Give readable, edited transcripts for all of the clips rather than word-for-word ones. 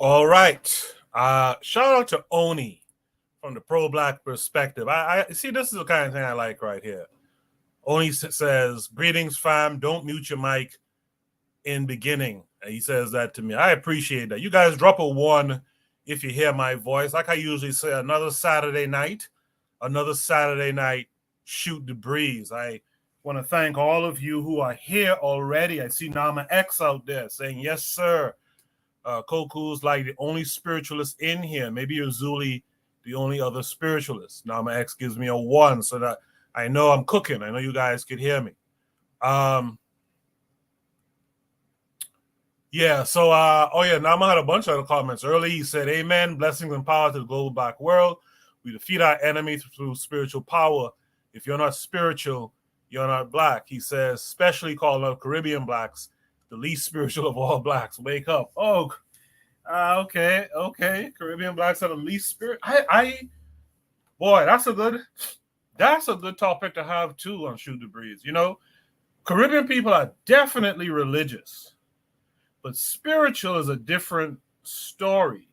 All right. Shout out to Oni from the pro-black perspective. I see this is the kind of thing I like right here. Oni says, "Greetings, fam. Don't mute your mic in beginning." And he says that to me. I appreciate that. You guys drop a one if you hear my voice. Like I usually say, another Saturday night, shoot the breeze. I want to thank all of you who are here already. I see Nama X out there saying, yes, sir. Koku's like the only spiritualist in here. Maybe Uzuli, the only other spiritualist. Nama X gives me a one so that I know I'm cooking. I know you guys could hear me. Yeah, so Nama had a bunch of other comments early. He said, amen, blessings and power to the global black world. We defeat our enemy through spiritual power. If you're not spiritual, you're not black. He says, especially calling out Caribbean blacks, the least spiritual of all blacks. Wake up. Oh, okay. Caribbean blacks are the least spirit. Boy, that's a good topic to have too on Shoot the Breeze. You know, Caribbean people are definitely religious, but spiritual is a different story,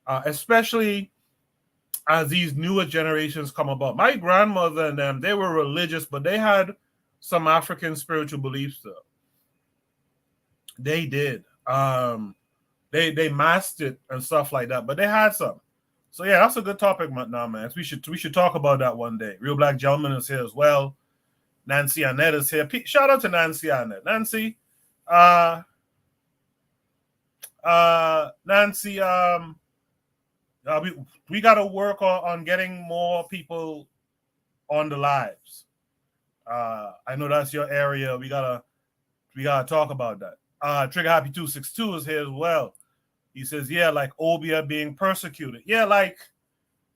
especially as these newer generations come about. My grandmother and them, they were religious, but they had some African spiritual beliefs though. They did. They masked it and stuff like that, but they had some. So yeah, that's a good topic now, man. We should talk about that one day. Real Black Gentleman is here as well. Nancy Annette is here. Shout out to Nancy Annette. Nancy, we got to work on getting more people on the lives. I know that's your area. We gotta talk about that. Trigger Happy 262 is here as well. He says, yeah, like Obia being persecuted. Yeah, like,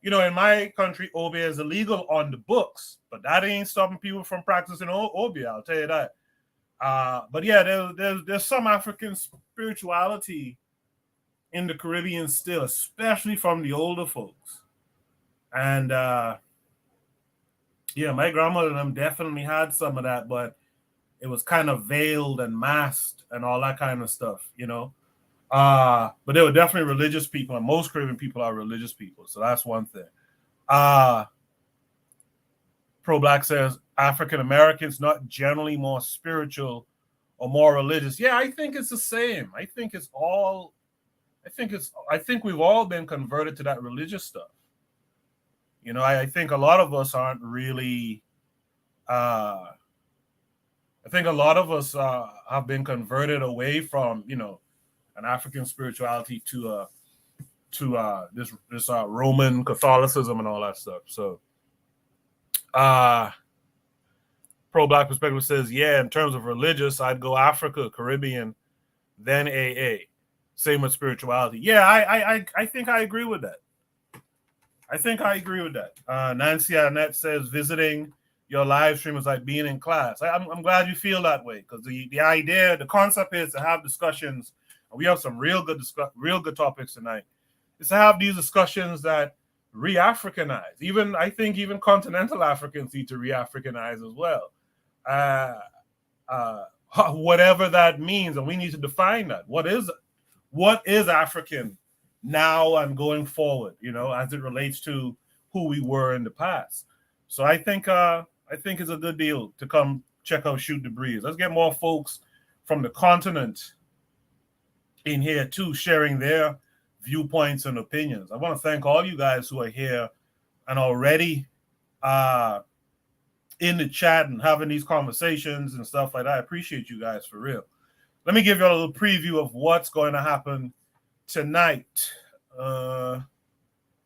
you know, in my country, Obia is illegal on the books, but that ain't stopping people from practicing Obia, I'll tell you that. But yeah, there's some African spirituality in the Caribbean still, especially from the older folks. And yeah, my grandmother and them definitely had some of that, but it was kind of veiled and masked and all that kind of stuff, you know. But they were definitely religious people, and most Caribbean people are religious people, so that's one thing. Pro Black says African Americans not generally more spiritual or more religious. Yeah, I think it's the same. I think we've all been converted to that religious stuff. You know, I think a lot of us aren't really. I think a lot of us have been converted away from, you know, an African spirituality to this Roman Catholicism and all that stuff. So, Pro Black Perspective says, yeah, in terms of religious, I'd go Africa, Caribbean, then AA. Same with spirituality. Yeah, I think I agree with that. Nancy Annette says visiting your live stream is like being in class. I'm glad you feel that way, because the idea, the concept is to have discussions. We have some real good topics tonight. Is to have these discussions that re-Africanize. I think even continental Africans need to re-Africanize as well. Whatever that means, and we need to define that. What is African now and going forward, you know, as it relates to who we were in the past. So I think it's a good deal to come check out Shoot the Breeze. Let's get more folks from the continent in here too, sharing their viewpoints and opinions. I want to thank all you guys who are here and already in the chat and having these conversations and stuff like that. I appreciate you guys for real. Let me give you a little preview of what's going to happen tonight. Hold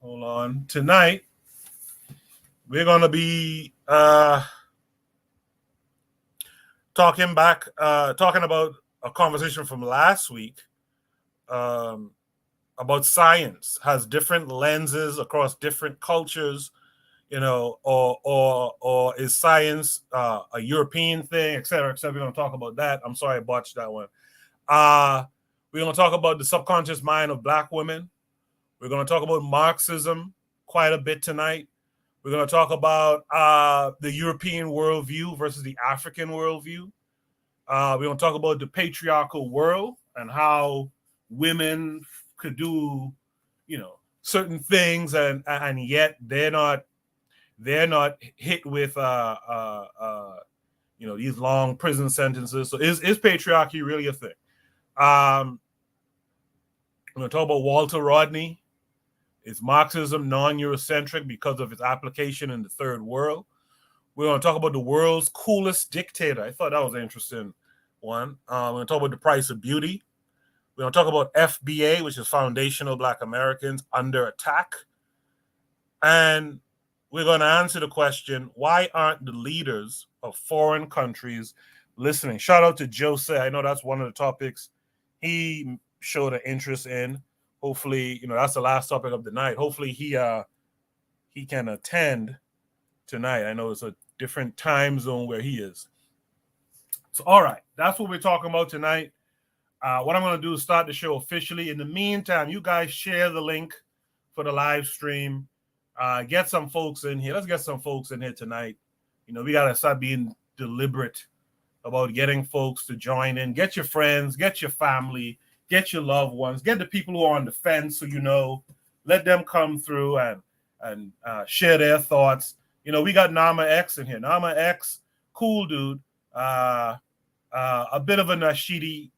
on. Tonight, we're going to be talking about a conversation from last week about science has different lenses across different cultures, you know, or is science a European thing, et cetera, et cetera. We're going to talk about that. I'm sorry I botched that one. We're going to talk about the subconscious mind of Black women. We're going to talk about Marxism quite a bit tonight. We're going to talk about the European worldview versus the African worldview. We're going to talk about the patriarchal world and how women could do, certain things, and yet they're not hit with these long prison sentences. So is patriarchy really a thing? I'm going to talk about Walter Rodney. Is Marxism non-Eurocentric because of its application in the third world? We're going to talk about the world's coolest dictator. I thought that was an interesting one. We're going to talk about the price of beauty. We're going to talk about FBA, which is Foundational Black Americans Under Attack. And we're going to answer the question, why aren't the leaders of foreign countries listening? Shout out to Jose. I know that's one of the topics he showed an interest in. Hopefully, that's the last topic of the night. Hopefully he can attend tonight. I know it's a different time zone where he is. So, all right, that's what we're talking about tonight. What I'm going to do is start the show officially. In the meantime, you guys share the link for the live stream. Get some folks in here. Let's get some folks in here tonight. We got to start being deliberate about getting folks to join in. Get your friends, get your family, get your loved ones, get the people who are on the fence, let them come through and share their thoughts. We got Nama X in here. Nama X, cool dude. A bit of a Nashidian,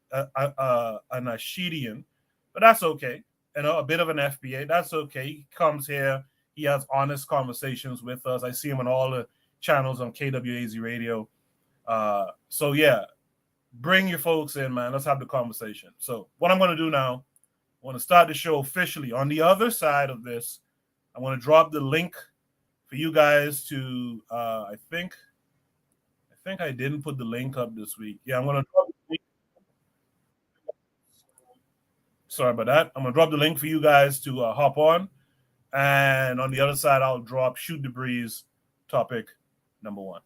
but that's okay. A bit of an FBA, that's okay. He comes here. He has honest conversations with us. I see him on all the channels on KWAZ radio. So yeah, bring your folks in, man. Let's have the conversation. So what I'm going to do now, I want to start the show officially. On the other side of this, I want to drop the link for you guys to, I think I didn't put the link up this week. Yeah, I'm going to drop the link. Sorry about that. I'm going to drop the link for you guys to hop on. And on the other side, I'll drop Shoot the Breeze topic number 1.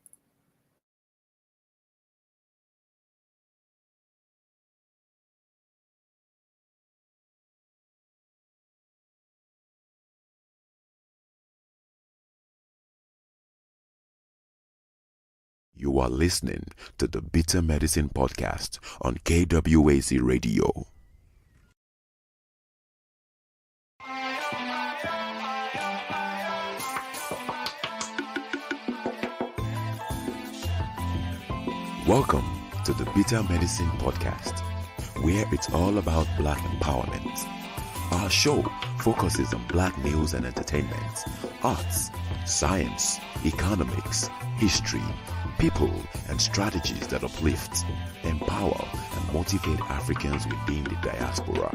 You are listening to the Bitter Medicine Podcast on KWAZ Radio. Welcome to the Bitter Medicine Podcast, where it's all about Black empowerment. Our show focuses on Black news and entertainment, arts, science, economics, history, people, and strategies that uplift, empower, and motivate Africans within the diaspora.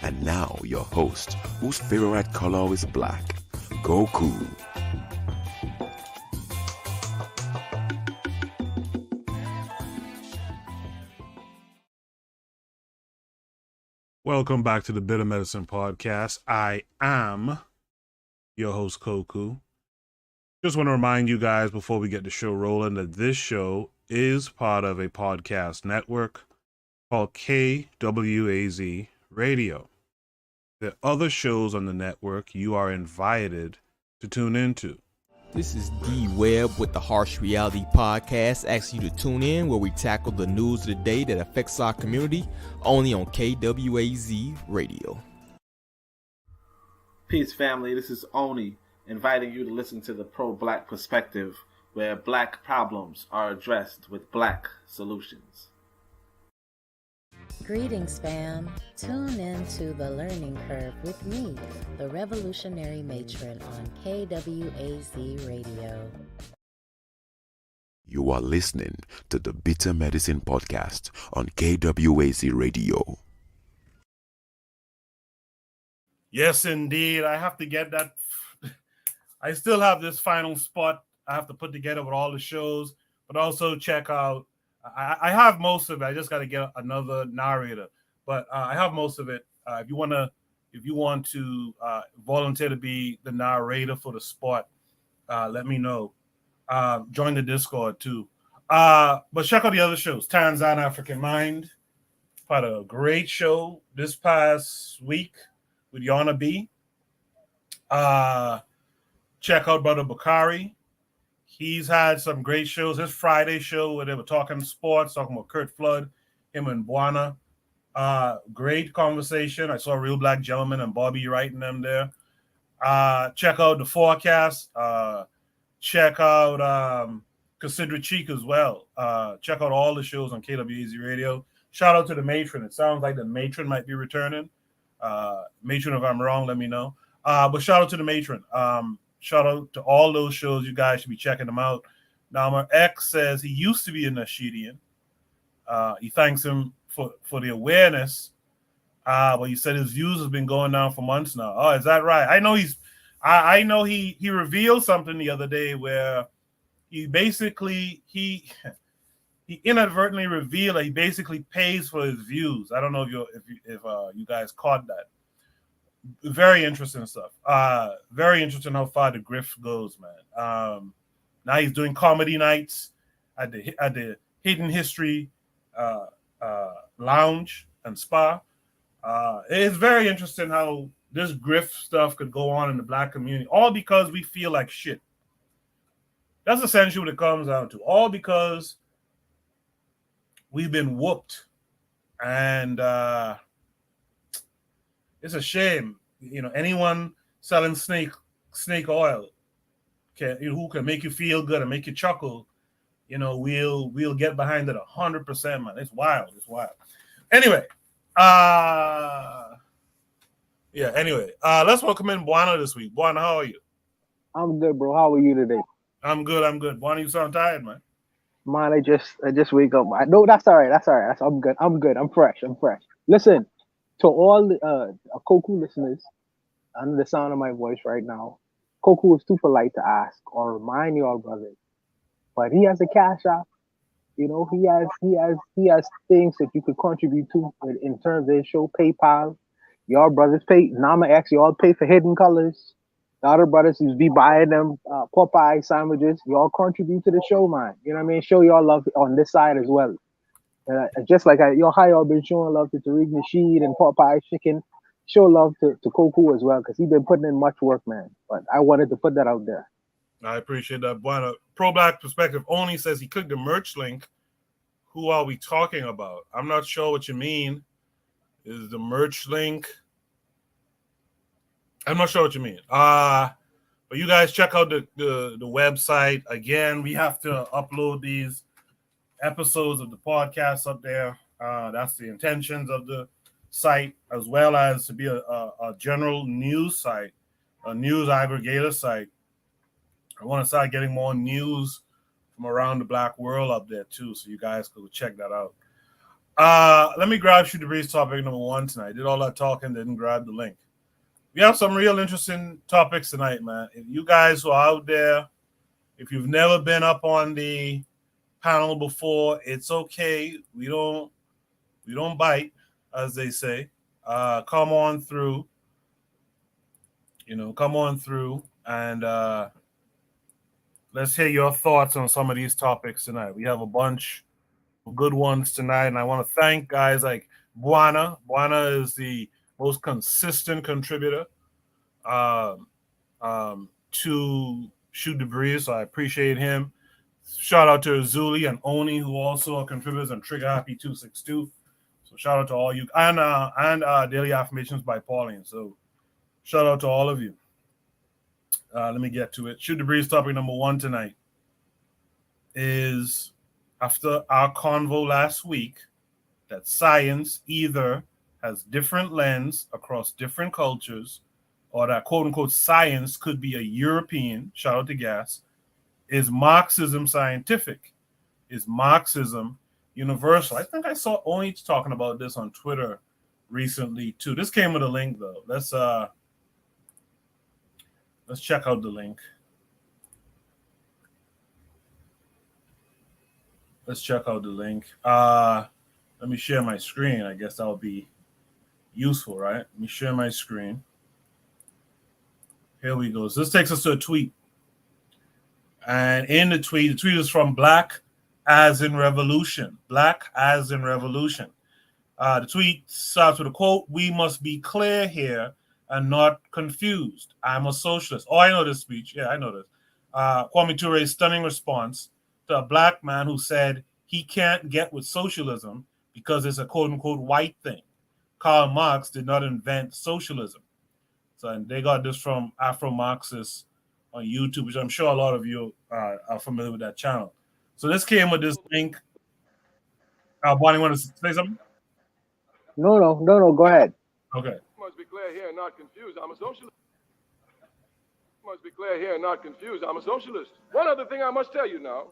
And now your host, whose favorite color is black, Goku. Welcome back to the Bitter Medicine Podcast. I am your host, Koku. Just want to remind you guys before we get the show rolling that this show is part of a podcast network called KWAZ Radio. There are other shows on the network you are invited to tune into. This is D Webb with the Harsh Reality Podcast, asking you to tune in where we tackle the news of the day that affects our community, only on KWAZ Radio. Peace, family. This is Oni, inviting you to listen to the Pro-Black Perspective, where Black problems are addressed with Black solutions. Greetings, fam. Tune in to The Learning Curve with me, the Revolutionary Matron on KWAZ Radio. You are listening to the Bitter Medicine Podcast on KWAZ Radio. Yes, indeed. I have to get that. I still have this final spot I have to put together with all the shows, but also check out. I have most of it. I just got to get another narrator, but I have most of it. If you want to volunteer to be the narrator for the spot, let me know. Join the Discord too. But check out the other shows. Tanzan African Mind had a great show this past week with Yana B. Check out Brother Bakari. He's had some great shows. His Friday show where they were talking sports, talking about Kurt Flood, him and Buana. Great conversation. I saw Real Black Gentleman and Bobby writing them there. Check out the forecast. Check out Consider Cheek as well. Check out all the shows on KWAZ Radio. Shout out to the matron. It sounds like the matron might be returning. Matron, if I'm wrong, let me know. But shout out to the matron. Shout out to all those shows. You guys should be checking them out. Now, my ex says he used to be a Nashidian. He thanks him for the awareness. But he said his views have been going down for months now. Oh, is that right? I know I know he revealed something the other day where he basically he inadvertently revealed that he basically pays for his views. I don't know if you guys caught that. Very interesting stuff. Very interesting how far the grift goes, man. Now he's doing comedy nights at the Hidden History Lounge and Spa. It's very interesting how this grift stuff could go on in the black community, all because we feel like shit. That's essentially what it comes down to. All because we've been whooped, and it's a shame. You know, anyone selling snake oil who can make you feel good and make you chuckle, you know, we'll get behind it 100%, man. It's wild. It's wild. Anyway, let's welcome in Buana this week. Buana, how are you? I'm good, bro. How are you today? I'm good. Buana, you sound tired, man. Man, I just wake up. No, that's all right. I'm good. I'm fresh. Listen, to all the Koku listeners under the sound of my voice right now, Koku is too polite to ask or remind y'all, brother. But he has a cash app. You know, he has things that you could contribute to in terms of his show, PayPal. Y'all brothers pay. Nama X, y'all pay for Hidden Colors. The other brothers who's be buying them Popeye sandwiches. Y'all contribute to the show, man. You know what I mean? Show y'all love on this side as well. Just like how y'all been showing love to Tariq Nasheed and Popeye Chicken. Show love to Koku as well, because he's been putting in much work, man. But I wanted to put that out there. I appreciate that. Buana. Pro Black Perspective only says he clicked the merch link. Who are we talking about? I'm not sure what you mean. Is the merch link? I'm not sure what you mean. But you guys check out the website. Again, we have to upload these episodes of the podcast up there. That's the intentions of the site, as well as to be a general news site, a news aggregator site. I want to start getting more news from around the black world up there too, so you guys could check that out. Let me grab Shoot the Breeze topic number 1 tonight. Did all that talking, didn't grab the link. We have some real interesting topics tonight, man. If you guys who are out there, if you've never been up on the panel before, it's okay. We don't bite, as they say. Come on through. Come on through and let's hear your thoughts on some of these topics tonight. We have a bunch of good ones tonight, and I want to thank guys like Buana. Buana is the most consistent contributor to Shoot the Breeze, so I appreciate him. Shout out to Azuli and Oni, who also are contributors on Trigger Happy 262. So shout out to all you, and Daily Affirmations by Pauline. So shout out to all of you. Let me get to it. Shoot the Breeze topic number 1 tonight is, after our convo last week, that science either has different lens across different cultures, or that quote-unquote science could be a European, shout out to Gas. Is Marxism scientific? Is Marxism universal? I think I saw Oni talking about this on Twitter recently too. This came with a link though. Let's check out the link. Let me share my screen. I guess that would be useful, right? Let me share my screen. Here we go. So this takes us to a tweet. And in the tweet is from Black as in Revolution. Black as in Revolution. The tweet starts with a quote: "We must be clear here and not confused. I'm a socialist." Oh, I know this speech. Yeah, I know this. Kwame Toure's stunning response to a black man who said he can't get with socialism because it's a quote-unquote white thing. Karl Marx did not invent socialism. So, and they got this from Afro-Marxists on YouTube, which I'm sure a lot of you are familiar with that channel. So this came with this link. Bonnie, want to say something? No. Go ahead. Okay. Must be clear here and not confused. I'm a socialist. Must be clear here and not confused. I'm a socialist. One other thing I must tell you now.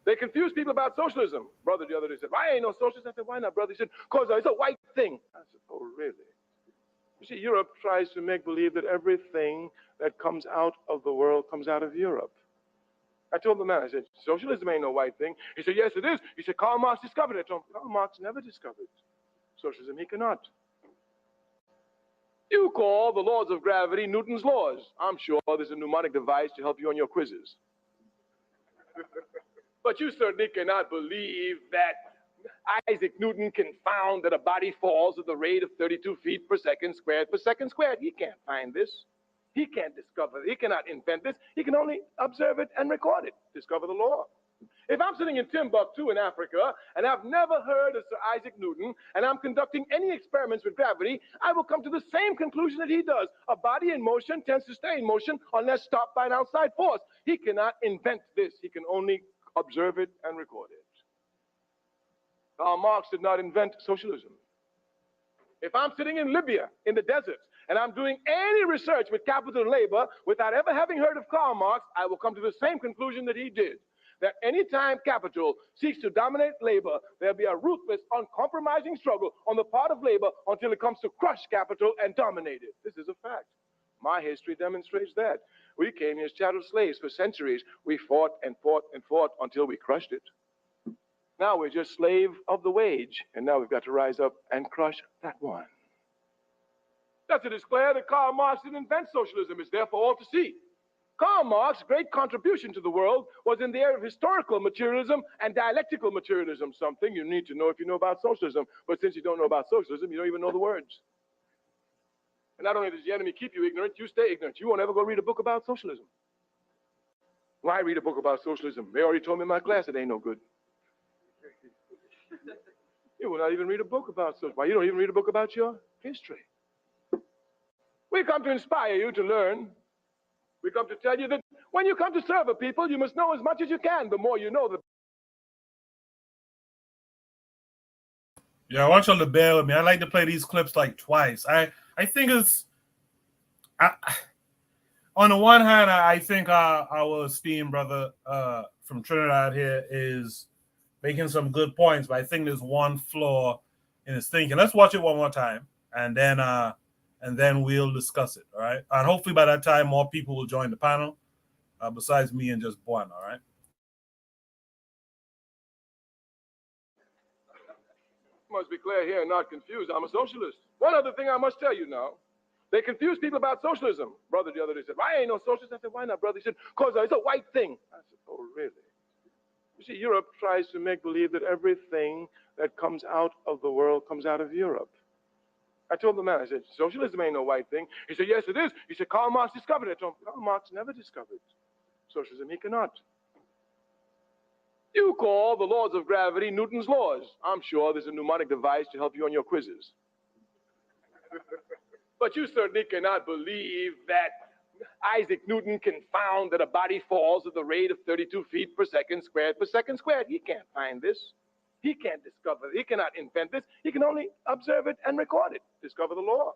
They confuse people about socialism. Brother the other day said, "Why ain't no socialist?" I said, "Why not, brother?" He said, "Because it's a white thing." I said, "Oh, really?" You see, Europe tries to make believe that everything that comes out of the world comes out of Europe. I told the man, I said, "Socialism ain't no white thing." He said, "Yes, it is." He said, "Karl Marx discovered it." I told him, Karl Marx never discovered socialism. He cannot. You call the laws of gravity Newton's laws. I'm sure there's a mnemonic device to help you on your quizzes. But you certainly cannot believe that Isaac Newton can found that a body falls at the rate of 32 feet per second squared per second squared. He can't find this. He can't discover it. He cannot invent this. He can only observe it and record it, discover the law. If I'm sitting in Timbuktu in Africa and I've never heard of Sir Isaac Newton and I'm conducting any experiments with gravity, I will come to the same conclusion that he does. A body in motion tends to stay in motion unless stopped by an outside force. He cannot invent this. He can only observe it and record it. Karl Marx did not invent socialism. If I'm sitting in Libya in the deserts and I'm doing any research with capital and labor without ever having heard of Karl Marx, I will come to the same conclusion that he did. That any time capital seeks to dominate labor, there'll be a ruthless, uncompromising struggle on the part of labor until it comes to crush capital and dominate it. This is a fact. My history demonstrates that. We came here as chattel slaves for centuries. We fought and fought and fought until we crushed it. Now we're just slave of the wage, and now we've got to rise up and crush that one. That's to declare that Karl Marx didn't invent socialism. It's there for all to see. Karl Marx's great contribution to the world was in the area of historical materialism and dialectical materialism, something you need to know if you know about socialism. But since you don't know about socialism, you don't even know the words. And not only does the enemy keep you ignorant, you stay ignorant. You won't ever go read a book about socialism. Why read a book about socialism? They already told me in my class it ain't no good. You will not even read a book about socialism. Why, you don't even read a book about your history. We come to inspire you to learn. We come to tell you that when you come to serve a people, you must know as much as you can. The more you know, the Yeah, I want y'all to bear with me. I like to play these clips like twice. I think it's on the one hand, I think our esteemed brother from Trinidad here is making some good points, but I think there's one flaw in his thinking. Let's watch it one more time, and then we'll discuss it. All right, and hopefully by that time more people will join the panel, besides me and just Buan. All right. must be clear here and not confused. I'm a socialist. One other thing I must tell you now. They confuse people about socialism. Brother the other day said, "Why ain't no socialist?" I said, "Why not, brother?" He said, "Because it's a white thing." I said, "Oh, really?" You see, Europe tries to make believe that everything that comes out of the world comes out of Europe. I told the man, I said, "Socialism ain't no white thing." He said, "Yes, it is." He said, "Karl Marx discovered it." I told him, Karl Marx never discovered socialism. He cannot. You call the laws of gravity Newton's laws. I'm sure there's a mnemonic device to help you on your quizzes. But you certainly cannot believe that Isaac Newton can found that a body falls at the rate of 32 feet per second squared per second squared. He can't find this. He can't discover it. He cannot invent this. He can only observe it and record it, discover the law.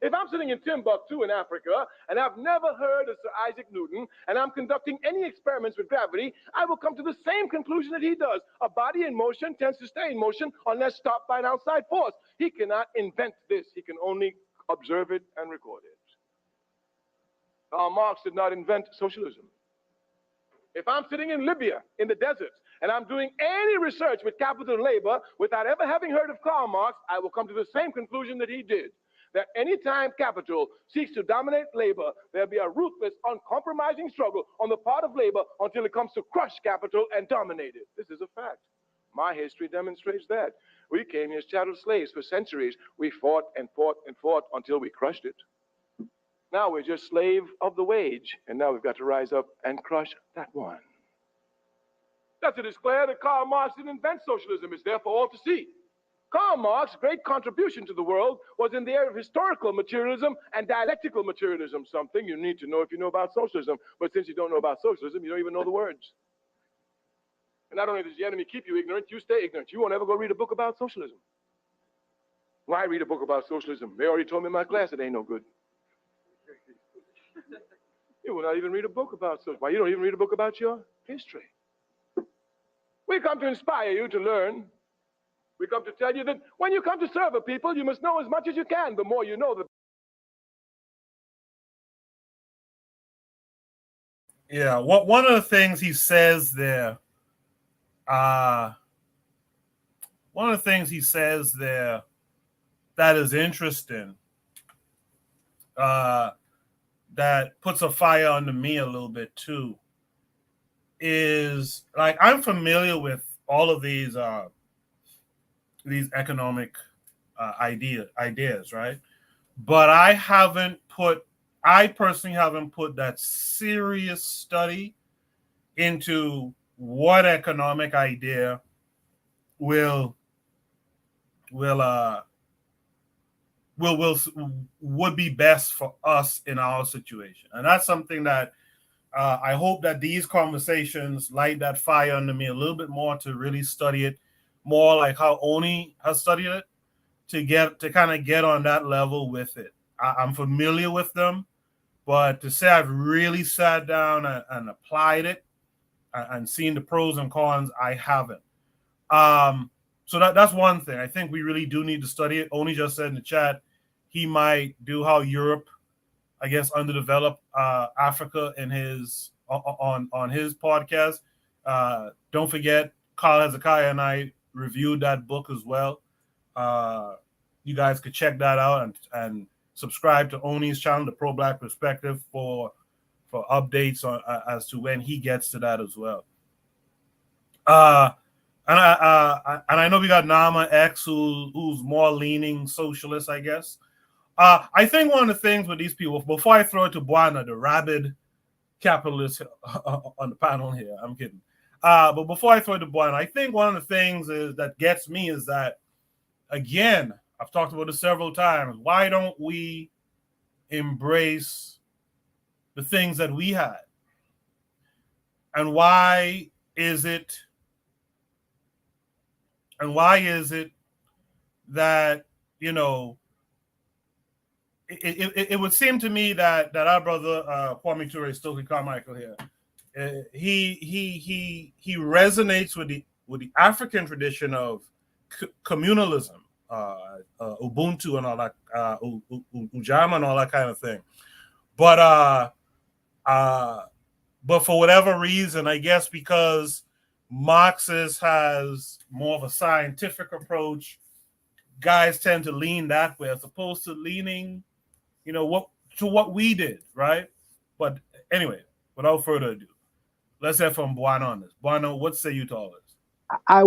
If I'm sitting in Timbuktu in Africa and I've never heard of Sir Isaac Newton and I'm conducting any experiments with gravity, I will come to the same conclusion that he does. A body in motion tends to stay in motion unless stopped by an outside force. He cannot invent this. He can only observe it and record it. Karl Marx did not invent socialism. If I'm sitting in Libya in the deserts and I'm doing any research with capital and labor without ever having heard of Karl Marx, I will come to the same conclusion that he did. That any time capital seeks to dominate labor, there'll be a ruthless, uncompromising struggle on the part of labor until it comes to crush capital and dominate it. This is a fact. My history demonstrates that. We came here as chattel slaves for centuries. We fought and fought and fought until we crushed it. Now we're just slave of the wage, and now we've got to rise up and crush that one. That's to declare that Karl Marx didn't invent socialism. It's there for all to see. Karl Marx's great contribution to the world was in the area of historical materialism and dialectical materialism, something you need to know if you know about socialism. But since you don't know about socialism, you don't even know the words. And not only does the enemy keep you ignorant, you stay ignorant. You won't ever go read a book about socialism. Why read a book about socialism? They already told me in my class it ain't no good. You will not even read a book about socialism. Why, you don't even read a book about your history. We come to inspire you to learn. We come to tell you that when you come to serve a people, you must know as much as you can. The more you know, the Yeah, one of the things he says there, one of the things he says there that is interesting, that puts a fire under me a little bit too, is like I'm familiar with all of these economic ideas, right? But I personally haven't put that serious study into what economic idea would be best for us in our situation. And that's something that I hope that these conversations light that fire under me a little bit more to really study it more like how Oni has studied it, to kind of get on that level with it. I'm familiar with them, but to say I've really sat down and applied it and seen the pros and cons, I haven't. So that's one thing. I think we really do need to study it. Oni just said in the chat he might do how Europe, I guess, underdeveloped Africa in his on his podcast. Don't forget, Carl Hezekiah and I reviewed that book as well. You guys could check that out and subscribe to Oni's channel, The Pro Black Perspective, for updates on as to when he gets to that as well. And I know we got Nama X who's more leaning socialist, I guess. I think one of the things with these people, before I throw it to Buana, the rabid capitalist on the panel here, I'm kidding. But before I throw it to Buana, I think one of the things that gets me is that, again, I've talked about this several times. Why don't we embrace the things that we had? And why is it that, you know, it would seem to me that our brother Kwame Ture, Stokely Carmichael here, he resonates with the African tradition of communalism, Ubuntu and all that, Ujama and all that kind of thing. But for whatever reason, I guess because Marxist has more of a scientific approach, guys tend to lean that way as opposed to leaning, you know, what we did, right? But anyway, without further ado, let's hear from Buana on this. Buana, what say you to all this? I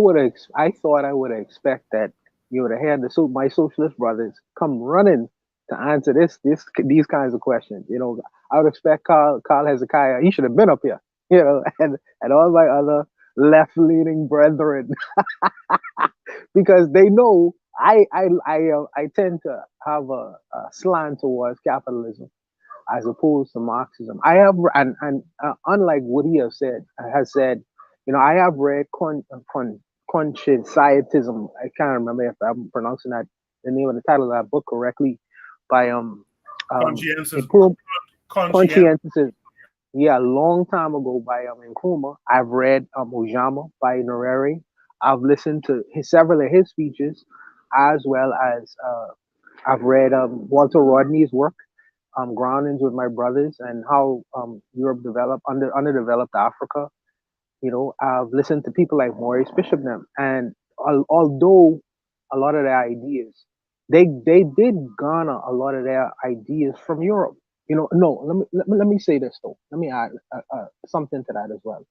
thought I would expect that you would have had my socialist brothers come running to answer these kinds of questions. You know, I would expect Carl Hezekiah, he should have been up here, you know, and all my other left-leaning brethren, because they know I tend to have a slant towards capitalism as opposed to Marxism. I have, and unlike what he has said, you know, I have read Conscientism. I can't remember if I'm pronouncing the name of the title of that book correctly, by Conscientism. Yeah, a long time ago by Nkrumah. I've read Ujama by Nyerere. I've listened to several of his speeches, as well as I've read Walter Rodney's work, Groundings with My Brothers, and how Europe developed underdeveloped Africa. You know, I've listened to people like Maurice Bishop them, and although a lot of their ideas, they did garner a lot of their ideas from Europe. You know, no, let me say this though. Let me add something to that as well,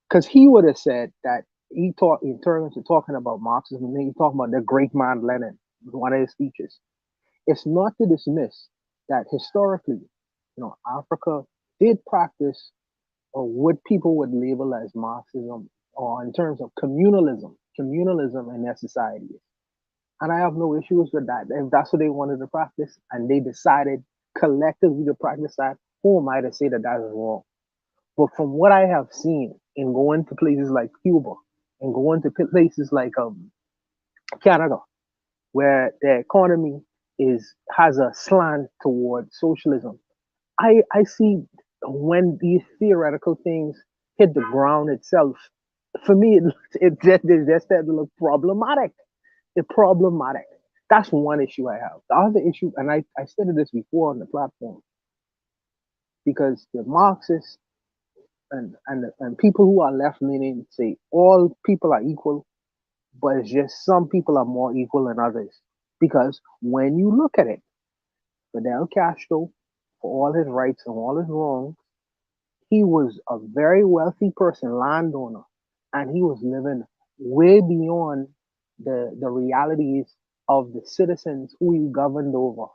because he would have said that he turned into talking about Marxism, and then he talking about the great man Lenin in one of his speeches. It's not to dismiss that historically, you know, Africa did practice or what people would label as Marxism, or in terms of communalism in their societies. And I have no issues with that. If that's what they wanted to practice and they decided collectively to practice that, who am I to say that that is wrong? But from what I have seen in going to places like Cuba and going to places like Canada, where the economy has a slant towards socialism, I see when these theoretical things hit the ground itself, for me, it just started to look problematic. It's problematic. That's one issue I have. The other issue, and I stated this before on the platform, because the Marxists and people who are left leaning say all people are equal, but it's just some people are more equal than others. Because when you look at it, Fidel Castro, for all his rights and all his wrongs, he was a very wealthy person, landowner, and he was living way beyond the realities of the citizens who he governed over.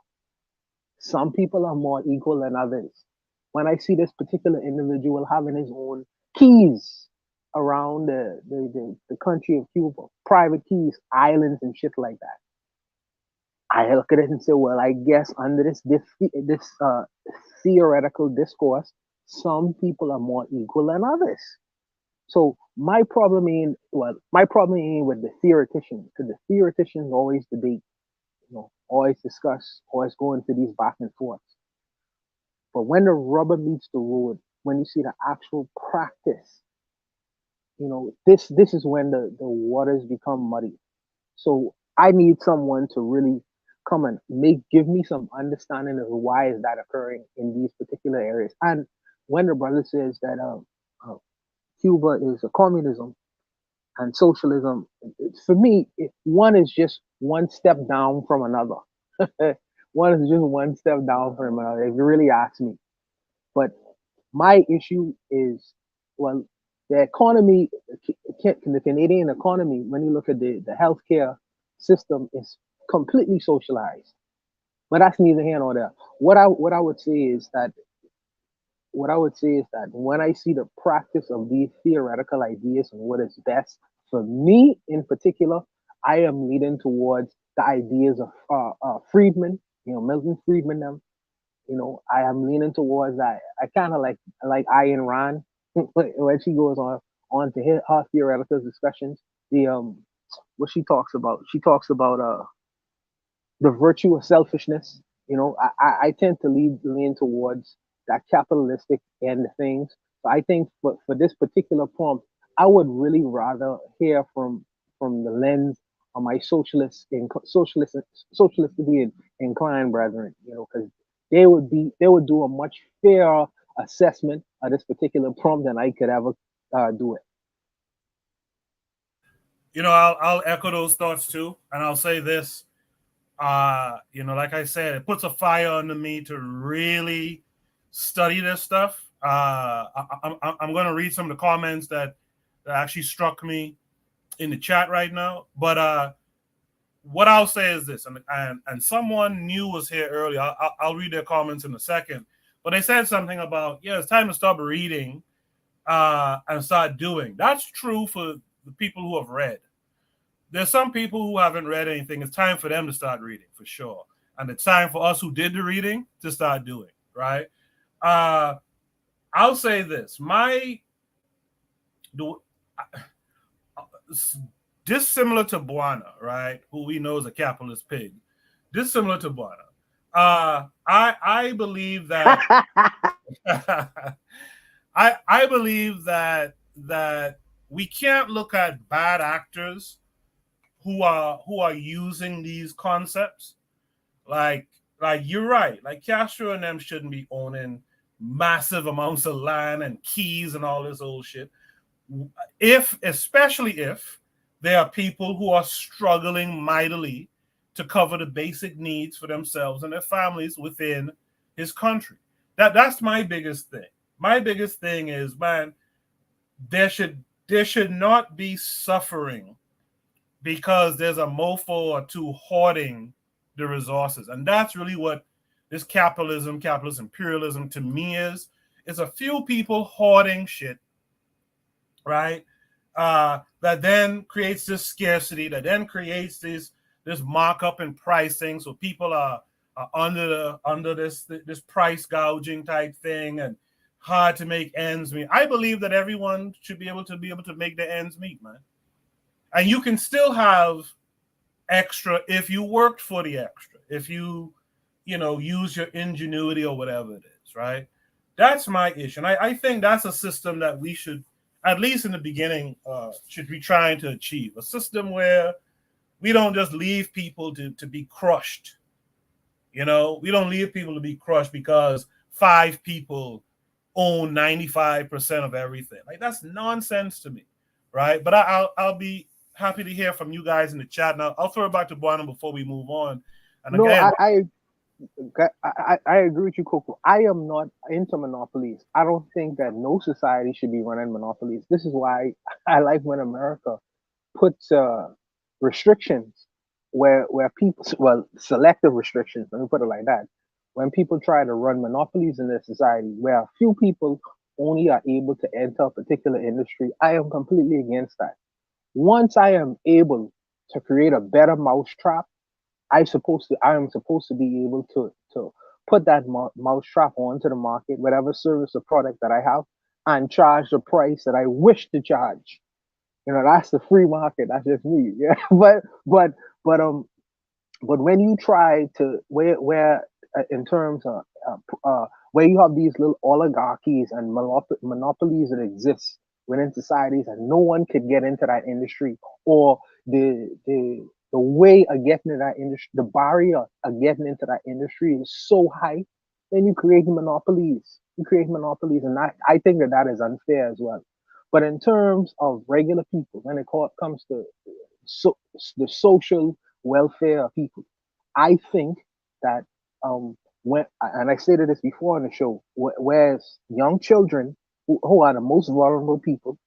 Some people are more equal than others. When I see this particular individual having his own keys around the country of Cuba, private keys, islands, and shit like that, I look at it and say, well, I guess under this theoretical discourse, some people are more equal than others. So my problem ain't with the theoreticians, because the theoreticians always debate, always discuss, always go into these back and forths. But when the rubber meets the road, when you see the actual practice, this is when the waters become muddy. So I need someone to really come and give me some understanding of why is that occurring in these particular areas. And when the brother says that Cuba is a communism and socialism, for me, one is just one step down from another. One is just one step down from another, if you really ask me. But my issue is, well, the economy, the Canadian economy, when you look at the healthcare system, is completely socialized. But that's neither here nor there. What I would say is that when I see the practice of these theoretical ideas and what is best for me in particular, I am leading towards the ideas of Friedman, Milton Friedman. Them, I am leaning towards that. I kind of like Ayn Rand when she goes on to her theoretical discussions. What she talks about. She talks about the virtue of selfishness. I tend to lean towards that capitalistic end of things. So I think for this particular prompt, I would really rather hear from the lens of my socialistically inclined brethren, because they would do a much fairer assessment of this particular prompt than I could ever do it. I'll echo those thoughts too, and I'll say this. Like I said, it puts a fire under me to really study this stuff. I'm going to read some of the comments that actually struck me in the chat right now. But what I'll say is this, and someone new was here earlier. I'll read their comments in a second. But they said something about, it's time to stop reading and start doing. That's true for the people who have read. There's some people who haven't read anything. It's time for them to start reading, for sure. And it's time for us who did the reading to start doing, right? I'll say this. Dissimilar to Buana, right, who we know is a capitalist pig. Dissimilar to Buana. I believe that I believe that we can't look at bad actors who are using these concepts. Like you're right. Like Castro and them shouldn't be owning massive amounts of land and keys and all this old shit. Especially if there are people who are struggling mightily to cover the basic needs for themselves and their families within his country. That's my biggest thing. My biggest thing is, man, there should not be suffering because there's a mofo or two hoarding the resources. And that's really what this capitalist imperialism to me is. It's a few people hoarding shit, right? That then creates this scarcity, that then creates this this markup in pricing, so people are under this price gouging type thing and hard to make ends meet. I believe that everyone should be able to make the ends meet, man. And you can still have extra if you worked for the extra, if you use your ingenuity or whatever it is, right? That's my issue. And I think that's a system that we should, at least in the beginning, should be trying to achieve. A system where we don't just leave people to be crushed. We don't leave people to be crushed because 5 people own 95% of everything. Like, that's nonsense to me, right? But I'll be happy to hear from you guys in the chat. Now, I'll throw it back to Buana before we move on. And No, again, I agree with you, Coco. I am not into monopolies. I don't think that no society should be running monopolies. This is why I like when America puts restrictions where people, well, selective restrictions, let me put it like that. When people try to run monopolies in their society where a few people only are able to enter a particular industry, I am completely against that. Once I am able to create a better mousetrap, I am supposed to be able to put that mousetrap onto the market, whatever service or product that I have, and charge the price that I wish to charge. That's the free market. That's just me. Yeah. But when you try to where in terms of where you have these little oligarchies and monopolies that exist within societies, and no one could get into that industry, or the way of getting into that industry, the barrier of getting into that industry is so high, then you create monopolies. And I think that is unfair as well. But in terms of regular people, when it comes to the social welfare of people, I think that and I stated this before on the show, whereas young children who are the most vulnerable people,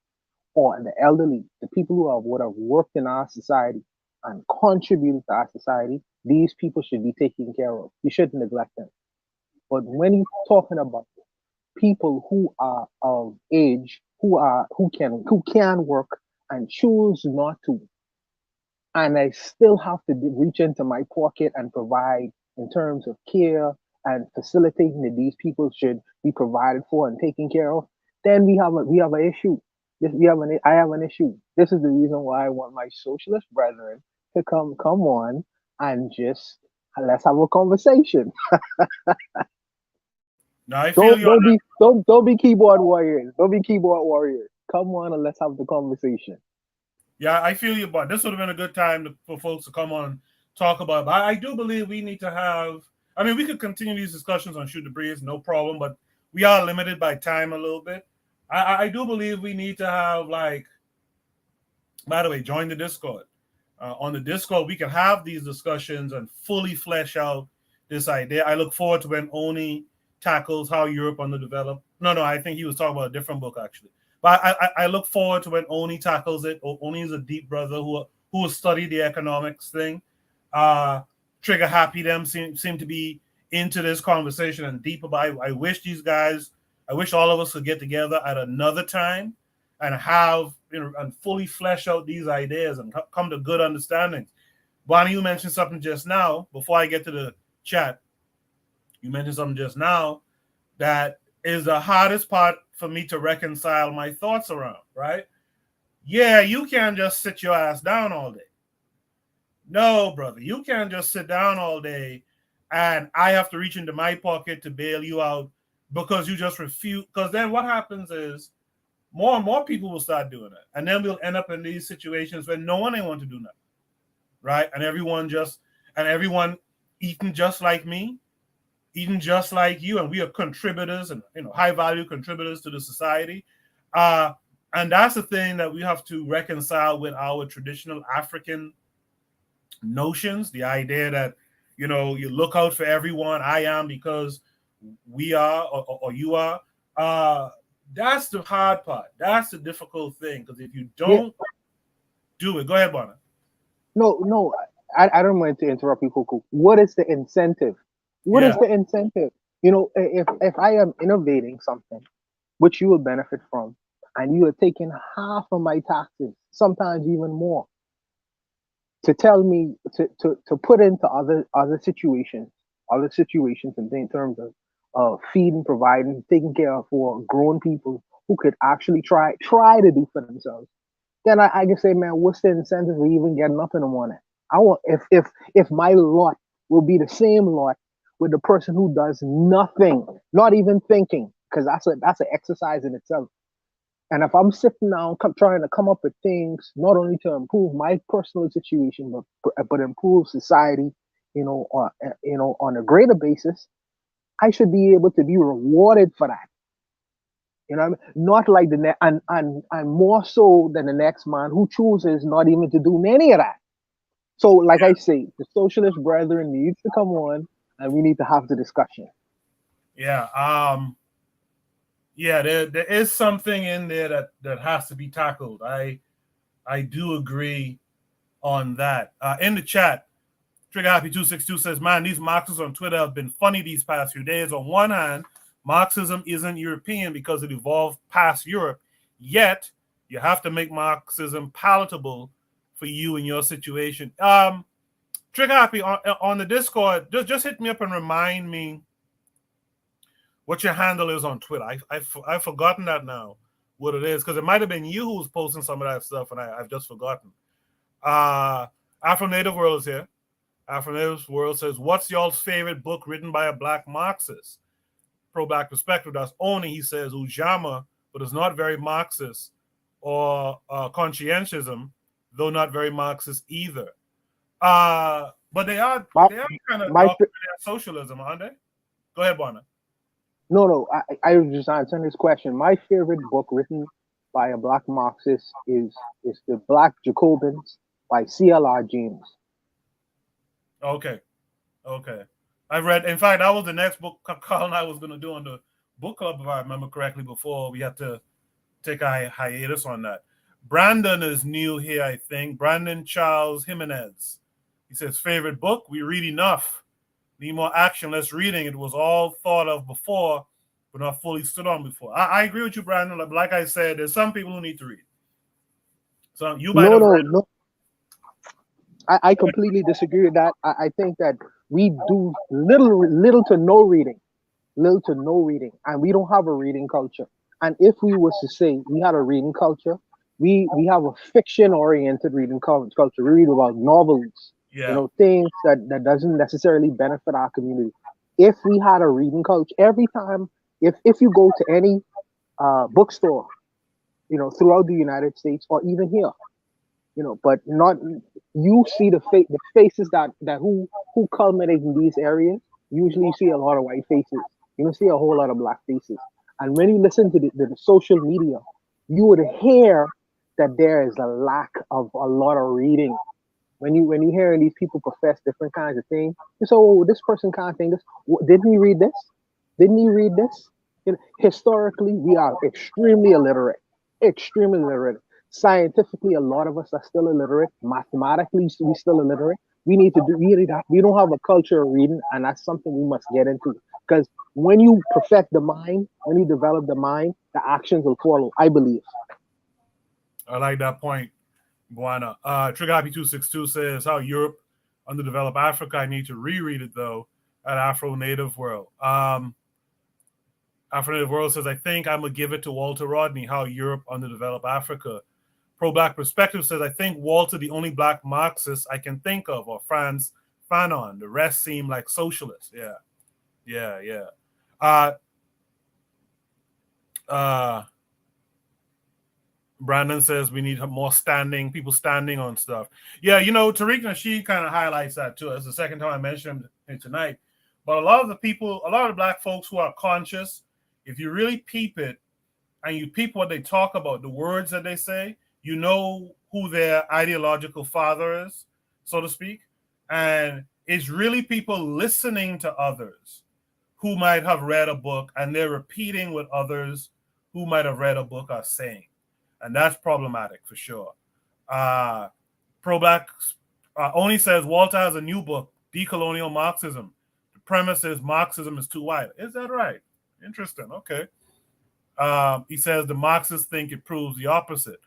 or the elderly, the people who would have worked in our society and contributed to our society, these people should be taken care of. You shouldn't neglect them. But when you're talking about people who are of age, who can work and choose not to, and I still have to reach into my pocket and provide in terms of care and facilitating that these people should be provided for and taken care of, then we have an issue. I have an issue. This is the reason why I want my socialist brethren to come on and just let's have a conversation. No, I feel don't be keyboard warriors. Don't be keyboard warriors. Come on and let's have the conversation. Yeah, I feel you, but this would have been a good time for folks to come on and talk about it. But I do believe we need to have, we could continue these discussions on Shoot the Breeze, no problem, but we are limited by time a little bit. I do believe we need to have, by the way, join the Discord. On the Discord, we can have these discussions and fully flesh out this idea. I look forward to when Oni tackles how Europe underdeveloped. No, I think he was talking about a different book, actually. But I look forward to when Oni tackles it. Oni is a deep brother who will study the economics thing. Trigger Happy them seem to be into this conversation and deep about. I wish all of us could get together at another time and have and fully flesh out these ideas and come to good understandings. Bonnie, you mentioned something just now before I get to the chat. You mentioned something just now that is the hardest part for me to reconcile my thoughts around, right? Yeah, you can't just sit your ass down all day. No, brother, you can't just sit down all day and I have to reach into my pocket to bail you out because you just refuse. Because then what happens is more and more people will start doing it. And then we'll end up in these situations where no one ain't want to do nothing, right? And everyone eating just like me, eating just like you, and we are contributors and high value contributors to the society. And that's the thing that we have to reconcile with our traditional African notions, the idea that you look out for everyone. I am because we are or you are. That's the hard part. That's the difficult thing, because if you don't do it, go ahead, Bonner. No, I don't want to interrupt you, Coco. What is the incentive? What is the incentive? If I am innovating something which you will benefit from, and you are taking half of my taxes, sometimes even more, to tell me to put into other situations in terms of feeding, providing, taking care of for grown people who could actually try to do for themselves, then I can say, man, what's the incentive of even getting up in the morning? I want if my lot will be the same lot with the person who does nothing, not even thinking, because that's an exercise in itself. And if I'm sitting down trying to come up with things not only to improve my personal situation, but improve society, on a greater basis, I should be able to be rewarded for that. You know what I mean? Not like and more so than the next man who chooses not even to do any of that. So, like I say, the socialist brethren needs to come on, and we need to have the discussion. Yeah. There is something in there that has to be tackled. I do agree on that. In the chat, Trigger Happy 262 says, man, these Marxists on Twitter have been funny these past few days. On one hand, Marxism isn't European because it evolved past Europe. Yet, you have to make Marxism palatable for you in your situation. Trigger Happy, on the Discord, just hit me up and remind me what your handle is on Twitter. I've forgotten that now, what it is, because it might have been you who was posting some of that stuff, and I've just forgotten. Afro Native World is here. Afro Native World says, what's y'all's favorite book written by a black Marxist? Pro-black perspective. That's only, he says, Ujamaa, but it's not very Marxist, or conscientism, though not very Marxist either. But they are kind of socialism, aren't they? Go ahead, Barna. No, I was just answering this question. My favorite book written by a black Marxist is The Black Jacobins by C.L.R. James. Okay. I read, in fact, that was the next book Carl and I was going to do on the book club, if I remember correctly, before we had to take a hiatus on that. Brandon is new here, I think. Brandon Charles Jimenez. He says, favorite book? We read enough. Need more action, less reading. It was all thought of before, but not fully stood on before. I agree with you, Brandon. Like I said, there's some people who need to read. So you might No. I completely disagree with that. I think that we do little to no reading, and we don't have a reading culture. And if we was to say we had a reading culture, we have a fiction-oriented reading culture. We read about novels, things that doesn't necessarily benefit our community. If we had a reading culture, every time, if you go to any bookstore, throughout the United States or even here, but not, you see the faces that who culminate in these areas. Usually you see a lot of white faces. You don't see a whole lot of black faces. And when you listen to the social media, you would hear that there is a lack of a lot of reading. When you hear these people profess different kinds of things, you say, oh, this person can't think this. Didn't he read this? Didn't he read this? Historically, we are extremely illiterate. Scientifically, a lot of us are still illiterate. Mathematically, we're still illiterate. We don't have a culture of reading, and that's something we must get into. Because when you perfect the mind, when you develop the mind, the actions will follow, I believe. I like that point, Buana. Trigger Happy 262 says, how Europe underdeveloped Africa. I need to reread it, though, at Afro Native World. Afro Native World says, I think I'm going to give it to Walter Rodney, how Europe underdeveloped Africa. Pro-Black Perspective says, I think Walter, the only black Marxist I can think of, or Franz Fanon. The rest seem like socialists. Yeah. Brandon says we need more people standing on stuff. Yeah, Tariq Nasheed kind of highlights that too. It's the second time I mentioned him tonight. But a lot of the black folks who are conscious, if you really peep it and you peep what they talk about, the words that they say, you know who their ideological father is, so to speak. And it's really people listening to others who might have read a book, and they're repeating what others who might have read a book are saying. And that's problematic for sure. Pro-Black only says Walter has a new book, Decolonial Marxism. The premise is Marxism is too wide. Is that right? Interesting. Okay. He says the Marxists think it proves the opposite.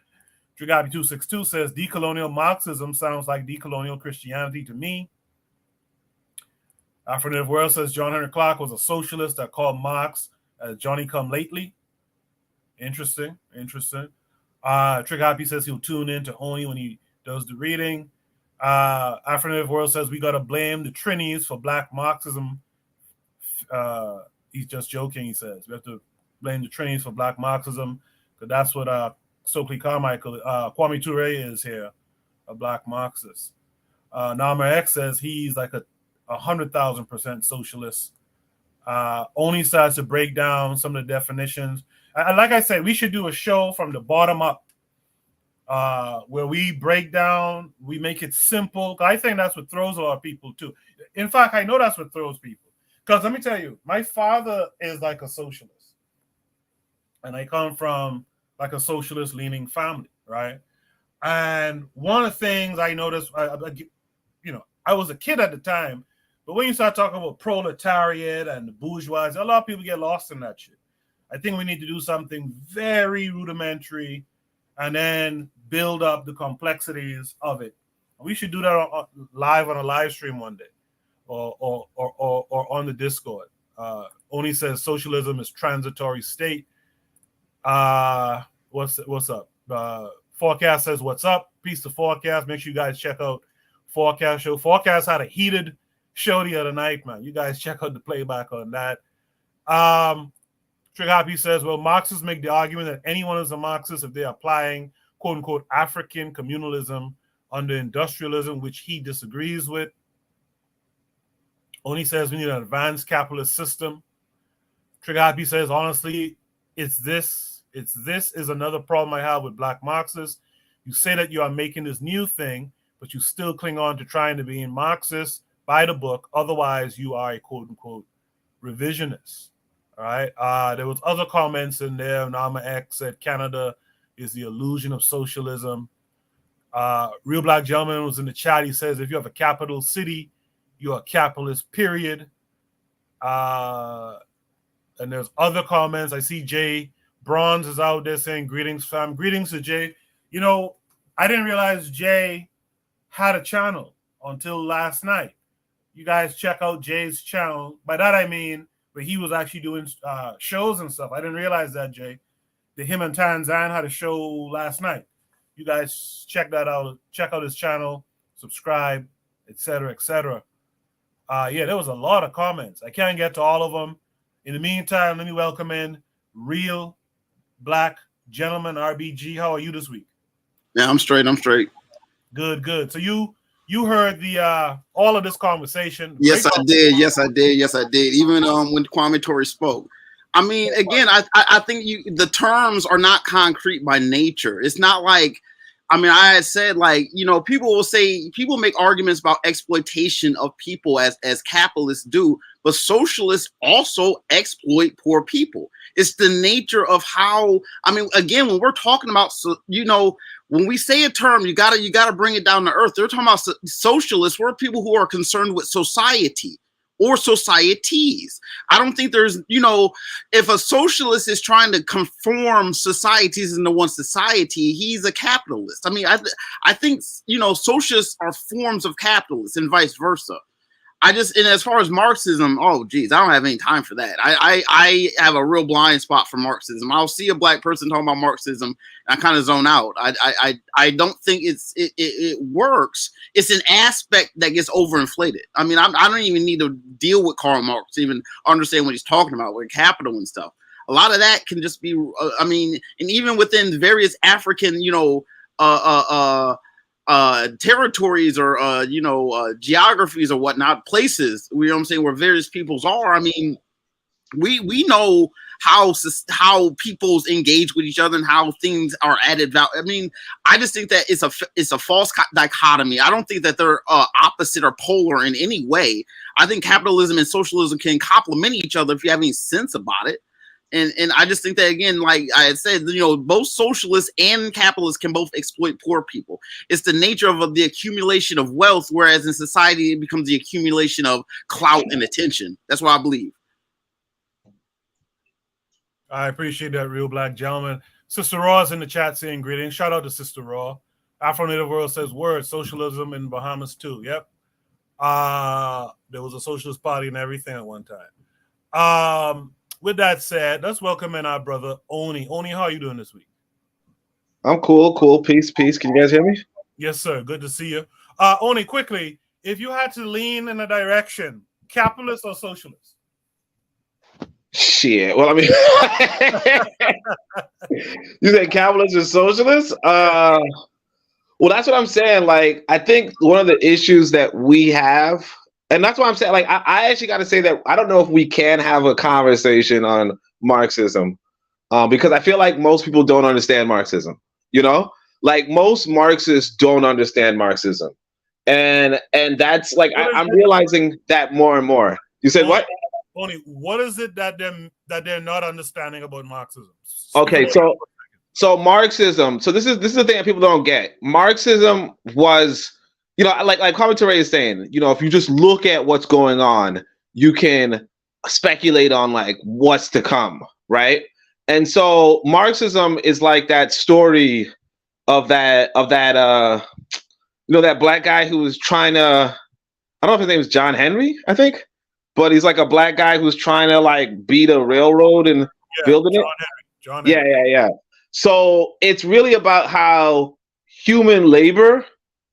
Trigabi262 says decolonial Marxism sounds like decolonial Christianity to me. Affirmative World says John Henry Clark was a socialist that called Marx Johnny Come Lately. Interesting. Trigabi says he'll tune in to Oni when he does the reading. Affirmative World says we got to blame the Trinis for black Marxism. He's just joking, he says. We have to blame the Trinis for black Marxism, because that's what Stokely Carmichael, Kwame Ture is here, a black Marxist. Nama X says he's like a 100,000% socialist. Only starts to break down some of the definitions. Like I said, we should do a show from the bottom up, where we break down, we make it simple. I think that's what throws a lot of people too. In fact, I know that's what throws people. Because let me tell you, my father is like a socialist. And I come from like a socialist leaning family, right? And one of the things I noticed, I was a kid at the time, but when you start talking about proletariat and the bourgeoisie, a lot of people get lost in that shit. I think we need to do something very rudimentary and then build up the complexities of it. We should do that live on a live stream one day, or on the Discord. Oni says socialism is transitory state. What's up? Forecast says what's up. Peace to Forecast. Make sure you guys check out Forecast show. Forecast had a heated show the other night, man. You guys check out the playback on that. Trick Happy says, well, Marxists make the argument that anyone is a Marxist if they're applying quote unquote African communalism under industrialism, which he disagrees with. Oni says we need an advanced capitalist system. Trick Happy says, honestly, this is another problem I have with black Marxists. You say that you are making this new thing, but you still cling on to trying to be in Marxist by the book. Otherwise, you are a quote unquote revisionist. All right. There was other comments in there. Nama X said Canada is the illusion of socialism. Real Black Gentleman was in the chat. He says if you have a capital city, you're a capitalist, period. And there's other comments. I see Jay Bronze is out there saying greetings, fam. Greetings to Jay. You know, I didn't realize Jay had a channel until last night. You guys check out Jay's channel. By that I mean, but he was actually doing shows and stuff. I didn't realize that, Jay. Him and Tanzan had a show last night. You guys check that out. Check out his channel, subscribe, etc., etc. Yeah, there was a lot of comments. I can't get to all of them. In the meantime, let me welcome in Real Black Gentleman RBG. How are you this week? Yeah, I'm straight. Good. So you heard the all of this conversation. Yes, I did. Even when Kwame Ture spoke. I mean, again, I think the terms are not concrete by nature. It's not like, I mean, I had said, like, you know, people make arguments about exploitation of people as capitalists do, but socialists also exploit poor people. It's the nature of how, I mean, again, when we're talking about, you know, when we say a term, you gotta bring it down to earth. They're talking about socialists. We're people who are concerned with society or societies. I don't think there's, you know, if a socialist is trying to conform societies into one society, he's a capitalist. I mean, I think, you know, socialists are forms of capitalists and vice versa. And as far as Marxism, oh geez, I don't have any time for that. I have a real blind spot for Marxism. I'll see a black person talking about Marxism and I kind of zone out. I don't think it works. It's an aspect that gets overinflated. I mean, I don't even need to deal with Karl Marx to even understand what he's talking about with capital and stuff. A lot of that can just be, I mean, and even within various African, you know, territories or geographies or whatnot, places, you know what I'm saying, where various peoples are. I mean, we know how peoples engage with each other and how things are added value. I mean, I just think that it's a false dichotomy. I don't think that they're opposite or polar in any way. I think capitalism and socialism can complement each other if you have any sense about it. And I just think that, again, like I had said, you know, both socialists and capitalists can both exploit poor people. It's the nature of the accumulation of wealth, whereas in society, it becomes the accumulation of clout and attention. That's what I believe. I appreciate that, Real Black Gentleman. Sister Raw is in the chat saying greetings. Shout out to Sister Raw. Afro Native World says word socialism in Bahamas too. Yep. There was a socialist party and everything at one time. With that said, let's welcome in our brother Oni. Oni, how are you doing this week? I'm cool. Peace. Can you guys hear me? Yes, sir. Good to see you. Oni, quickly, if you had to lean in a direction, capitalist or socialist? Shit. Well, I mean, you said capitalist or socialist? Well, that's what I'm saying. Like, I think one of the issues that we have, and that's why I'm saying, like, I actually got to say that I don't know if we can have a conversation on Marxism, because I feel like most people don't understand Marxism. You know, like most Marxists don't understand Marxism, and that's like I'm realizing that more and more. You said what? Oni, what is it that they're not understanding about Marxism? Okay, so Marxism. So this is the thing that people don't get. Marxism was, you know, like commentary is saying, you know, if you just look at what's going on, you can speculate on like what's to come, right? And so Marxism is like that story of that you know, that black guy who was trying to, I don't know if his name is John Henry, I think, but he's like a black guy who's trying to like beat a railroad and building John it. John Henry. Yeah. So it's really about how human labor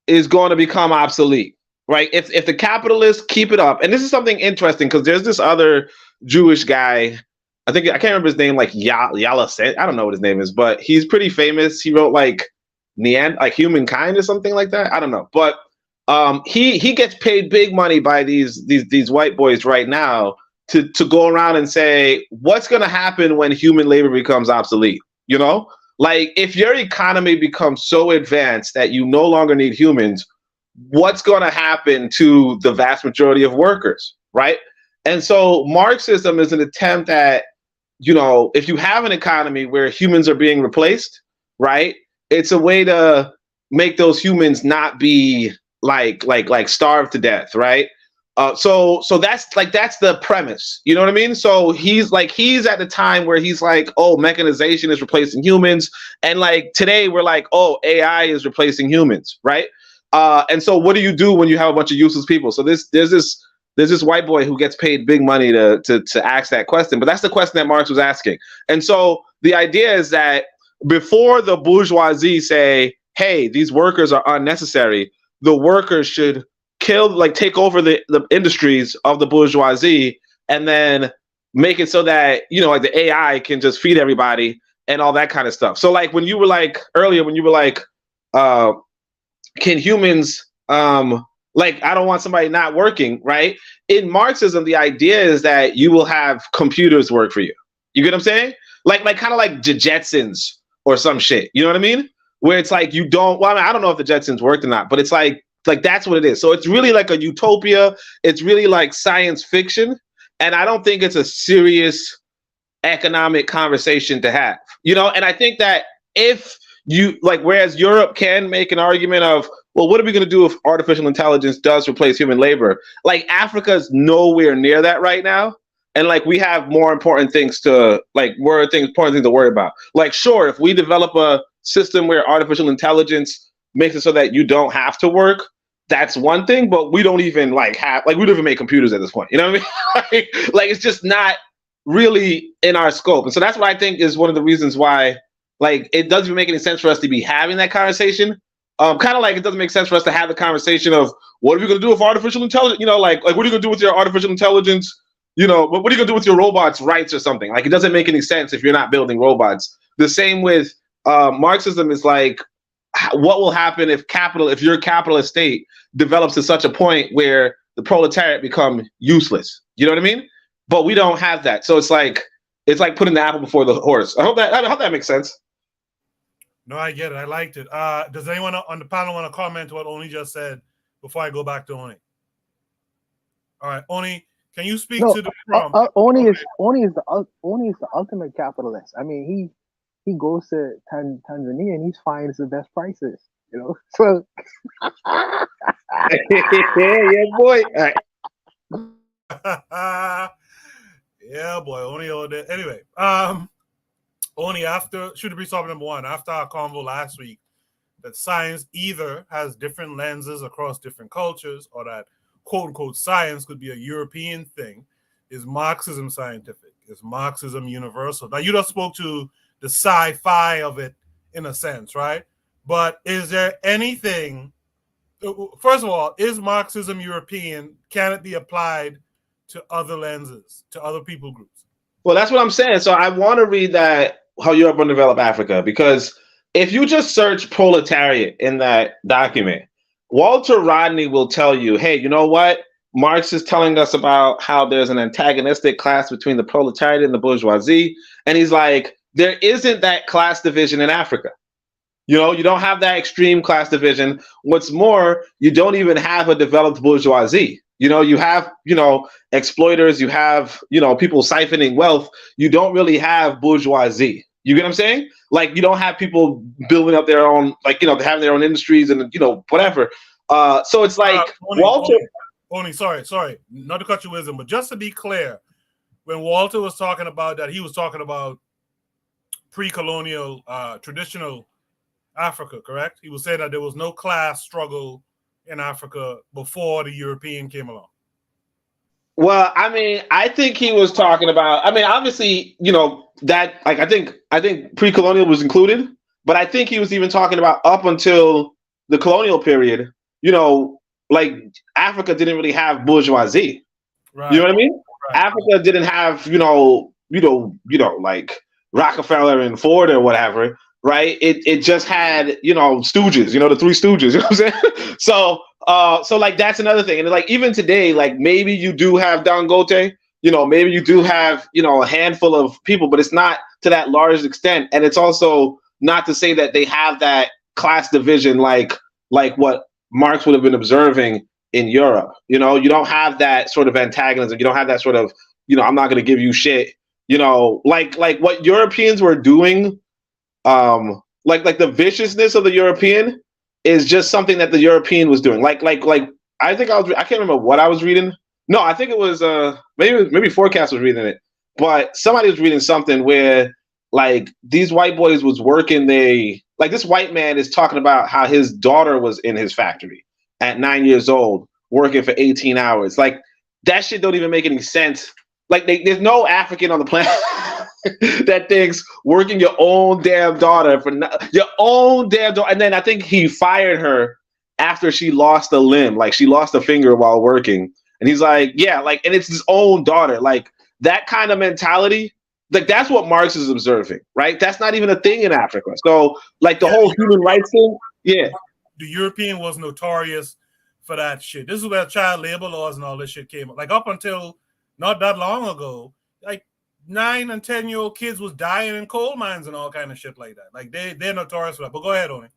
is going to become obsolete, right? If the capitalists keep it up, and this is something interesting because there's this other Jewish guy, I can't remember his name, like Yala, I don't know what his name is, but he's pretty famous. He wrote like Humankind or something like that. I don't know, but he gets paid big money by these white boys right now to go around and say what's going to happen when human labor becomes obsolete. You know, like if your economy becomes so advanced that you no longer need humans, what's going to happen to the vast majority of workers, right? And so Marxism is an attempt at, you know, if you have an economy where humans are being replaced, right? It's a way to make those humans not be like starved to death, right? So that's the premise, you know what I mean? So he's at the time where he's like, oh, mechanization is replacing humans, and like today we're like, oh, AI is replacing humans, right? And so what do you do when you have a bunch of useless people? So there's this white boy who gets paid big money to ask that question, but that's the question that Marx was asking. And so the idea is that before the bourgeoisie say, hey, these workers are unnecessary, the workers should take over the industries of the bourgeoisie and then make it so that, you know, like the AI can just feed everybody and all that kind of stuff. So like when you were like earlier, when you were like, can humans, like, I don't want somebody not working, right? In Marxism, the idea is that you will have computers work for you. You get what I'm saying? Like kind of like the Jetsons or some shit. You know what I mean? Where it's like you don't, well, I mean, I don't know if the Jetsons worked or not, but it's like that's what it is. So it's really like a utopia. It's really like science fiction. And I don't think it's a serious economic conversation to have, you know? And I think that if you like, whereas Europe can make an argument of, well, what are we going to do if artificial intelligence does replace human labor? Like Africa is nowhere near that right now. And like, we have more important things to important things to worry about. Like, sure, if we develop a system where artificial intelligence makes it so that you don't have to work, that's one thing, but we don't even we don't even make computers at this point. You know what I mean? like it's just not really in our scope. And so that's what I think is one of the reasons why, like, it doesn't even make any sense for us to be having that conversation. Kind of like it doesn't make sense for us to have the conversation of what are we going to do with artificial intelligence? You know, like what are you going to do with your artificial intelligence? You know, what are you going to do with your robots' rights or something? Like, it doesn't make any sense if you're not building robots. The same with Marxism is like, what will happen if your capitalist state develops to such a point where the proletariat become useless? You know what I mean? But we don't have that. So it's like putting the apple before the horse. I hope that makes sense. No, I get it. I liked it. Does anyone on the panel want to comment what Oni just said before I go back to Oni? All right, Oni, can you speak to the prompt? Oni is the ultimate capitalist. I mean, he goes to Tanzania and he finds the best prices. You know, so yeah, boy. Yeah, boy, Oni all day. Anyway, only after, should be topic number one, after our convo last week, that science either has different lenses across different cultures, or that quote unquote science could be a European thing. Is Marxism scientific? Is Marxism universal? Now, you just spoke to the sci-fi of it in a sense, right? But is there anything, first of all, is Marxism European? Can it be applied to other lenses, to other people groups? Well, that's what I'm saying. So I want to read that, How Europe Will Develop Africa, because if you just search proletariat in that document, Walter Rodney will tell you, hey, you know what? Marx is telling us about how there's an antagonistic class between the proletariat and the bourgeoisie. And he's like, there isn't that class division in Africa. You know, you don't have that extreme class division. What's more, you don't even have a developed bourgeoisie. You know, you have, you know, exploiters, you have, you know, people siphoning wealth. You don't really have bourgeoisie. You get what I'm saying? Like, you don't have people building up their own, like, you know, having their own industries and, you know, whatever. So it's like, Walter. Sorry, not to cut your wisdom, but just to be clear, when Walter was talking about that, he was talking about pre-colonial, traditional Africa, correct? He was saying that there was no class struggle in Africa before the European came along. Well, I mean, I think he was talking about, I mean, obviously, you know, that, like, I think pre-colonial was included, but I think he was even talking about up until the colonial period, you know, like, Africa didn't really have bourgeoisie. Right. You know what I mean? Right. Africa didn't have, you know, like Rockefeller and Ford or whatever, right? It just had, you know, stooges, you know, the three stooges, you know what I'm saying? So like, that's another thing. And like, even today, like, maybe you do have Dangote, you know, maybe you do have, you know, a handful of people, but it's not to that large extent. And it's also not to say that they have that class division like what Marx would have been observing in Europe. You know, you don't have that sort of antagonism. You don't have that sort of, you know, I'm not going to give you shit, you know, like what Europeans were doing, like the viciousness of the European is just something that the European was doing. Like I think I can't remember what I was reading. No, I think it was maybe Forecast was reading it, but somebody was reading something where like these white boys was working. Like this white man is talking about how his daughter was in his factory at 9 years old working for 18 hours. Like that shit don't even make any sense. Like there's no African on the planet that thinks working your own damn daughter for your own damn daughter. And then I think he fired her after she lost a limb. Like she lost a finger while working. And he's like, yeah, like, and it's his own daughter. Like that kind of mentality, like that's what Marx is observing, right? That's not even a thing in Africa. So like the whole human rights thing, yeah. The European was notorious for that shit. This is where child labor laws and all this shit came up. Like up until not that long ago, like 9 and 10-year-old kids was dying in coal mines and all kind of shit like that. Like they're notorious for that. But go ahead, Oni.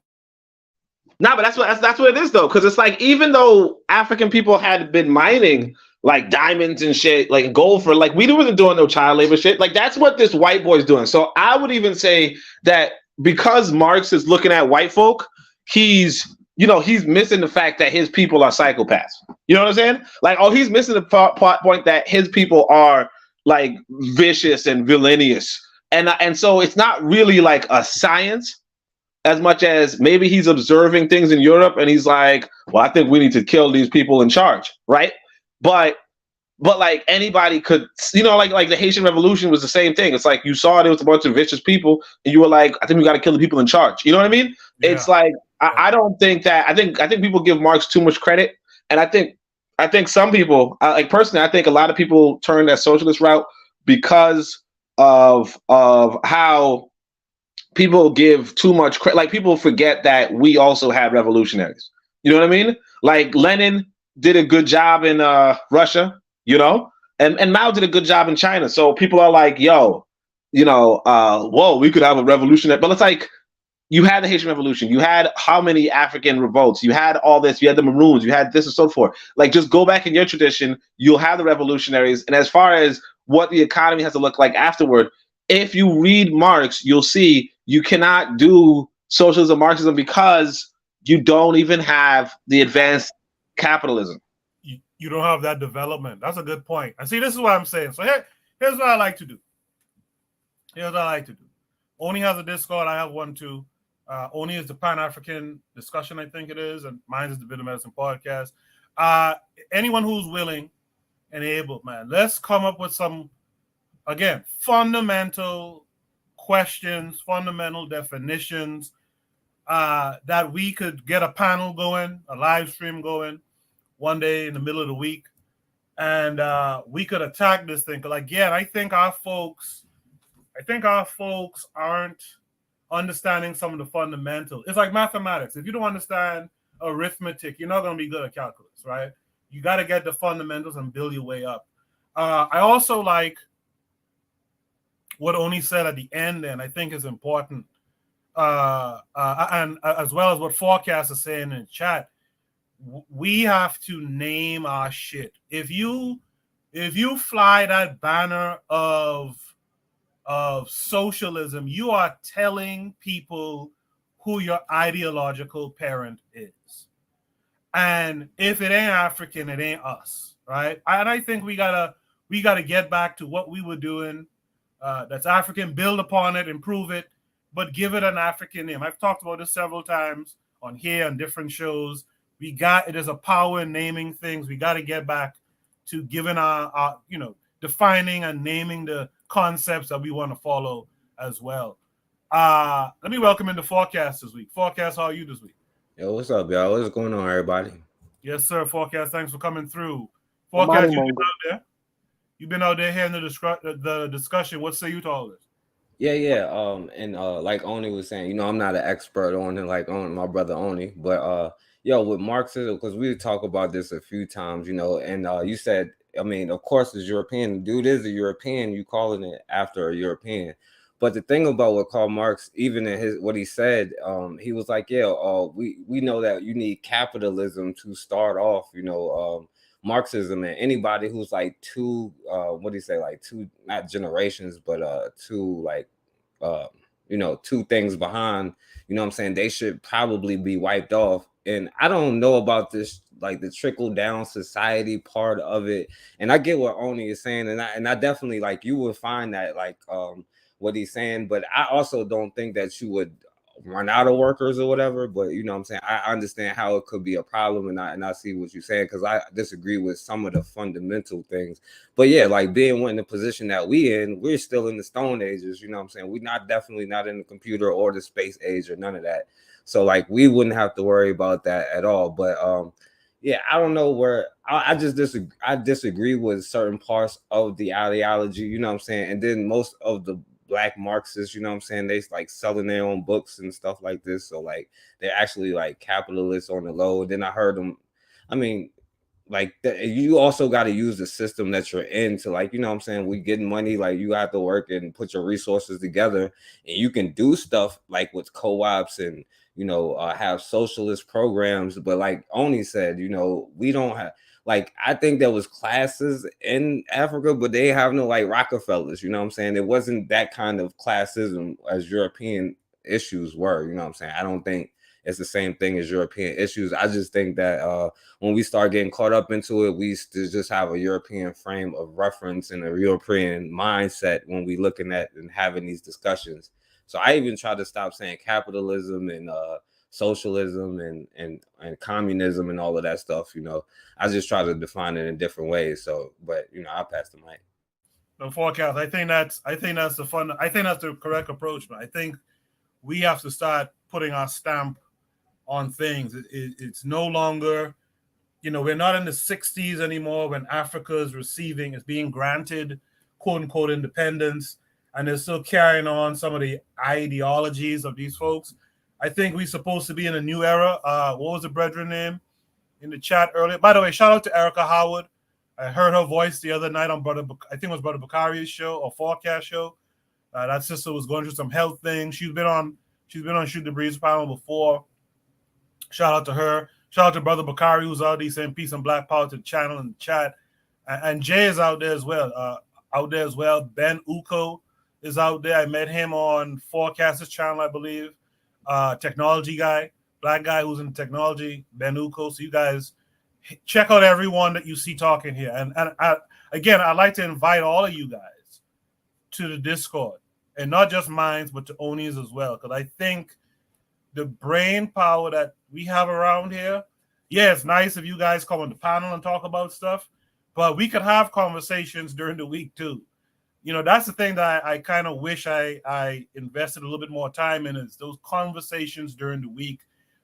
No, but that's what it is though, because it's like even though African people had been mining like diamonds and shit, like gold for like we wasn't doing no child labor shit. Like that's what this white boy's doing. So I would even say that because Marx is looking at white folk, he's missing the fact that his people are psychopaths. You know what I'm saying? Like, oh, he's missing the point that his people are like vicious and villainous, and so it's not really like a science as much as maybe he's observing things in Europe and he's like, well, I think we need to kill these people in charge, right? But like anybody could, you know, like the Haitian Revolution was the same thing. It's like you saw there was a bunch of vicious people and you were like, I think we got to kill the people in charge. You know what I mean? Yeah. It's like I don't think that. I think people give Marx too much credit, and I think some people, like personally, I think a lot of people turn that socialist route because of how people give too much credit. Like people forget that we also had revolutionaries. You know what I mean? Like Lenin did a good job in Russia, you know, and Mao did a good job in China. So people are like, yo, you know, whoa, we could have a revolution. But it's like, you had the Haitian Revolution. You had how many African revolts? You had all this. You had the Maroons. You had this and so forth. Like, just go back in your tradition. You'll have the revolutionaries. And as far as what the economy has to look like afterward, if you read Marx, you'll see you cannot do socialism, Marxism, because you don't even have the advanced capitalism. You don't have that development. That's a good point. And see, this is what I'm saying. So here's what I like to do. Oni has a Discord. I have one too. Oni is the Pan-African discussion, I think it is, and mine is the Bit of Medicine podcast. Anyone who's willing and able, man, let's come up with some, again, fundamental questions, fundamental definitions that we could get a panel going, a live stream going one day in the middle of the week, and we could attack this thing. Because again, I think our folks aren't understanding some of the fundamentals. It's like mathematics. If you don't understand arithmetic, you're not going to be good at calculus, right? You got to get the fundamentals and build your way up. I also like what Oni said at the end, and I think is important, and as well as what Forecast is saying in the chat. We have to name our shit. If you fly that banner of socialism, you are telling people who your ideological parent is. And if it ain't African, it ain't us, right? And I think we gotta get back to what we were doing. That's African, build upon it, improve it, but give it an African name. I've talked about this several times on here on different shows. There's a power in naming things. We got to get back to giving our defining and naming the concepts that we want to follow as well. Let me welcome in the Forecast this week. Forecast, how are you this week? Yo, what's up, y'all? What's going on, everybody? Yes, sir. Forecast, thanks for coming through. Forecast, you've been out there hearing the discussion. What say you to all this? Yeah. Like Oni was saying, I'm not an expert on it, like on my brother Oni, but with Marxism, because we talk about this a few times, and you said, I mean, of course, it's European. Dude is a European. You calling it after a European. But the thing about what Karl Marx, even in what he said, he was like, we know that you need capitalism to start off, Marxism, and anybody who's like two, not generations, but two things behind, they should probably be wiped off. And I don't know about this, like the trickle down society part of it. And I get what Oni is saying, and I definitely, like, you would find that, like, what he's saying, but I also don't think that you would run out of workers or whatever. But I understand how it could be a problem, and I see what you're saying, because I disagree with some of the fundamental things. But yeah, like being in the position that we're still in the Stone Ages. We're definitely not in the computer or the space age or none of that. So like we wouldn't have to worry about that at all. But I don't know where I just disagree. I disagree with certain parts of the ideology. And then most of the Black Marxists, they like selling their own books and stuff like this. So like they're actually like capitalists on the low. Then I heard them. I mean, like you also got to use the system that you're in to, like, we getting money, like you have to work and put your resources together, and you can do stuff like with co-ops and have socialist programs. But like Oni said, we don't have, like, I think there was classes in Africa, but they have no like Rockefellers, it wasn't that kind of classism as European issues were. I don't think it's the same thing as European issues. I just think that when we start getting caught up into it, we just have a European frame of reference and a European mindset when we looking at and having these discussions. So I even try to stop saying capitalism and socialism and communism and all of that stuff. I just try to define it in different ways. So, but I'll pass the mic. The Forecast, I think that's the correct approach, but I think we have to start putting our stamp on things. It's no longer, we're not in the 60s anymore when Africa is being granted quote unquote independence, and they're still carrying on some of the ideologies of these folks. I think we're supposed to be in a new era. What was the brethren name in the chat earlier? By the way, shout out to Erica Howard. I heard her voice the other night on I think it was Brother Bakari's show or Forecast show. That sister was going through some health things. She's been on Shoot the Breeze panel before. Shout out to her. Shout out to Brother Bakari, who's out there saying peace and black power to the channel and the chat. And Jay is out there as well. Ben Uko is out there. I met him on Forecast's channel, I believe. Technology guy, black guy who's in technology, Ben Uko. So you guys check out everyone that you see talking here. And I'd like to invite all of you guys to the Discord and not just mine, but to Oni's as well. Because I think the brain power that we have around here, yeah, it's nice if you guys come on the panel and talk about stuff, but we could have conversations during the week too. You know, that's the thing that I kind of wish I invested a little bit more time in, is those conversations during the week.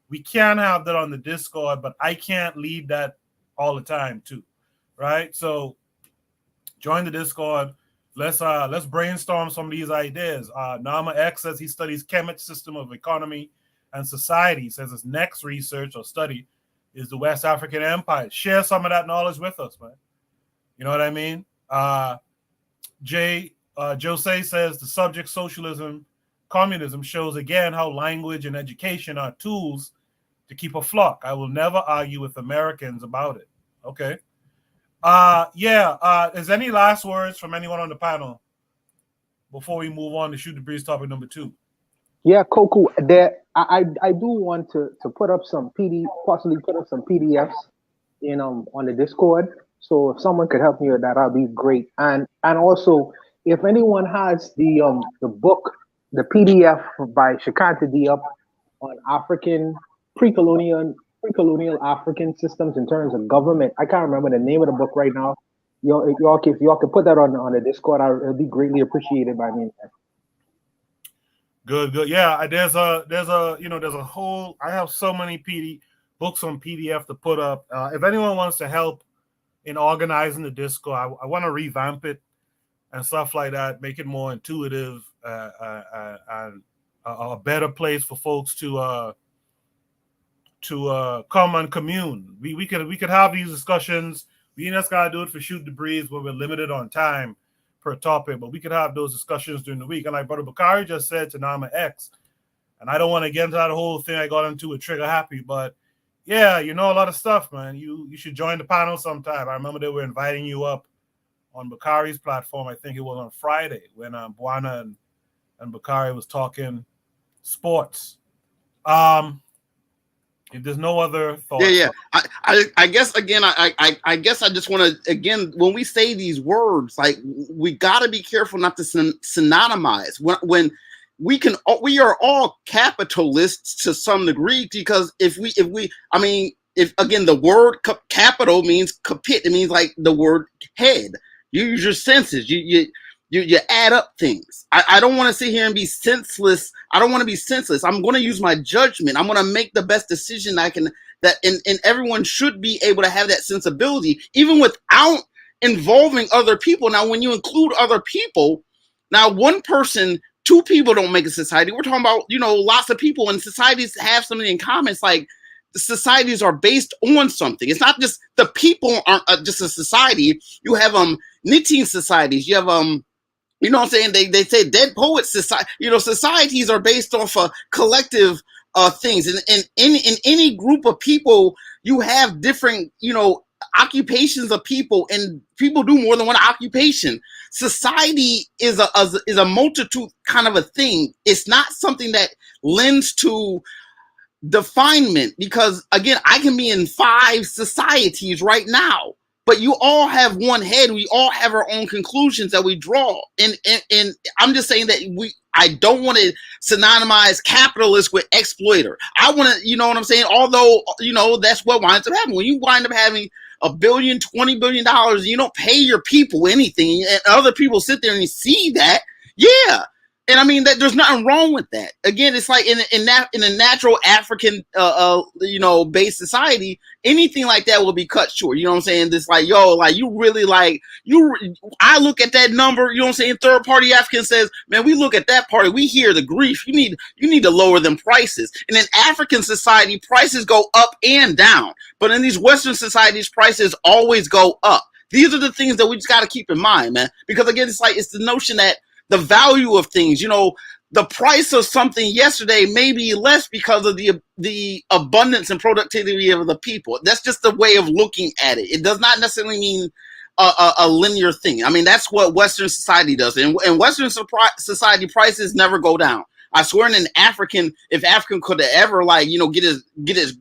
We can have that on the Discord, but I can't lead that all the time too, right? So join the Discord. Let's brainstorm some of these ideas. Nama X says he studies Kemet's system of economy and society. He says his next research or study is the West African Empire. Share some of that knowledge with us, man. You know what I mean? Jose says the subject socialism, communism shows again how language and education are tools to keep a flock. I will never argue with Americans about it. Okay. Is any last words from anyone on the panel before we move on to Shoot the Breeze topic number 2? Yeah, cool. There, I do want to put up some possibly put up some PDFs in on the Discord. So if someone could help me with that, that'd be great. And also, if anyone has the book, the PDF by Shakanta Diop on African pre-colonial African systems in terms of government, I can't remember the name of the book right now. If y'all could put that on the Discord, it'd be greatly appreciated by me. Good. Yeah, there's a whole. I have so many books on PDF to put up. If anyone wants to help in organizing the Discord, I want to revamp it and stuff like that, make it more intuitive and a better place for folks to come and commune. We could have these discussions. We just gotta do it for Shoot the Breeze where we're limited on time per topic, but we could have those discussions during the week. And like Brother Bakari just said to Nama X, and I don't want to get into that whole thing I got into with Trigger Happy, but yeah, you know a lot of stuff, man. You should join the panel sometime. I remember they were inviting you up on Bakari's platform. I think it was on Friday when Buana and Bakari was talking sports. If there's no other thoughts. Yeah. I guess again, I guess I just want to, again, when we say these words, like, we got to be careful not to synonymize. When we are all capitalists to some degree, because if again, the word capital means capit, it means like the word head. You use your senses. You add up things. I don't want to sit here and be senseless. I don't want to be senseless. I'm going to use my judgment. I'm going to make the best decision I can. And everyone should be able to have that sensibility, even without involving other people. Now, when you include other people, now one person, two people don't make a society. We're talking about, lots of people, and societies have something in common. It's like the societies are based on something. It's not just the people aren't just a society. You have knitting societies. You have you know what I'm saying? They say dead poets society. Societies are based off of collective things. And in any group of people, you have different, occupations of people, and people do more than one occupation. Society is a multitude kind of a thing. It's not something that lends to definement, because again, I can be in 5 societies right now, but you all have one head. We all have our own conclusions that we draw. And I'm just saying that I don't want to synonymize capitalist with exploiter. I want to, you know what I'm saying? Although, that's what winds up happening. When you wind up having $1 billion, $20 billion, you don't pay your people anything, and other people sit there and see that. Yeah. And I mean that there's nothing wrong with that. Again, it's like in a natural African based society, anything like that will be cut short. You know what I'm saying? This like, you really I look at that number, you know what I'm saying? Third party African says, man, we look at that party, we hear the grief. You need to lower them prices. And in African society, prices go up and down. But in these Western societies, prices always go up. These are the things that we just got to keep in mind, man. Because again, it's the notion that the value of things, the price of something yesterday may be less because of the abundance and productivity of the people. That's just the way of looking at it. It does not necessarily mean a linear thing. I mean, that's what Western society does. And Western society, prices never go down. I swear, if African could ever get his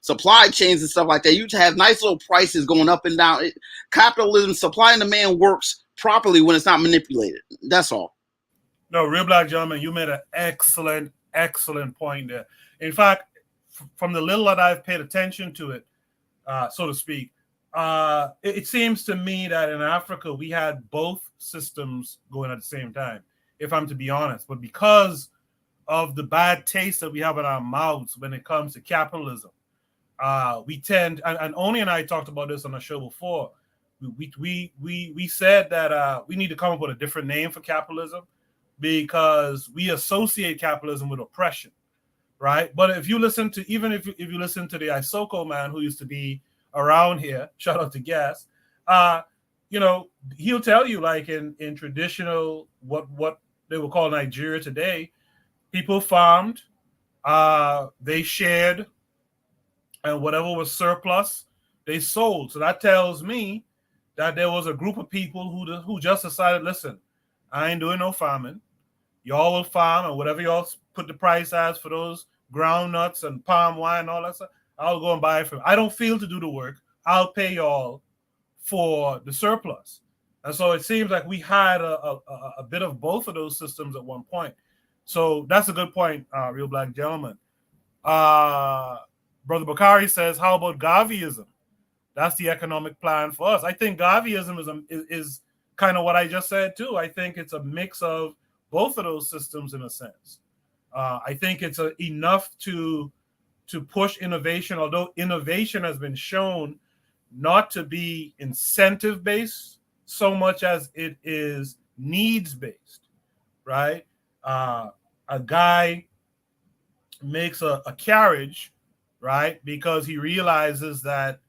supply chains and stuff like that, you'd have nice little prices going up and down. Capitalism, supply and demand works properly when it's not manipulated. That's all. No, real black gentleman, you made an excellent, excellent point there. In fact, from the little that I've paid attention to it, so to speak, it seems to me that in Africa we had both systems going at the same time, if I'm to be honest. But because of the bad taste that we have in our mouths when it comes to capitalism, we tend, and Oni and I talked about this on the show before. We said that we need to come up with a different name for capitalism because we associate capitalism with oppression, right? But if you listen to, even if you listen to the Isoko man who used to be around here, shout out to Gas, he'll tell you, like in traditional what they would call Nigeria today, people farmed, they shared, and whatever was surplus, they sold. So that tells me that there was a group of people who just decided, listen, I ain't doing no farming. Y'all will farm, and whatever y'all put the price as for those ground nuts and palm wine and all that stuff, I'll go and buy it from. I don't feel to do the work. I'll pay y'all for the surplus. And so it seems like we had a bit of both of those systems at one point. So that's a good point, real black gentleman. Brother Bakari says, how about Gaviism? That's the economic plan for us. I think Gaviism is kind of what I just said too. I think it's a mix of both of those systems in a sense. I think it's enough to push innovation, although innovation has been shown not to be incentive-based so much as it is needs-based, right? A guy makes a carriage, right, because he realizes that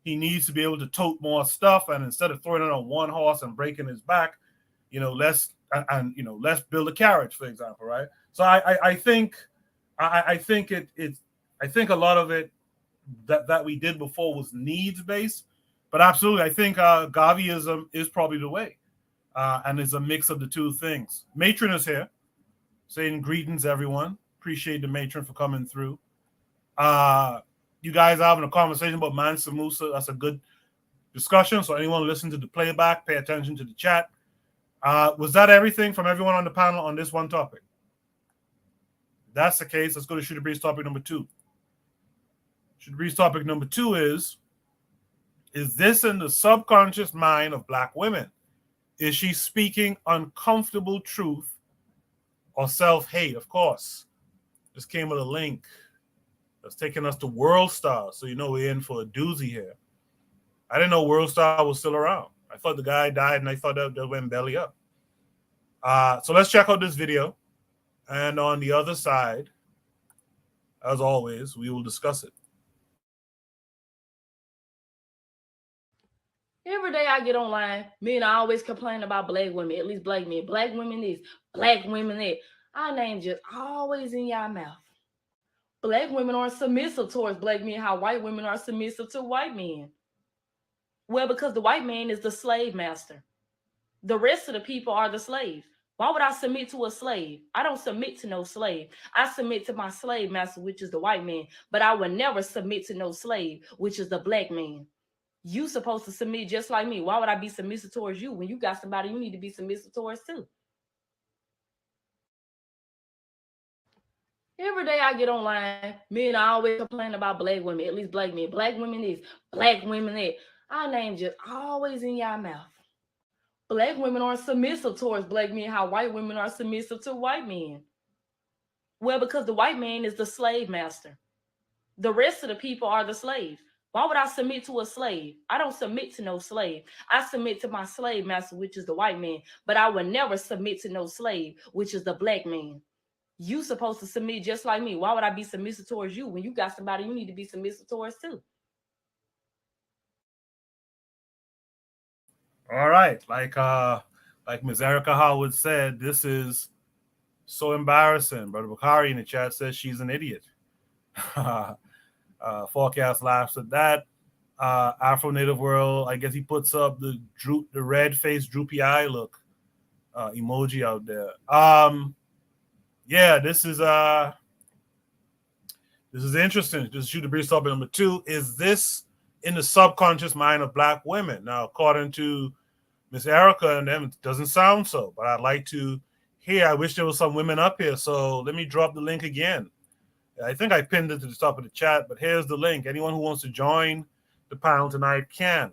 he needs to be able to tote more stuff, and instead of throwing it on one horse and breaking his back, let's build a carriage, for example, right? So I think a lot of it that we did before was needs based, but absolutely, I think Gaviism is probably the way, and it's a mix of the two things. Matron is here, saying greetings, everyone. Appreciate the matron for coming through. You guys are having a conversation about Mansa Musa. That's a good discussion. So anyone listen to the playback, pay attention to the chat. Was that everything from everyone on the panel on this one topic? If that's the case, let's go to Shooter Breeze topic number 2. Shooter Breeze topic number 2 is this in the subconscious mind of black women? Is she speaking uncomfortable truth or self-hate? Of course. Just came with a link that's taking us to World Star. So we're in for a doozy here. I didn't know World Star was still around. I thought the guy died, and I thought that went belly up. So let's check out this video. And on the other side, as always, we will discuss it. Every day I get online, men I always complain about black women, at least black men. Black women this, black women that. Our name just always in y'all mouth. Black women are submissive towards black men, how white women are submissive to white men. Well, because the white man is the slave master. The rest of the people are the slaves. Why would I submit to a slave? I don't submit to no slave. I submit to my slave master, which is the white man. But I would never submit to no slave, which is the black man. You supposed to submit just like me. Why would I be submissive towards you when you got somebody you need to be submissive towards too? Every day I get online, men I always complain about black women, at least black men. Black women this, black women that. Our name just always in y'all mouth. Black women are submissive towards black men, how white women are submissive to white men. Well, because the white man is the slave master. The rest of the people are the slaves. Why would I submit to a slave? I don't submit to no slave. I submit to my slave master, which is the white man. But I would never submit to no slave, which is the black man. You supposed to submit just like me. Why would I be submissive towards you when you got somebody you need to be submissive towards too? All right, like Ms. Erica Howard said, this is so embarrassing. Brother Bakari in the chat says she's an idiot. Forecast laughs at that. Afro Native World, I guess he puts up the red face droopy eye look emoji out there. Yeah, this is interesting. This is Shooter Breeze topic number 2. Is this in the subconscious mind of black women? Now, according to Miss Erica and them, it doesn't sound so, but I'd like to here. I wish there was some women up here. So let me drop the link again. I think I pinned it to the top of the chat, but here's the link. Anyone who wants to join the panel tonight can.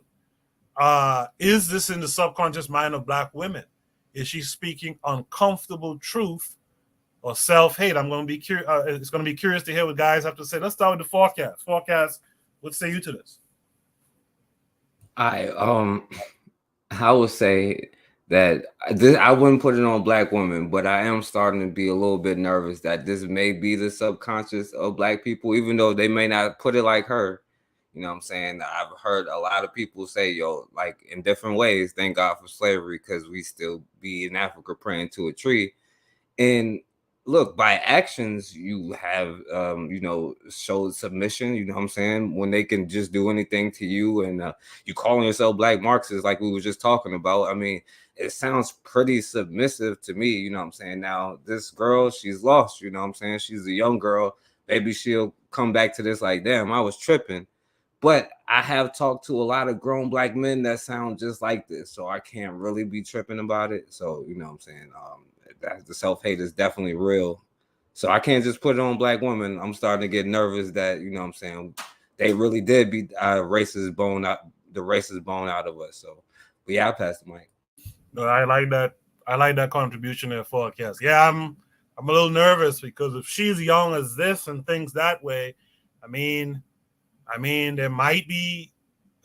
Is this in the subconscious mind of Black women? Is she speaking uncomfortable truth or self-hate? I'm going to be curious. It's going to be curious to hear what guys have to say. Let's start with the forecast. Forecast, what say you to this? I would say that I wouldn't put it on Black women, but I am starting to be a little bit nervous that this may be the subconscious of Black people, even though they may not put it like her. You know what I'm saying? I've heard a lot of people say, yo, like in different ways, thank God for slavery, because we still be in Africa praying to a tree. And look, by actions, you have, showed submission, you know what I'm saying? When they can just do anything to you, and you calling yourself Black Marxist, like we were just talking about. I mean, it sounds pretty submissive to me, you know what I'm saying? Now, this girl, she's lost, you know what I'm saying? She's a young girl. Maybe she'll come back to this like, damn, I was tripping. But I have talked to a lot of grown Black men that sound just like this, so I can't really be tripping about it. So, you know what I'm saying? The self-hate is definitely real. So I can't just put it on Black women. I'm starting to get nervous that, you know what I'm saying, they really did beat the racist bone out of us. So, but yeah, I'll pass the mic. No, I like that. I like that contribution there, forecast. Yeah, I'm a little nervous because if she's young as this and thinks that way, I mean, there might be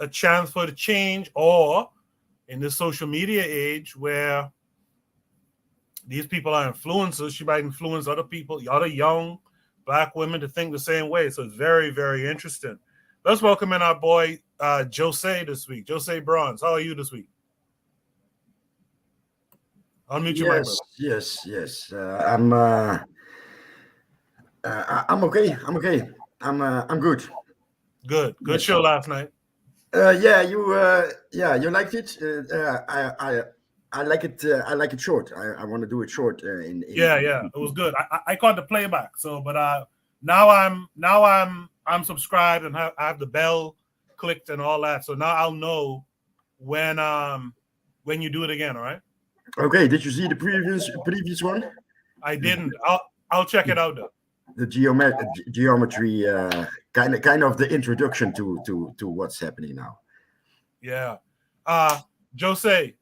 a chance for the change, or in this social media age where these people are influencers, she might influence other people, other young Black women to think the same way. So it's very, very interesting. Let's welcome in our boy Jose this week. Jose Bronze, how are you this week? Unmute your mic, brother. Yes. I'm okay. I'm good. Good show last night. You liked it. I like it. I like it short. I want to do it short. It was good. I caught the playback. So, but now I'm subscribed and I have the bell clicked and all that. So now I'll know when you do it again. All right. Okay. Did you see the previous one? I didn't. I'll check it out though. The geometry, kind of the introduction to what's happening now. Yeah. Jose,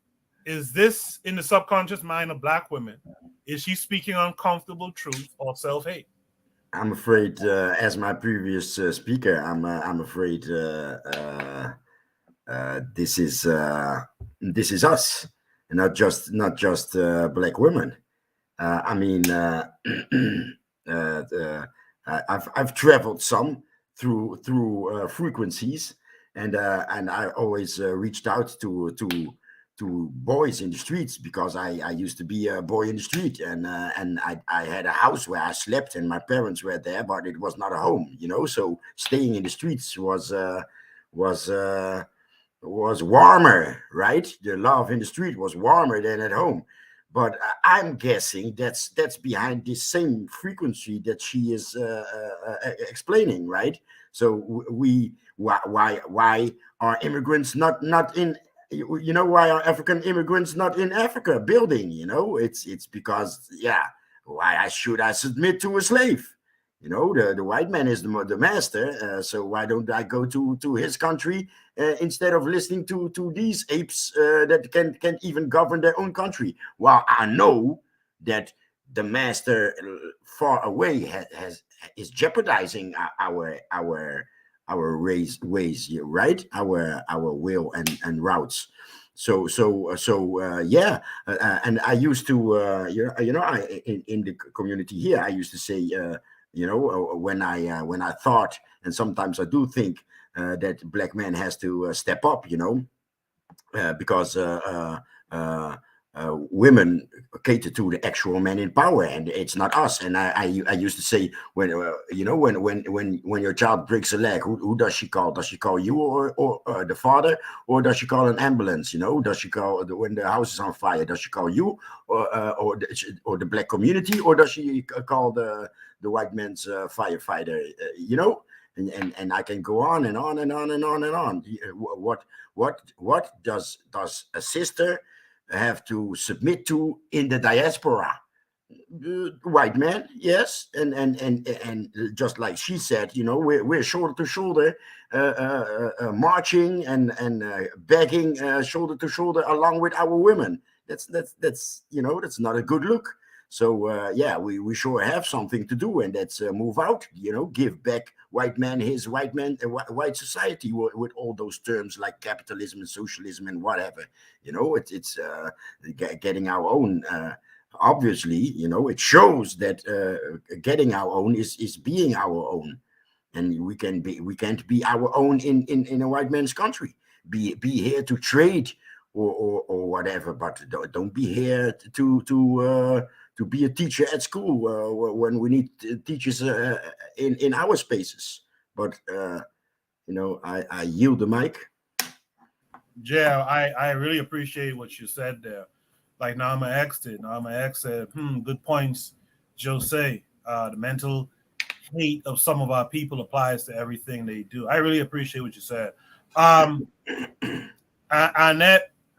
is this in the subconscious mind of Black women? Is she speaking uncomfortable truth or self-hate? I'm afraid, as my previous speaker, I'm afraid this is us, and not just Black women. I've traveled some through frequencies, and I always reached out to boys in the streets, because I used to be a boy in the street, and I had a house where I slept, and my parents were there, but it was not a home, So staying in the streets was warmer, right? The love in the street was warmer than at home. But I'm guessing that's behind this same frequency that she is explaining, right? So why are immigrants not in? Why are African immigrants not in Africa building? It's because why should I submit to a slave? The white man is the master, so why don't I go to his country instead of listening to these apes that can even govern their own country? While I know that the master far away is jeopardizing our ways, right? Our will and routes. And I used to in the community here, I used to say. When I thought, and sometimes I do think that Black man has to step up, because women cater to the actual men in power, and it's not us. And I used to say, when your child breaks a leg, who does she call? Does she call you or the father, or does she call an ambulance? Does she call when the house is on fire? Does she call you or the Black community, or does she call the white man's firefighter? And I can go on and on and on and on and on. What does a sister have to submit to in the diaspora? white man, yes, and just like she said, we're shoulder to shoulder, marching and begging shoulder to shoulder along with our women. That's not a good look. So we sure have something to do, and that's move out. Give back white man his white society with all those terms like capitalism and socialism and whatever. It's getting our own. Obviously, it shows that getting our own is being our own, and we can't be our own in a white man's country. Be here to trade or whatever, but don't be here to be a teacher at school when we need teachers in our spaces. But I yield the mic. Yeah, I really appreciate what you said there. Like Nama X did. Nama X said, good points, Jose. The mental hate of some of our people applies to everything they do. I really appreciate what you said.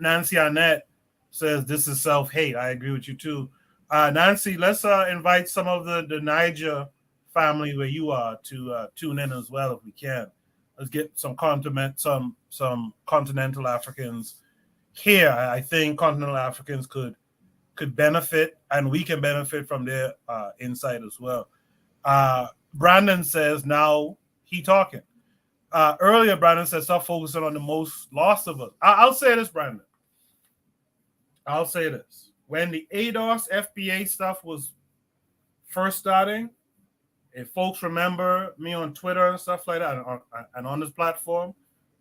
Nancy Annette says this is self-hate. I agree with you too. Nancy, let's invite some of the Niger family where you are to tune in as well if we can. Let's get some continental Africans here. I think continental Africans could benefit, and we can benefit from their insight as well. Brandon says now he talking. Earlier, Brandon said stop focusing on the most lost of us. I'll say this, Brandon. I'll say this. When the ADOS FBA stuff was first starting, if folks remember me on Twitter and stuff like that, and on this platform,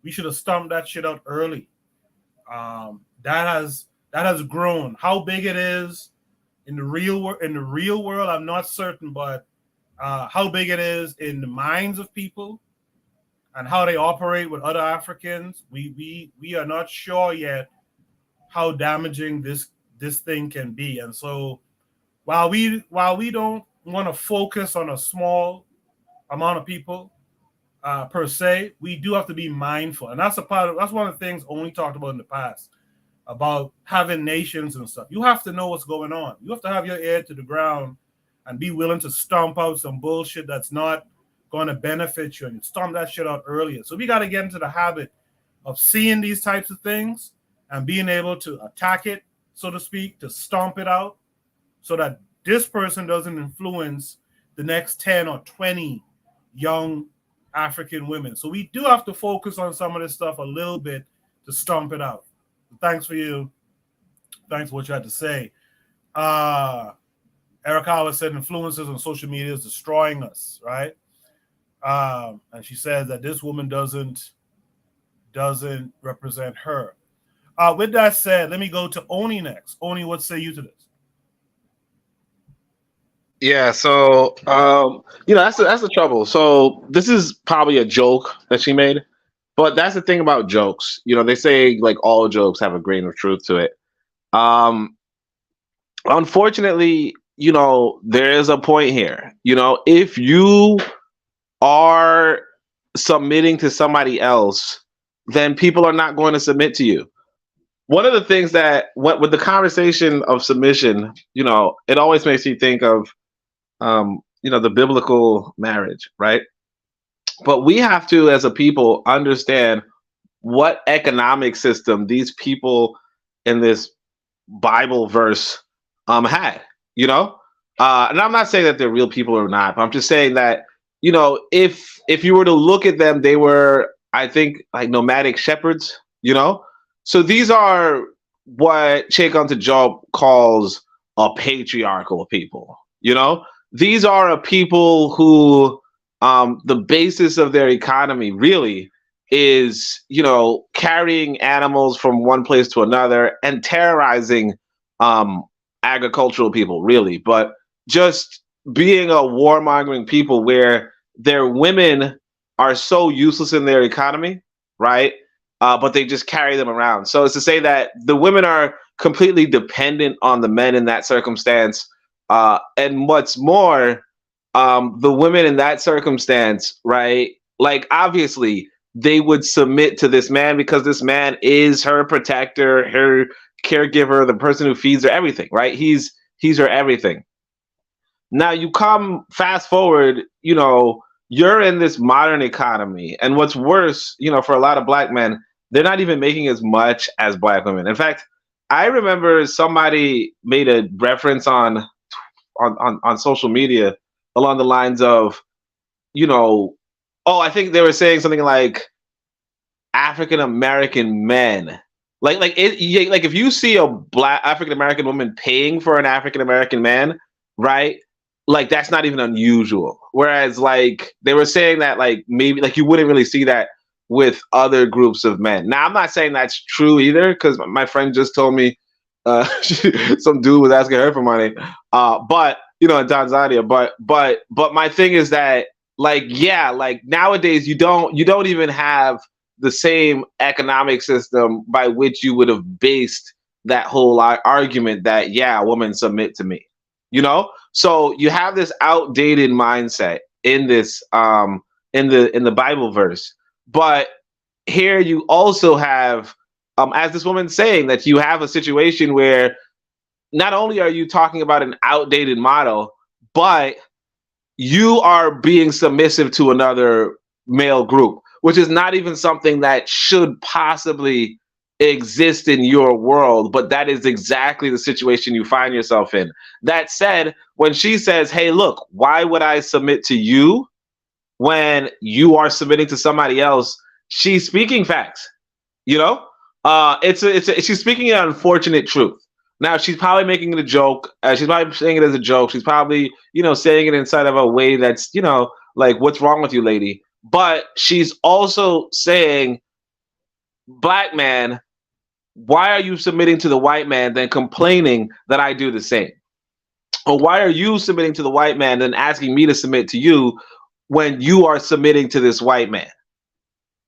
we should have stumped that shit out early. That has grown. How big it is in the real world, I'm not certain, but how big it is in the minds of people and how they operate with other Africans, we are not sure yet how damaging this thing can be. And so while we don't want to focus on a small amount of people per se, we do have to be mindful. And that's one of the things Only talked about in the past, about having nations and stuff. You have to know what's going on. You have to have your ear to the ground and be willing to stomp out some bullshit that's not going to benefit you, and stomp that shit out earlier. So we got to get into the habit of seeing these types of things and being able to attack it, so to speak, to stomp it out, so that this person doesn't influence the next 10 or 20 young African women. So we do have to focus on some of this stuff a little bit to stomp it out. Thanks for you. Thanks for what you had to say. Eric Howard said influencers on social media is destroying us, right? And she says that this woman doesn't represent her. With that said, let me go to Oni next. Oni, what say you to this? Yeah, so that's the trouble. So this is probably a joke that she made, but that's the thing about jokes. They say like all jokes have a grain of truth to it. Unfortunately, there is a point here. If you are submitting to somebody else, then people are not going to submit to you. One of the things that with the conversation of submission, it always makes me think of the biblical marriage, right? But we have to, as a people, understand what economic system these people in this Bible verse had, and I'm not saying that they're real people or not, but I'm just saying that, if you were to look at them, they were, I think, like nomadic shepherds, So these are what Cheikh Job calls a patriarchal people, These are a people who the basis of their economy really is, carrying animals from one place to another and terrorizing agricultural people, really. But just being a warmongering people where their women are so useless in their economy, right? But they just carry them around. So it's to say that the women are completely dependent on the men in that circumstance. And what's more, the women in that circumstance, right? Like, obviously, they would submit to this man because this man is her protector, her caregiver, the person who feeds her, everything, right? He's her everything. Now you come fast forward, you know, you're in this modern economy, and what's worse, you know, for a lot of black men, they're not even making as much as black women. In fact, I remember somebody made a reference on social media along the lines of, you know, oh, I think they were saying something like African American men. Like if you see a black African American woman paying for an African American man, right? Like that's not even unusual. Whereas like they were saying that like maybe like you wouldn't really see that with other groups of men. Now I'm not saying that's true either, because my friend just told me some dude was asking her for money. But you know, in Tanzania. But my thing is that like yeah, like nowadays you don't even have the same economic system by which you would have based that whole argument that yeah, women submit to me, you know. So you have this outdated mindset in this in the Bible verse, but here you also have as this woman saying that you have a situation where not only are you talking about an outdated model, but you are being submissive to another male group, which is not even something that should possibly exist in your world, but that is exactly the situation you find yourself in. That said, when she says, hey, look, why would I submit to you when you are submitting to somebody else? She's speaking facts, you know? She's speaking an unfortunate truth. Now she's probably making it a joke. She's probably saying it as a joke. She's probably, you know, saying it inside of a way that's, you know, like, what's wrong with you, lady? But she's also saying, black man, why are you submitting to the white man then complaining that I do the same? Or why are you submitting to the white man then asking me to submit to you when you are submitting to this white man?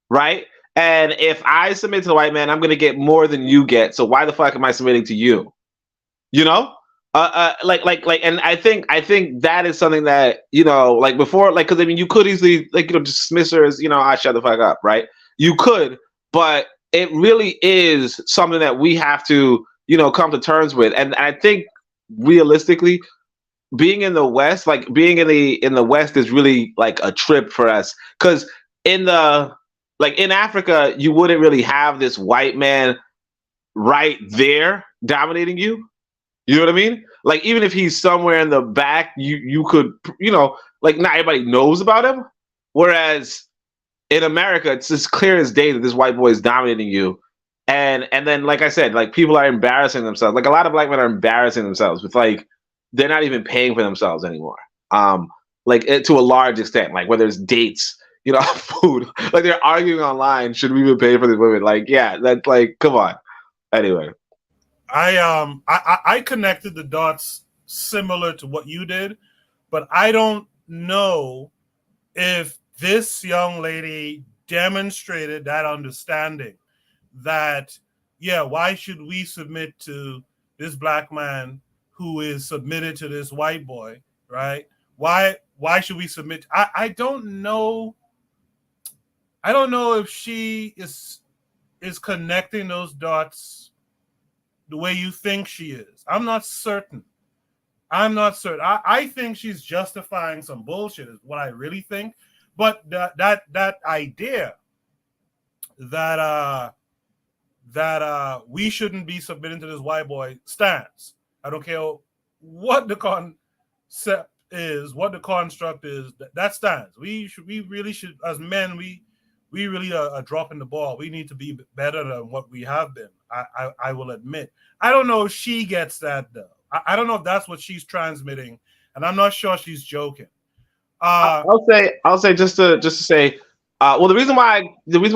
Right? And if I submit to the white man, I'm going to get more than you get. So why the fuck am I submitting to you? You know? And I think that is something that, you know, like before, like, because I mean, you could easily, like, you know, dismiss her as, you know, I shut the fuck up, right? You could, but it really is something that we have to, you know, come to terms with. And I think realistically, being in the West, like being in the West is really like a trip for us, because in Africa, you wouldn't really have this white man right there dominating you. You know what I mean? Like, even if he's somewhere in the back, you could, you know, like, not everybody knows about him. Whereas in America, it's as clear as day that this white boy is dominating you. And then, like I said, like, people are embarrassing themselves. Like, a lot of black men are embarrassing themselves with, like, they're not even paying for themselves anymore. To a large extent, like, whether it's dates, you know, food, like, they're arguing online, should we even pay for these women? Like, yeah, that's like, come on. Anyway. I connected the dots similar to what you did, but I don't know if this young lady demonstrated that understanding that, yeah, why should we submit to this black man who is submitted to this white boy, right? Why should we submit? I don't know. I don't know if she is connecting those dots the way you think she is. I'm not certain. I think she's justifying some bullshit is what I really think. But that idea that we shouldn't be submitting to this white boy stands. I don't care what the concept is, what the construct is, that stands. We really should, as men, we really are dropping the ball. We need to be better than what we have been. I will admit. I don't know if she gets that though. I don't know if that's what she's transmitting, and I'm not sure she's joking. I'll say just to say, well, the reason why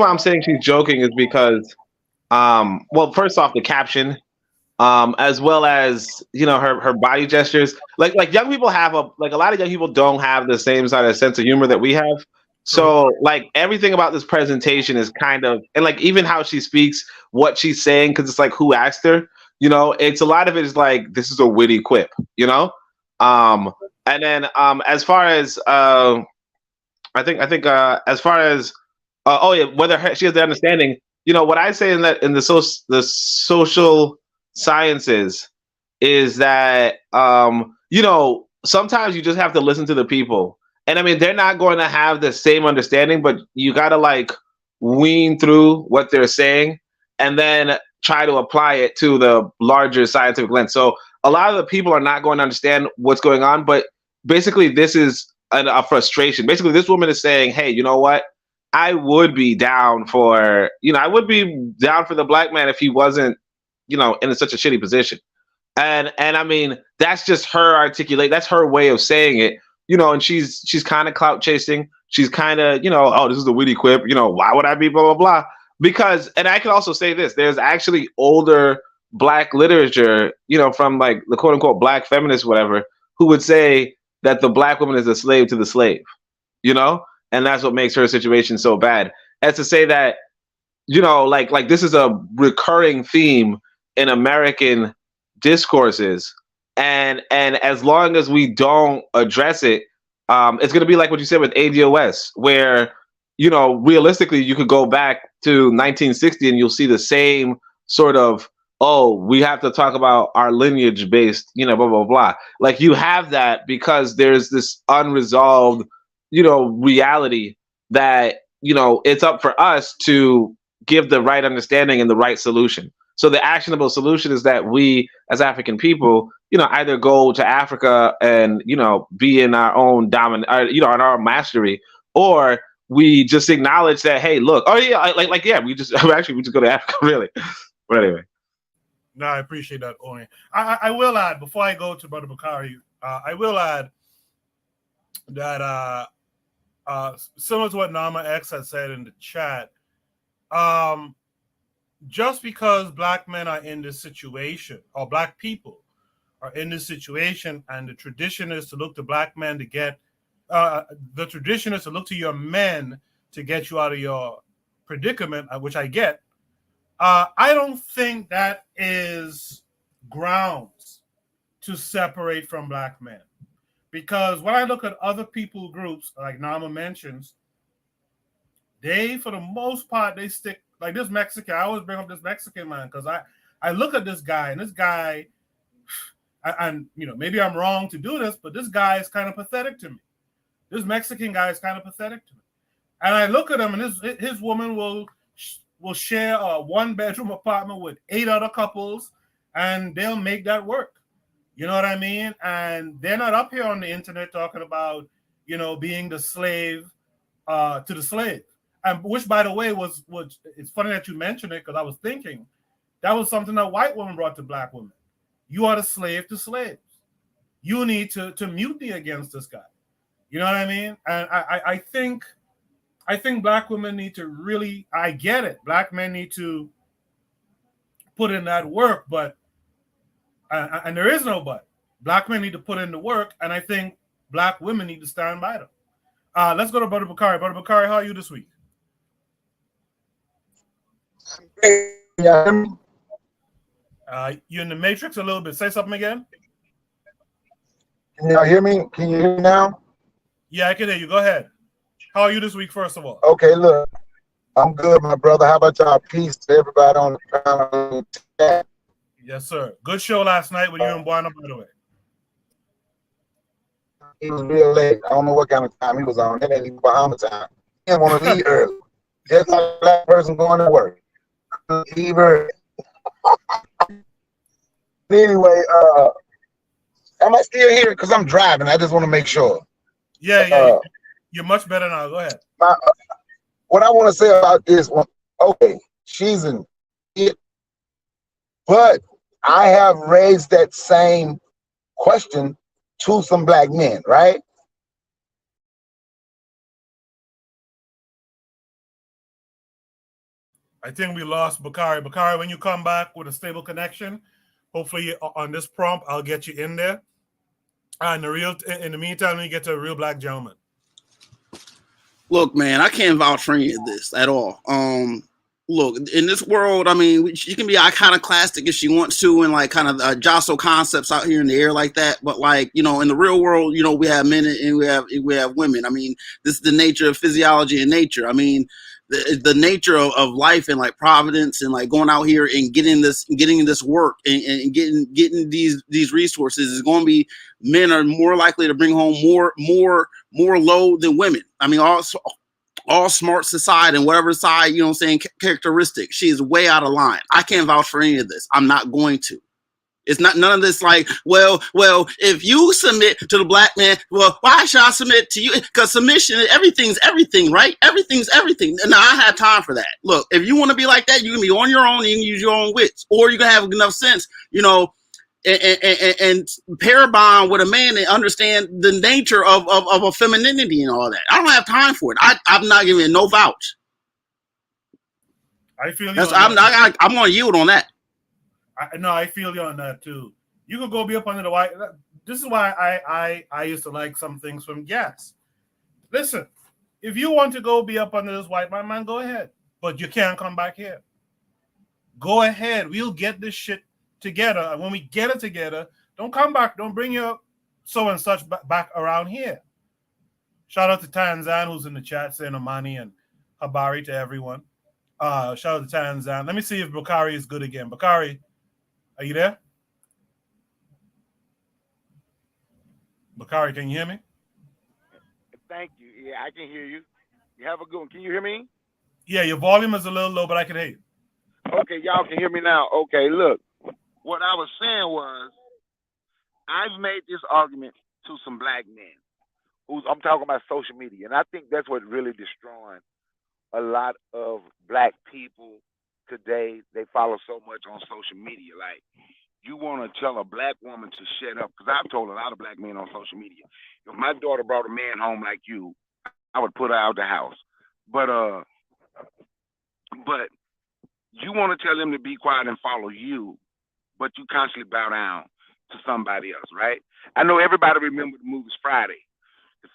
I'm saying she's joking is because, well, first off, the caption, as well as, you know, her body gestures, like young people have a lot of young people don't have the same sort of sense of humor that we have. So like everything about this presentation is kind of, and like even how she speaks, what she's saying, because it's like, who asked her, you know, it's a lot of it is like, this is a witty quip, you know. And then as far as I think as far as whether she has the understanding, you know, what I say in the social sciences is that you know, sometimes you just have to listen to the people. And I mean, they're not going to have the same understanding, but you got to like wean through what they're saying and then try to apply it to the larger scientific lens. So a lot of the people are not going to understand what's going on, but basically this is a frustration. Basically, this woman is saying, hey, you know what? I would be down for, I would be down for the black man if he wasn't, in such a shitty position. And I mean, that's just her articulate. That's her way of saying it, and she's kind of clout chasing. She's kind of, oh, this is a witty quip. Why would I be blah, blah, blah? Because, and I can also say this, there's actually older black literature, from like the quote unquote black feminists, whatever, who would say that the black woman is a slave to the slave, and that's what makes her situation so bad. As to say that, like this is a recurring theme in American discourses, and as long as we don't address it, it's going to be like what you said with ADOS, where realistically you could go back to 1960 and you'll see the same sort of, oh, we have to talk about our lineage based, blah blah blah. Like you have that because there's this unresolved reality that it's up for us to give the right understanding and the right solution. So the actionable solution is that we, as African people, either go to Africa and, be in our own in our mastery, or we just acknowledge that, hey, look, oh yeah, we just go to Africa, really. But anyway. No, I appreciate that, Oni. I will add, before I go to Brother Bakari, I will add that similar to what Nama X had said in the chat, just because black men are in this situation, or black people are in this situation, and the tradition is to look to black men to get, the tradition is to look to your men to get you out of your predicament, which I get. I don't think that is grounds to separate from black men. Because when I look at other people groups, like Nama mentions, they, for the most part, they stick, like this Mexican, I always bring up this Mexican man, because I look at this guy, and this guy, and maybe I'm wrong to do this, but this guy is kind of pathetic to me. This Mexican guy is kind of pathetic to me. And I look at him, and his woman will share a one-bedroom apartment with 8 other couples, and they'll make that work. You know what I mean? And they're not up here on the internet talking about, being the slave to the slave. And which, by the way, was it's funny that you mentioned it, because I was thinking that was something that white women brought to black women. You are the slave to slaves. You need to mutiny against this guy. You know what I mean? And I think black women need to really, I get it. Black men need to put in that work, but and there is no but. Black men need to put in the work, and I think black women need to stand by them. Let's go to Brother Bakari. Brother Bakari, how are you this week? Yeah. You're in the Matrix a little bit. Say something again. Can y'all hear me? Can you hear me now? Yeah, I can hear you. Go ahead. How are you this week, first of all? Okay, look. I'm good, my brother. How about y'all? Peace to everybody on the chat. Yes, sir. Good show last night with you and Buana, by the way. He was real late. I don't know what kind of time he was on. It ain't even Bahama time. He didn't want to leave early. Just like a black person going to work. Leave early. Anyway, am I still here? Because I'm driving. I just want to make sure. Yeah. You're much better now. Go ahead. What I want to say about this one, okay, she's an idiot, but I have raised that same question to some black men, right? I think we lost Bakari. Bakari, when you come back with a stable connection, hopefully on this prompt, I'll get you in there. And in the meantime, when you get to a real black gentleman. Look, man, I can't vouch for any of this at all. Look, in this world, I mean, she can be iconoclastic if she wants to, and like kind of jostle concepts out here in the air like that. But like, in the real world, we have men and we have women. I mean, this is the nature of physiology and nature. I mean, the nature of life and like providence and like going out here and getting this work and getting these resources is going to be, men are more likely to bring home more load than women. I mean, all smart society and whatever side, you know what I'm saying, characteristic, she is way out of line. I can't vouch for any of this. I'm not going to. It's not none of this like, well, if you submit to the black man, well, why should I submit to you? Because submission, everything's everything, right? Everything's everything. And I have time for that. Look, if you want to be like that, you can be on your own and you can use your own wits, or you can have enough sense, you know, and pair bond with a man and understand the nature of a femininity and all that. I don't have time for it. I'm not giving no vouch. I feel you. I'm going to yield on that. I feel you on that too. You could go be up under the white. This is why I used to like some things from Gas. Listen, if you want to go be up under this white man, go ahead. But you can't come back here. Go ahead. We'll get this shit together. And when we get it together, don't come back. Don't bring your so and such back around here. Shout out to Tanzan, who's in the chat, saying Amani and Habari to everyone. Shout out to Tanzan. Let me see if Bakari is good again. Bakari, are you there? Bakari, can you hear me? Thank you. Yeah, I can hear you. You have a good one. Can you hear me? Yeah, your volume is a little low, but I can hear you. Okay, y'all can hear me now. Okay, look. What I was saying was, I've made this argument to some black men. I'm talking about social media, and I think that's what really destroying a lot of black people today. They follow so much on social media. Like, you want to tell a black woman to shut up, because I've told a lot of black men on social media, if my daughter brought a man home like you, I would put her out the house. But you want to tell them to be quiet and follow you, but you constantly bow down to somebody else, right? I know everybody remember the movies Friday, the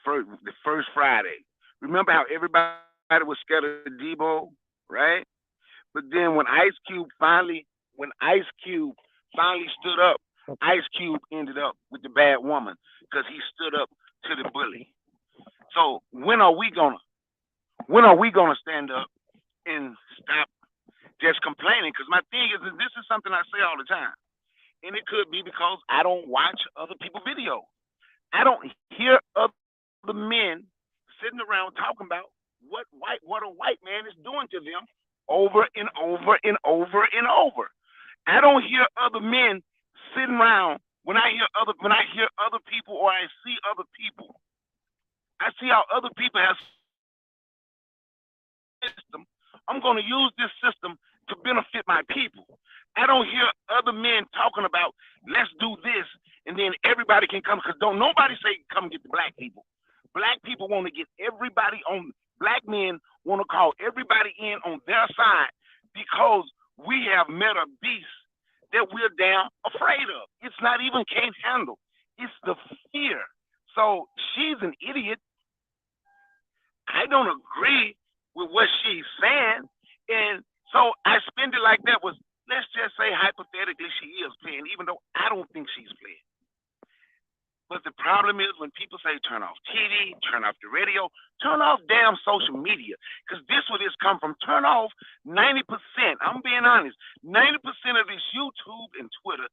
first Friday. Remember how everybody was scared of Debo, right? But then when Ice Cube finally stood up, Ice Cube ended up with the bad woman because he stood up to the bully. So when are we gonna stand up and stop just complaining? Because my thing is, this is something I say all the time, and it could be because I don't watch other people's videos. I don't hear other men sitting around talking about what a white man is doing to them over and over and over and over. I don't hear other men sitting around. When I hear other people, or I see other people, I see how other people have system. I'm going to use this system to benefit my people. I don't hear other men talking about, let's do this, and then everybody can come, because don't nobody say come get the black people. Black people want to get everybody on. Black men want to call everybody in on their side because we have met a beast that we're damn afraid of. It's not even can't handle. It's the fear. So she's an idiot. I don't agree with what she's saying. And so I spend it like that was, let's just say hypothetically she is playing, even though I don't think she's playing. But the problem is when people say turn off TV, turn off the radio, turn off damn social media, because this where this come from. Turn off 90%. I'm being honest. 90% of this YouTube and Twitter,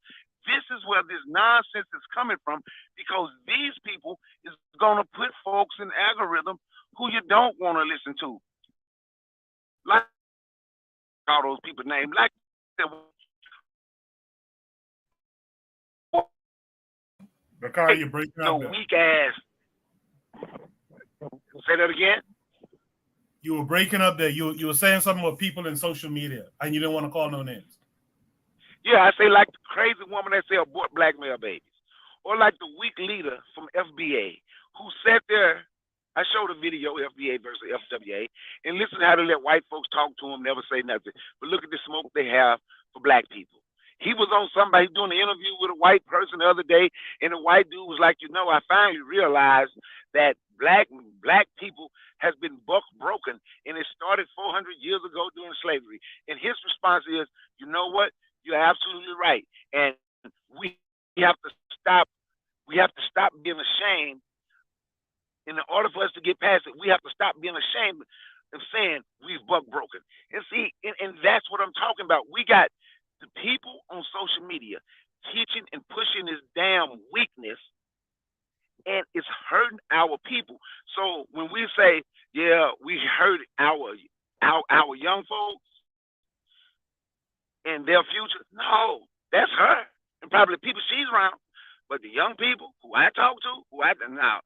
this is where this nonsense is coming from, because these people is going to put folks in algorithm who you don't want to listen to. Like all those people named like Bakari, you're breaking up. Weak ass. Say that again. You were breaking up there. You were saying something with people in social media, and you didn't want to call no names. Yeah, I say like the crazy woman that say abort black male babies, or like the weak leader from FBA who sat there. I showed a video, FBA versus FWA, and listen to how they let white folks talk to them, never say nothing. But look at the smoke they have for black people. He was on somebody doing an interview with a white person the other day, and the white dude was like, I finally realized that black people has been broken, and it started 400 years ago during slavery. And his response is, you know what? You're absolutely right. And we have to stop. We have to stop being ashamed. In order for us to get past it, we have to stop being ashamed of saying we've buck broken. And see, and that's what I'm talking about. We got the people on social media teaching and pushing this damn weakness, and it's hurting our people. So when we say, yeah, we hurt our young folks and their future, no, that's her and probably the people she's around. But the young people who I talk to, now,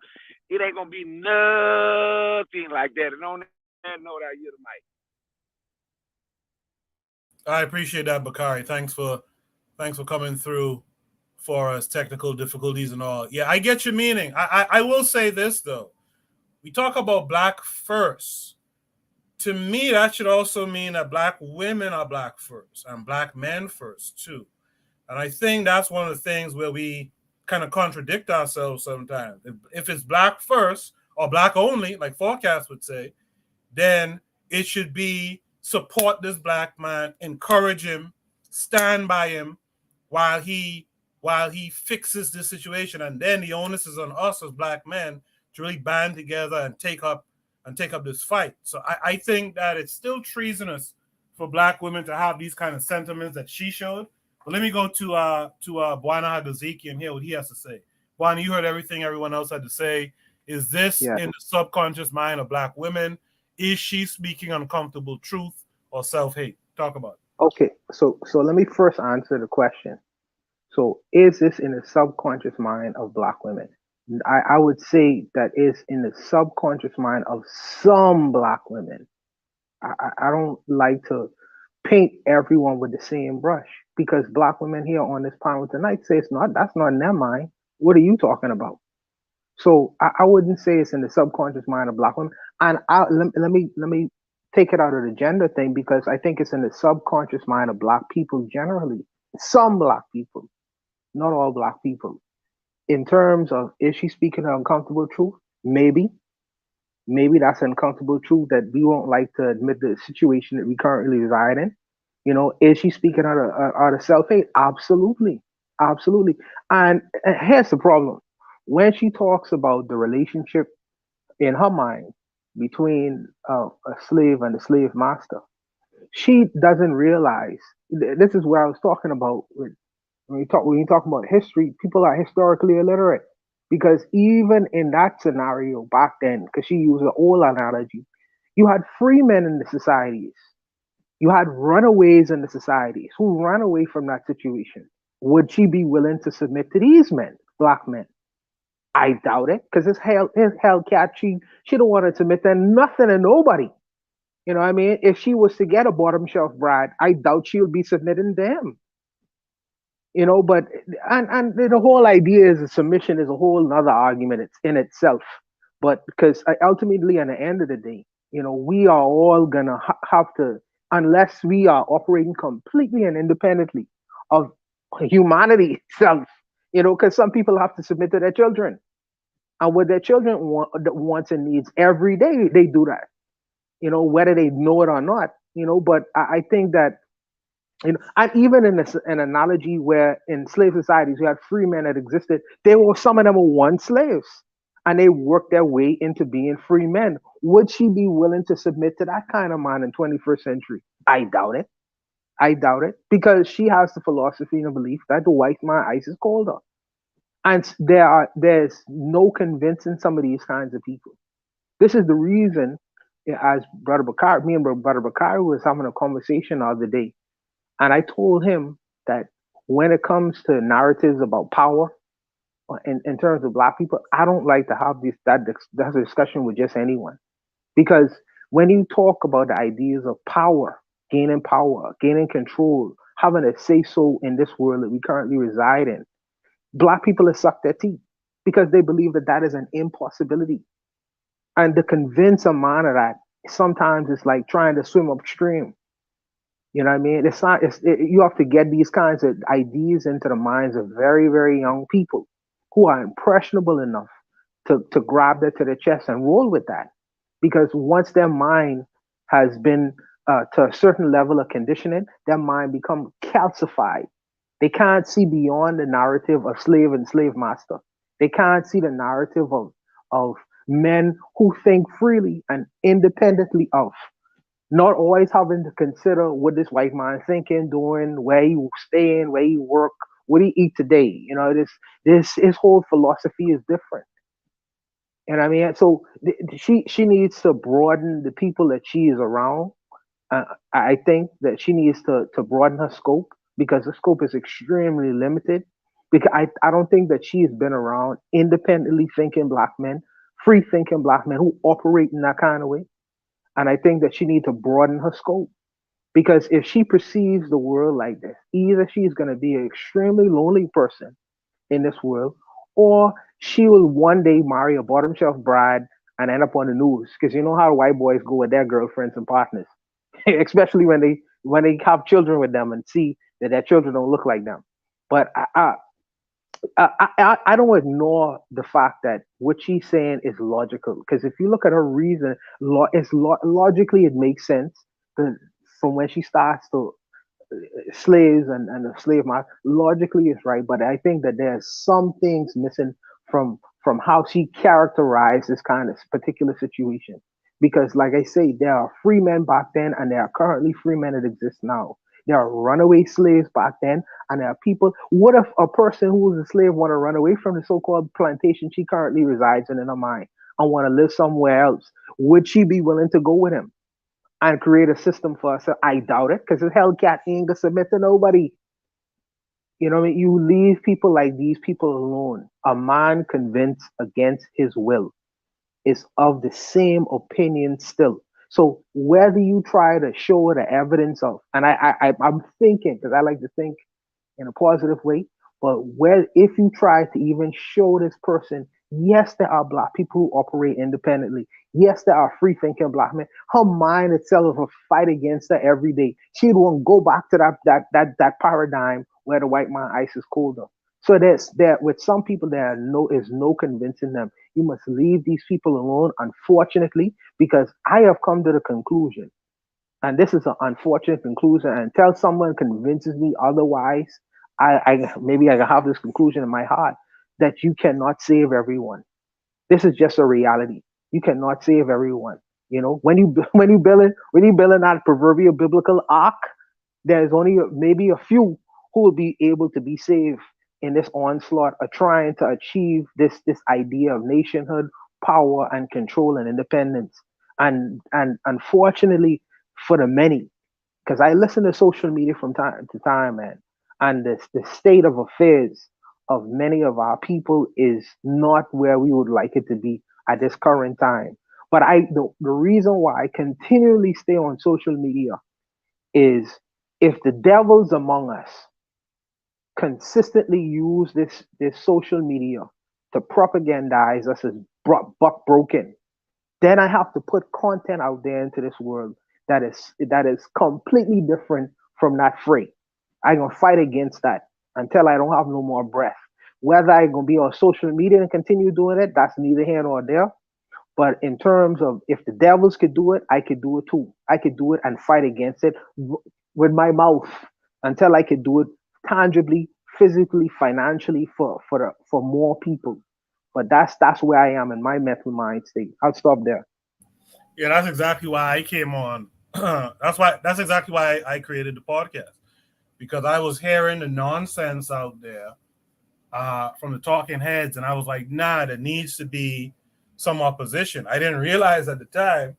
it ain't gonna be nothing like that. And on that note, I yield the mic. I appreciate that, Bakari. Thanks for coming through for us. Technical difficulties and all. Yeah, I get your meaning. I will say this though. We talk about black first. To me, that should also mean that black women are black first and black men first too. And I think that's one of the things where we kind of contradict ourselves sometimes. If it's black first or black only, like Forecast would say, then it should be support this black man, encourage him, stand by him while he fixes this situation. And then the onus is on us as black men to really band together and take up this fight. So I think that it's still treasonous for black women to have these kind of sentiments that she showed. But let me go to Bwana Hadaziki and hear what he has to say. Bwana, you heard everything everyone else had to say. Is this in the subconscious mind of black women? Is she speaking uncomfortable truth or self-hate? Talk about it. Okay, so let me first answer the question. So is this in the subconscious mind of black women? I would say that is in the subconscious mind of some black women. I don't like to paint everyone with the same brush because black women here on this panel tonight say that's not in their mind. What are you talking about? So I wouldn't say it's in the subconscious mind of black women. And let me take it out of the gender thing because I think it's in the subconscious mind of black people generally. Some black people, not all black people. In terms of, is she speaking an uncomfortable truth? Maybe that's an uncomfortable truth that we won't like to admit the situation that we currently reside in. You know, is she speaking out of self-hate? Absolutely. And here's the problem. When she talks about the relationship in her mind between a slave and a slave master, she doesn't realize, this is what I was talking about with, when you talk about history, people are historically illiterate because even in that scenario back then, because she used an old analogy, you had free men in the societies, you had runaways in the societies who ran away from that situation. Would she be willing to submit to these men, black men? I doubt it, because it's Hellcat. She don't want to submit to nothing and nobody. You know what I mean? If she was to get a bottom shelf bride, I doubt she would be submitting to him. You know, but and the whole idea is a submission is a whole another argument in itself. But because ultimately, at the end of the day, you know, we are all gonna have to, unless we are operating completely and independently of humanity itself. You know, because some people have to submit to their children, and what their children wants and needs every day, they do that. You know, whether they know it or not. You know, but I think that. You know, and even in an analogy where in slave societies you had free men that existed, some of them were once slaves, and they worked their way into being free men. Would she be willing to submit to that kind of man in 21st century? I doubt it, because she has the philosophy and the belief that the white man ice is colder, and there's no convincing some of these kinds of people. This is the reason, as me and Brother Bakari was having a conversation the other day. And I told him that when it comes to narratives about power, in terms of black people, I don't like to have that discussion with just anyone. Because when you talk about the ideas of power, gaining control, having a say-so in this world that we currently reside in, black people have sucked their teeth because they believe that is an impossibility. And to convince a man of that, sometimes it's like trying to swim upstream. You know what I mean? It's not. You have to get these kinds of ideas into the minds of very, very young people who are impressionable enough to grab that to their chest and roll with that. Because once their mind has been to a certain level of conditioning, their mind become calcified. They can't see beyond the narrative of slave and slave master. They can't see the narrative of men who think freely and independently of, not always having to consider what this white man thinking, doing, where he staying, where he work, what he eat today. You know, this his whole philosophy is different. And I mean, so she needs to broaden the people that she is around. I think that she needs to broaden her scope because the scope is extremely limited. Because I don't think that she has been around independently thinking black men, free thinking black men who operate in that kind of way. And I think that she needs to broaden her scope because if she perceives the world like this, either she's going to be an extremely lonely person in this world, or she will one day marry a bottom shelf bride and end up on the news. Because you know how white boys go with their girlfriends and partners, especially when they have children with them and see that their children don't look like them. But I don't ignore the fact that what she's saying is logical. Because if you look at her reason, logically it makes sense. From when she starts to slaves and the slave market, logically it's right. But I think that there's some things missing from how she characterized this kind of particular situation. Because, like I say, there are free men back then, and there are currently free men that exist now. There are runaway slaves back then, and there are people. What if a person who was a slave want to run away from the so-called plantation she currently resides in her mind and want to live somewhere else? Would she be willing to go with him and create a system for herself? I doubt it, because this Hellcat ain't gonna submit to nobody. You know what I mean? You leave people like these people alone. A man convinced against his will is of the same opinion still. So whether you try to show the evidence of, and I'm thinking, because I like to think in a positive way, but where if you try to even show this person, yes, there are black people who operate independently. Yes, there are free thinking black men. Her mind itself will fight against her every day. She won't go back to that paradigm where the white man ice is colder. So there with some people there is no convincing them. You must leave these people alone, unfortunately, because I have come to the conclusion, and this is an unfortunate conclusion, and until someone convinces me otherwise, maybe I can have this conclusion in my heart that you cannot save everyone. This is just a reality. You cannot save everyone. You know, when you building that proverbial biblical ark, there's only maybe a few who will be able to be saved in this onslaught of trying to achieve this idea of nationhood, power, and control and independence. And unfortunately for the many, because I listen to social media from time to time, man, and the state of affairs of many of our people is not where we would like it to be at this current time. But the reason why I continually stay on social media is if the devil's among us consistently use this social media to propagandize us as buck broken, then I have to put content out there into this world that is completely different from that fray. I'm gonna fight against that until I don't have no more breath. Whether I'm gonna be on social media and continue doing it, that's neither here nor there. But in terms of if the devils could do it, I could do it too. I could do it and fight against it with my mouth until I could do it tangibly, physically, financially for more people. But that's where I am in my mental mind state. I'll stop there. Yeah, that's exactly why I came on. That's exactly why I created the podcast, because I was hearing the nonsense out there from the talking heads, and I was like, nah, there needs to be some opposition. I didn't realize at the time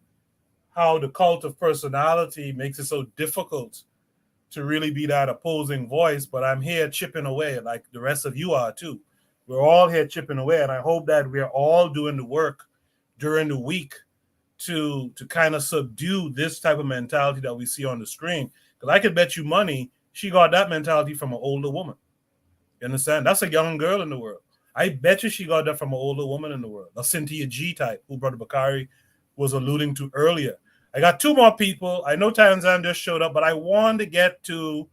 how the cult of personality makes it so difficult to really be that opposing voice, but I'm here chipping away like the rest of you are too. We're all here chipping away, and I hope that we're all doing the work during the week to kind of subdue this type of mentality that we see on the screen. Because I could bet you money she got that mentality from an older woman. You understand? That's a young girl in the world. I bet you she got that from an older woman in the world, a Cynthia G type, who Brother Bakari was alluding to earlier. I got two more people. I know Tanzan just showed up, but I want to get to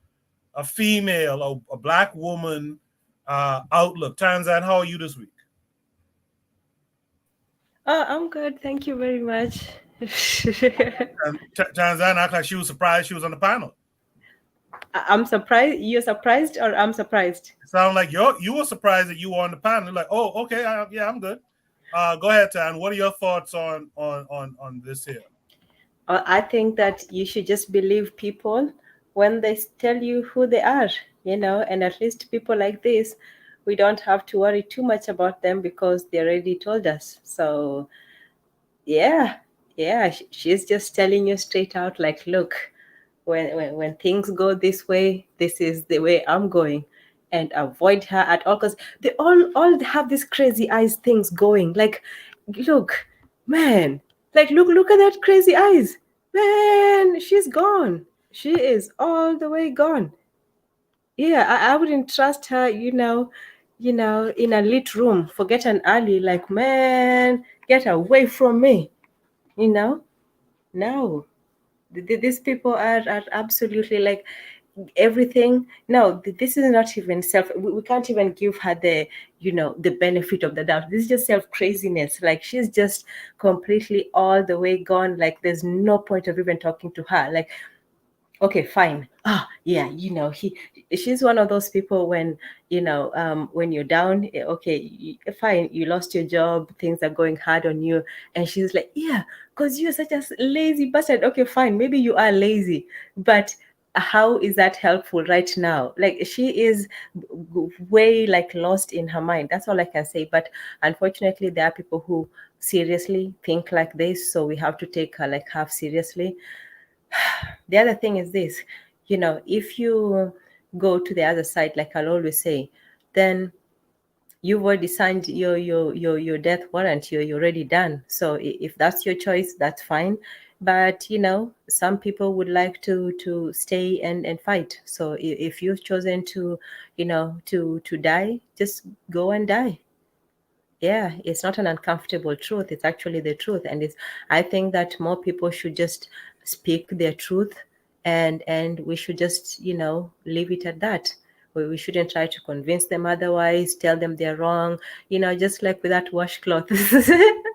a female, a black woman outlook. Tanzan, how are you this week? Oh, I'm good. Thank you very much. Tanzan acted like she was surprised she was on the panel. I'm surprised. You're surprised, or I'm surprised? It sounded like you were surprised that you were on the panel. You're like, oh, okay, yeah, I'm good. Go ahead, Tan. What are your thoughts on this here? I think that you should just believe people when they tell you who they are, and at least people like this, we don't have to worry too much about them because they already told us. So, yeah, yeah, she's just telling you straight out, like, look, when things go this way, this is the way I'm going. And avoid her at all, because they all have these crazy eyes things going. Like, look, man, like look at that crazy eyes. Man, she's gone. She is all the way gone. Yeah, I wouldn't trust her, in a lit room. Forget an alley. Like, man, get away from me. No. These people are absolutely like everything. No, this is not even self. We can't even give her the benefit of the doubt. This is just self craziness. Like, she's just completely all the way gone. Like, there's no point of even talking to her. Like, okay, fine. Yeah, she's one of those people when you're down, okay, fine, you lost your job, things are going hard on you, and she's like, yeah, because you're such a lazy bastard. Okay, fine, maybe you are lazy, but how is that helpful right now? Like, she is way like lost in her mind. That's all I can say. But unfortunately, there are people who seriously think like this, so we have to take her like half seriously. The other thing is this, if you go to the other side, like I'll always say, then you've already signed your death warrant. You're already done. So if that's your choice, that's fine. But some people would like to stay and fight. So if you've chosen to die, just go and die. Yeah, it's not an uncomfortable truth. It's actually the truth. And I think that more people should just speak their truth, and we should just, leave it at that. We shouldn't try to convince them otherwise, tell them they're wrong, just like with that washcloth.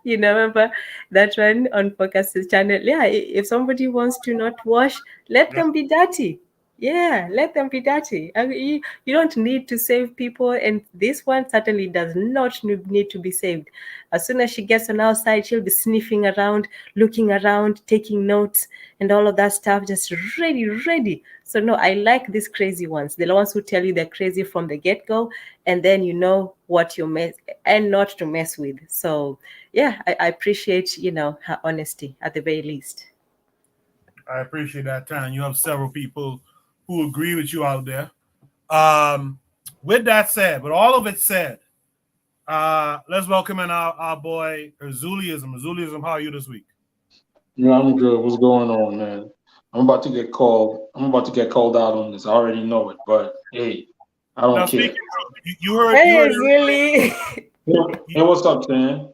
Remember that one on Focus's channel? Yeah, if somebody wants to not wash, let them be dirty. Yeah, let them be dirty. I mean, you don't need to save people, and this one certainly does not need to be saved. As soon as she gets on our side, she'll be sniffing around, looking around, taking notes, and all of that stuff, just ready. So no, I like these crazy ones, the ones who tell you they're crazy from the get-go, and then you know what you mess and not to mess with. So yeah, I appreciate, her honesty at the very least. I appreciate that, Tan. You have several people who agree with you out there. With that said, but all of it said, let's welcome in our boy Erzuliism. Erzuliism, how are you this week? Yeah, I'm good. What's going on, man? I'm about to get called out on this. I already know it, but hey, I don't Now, care. You heard. Hey, Zuli. Hey, what's up, Sam?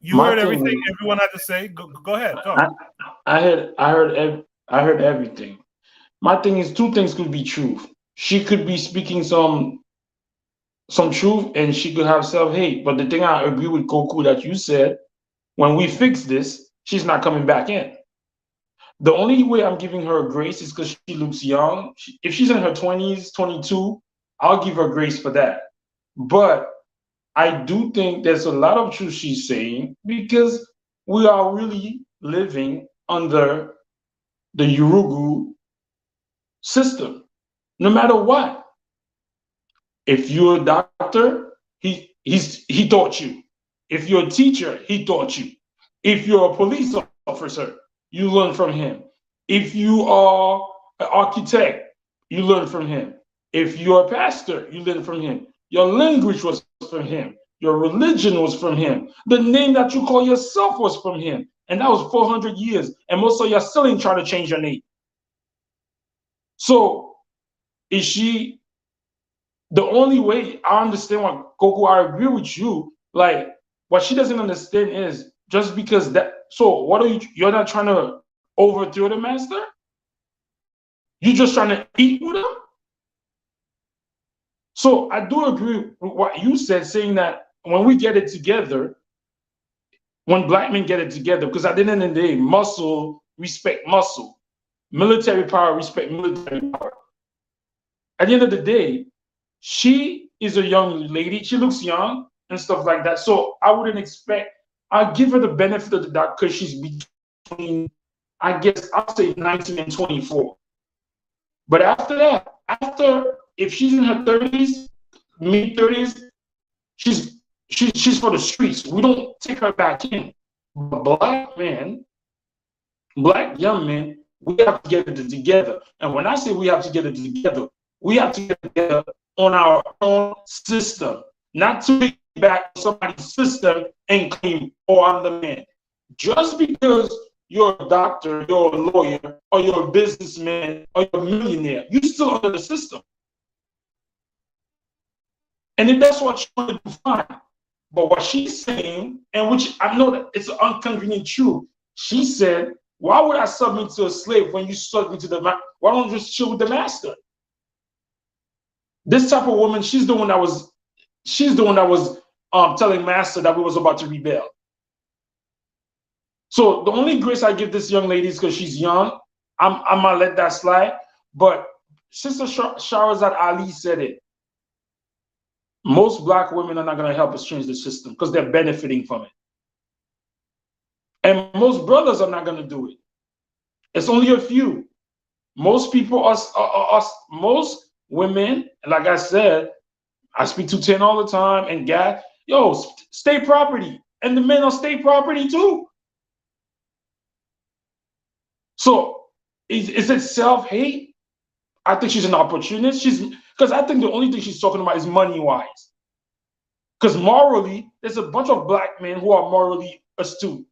You heard everything everyone had to say. Go ahead, talk. I heard everything. My thing is, two things could be truth. She could be speaking some truth, and she could have self-hate. But the thing I agree with Koku that you said, when we fix this, she's not coming back in. The only way I'm giving her grace is because she looks young. If she's in her 20s, 22, I'll give her grace for that. But I do think there's a lot of truth she's saying, because we are really living under the Urugu system, no matter what. If you're a doctor, he taught you. If you're a teacher, he taught you. If you're a police officer, you learn from him. If you are an architect, you learn from him. If you're a pastor, you learn from him. Your language was from him. Your religion was from him. The name that you call yourself was from him. And that was 400 years. And most of you still ain't trying to change your name. So is she the only way? I understand what Coco, I agree with you. Like, what she doesn't understand is just because that. So what are you're not trying to overthrow the master? You're just trying to eat with him? So I do agree with what you said, saying that when we get it together, when black men get it together, because at the end of the day, muscle respect muscle, military power respect military power. At the end of the day, she is a young lady. She looks young. and stuff like that. So I wouldn't expect. I'll give her the benefit of the doubt because she's between, I guess, I'll say 19 and 24. But after that, if she's in her 30s, mid 30s, she's for the streets. We don't take her back in. But black young men, we have to get it together. And when I say we have to get it together, we have to get it together on our own system, not to be back to somebody's system and claim, oh, I'm the man. Just because you're a doctor, you're a lawyer, or you're a businessman, or you're a millionaire, you're still under the system. And if that's what you want to do, fine. But what she's saying, and which I know that it's an inconvenient truth, she said, why would I submit to a slave when you submit to the master? Why don't you just chill with the master? This type of woman, she's the one that was telling master that we was about to rebel. So the only grace I give this young lady is because she's young. I'm gonna let that slide. But Sister Shahrazad Ali said it. Most black women are not gonna help us change the system because they're benefiting from it. And most brothers are not gonna do it. It's only a few. Most people, most women, like I said, I speak to 10 all the time, and God, state property. And the men are state property too. So is it self-hate? I think she's an opportunist. Because I think the only thing she's talking about is money-wise. Because morally, there's a bunch of black men who are morally astute.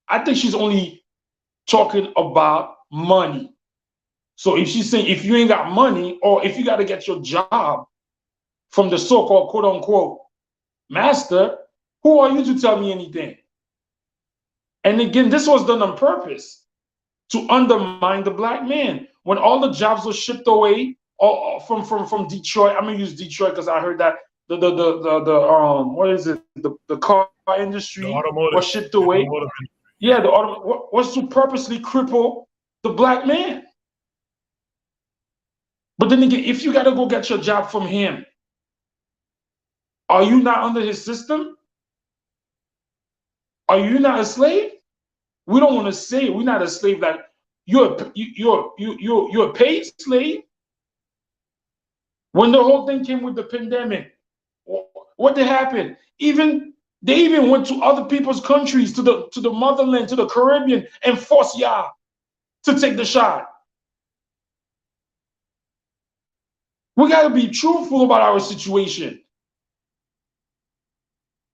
I think she's only talking about money. So if she's saying, if you ain't got money, or if you got to get your job from the so-called quote-unquote master, who are you to tell me anything? And again, this was done on purpose to undermine the black man. When all the jobs were shipped away from Detroit, I'm gonna use Detroit because I heard that the car industry was shipped away. Yeah, the auto was to purposely cripple the black man. But then again, if you got to go get your job from him, are you not under his system? Are you not a slave? We don't want to say we're not a slave. Like you're a paid slave. When the whole thing came with the pandemic, what did happen? They even went to other people's countries, to the motherland, to the Caribbean, and forced y'all to take the shot. We got to be truthful about our situation.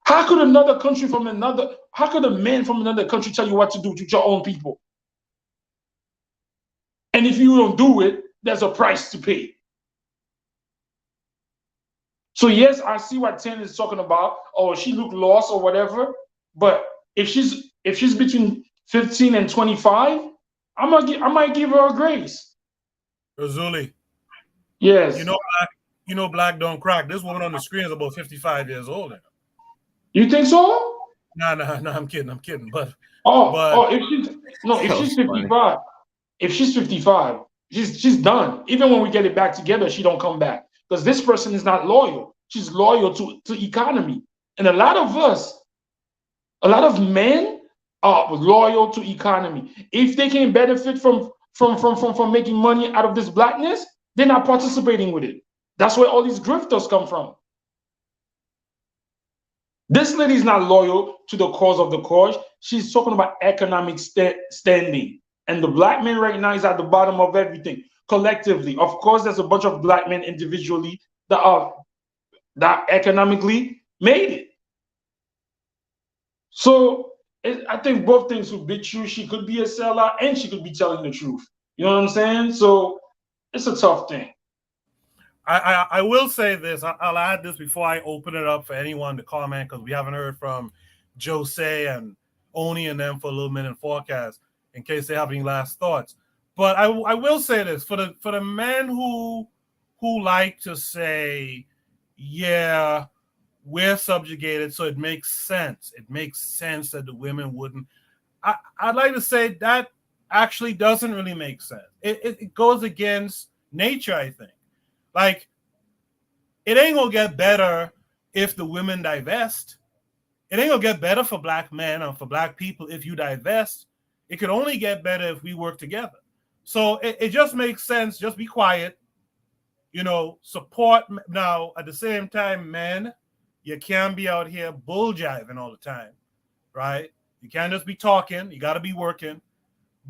How could a man from another country tell you what to do to your own people? And if you don't do it, there's a price to pay. So yes, I see what 10 is talking about. Oh, she looked lost or whatever. But if she's between 15 and 25, I might give her a grace. Razuli. Yes. You know, black don't crack. This woman on the screen is about 55 years old now. You think so? No, I'm kidding. But if she's 55, if she's 55, she's done. Even when we get it back together, she don't come back. Because this person is not loyal. She's loyal to economy. And a lot of men are loyal to economy. If they can benefit from making money out of this blackness, they're not participating with it. That's where all these grifters come from. This lady is not loyal to the cause of the cause. She's talking about economic standing. And the black man right now is at the bottom of everything. Collectively, of course, there's a bunch of black men individually that economically made it. So I think both things would be true. She could be a sellout and she could be telling the truth. You know what I'm saying? So it's a tough thing. I will say this. I'll add this before I open it up for anyone to comment, because we haven't heard from Jose and Oni and them for a little minute forecast in case they have any last thoughts. But I will say this for the men who like to say, yeah, we're subjugated, so it makes sense. It makes sense that the women wouldn't. I'd like to say that actually doesn't really make sense. It goes against nature, I think. Like, it ain't gonna get better if the women divest. It ain't gonna get better for black men or for black people if you divest. It could only get better if we work together. So it just makes sense. Just be quiet, support. Now, at the same time, men, you can't be out here bull jiving all the time, right? You can't just be talking. You got to be working.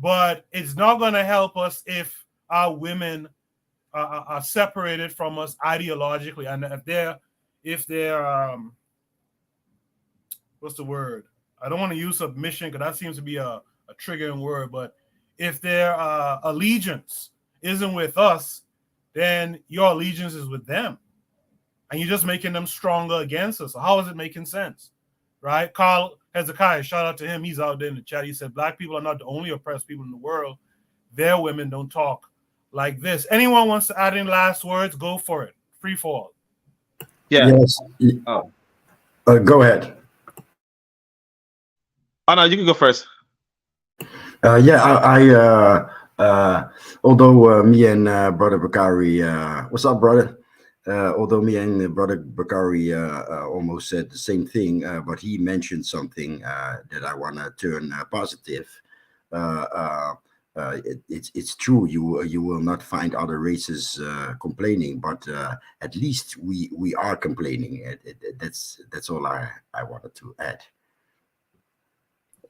But it's not going to help us if our women are separated from us ideologically. And if they're what's the word? I don't want to use submission because that seems to be a triggering word. But if their allegiance isn't with us, then your allegiance is with them. And you're just making them stronger against us. So how is it making sense? Right? Carl Hezekiah, shout out to him. He's out there in the chat. He said, black people are not the only oppressed people in the world. Their women don't talk like this. Anyone wants to add any last words? Go for it. Free fall. Yeah. Yes. Oh. Go ahead. Oh, no, you can go first. Although me and Brother Bakari, what's up, brother? Although me and Brother Bakari almost said the same thing, but he mentioned something that I want to turn positive. It's true. You will not find other races complaining, but at least we are complaining. That's all I wanted to add.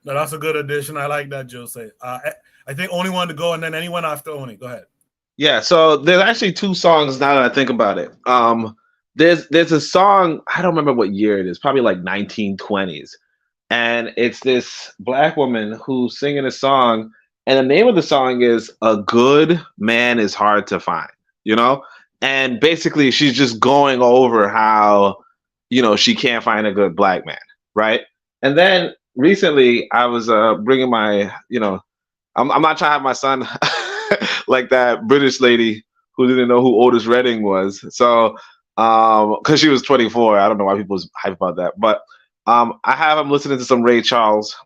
No, that's a good addition. I like that, Jose. I think Oni wanted to go, and then anyone after Oni. Go ahead. Yeah, so there's actually two songs now that I think about it. There's a song, I don't remember what year it is, probably like 1920s. And it's this black woman who's singing a song, and the name of the song is "A Good Man Is Hard to Find," And basically she's just going over how, she can't find a good black man, right? And then recently I was bringing my, I'm not trying to have my son like that British lady who didn't know who Otis Redding was. So, because she was 24, I don't know why people was hype about that. But I have him listening to some Ray Charles.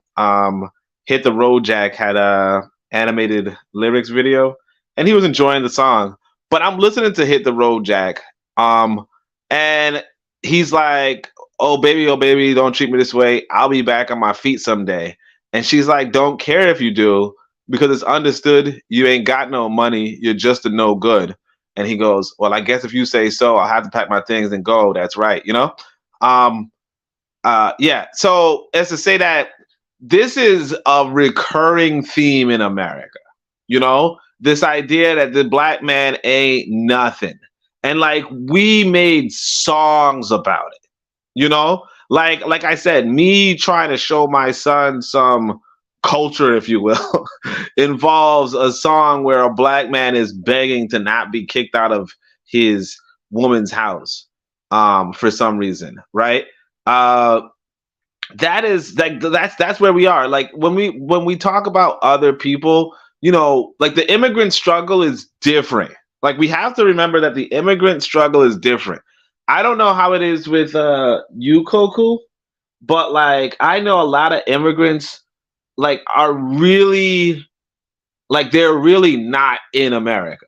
Hit the Road Jack had a animated lyrics video, and he was enjoying the song. But I'm listening to Hit the Road Jack, and he's like, oh baby, don't treat me this way. I'll be back on my feet someday. And she's like, don't care if you do, because it's understood you ain't got no money. You're just a no good. And he goes, well, I guess if you say so, I'll have to pack my things and go. That's right. Yeah. So as to say that this is a recurring theme in America, this idea that the black man ain't nothing. And like, we made songs about it. Like I said, me trying to show my son some culture, if you will, involves a song where a black man is begging to not be kicked out of his woman's house for some reason, right? That is like that's where we are. Like when we talk about other people, like the immigrant struggle is different. Like we have to remember that the immigrant struggle is different. I don't know how it is with you, Koku, but like I know a lot of immigrants like are really like they're really not in America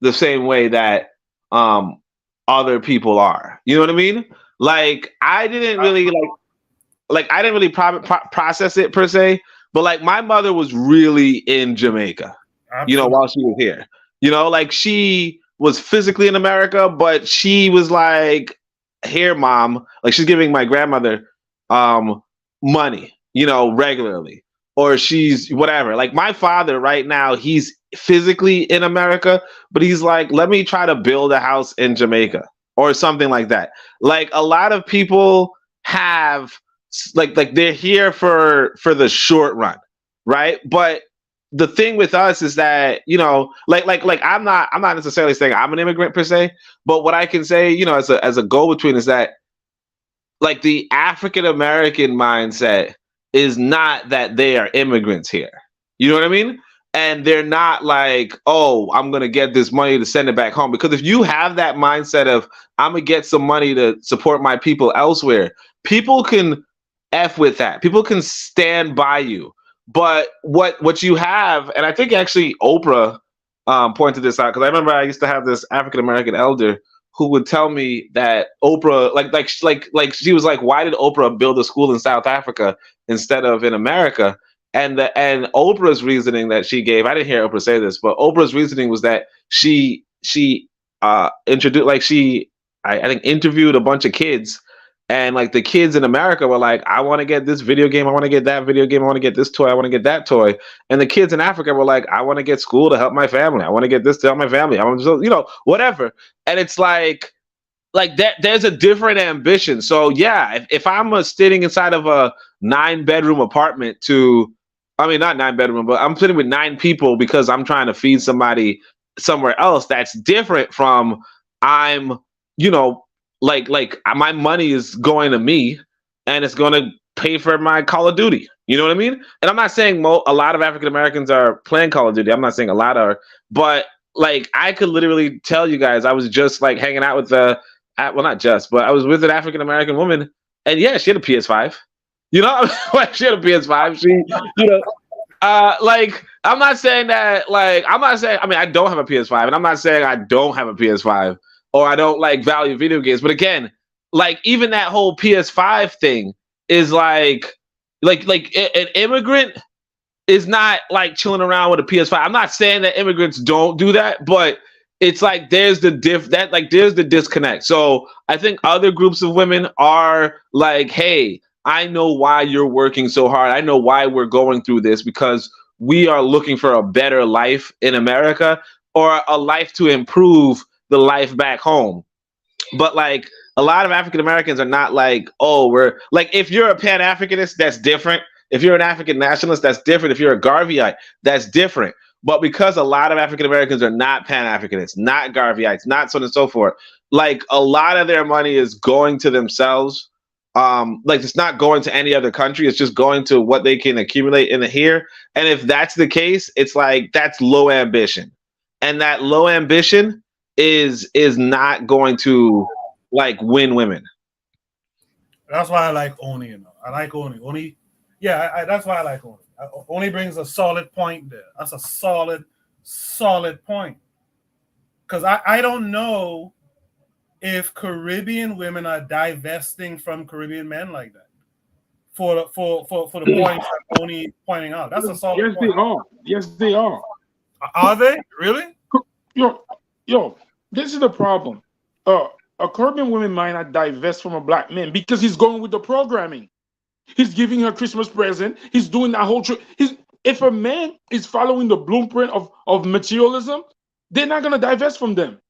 the same way that other people are. You know what I mean? Like I didn't really process it per se, but like my mother was really in Jamaica, while she was here. Like she was physically in America, but she was like, here, mom, like she's giving my grandmother money, regularly, or she's whatever. Like my father right now, he's physically in America, but he's like, let me try to build a house in Jamaica or something like that. Like a lot of people have like they're here for the short run, right? But the thing with us is that, like I'm not necessarily saying I'm an immigrant per se, but what I can say, as a go-between is that like the African American mindset is not that they are immigrants here. You know what I mean? And they're not like, oh, I'm going to get this money to send it back home. Because if you have that mindset of I'm going to get some money to support my people elsewhere, people can F with that. People can stand by you. But what you have, and I think actually Oprah pointed this out, because I remember I used to have this African-American elder who would tell me that Oprah, like she was like, why did Oprah build a school in South Africa instead of in America? And Oprah's reasoning that she gave, I didn't hear Oprah say this, but Oprah's reasoning was that she introduced, like I think interviewed a bunch of kids, and like the kids in America were like, I want to get this video game, I want to get that video game, I want to get this toy, I want to get that toy. And the kids in Africa were like, I want to get school to help my family, I want to get this to help my family, I want to, whatever. And it's like that there's a different ambition. So yeah, if I'm sitting inside of a 9-bedroom apartment not 9-bedroom, but I'm sitting with 9 people because I'm trying to feed somebody somewhere else, that's different from I'm, like my money is going to me and it's going to pay for my Call of Duty. You know what I mean? And I'm not saying a lot of African Americans are playing Call of Duty. I'm not saying a lot are, but like I could literally tell you guys, I was just like hanging out with not just, but I was with an African American woman, and yeah, she had a PS5. She had a PS5. I'm not saying that, I don't have a PS5, and I'm not saying I don't have a PS5 or I don't like value video games. But again, like even that whole PS5 thing is like an immigrant is not like chilling around with a PS5. I'm not saying that immigrants don't do that, but it's like there's the disconnect. So I think other groups of women are like, hey, I know why you're working so hard. I know why we're going through this, because we are looking for a better life in America, or a life to improve the life back home. But like a lot of African Americans are not like, oh, we're like, if you're a Pan-Africanist, that's different. If you're an African nationalist, that's different. If you're a Garveyite, that's different. But because a lot of African Americans are not Pan-Africanists, not Garveyites, not so on and so forth, like a lot of their money is going to themselves. Like it's not going to any other country. It's just going to what they can accumulate in here. And if that's the case, it's like that's low ambition. And that low ambition is not going to like win women. That's why I like Oni. I like Oni. Oni, yeah, that's why I like Oni. Oni brings a solid point there. That's a solid point. Because I don't know if Caribbean women are divesting from Caribbean men like that. For the points that Oni pointing out. That's a solid point. Yes, they are. Are they? Really? Yo, this is the problem. A Caribbean woman might not divest from a black man because he's going with the programming. He's giving her Christmas present. He's doing that whole trip. If a man is following the blueprint of materialism, they're not going to divest from them.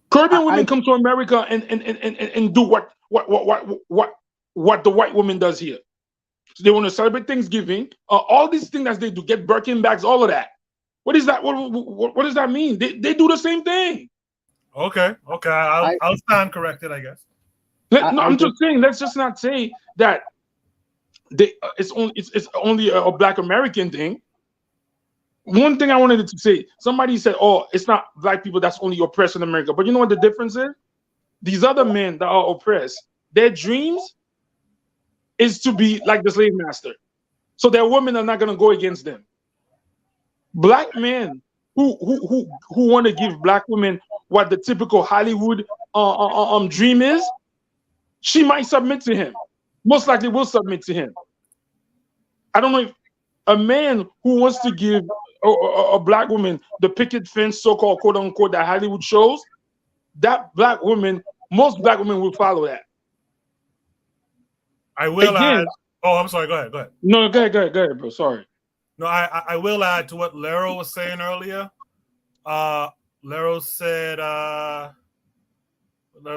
Caribbean women come to America and do what the white woman does here. So they want to celebrate Thanksgiving. All these things that they do, get Birkin bags, all of that. What is that? What does that mean? They do the same thing. Okay. I'll stand corrected, I guess. I'm just saying. Let's just not say that it's only a Black American thing. One thing I wanted to say, somebody said, "Oh, it's not Black people that's only oppressed in America." But you know what the difference is? These other men that are oppressed, their dreams is to be like the slave master. So their women are not going to go against them. Black men who want to give Black women what the typical Hollywood dream is, she might submit to him. Most likely will submit to him. I don't know if a man who wants to give a Black woman the picket fence, so-called quote unquote, that Hollywood shows, that Black woman, most Black women will follow that. I will add. Oh, I'm sorry. Go ahead. No, go ahead, bro. Sorry. No, I will add to what Lero was saying earlier. Lero said,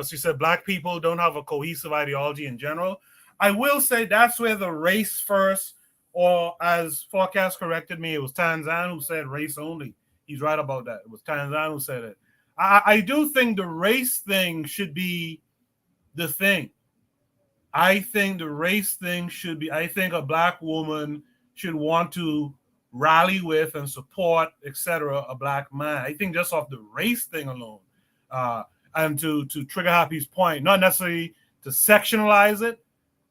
she said Black people don't have a cohesive ideology in general. I will say that's where the race first, or as Forecast corrected me, it was Tanzan who said race only. He's right about that. It was Tanzan who said it. I do think the race thing should be the thing. I think the race thing should be, I think a Black woman should want to rally with and support, etc., a Black man. I think just off the race thing alone, and to Trigger Happy's point, not necessarily to sectionalize it.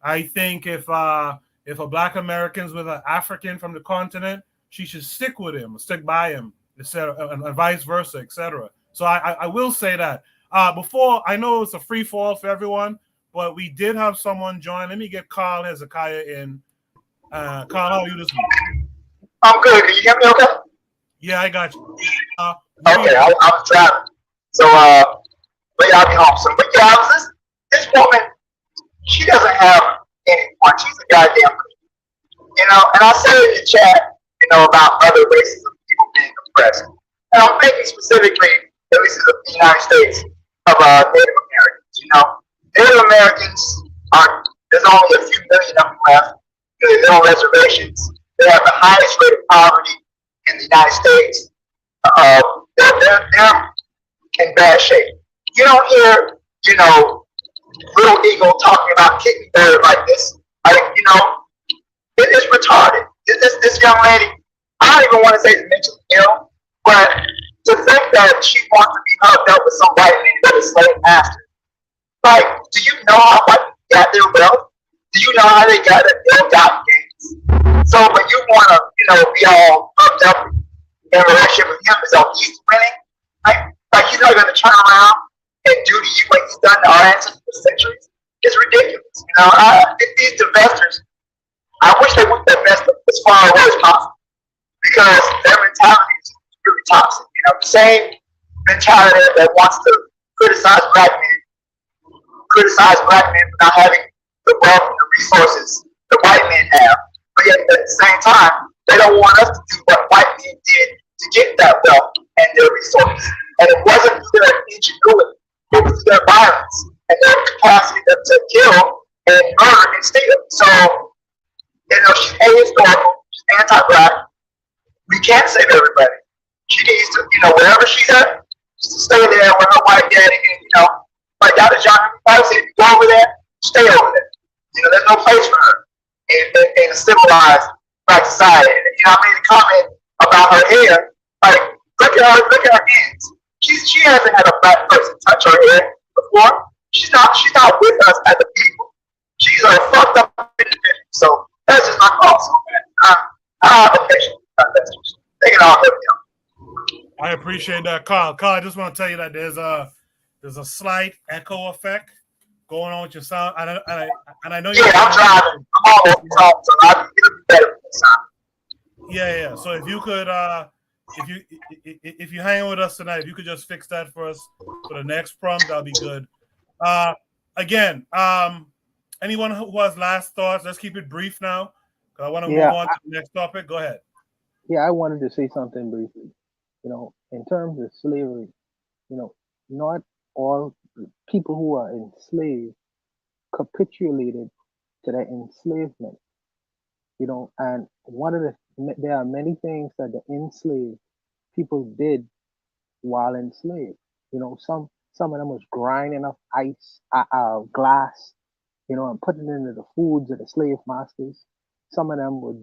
I think if a Black American's with an African from the continent, she should stick with him, stick by him, etc., and vice versa, etc. So I will say that. Before, I know it's a free fall for everyone, but we did have someone join. Let me get Carl Hezekiah in. Carl, how are you this week? I'm good. Can you hear me okay? Yeah, I got you. Okay, I'm driving. So, but yeah, I'll be home soon. But yeah, I was this woman, she doesn't have anyone. She's a goddamn, and I said in the chat, about other races of people being oppressed. And I'm thinking specifically, at least in the United States, of Native Americans. Native Americans there's only a few million of them left. They live on reservations. They have the highest rate of poverty in the United States. They're in bad shape. You don't hear, Little Eagle talking about kicking bird like this. It is retarded. This young lady, I don't even want to say it's mentally ill, but to think that she wants to be hooked up with some white man that is slave master. Like, do you know how white people got their wealth? Do you know how they got their ill-gotten gains? So when you want to, be all hooked up in a relationship with him as though he's winning, like he's not going to turn around and do to you what he's done to our ancestors for centuries. It's ridiculous. These divestors, I wish they would divest as far away as possible because their mentality is really toxic. The same mentality that wants to criticize black men for not having the wealth and the resources that white men have. But yet at the same time, they don't want us to do what white men did to get that wealth and their resources. And it wasn't their ingenuity, it was their violence and their capacity to kill and murder and steal. So, she's ahistorical, she's anti-black. We can't save everybody. She needs to, wherever she's at, just to stay there with her white daddy and, like Dr. John Price said, go over there, stay over there. There's no place for her in a civilized black society. I made a comment about her hair. Like, look at her hands. She hasn't had a black person touch her hair before. She's not with us as a people. She's a fucked up individual. So that's just my thoughts on that. I have a patient. They can all go down. I appreciate that, Carl. Carl, I just want to tell you that there's a slight echo effect going on with your sound, and I know you're. Yeah, I'm driving. I'm almost home, so I'll be better this time. Yeah. So if you could, if you hang with us tonight, if you could just fix that for us for the next prompt, that'll be good. Again, anyone who has last thoughts, let's keep it brief now, because I want to move on to the next topic. Go ahead. Yeah, I wanted to say something briefly. In terms of slavery, not all people who are enslaved capitulated to their enslavement. And there are many things that the enslaved people did while enslaved. Some of them was grinding up glass, and putting it into the foods of the slave masters. Some of them would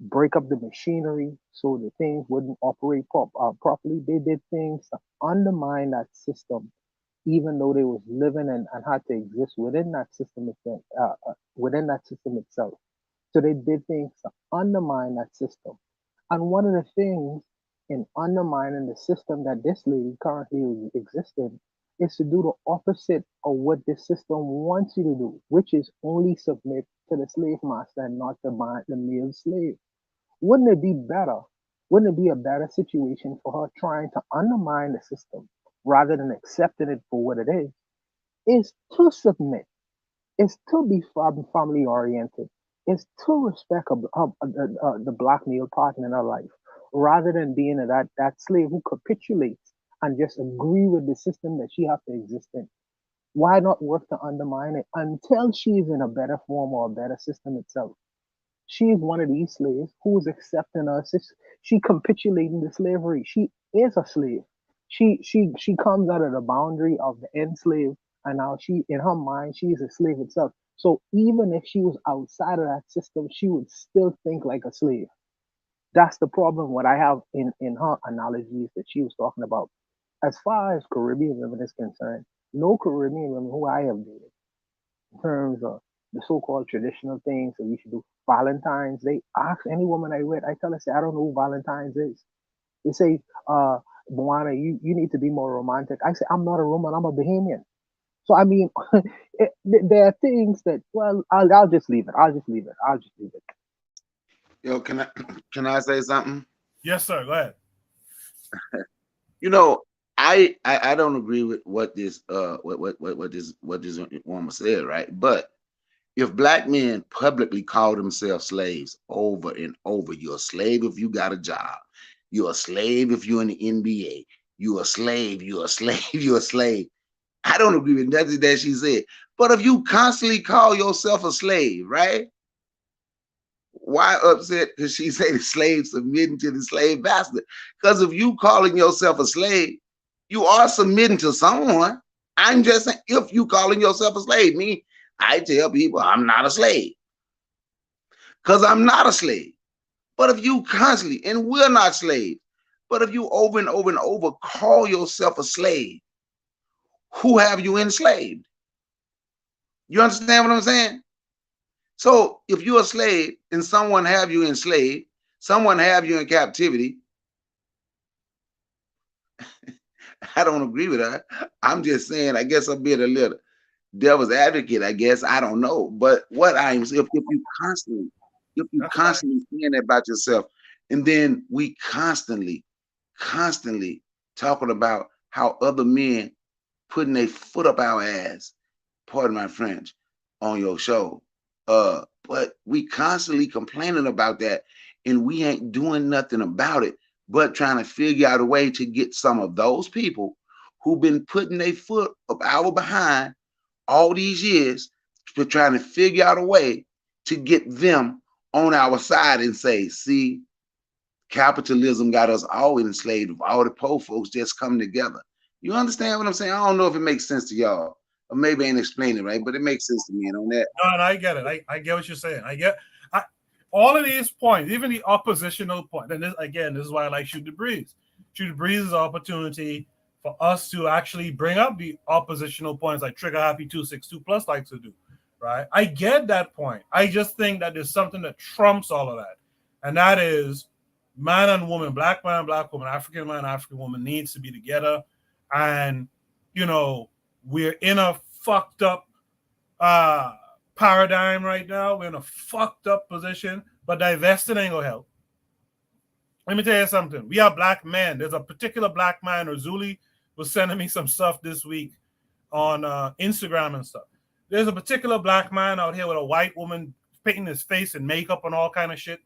break up the machinery so the things wouldn't operate properly. They did things to undermine that system, even though they was living and had to exist within that system itself. So they did things to undermine that system. And one of the things in undermining the system that this lady currently exists in is to do the opposite of what this system wants you to do, which is only submit to the slave master and not the male slave. Wouldn't it be better? Wouldn't it be a better situation for her trying to undermine the system rather than accepting it for what it is to submit, is to be family oriented, is to respect the black male partner in her life, rather than being that slave who capitulates and just agree with the system that she has to exist in. Why not work to undermine it until she's in a better form or a better system itself? She's one of these slaves who's accepting us. She capitulating to slavery. She is a slave. She comes out of the boundary of the enslaved, and now she, in her mind, she is a slave itself. So even if she was outside of that system, she would still think like a slave. That's the problem. What I have in her analogies that she was talking about. As far as Caribbean women is concerned, no Caribbean women who I have dated, in terms of the so-called traditional things that we should do. Valentine's Day. Ask any woman I with, I tell her, say, I don't know who Valentine's is. They say, Moana, you need to be more romantic. I say, I'm not a Roman, I'm a Bahamian. So I mean, there are things that, well, I'll just leave it. I'll just leave it. Yo, can I say something? Yes, sir. Go ahead. You know, I don't agree with what this woman said, right? But if black men publicly call themselves slaves over and over, you're a slave if you got a job. You're a slave if you're in the NBA. You're a slave, you're a slave, you're a slave. I don't agree with nothing that she said. But if you constantly call yourself a slave, right? Why upset because she say the slave submitting to the slave master? Because if you calling yourself a slave, you are submitting to someone. I'm just saying, if you calling yourself a slave, me, I tell people I'm not a slave. Because I'm not a slave. But if you constantly, and we're not slaves, but if you over and over and over call yourself a slave, who have you enslaved? You understand what I'm saying? So if you're a slave and someone have you enslaved, someone have you in captivity, I don't agree with her. I'm just saying, I guess I'm being a little devil's advocate, I guess. I don't know. But what I'm saying, if you constantly saying that about yourself, and then we constantly talking about how other men putting their foot up our ass, pardon my French, on your show. But we constantly complaining about that, and we ain't doing nothing about it, but trying to figure out a way to get some of those people who've been putting their foot up our behind all these years, for trying to figure out a way to get them on our side and say, see, capitalism got us all enslaved. All the poor folks just come together. You understand what I'm saying? I don't know if it makes sense to y'all, or maybe I ain't explaining it right, but it makes sense to me. And on that, No, and I get it. I get what you're saying. All of these points, even the oppositional point. And this is why I like Shoot the Breeze. Shoot the Breeze is an opportunity for us to actually bring up the oppositional points like Trigger Happy 262 Plus likes to do. Right? I get that point. I just think that there's something that trumps all of that, and that is man and woman, black man, black woman, African man, African woman needs to be together. And we're in a fucked up paradigm right now. We're in a fucked up position, but divesting ain't gonna help. Let me tell you something. We are black men. There's a particular black man, Zuli was sending me some stuff this week on Instagram and stuff. There's a particular black man out here with a white woman painting his face and makeup and all kind of shit.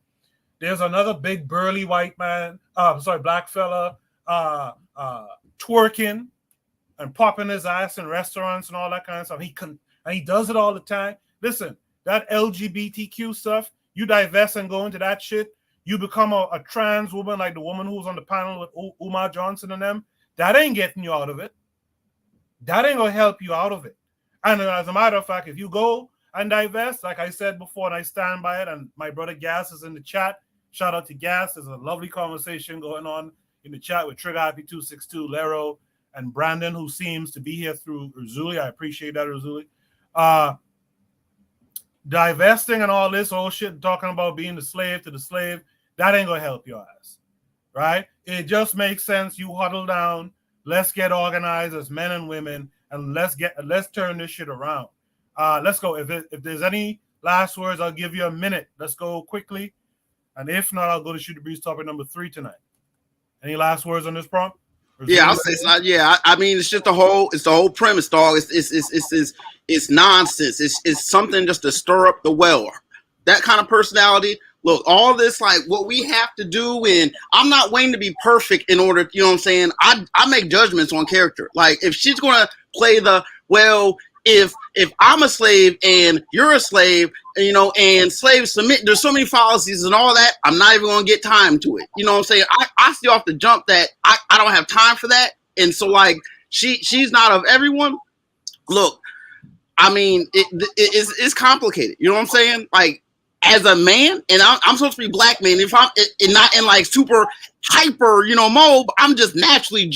There's another big burly white man, black fella, twerking and popping his ass in restaurants and all that kind of stuff. He does it all the time. Listen, that LGBTQ stuff, you divest and go into that shit, you become a trans woman like the woman who was on the panel with Umar Johnson and them. That ain't getting you out of it. That ain't gonna help you out of it. And as a matter of fact, if you go and divest, like I said before, and I stand by it, and my brother Gas is in the chat. Shout out to Gas. There's a lovely conversation going on in the chat with Trigger Happy 262, Lero, and Brandon, who seems to be here through Urzuli. I appreciate that, Urzuli. Divesting and all this whole shit, talking about being the slave to the slave, that ain't gonna help your ass, right? It just makes sense. You huddle down. Let's get organized as men and women, and let's turn this shit around. Let's go. If there's any last words, I'll give you a minute. Let's go quickly, and if not, I'll go to Shoot the Breeze topic number 3 tonight. Any last words on this prompt? Yeah, I'll say it's not. Yeah, I mean, it's just the whole premise, dog. It's nonsense. It's something just to stir up the well. That kind of personality. Look, all this, like what we have to do, and I'm not waiting to be perfect in order, you know what I'm saying? I make judgments on character. Like if she's gonna play if I'm a slave and you're a slave, and slaves submit, there's so many fallacies and all that, I'm not even gonna get time to it. You know what I'm saying? I see off the jump that I don't have time for that. And so like she's not of everyone. Look, I mean, it's complicated. You know what I'm saying? Like, as a man, and I'm supposed to be black man, if I'm not in like super hyper, mode, I'm just naturally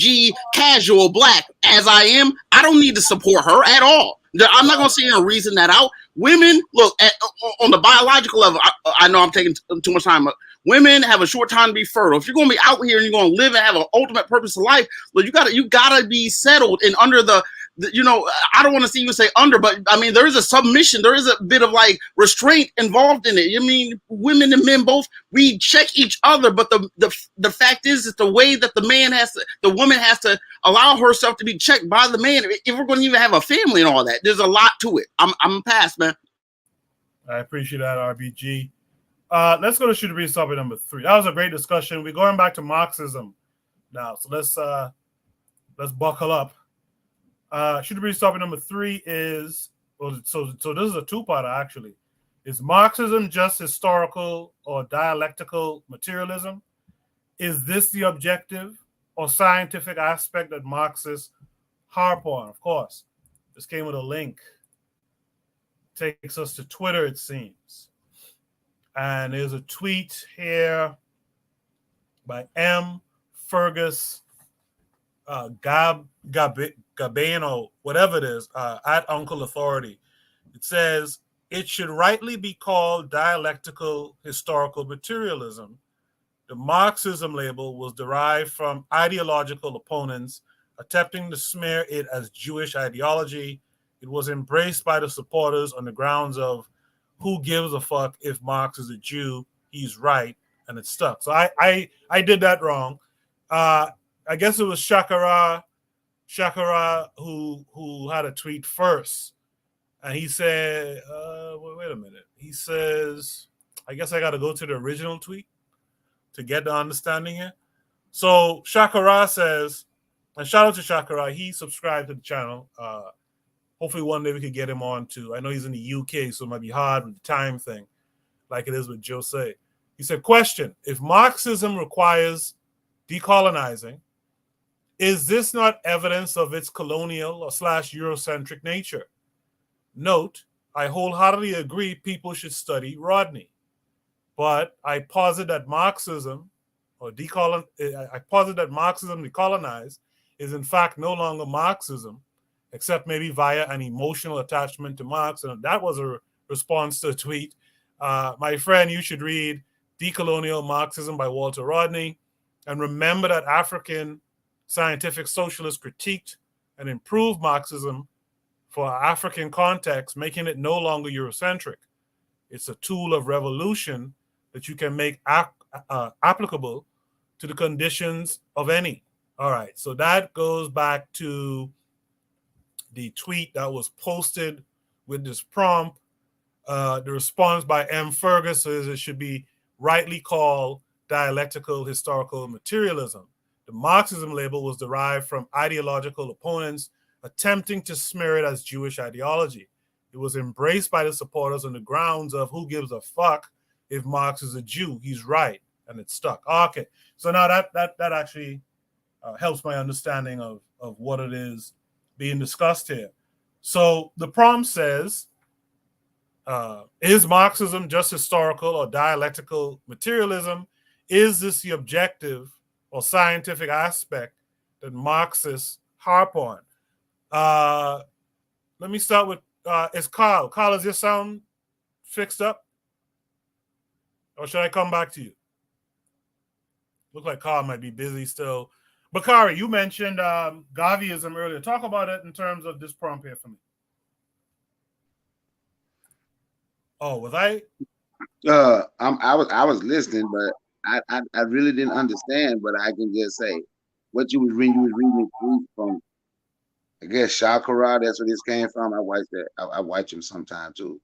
casual black as I am. I don't need to support her at all. I'm not gonna sit here and reason that out. Women, look, on the biological level, I know I'm taking too much time. Women have a short time to be fertile. If you're going to be out here and you're going to live and have an ultimate purpose of life, well, you gotta be settled and under the you know, I don't want to see you say under, but I mean, there is a submission. There is a bit of like restraint involved in it. I mean, women and men both, we check each other, but the fact is that the way that the woman has to allow herself to be checked by the man, if we're going to even have a family and all that, there's a lot to it. I'm past, man. I appreciate that, RBG. Let's go to Should Be topic number 3. That was a great discussion. We're going back to Marxism now, so let's buckle up. Should Be topic number 3 is, well, so this is a two-parter actually. Is Marxism just historical or dialectical materialism? Is this the objective or scientific aspect that Marxists harp on? Of course, this came with a link. Takes us to Twitter, it seems. And there's a tweet here by M. Fergus Gabain, or whatever it is, at Uncle Authority. It says, it should rightly be called dialectical historical materialism. The Marxism label was derived from ideological opponents attempting to smear it as Jewish ideology. It was embraced by the supporters on the grounds of who gives a fuck if Marx is a Jew, he's right, and it stuck. So I did that wrong. I guess it was Shakara who had a tweet first, and he said, wait a minute. He says, I guess I got to go to the original tweet to get the understanding here. So Shakara says, and shout out to Shakara, he subscribed to the channel. Hopefully one day we could get him on too. I know he's in the UK, so it might be hard with the time thing, like it is with Jose. He said, question, if Marxism requires decolonizing, is this not evidence of its colonial or / Eurocentric nature? Note, I wholeheartedly agree people should study Rodney, but I posit that Marxism decolonized is in fact no longer Marxism, except maybe via an emotional attachment to Marx. And that was a response to a tweet. My friend, you should read Decolonial Marxism by Walter Rodney, and remember that African scientific socialists critiqued and improved Marxism for African context, making it no longer Eurocentric. It's a tool of revolution that you can make applicable to the conditions of any. All right, so that goes back to the tweet that was posted with this prompt. The response by M. Fergus is it should be rightly called dialectical historical materialism. The Marxism label was derived from ideological opponents attempting to smear it as Jewish ideology. It was embraced by the supporters on the grounds of who gives a fuck if Marx is a Jew, he's right, and it stuck. Okay, so now that actually helps my understanding of what it is being discussed here. So the prompt says, is Marxism just historical or dialectical materialism? Is this the objective or scientific aspect that Marxists harp on? Let me start with, is Carl. Carl, is your sound fixed up? Or should I come back to you? Look like Carl might be busy still. Bakari, you mentioned Gaviism earlier. Talk about it in terms of this prompt here for me. Oh, was I? I was listening, but I really didn't understand. But I can just say what you was reading from. I guess Shakara, that's where this came from. I watch that. I watch him sometime too.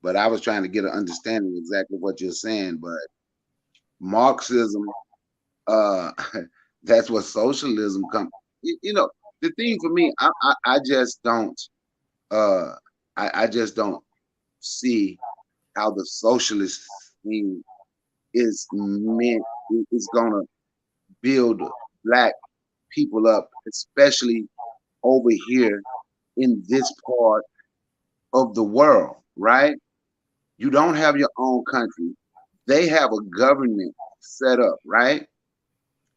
But I was trying to get an understanding exactly what you're saying. But Marxism, that's what socialism comes. You know, the thing for me, I just don't. I just don't see how the socialist thing is meant. It's gonna build black people up, especially over here in this part of the world, right? You don't have your own country. They have a government set up, right?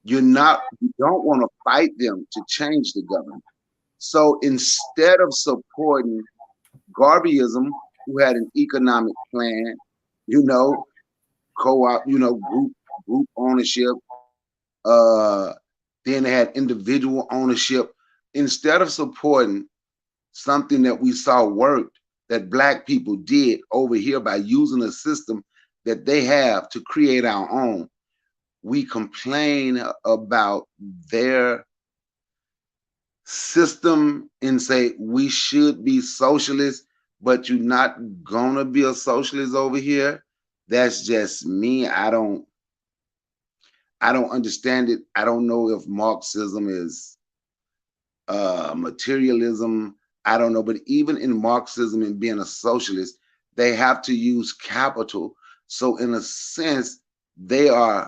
You don't want to fight them to change the government. So instead of supporting Garveyism, who had an economic plan, you know, co-op, group ownership. Then they had individual ownership. Instead of supporting something that we saw worked, that Black people did over here by using a system that they have to create our own, we complain about their system and say we should be socialists, but you're not gonna be a socialist over here. That's just me. I don't understand it. I don't know if Marxism is materialism. I don't know, but even in Marxism and being a socialist, they have to use capital. So in a sense, they're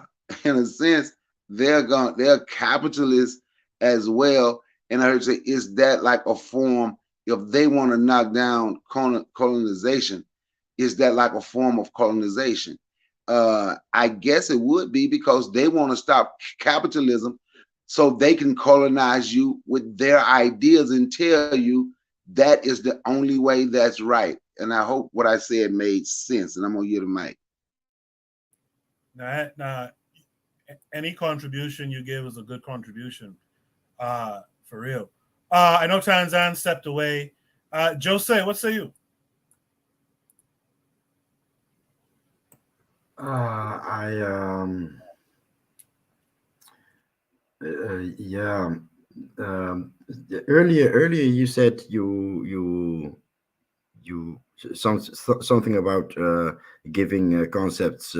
capitalists as well. And I heard say, is that like a form, if they want to knock down colonization, is that like a form of colonization? I guess it would be, because they want to stop capitalism so they can colonize you with their ideas and tell you that is the only way that's right. And I hope what I said made sense. And I'm going to give the mic. Now, any contribution you give is a good contribution, for real. I know Tanzan stepped away. Jose, what say you? Earlier you said you something about giving concepts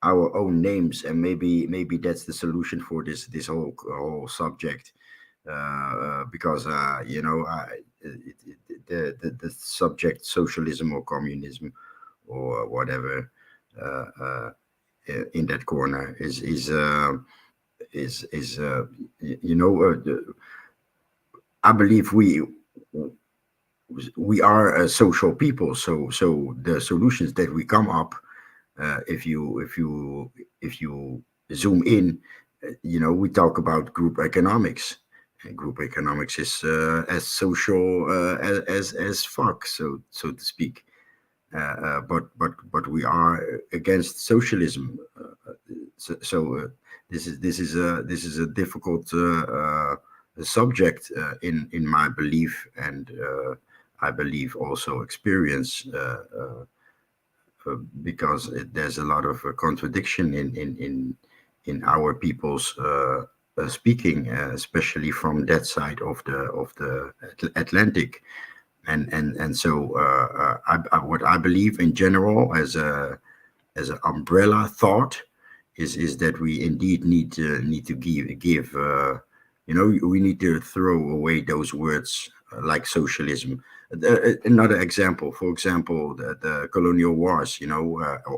our own names, and maybe that's the solution for this whole subject, because the subject socialism or communism or whatever in that corner is I believe we are a social people, so the solutions that we come up, if you zoom in, we talk about group economics. And group economics is as social as fuck, so to speak. But we are against socialism. This is a difficult subject in my belief, and I believe also experience, because there's a lot of contradiction in our people's speaking, especially from that side of the Atlantic. And so what I believe in general as an umbrella thought is that we indeed need to give we need to throw away those words like socialism. Another example, for example, the colonial wars,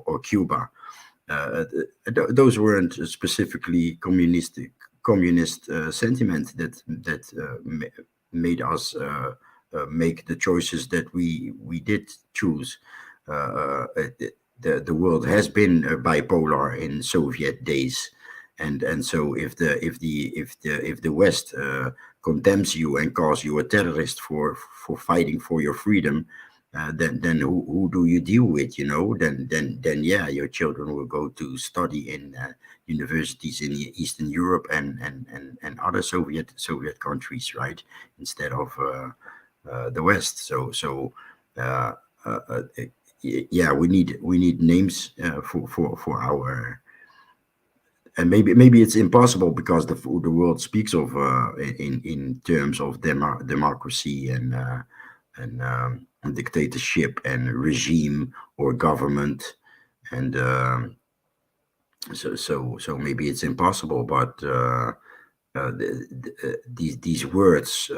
or Cuba. Those weren't specifically communist sentiment that made us make the choices that we did choose. The world has been bipolar in Soviet days, and so if the West condemns you and calls you a terrorist for fighting for your freedom, then who do you deal with? Then yeah, your children will go to study in universities in Eastern Europe and other Soviet countries, right, instead of the West. Yeah, we need names for our, and maybe it's impossible because the world speaks of in terms of democracy and dictatorship and regime or government, and so maybe it's impossible, but these words,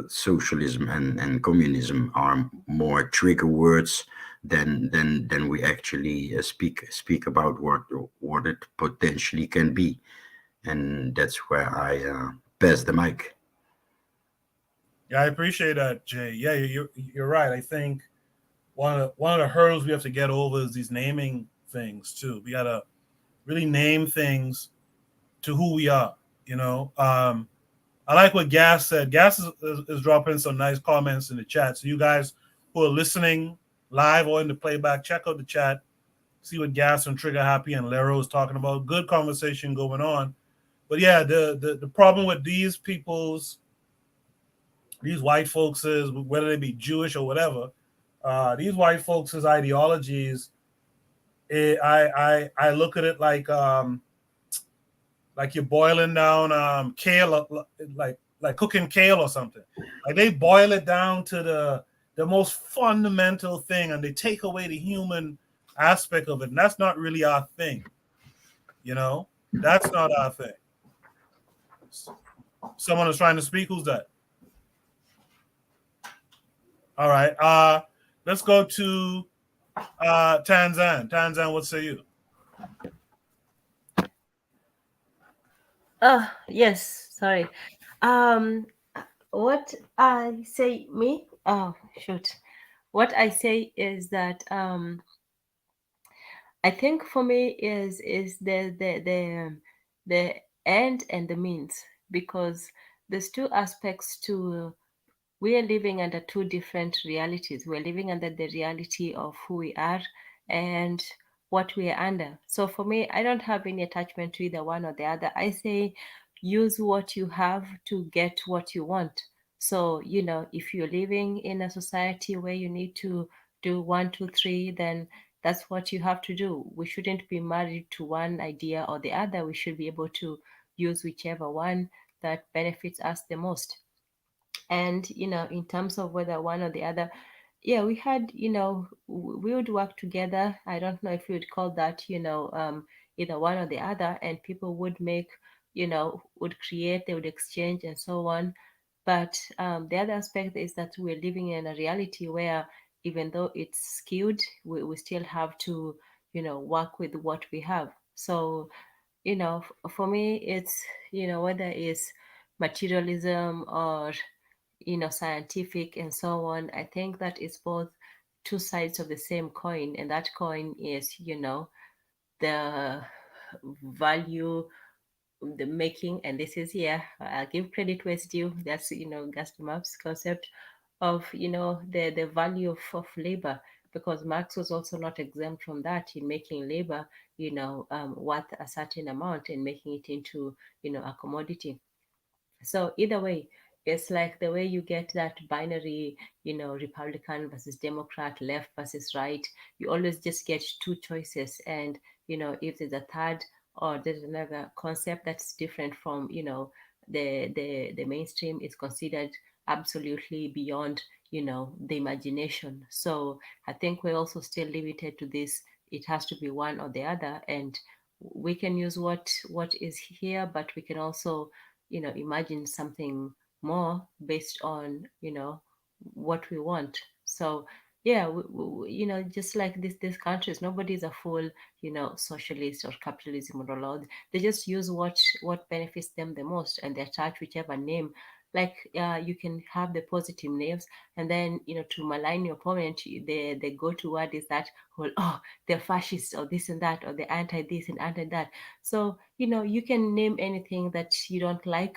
socialism and communism, are more trigger words than we actually speak about what it potentially can be, and that's where I pass the mic. Yeah, I appreciate that, Jay. Yeah, you're right. I think one of the hurdles we have to get over is these naming things too. We gotta really name things to who we are. I like what Gas said. Gas is dropping some nice comments in the chat. So you guys who are listening live or in the playback, check out the chat. see what Gas and Trigger Happy and Lero is talking about. Good conversation going on. But yeah, the problem with these white folks is, whether they be Jewish or whatever, these white folks' ideologies, I look at it like you're boiling down kale, like cooking kale or something. Like they boil it down to the most fundamental thing, and they take away the human aspect of it, and that's not really our thing. You know, that's not our thing. Someone is trying to speak. Who's that? All right. Let's go to Tanzan. Tanzan, what say you? Oh, yes, sorry. What I say, me? Oh, shoot. What I say is that I think for me is the end and the means, because there's two aspects to we are living under two different realities. We're living under the reality of who we are and what we are under. So for me, I don't have any attachment to either one or the other. I say use what you have to get what you want. So, if you're living in a society where you need to do one, two, three, then that's what you have to do. We shouldn't be married to one idea or the other. We should be able to use whichever one that benefits us the most. And in terms of whether one or the other, yeah, we had, we would work together. I don't know if you would call that, either one or the other, and people would make, would create, they would exchange and so on. But the other aspect is that we're living in a reality where, even though it's skewed, we still have to, work with what we have. So, for me, it's, whether it's materialism or scientific and so on. I think that is both two sides of the same coin, and that coin is, the value, the making, and this is, yeah, I'll give credit where it's due. That's, Gaston concept of, the value of labor, because Marx was also not exempt from that in making labor, worth a certain amount and making it into, a commodity. So either way, it's like the way you get that binary, Republican versus Democrat, left versus right. You always just get two choices. And, if there's a third or there's another concept that's different from, the mainstream, is considered absolutely beyond, the imagination. So I think we're also still limited to this. It has to be one or the other. And we can use what is here, but we can also imagine something more based on what we want. So yeah, just like these countries, nobody's a full socialist or capitalism or all. They just use what benefits them the most, and they attach whichever name. Like you can have the positive names, and then to malign your opponent, the go-to word is that whole, oh, they're fascists or this and that, or they're anti this and anti that. So you can name anything that you don't like,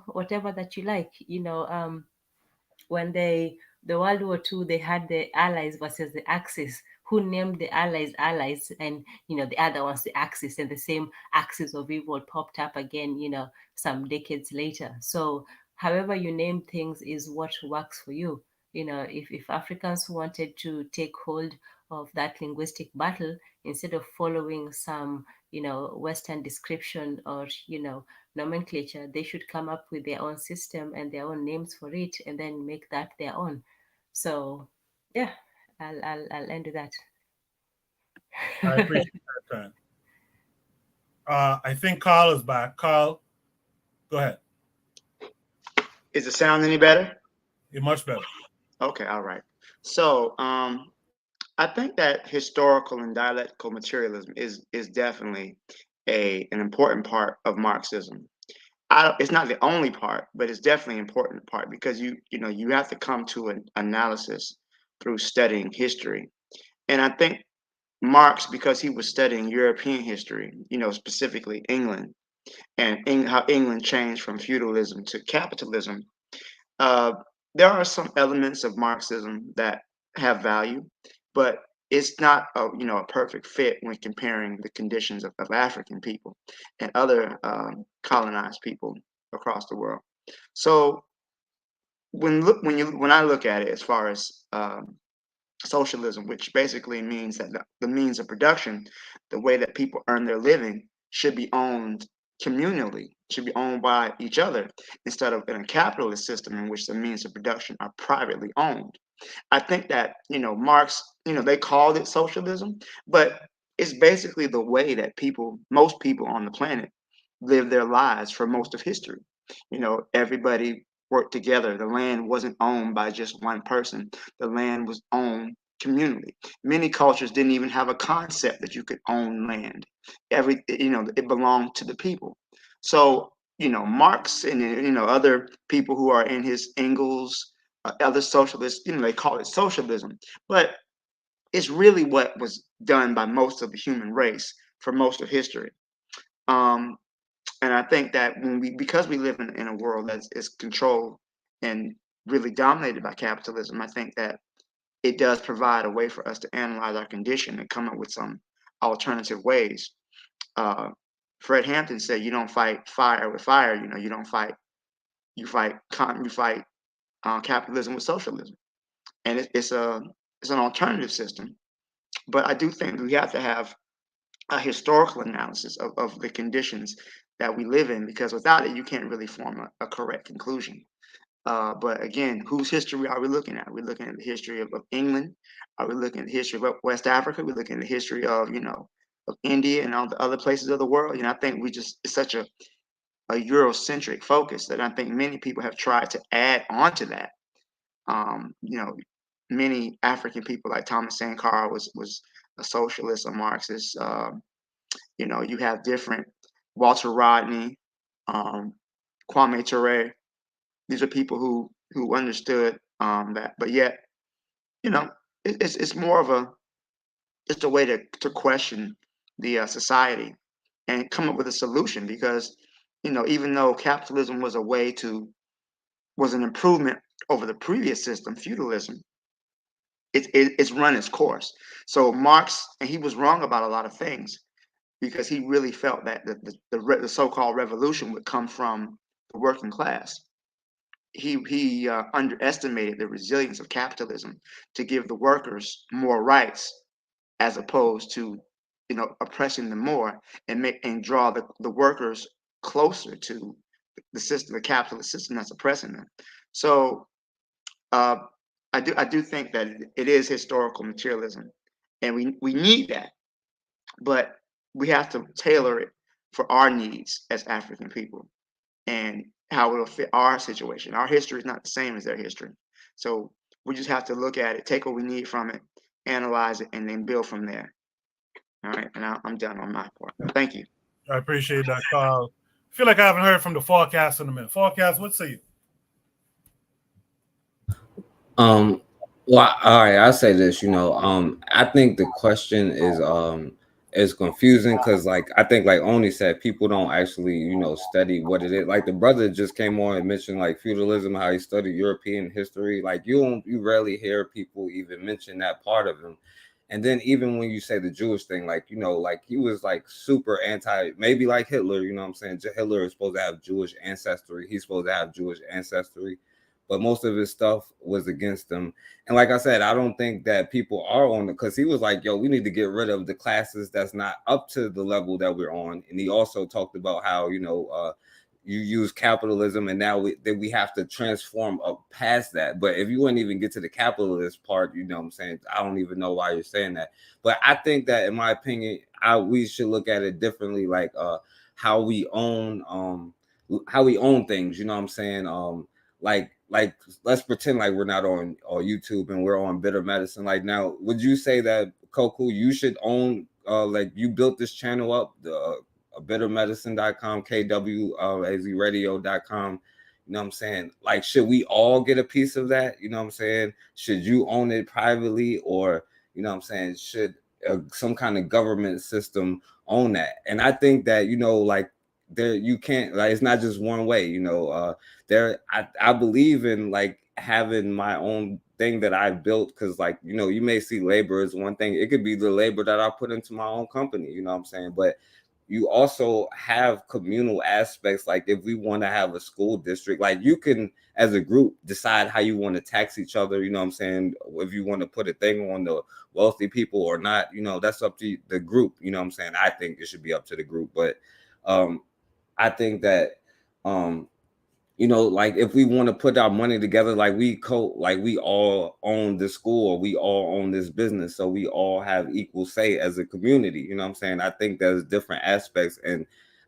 whatever that you like. When the World War II, they had the Allies versus the Axis. Who named the Allies Allies, and the other ones the Axis, and the same axis of evil popped up again, some decades later. So however you name things is what works for you. If Africans wanted to take hold of that linguistic battle, instead of following some Western description or nomenclature, they should come up with their own system and their own names for it, and then make that their own. So yeah, I'll end with that. I appreciate that. I think Carl is back. Carl, go ahead. Is the sound any better? You're much better. Okay, all right. So I think that historical and dialectical materialism is definitely an important part of Marxism. It's not the only part, but it's definitely an important part, because you have to come to an analysis through studying history. And I think Marx, because he was studying European history, specifically England, and how England changed from feudalism to capitalism, uh, there are some elements of Marxism that have value, but it's not a a perfect fit when comparing the conditions of African people and other colonized people across the world. So when I look at it as far as socialism, which basically means that the means of production, the way that people earn their living, should be owned communally, should be owned by each other, instead of in a capitalist system in which the means of production are privately owned. I think that, Marx, they called it socialism, but it's basically the way that most people on the planet live their lives for most of history. Everybody worked together. The land wasn't owned by just one person. The land was owned communally. Many cultures didn't even have a concept that you could own land. It belonged to the people. So, Marx and other people who are in his Engels, other socialists, they call it socialism, but it's really what was done by most of the human race for most of history. Um, and I think that because we live in a world that is controlled and really dominated by capitalism, I think that it does provide a way for us to analyze our condition and come up with some alternative ways. Uh, Fred Hampton said, "You don't fight fire with fire. You don't fight. You fight capitalism with socialism." And it's an alternative system. But I do think we have to have a historical analysis of the conditions that we live in, because without it, you can't really form a correct conclusion. But again, whose history are we looking at? Are we looking at the history of England? Are we looking at the history of West Africa? We're looking at the history of, of India and all the other places of the world. I think it's such a Eurocentric focus that I think many people have tried to add onto that. Many African people like Thomas Sankara was a socialist, a Marxist. You have different Walter Rodney, Kwame Ture. These are people who understood that, but yet, it's more of it's a way to question the society and come up with a solution, because even though capitalism was an improvement over the previous system, feudalism, it's run its course. So Marx, and he was wrong about a lot of things, because he really felt that the so-called revolution would come from the working class. He underestimated the resilience of capitalism to give the workers more rights, as opposed to oppressing them more, and draw the workers closer to the system, the capitalist system that's oppressing them. So uh, I do think that it is historical materialism, and we need that, but we have to tailor it for our needs as African people and how it'll fit our situation. Our history is not the same as their history. So we just have to look at it, take what we need from it, analyze it, and then build from there. All right, and I'm done on my part. Thank you. I appreciate that, Carl. I feel like I haven't heard from the forecast in a minute. Forecast, what say you? Well, all right, I'll say this, I think the question is confusing, because like I think, like Oni said, people don't actually, study what it is. Like the brother just came on and mentioned like feudalism, how he studied European history. Like you rarely hear people even mention that part of him. And then even when you say the Jewish thing, like, like he was like super anti, maybe like Hitler, you know what I'm saying? Hitler is supposed to have Jewish ancestry. He's supposed to have Jewish ancestry, but most of his stuff was against him. And like I said, I don't think that people are on it, because he was like, yo, we need to get rid of the classes that's not up to the level that we're on. And he also talked about how, you use capitalism, and now we have to transform up past that. But if you wouldn't even get to the capitalist part, you know what I'm saying? I don't even know why you're saying that. But I think that, in my opinion, we should look at it differently, like how we own things, you know what I'm saying? Like let's pretend like we're not on YouTube and we're on Bitter Medicine. Like, now, would you say that, Koku, you should own like you built this channel up, the bittermedicine.com, KWAZradio.com, you know what I'm saying? Like, should we all get a piece of that? You know what I'm saying? Should you own it privately, or, you know what I'm saying, should some kind of government system own that? And I think that, like, there, you can't, like, it's not just one way, I believe in, like, having my own thing that I built, because like, you know, you may see labor as one thing. It could be the labor that I put into my own company, you know what I'm saying? But you also have communal aspects. Like if we want to have a school district, like you can as a group decide how you want to tax each other, you know what I'm saying? If you want to put a thing on the wealthy people or not, you know, that's up to the group, you know what I'm saying? I think it should be up to the group. But I think that you know, like if we want to put our money together, like we all own this school or we all own this business, so we all have equal say as a community, you know what I'm saying? I think there's different aspects, and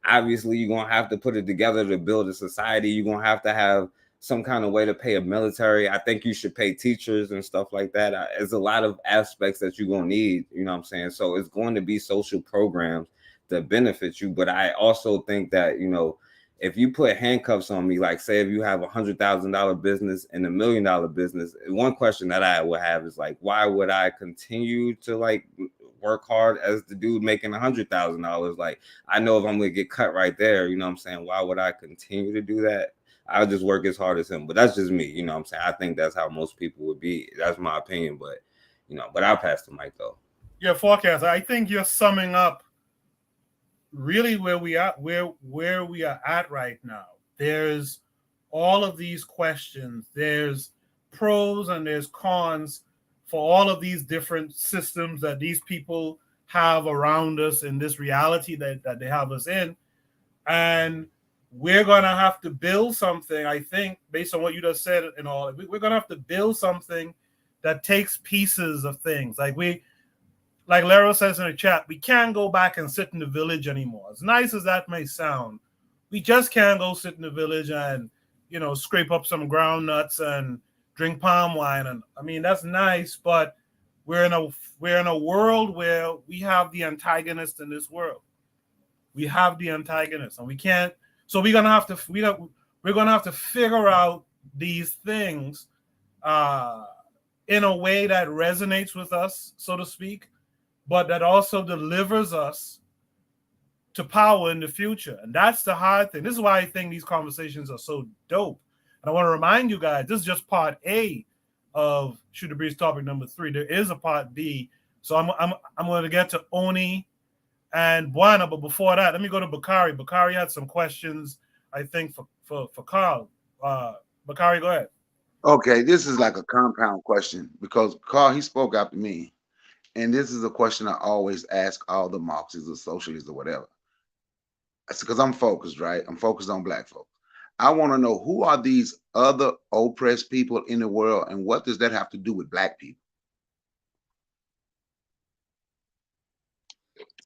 obviously you're gonna have to put it together to build a society. You're gonna have to have some kind of way to pay a military. I think you should pay teachers and stuff like that. There's a lot of aspects that you're gonna need, you know what I'm saying? So it's going to be social programs that benefit you. But I also think that, you know, if you put handcuffs on me, like say if you have $100,000 business and $1 million business, one question that I would have is like, why would I continue to like work hard as the dude making $100,000? Like, I know if I'm gonna get cut right there, you know what I'm saying? Why would I continue to do that? I'll just work as hard as him. But that's just me, you know what I'm saying? I think that's how most people would be. That's my opinion, but you know, but I'll pass the mic though. Yeah, forecast. I think you're summing up really where we are at right now. There's all of these questions. There's pros and there's cons for all of these different systems that these people have around us in this reality that they have us in. And we're going to have to build something, I think, based on what you just said and all. We're going to have to build something that takes pieces of things. Like Lero says in the chat, we can't go back and sit in the village anymore. As nice as that may sound, we just can't go sit in the village and, you know, scrape up some ground nuts and drink palm wine. And I mean, that's nice, but we're in a world where we have the antagonist in this world. We have the antagonist, and we can't. So we're gonna have to figure out these things in a way that resonates with us, so to speak, but that also delivers us to power in the future. And that's the hard thing. This is why I think these conversations are so dope. And I want to remind you guys, this is just part A of Shoot the Breeze topic number 3. There is a part B. So I'm going to get to Oni and Buana, but before that, let me go to Bakari. Bakari had some questions, I think, for Carl. Bakari, go ahead. Okay, this is like a compound question because Carl, he spoke after me. And this is a question I always ask all the Marxists or socialists or whatever. It's because I'm focused, right? I'm focused on black folks. I want to know, who are these other oppressed people in the world, and what does that have to do with black people?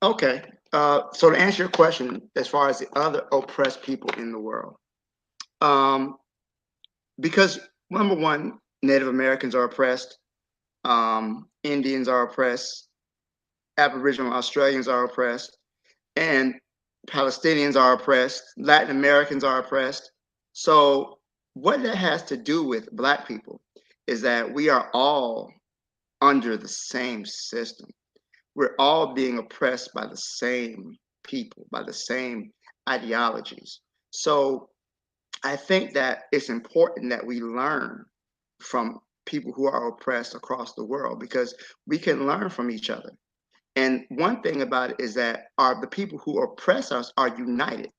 Okay, so to answer your question, as far as the other oppressed people in the world, because number one, Native Americans are oppressed, Indians are oppressed, Aboriginal Australians are oppressed, and Palestinians are oppressed, Latin Americans are oppressed. So what that has to do with black people is that we are all under the same system. We're all being oppressed by the same people, by the same ideologies. So I think that it's important that we learn from people who are oppressed across the world, because we can learn from each other. And one thing about it is that the people who oppress us are united.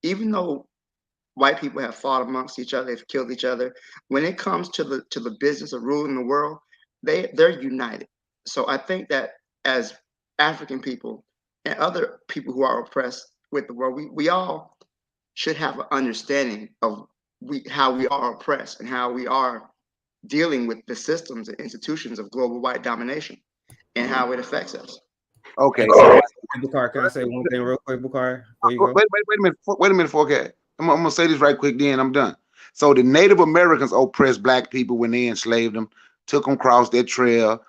Even though white people have fought amongst each other, they've killed each other, when it comes to the business of ruling the world, they're united. So I think that as African people and other people who are oppressed with the world, we all should have an understanding of how we are oppressed and how we are dealing with the systems and institutions of global white domination and how it affects us. Okay. Bukhari, can I say one thing real quick, Bukhari? Wait a minute, Forecast. I'm gonna say this right quick, then I'm done. So the Native Americans oppressed black people when they enslaved them, took them across their trail.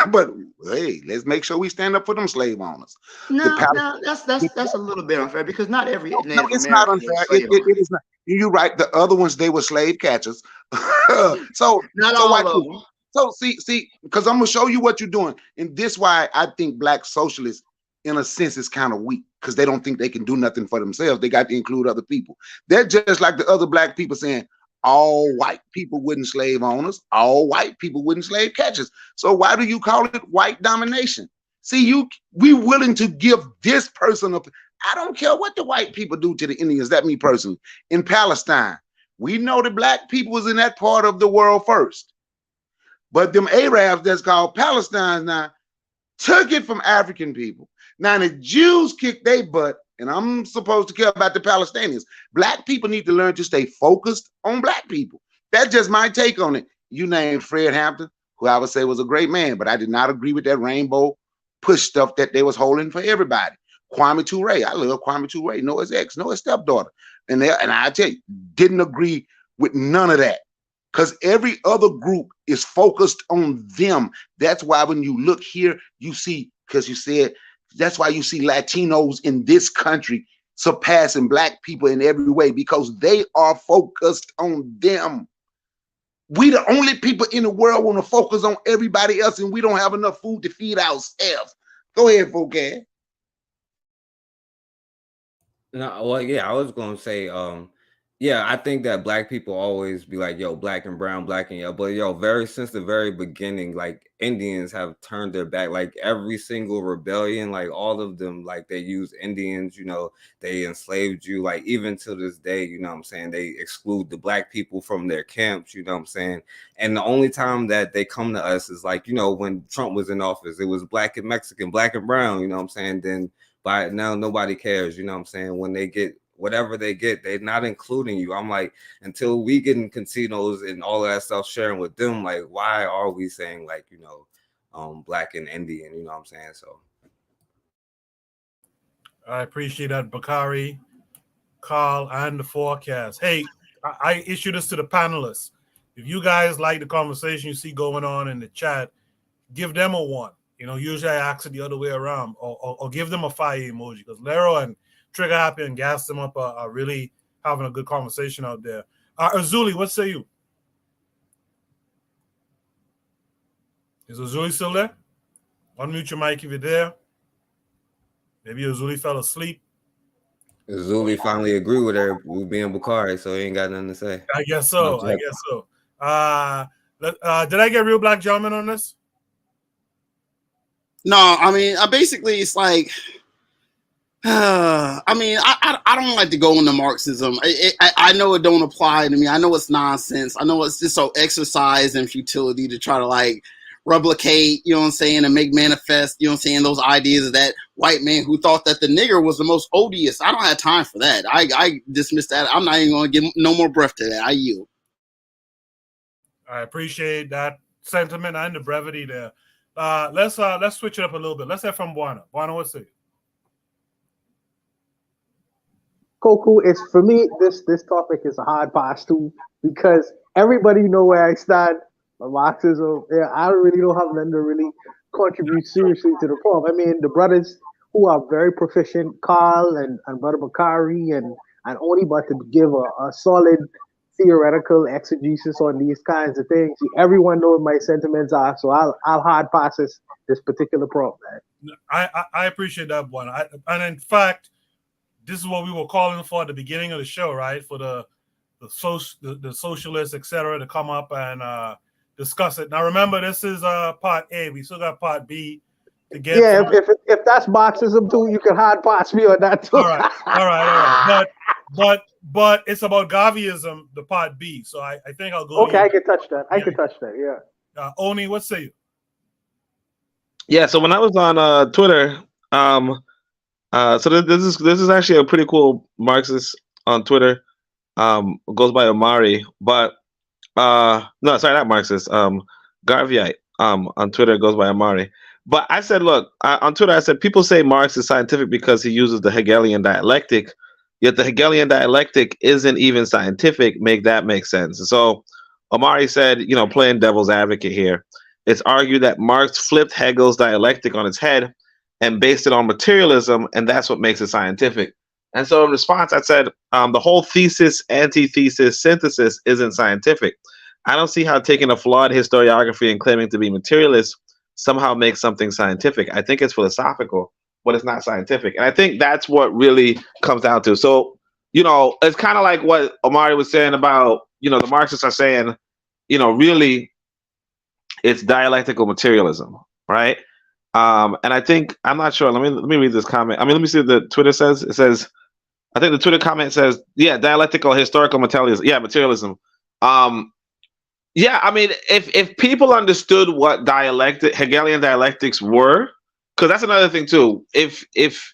But hey, let's make sure we stand up for them slave owners. No, that's a little bit unfair, because not every Native No, it's American not unfair. It is not. You're right. The other ones, they were slave catchers. So not so all white of people. them. So see, because I'm gonna show you what you're doing, and this why I think black socialists, in a sense, is kind of weak, because they don't think they can do nothing for themselves. They got to include other people. They're just like the other black people saying, all white people wouldn't slave owners, all white people wouldn't slave catchers. So why do you call it white domination? See, we willing to give this person up. I don't care what the white people do to the Indians, that me personally. In Palestine, we know the black people was in that part of the world first. But them Arabs that's called Palestine now took it from African people. Now the Jews kicked their butt, and I'm supposed to care about the Palestinians. Black people need to learn to stay focused on black people. That's just my take on it. You named Fred Hampton, who I would say was a great man, but I did not agree with that rainbow push stuff that they was holding for everybody. Kwame Ture, I love Kwame Ture, Noah's ex, Noah's stepdaughter. And I tell you, didn't agree with none of that. Because every other group is focused on them. That's why when you look here, you see, because you said, that's why you see Latinos in this country surpassing black people in every way, because they are focused on them. We the only people in the world want to focus on everybody else, and we don't have enough food to feed ourselves. Go ahead, Fouquet. No, well, yeah, I was gonna say, yeah, I think that black people always be like, yo, black and brown, black and yellow. But yo, since the very beginning, like Indians have turned their back. Like every single rebellion, like all of them, like they use Indians, they enslaved you. Like even to this day, what I'm saying, they exclude the black people from their camps, what I'm saying. And the only time that they come to us is like, when Trump was in office, it was black and Mexican, black and brown, what I'm saying. Then by now nobody cares, what I'm saying. When they get whatever they get, they're not including you. I'm like, until we get in casinos and all of that stuff sharing with them, like why are we saying like, black and Indian, what I'm saying? So I appreciate that, Bakari, Carl, and the forecast. Hey, I issue this to the panelists. If you guys like the conversation you see going on in the chat, give them a 1. Usually I ask it the other way around, or give them a fire emoji, because Lero and Trigger Happy and Gas them up are really having a good conversation out there. Azuli, what say you? Is Azuli still there? Unmute your mic if you're there. Maybe Azuli fell asleep. Azuli finally agreed with her with being Bakari, so he ain't got nothing to say. I guess so. Did I get Real Black Gentleman on this? No, I mean, basically it's like, I mean, I don't like to go into Marxism. I know it don't apply to me. I know it's nonsense. I know it's just so exercise and futility to try to like replicate, you know what I'm saying, and make manifest, you know what I'm saying, those ideas of that white man who thought that the nigger was the most odious. I don't have time for that. I dismiss that. I'm not even going to give no more breath to that. I yield. I appreciate that sentiment and the brevity there. Let's switch it up a little bit. Let's hear from Buana. Buana, what's it? Koku, it's for me. This topic is a hard pass too, because everybody know where I stand. Marxism. Yeah, I really don't have nothing to really contribute seriously to the problem. I mean, the brothers who are very proficient, Carl and Brother Bakari and Oni, but to give a solid theoretical exegesis on these kinds of things. Everyone knows my sentiments are, so I'll hard pass this particular problem. I appreciate that one. And in fact, this is what we were calling for at the beginning of the show, right? For the socialists, etc., to come up and discuss it. Now, remember, this is part A. We still got part B to get. Yeah, if that's Marxism too, you can hard pass me on that too. All right. But it's about Garveyism, the part B. So I think I'll go. Okay, I can touch that. I can touch that. Yeah. Oni, what say you? Yeah. So when I was on Twitter, so this is actually a pretty cool Marxist on Twitter. Goes by Omari, but no, sorry, not Marxist. Garveyite. On Twitter goes by Omari. But I said, look, on Twitter, I said people say Marx is scientific because he uses the Hegelian dialectic. Yet the Hegelian dialectic isn't even scientific. Make that make sense. So Omari said, playing devil's advocate here, it's argued that Marx flipped Hegel's dialectic on its head and based it on materialism, and that's what makes it scientific. And so in response, I said, the whole thesis, antithesis, synthesis isn't scientific. I don't see how taking a flawed historiography and claiming to be materialist somehow makes something scientific. I think it's philosophical, but it's not scientific. And I think that's what really comes down to. So, it's kind of like what Omari was saying about, the Marxists are saying, really, it's dialectical materialism, right? And I think, I'm not sure. Let me read this comment. I mean, let me see what the Twitter says. It says, I think the Twitter comment says, yeah, dialectical historical materialism. Yeah, materialism. Yeah, I mean, if people understood what Hegelian dialectics were, because that's another thing too. If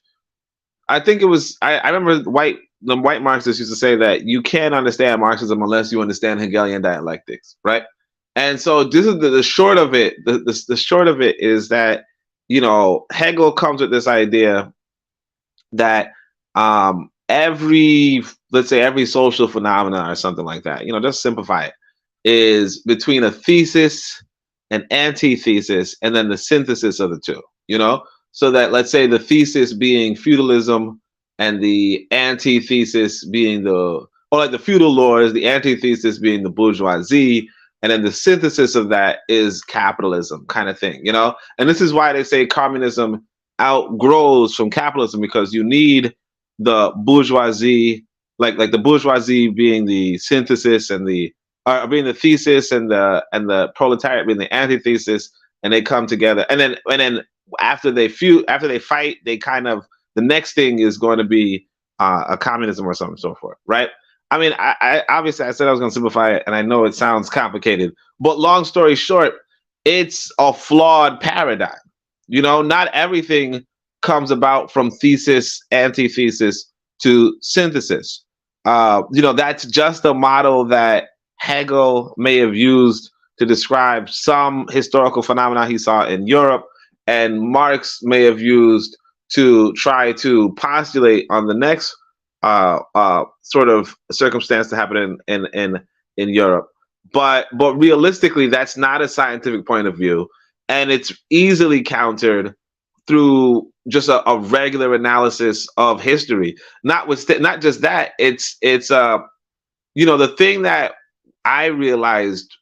I think it was, I remember the white Marxists used to say that you can't understand Marxism unless you understand Hegelian dialectics, right? And so this is the short of it. The short of it is that Hegel comes with this idea that let's say every social phenomena or something like that, just simplify it, is between a thesis, an antithesis, and then the synthesis of the two, so that, let's say, the thesis being feudalism and the antithesis being or like the feudal lords, the antithesis being the bourgeoisie, and then the synthesis of that is capitalism, kind of thing, And this is why they say communism outgrows from capitalism, because you need the bourgeoisie, like the bourgeoisie being the synthesis and being the thesis, and the proletariat being the antithesis, and they come together, and then after they fight, they kind of, the next thing is going to be a communism or something, so forth, right? I mean, I obviously I said I was going to simplify it, and I know it sounds complicated, but long story short, it's a flawed paradigm. Not everything comes about from thesis, antithesis to synthesis. That's just a model that Hegel may have used to describe some historical phenomena he saw in Europe, and Marx may have used to try to postulate on the next sort of circumstance to happen in Europe. But realistically, that's not a scientific point of view, and it's easily countered through just a regular analysis of history. Not just that, it's the thing that I realized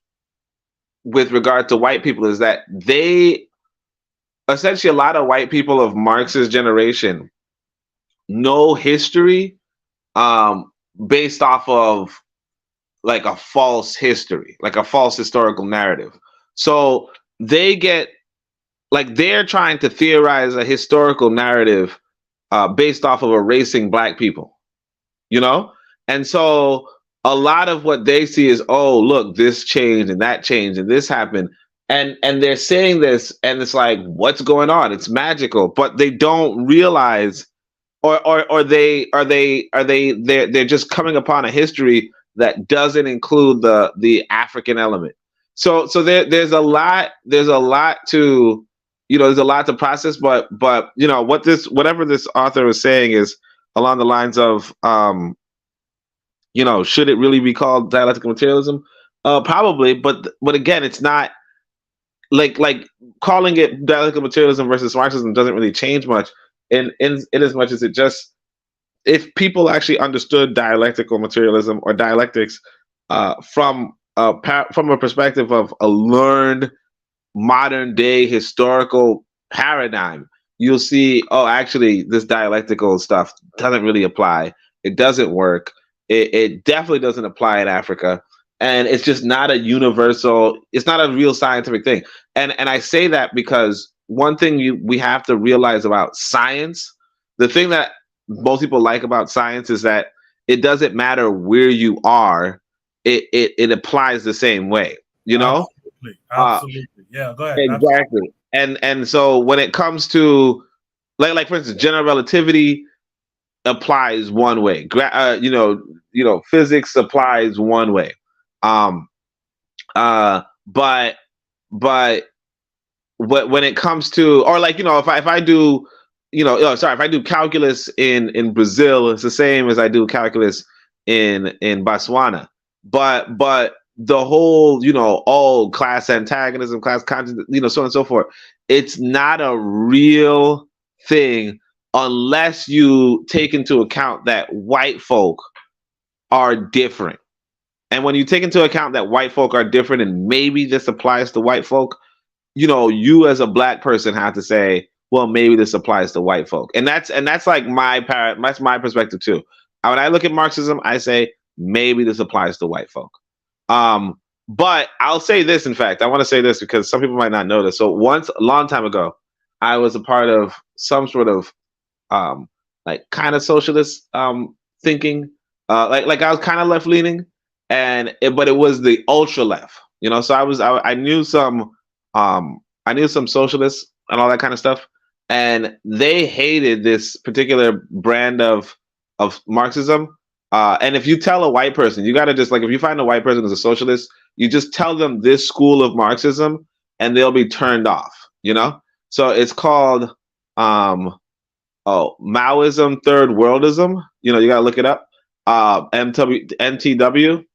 with regard to white people is that essentially a lot of white people of Marx's generation know history based off of like a false history, like a false historical narrative. So they're trying to theorize a historical narrative based off of erasing black people, And so a lot of what they see is, oh, look, this changed and that changed and this happened. And they're saying this, and it's like, what's going on? It's magical, but they don't realize, or they're just coming upon a history that doesn't include the African element. So there's a lot to process, but whatever this author is saying is along the lines of should it really be called dialectical materialism? Probably, but again, it's not like calling it dialectical materialism versus Marxism doesn't really change much in as much as it just, if people actually understood dialectical materialism or dialectics from a perspective of a learned modern day historical paradigm, you'll see, oh, actually this dialectical stuff doesn't really apply. It doesn't work. It definitely doesn't apply in Africa. And it's just not a universal, it's not a real scientific thing. And I say that because one thing we have to realize about science, the thing that most people like about science is that it doesn't matter where you are, it applies the same way, Absolutely. Yeah, go ahead. Exactly. And so when it comes to like for instance, general relativity applies one way. Physics applies one way. But when it comes to, or like, if I do, if I do calculus in Brazil, it's the same as I do calculus in Botswana. But the whole, all class antagonism, class content, so on and so forth, it's not a real thing unless you take into account that white folk are different. And when you take into account that white folk are different, and maybe this applies to white folk, you as a black person have to say, well, maybe this applies to white folk. And that's like that's my perspective too. When I look at Marxism, I say, maybe this applies to white folk. But I'll say this, in fact, I want to say this because some people might not know this. So once, a long time ago, I was a part of some sort of like kind of socialist thinking. Like I was kind of left leaning, but it was the ultra left, you know. So I knew some socialists and all that kind of stuff, and they hated this particular brand of Marxism. And if you tell a white person, you got to just, like, if you find a white person who's a socialist, you just tell them this school of Marxism, and they'll be turned off, you know. So it's called Maoism, Third Worldism. You know, you gotta look it up. MTW.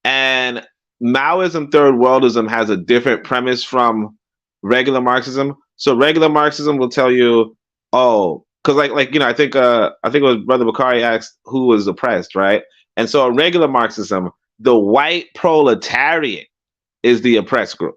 And Maoism, Third Worldism has a different premise from regular Marxism. So regular Marxism will tell you, oh, because like you know, I think it was Brother Bakari asked who was oppressed, right? And so a regular Marxism, the white proletariat is the oppressed group.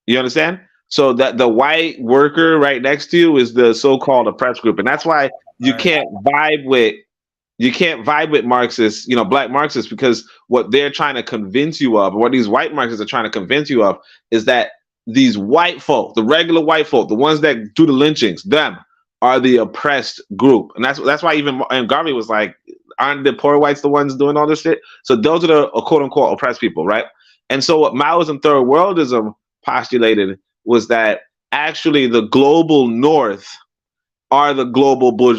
You understand? So that the white worker right next to you is the so-called oppressed group, and that's why you can't vibe with Marxists, you know, black Marxists, because what they're trying to convince you of, or what these white Marxists are trying to convince you of, is that these white folk, the regular white folk, the ones that do the lynchings, them are the oppressed group, and that's why even Garvey was like, aren't the poor whites the ones doing all this shit? So those are the quote unquote oppressed people, right? And so what Maoism, Third Worldism postulated was that actually the global north are the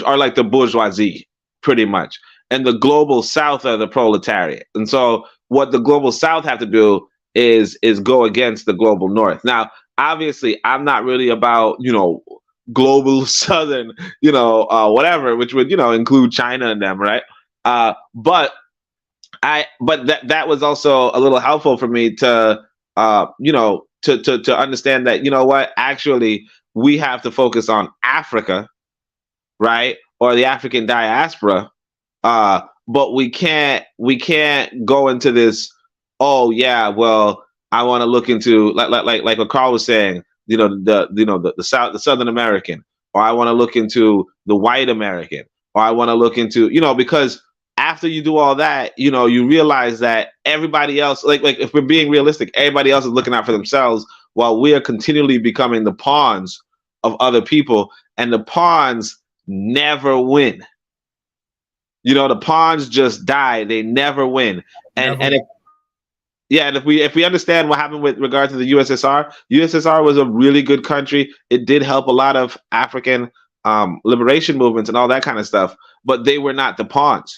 are like the bourgeoisie, pretty much, and the global south are the proletariat. And so what the global south have to do is go against the global north. Now, obviously, I'm not really about, you know, global southern, you know, whatever, which would, you know, include China and them, right? But that was also a little helpful for me to you know, to understand that, you know what, actually we have to focus on Africa, right, or the African diaspora, but we can't go into this, oh yeah, well, I want to look into like what Carl was saying, you know, the Southern American, or I want to look into the white American, or I want to look into, you know, because after you do all that, you know, you realize that everybody else, like if we're being realistic, everybody else is looking out for themselves while we are continually becoming the pawns of other people, and the pawns never win. You know, the pawns just die; they never win. And if we understand what happened with regard to the USSR was a really good country. It did help a lot of African liberation movements and all that kind of stuff, but they were not the pawns.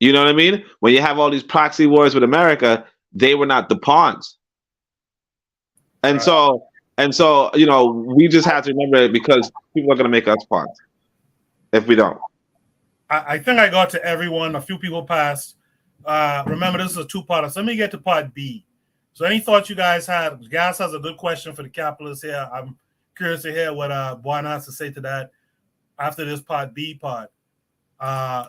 You know what I mean? When you have all these proxy wars with America, they were not the pawns. And so, you know, we just have to remember it, because people are going to make us pawns if we don't. I think I got to everyone. A few people passed. Remember, this is a two-parter. So let me get to part B. So any thoughts you guys had? Gas has a good question for the capitalists here. I'm curious to hear what Buana has to say to that after this part B part.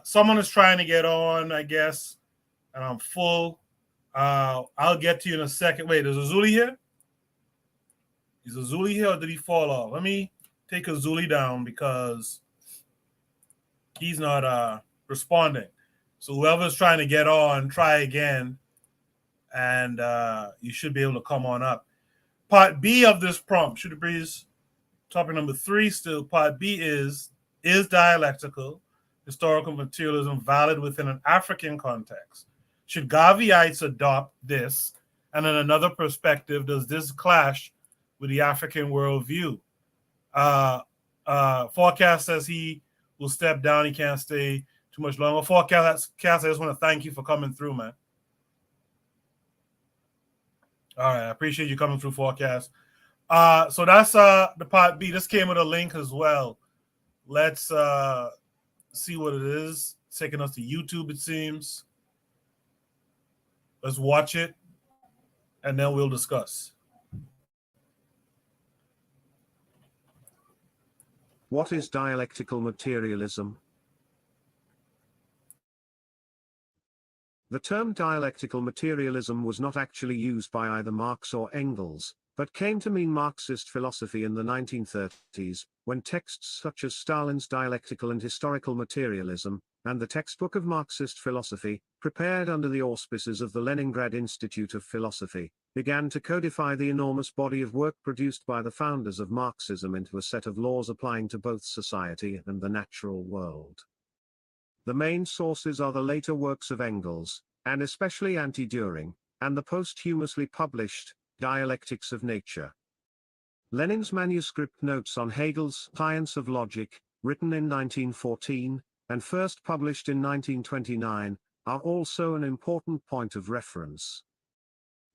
Someone is trying to get on, I guess, and I'm full. I'll get to you in a second. Wait, is Azuli here? Is Azuli here, or did he fall off? Let me take Azuli down because he's not responding. So whoever's trying to get on, try again, and you should be able to come on up. Part B of this prompt, Shooter Breeze, topic number 3 still. Part B is dialectical historical materialism valid within an African context? Should Garveyites adopt this? And in another perspective, does this clash with the African worldview? Forecast says he will step down. He can't stay too much longer. Forecast, I just want to thank you for coming through, man. All right, I appreciate you coming through, Forecast. So that's the part B. This came with a link as well. Let's see what it is. It's taking us to YouTube, it seems. Let's watch it, and then we'll discuss. What is dialectical materialism? The term dialectical materialism was not actually used by either Marx or Engels, but came to mean Marxist philosophy in the 1930s, when texts such as Stalin's Dialectical and Historical Materialism, and the textbook of Marxist philosophy, prepared under the auspices of the Leningrad Institute of Philosophy, began to codify the enormous body of work produced by the founders of Marxism into a set of laws applying to both society and the natural world. The main sources are the later works of Engels, and especially Anti-Düring, and the posthumously published Dialectics of Nature. Lenin's manuscript notes on Hegel's Science of Logic, written in 1914, and first published in 1929, are also an important point of reference.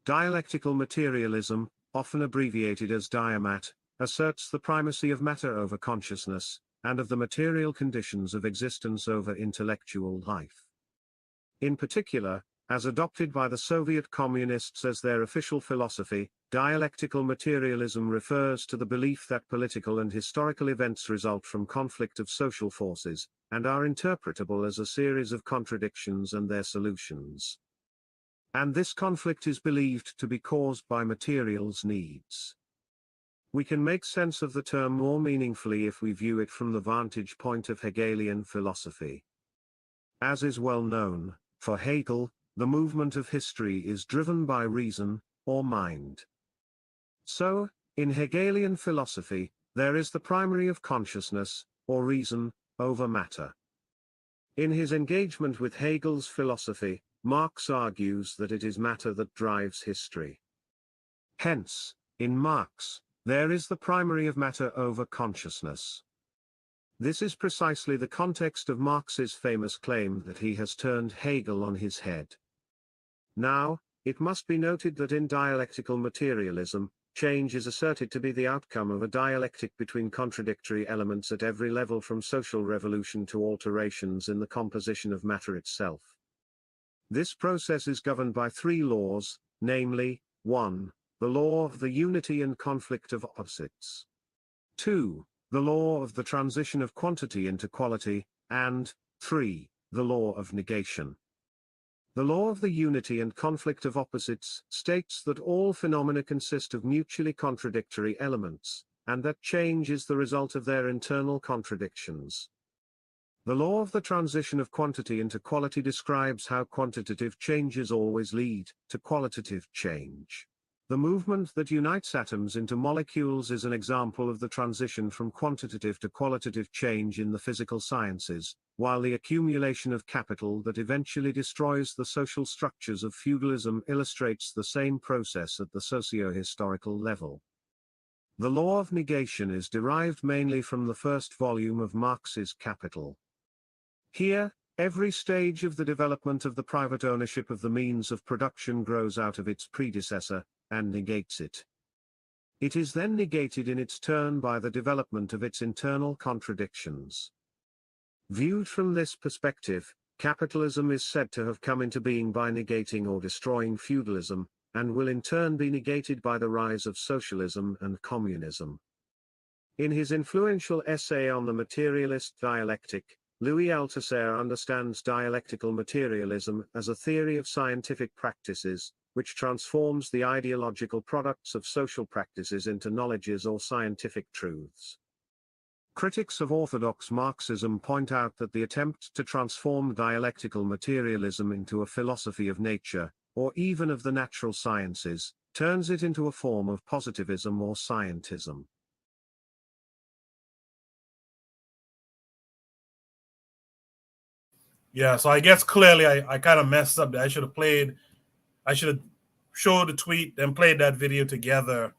Dialectical materialism, often abbreviated as diamat, asserts the primacy of matter over consciousness, and of the material conditions of existence over intellectual life. In particular, as adopted by the Soviet Communists as their official philosophy, dialectical materialism refers to the belief that political and historical events result from conflict of social forces, and are interpretable as a series of contradictions and their solutions. And this conflict is believed to be caused by materials needs. We can make sense of the term more meaningfully if we view it from the vantage point of Hegelian philosophy. As is well known, for Hegel, the movement of history is driven by reason, or mind. So, in Hegelian philosophy, there is the primary of consciousness, or reason, over matter. In his engagement with Hegel's philosophy, Marx argues that it is matter that drives history. Hence, in Marx, there is the primary of matter over consciousness. This is precisely the context of Marx's famous claim that he has turned Hegel on his head. Now, it must be noted that in dialectical materialism, change is asserted to be the outcome of a dialectic between contradictory elements at every level, from social revolution to alterations in the composition of matter itself. This process is governed by three laws, namely, 1. The law of the unity and conflict of opposites. 2. The law of the transition of quantity into quality, and 3. The law of negation. The law of the unity and conflict of opposites states that all phenomena consist of mutually contradictory elements, and that change is the result of their internal contradictions. The law of the transition of quantity into quality describes how quantitative changes always lead to qualitative change. The movement that unites atoms into molecules is an example of the transition from quantitative to qualitative change in the physical sciences, while the accumulation of capital that eventually destroys the social structures of feudalism illustrates the same process at the socio-historical level. The law of negation is derived mainly from the first volume of Marx's Capital. Here, every stage of the development of the private ownership of the means of production grows out of its predecessor, and negates it. It is then negated in its turn by the development of its internal contradictions. Viewed from this perspective, capitalism is said to have come into being by negating or destroying feudalism, and will in turn be negated by the rise of socialism and communism. In his influential essay on the materialist dialectic, Louis Althusser understands dialectical materialism as a theory of scientific practices, which transforms the ideological products of social practices into knowledges or scientific truths. Critics of orthodox Marxism point out that the attempt to transform dialectical materialism into a philosophy of nature, or even of the natural sciences, turns it into a form of positivism or scientism. Yeah, so I guess clearly I kind of messed up there. I should have showed the tweet, then played that video together,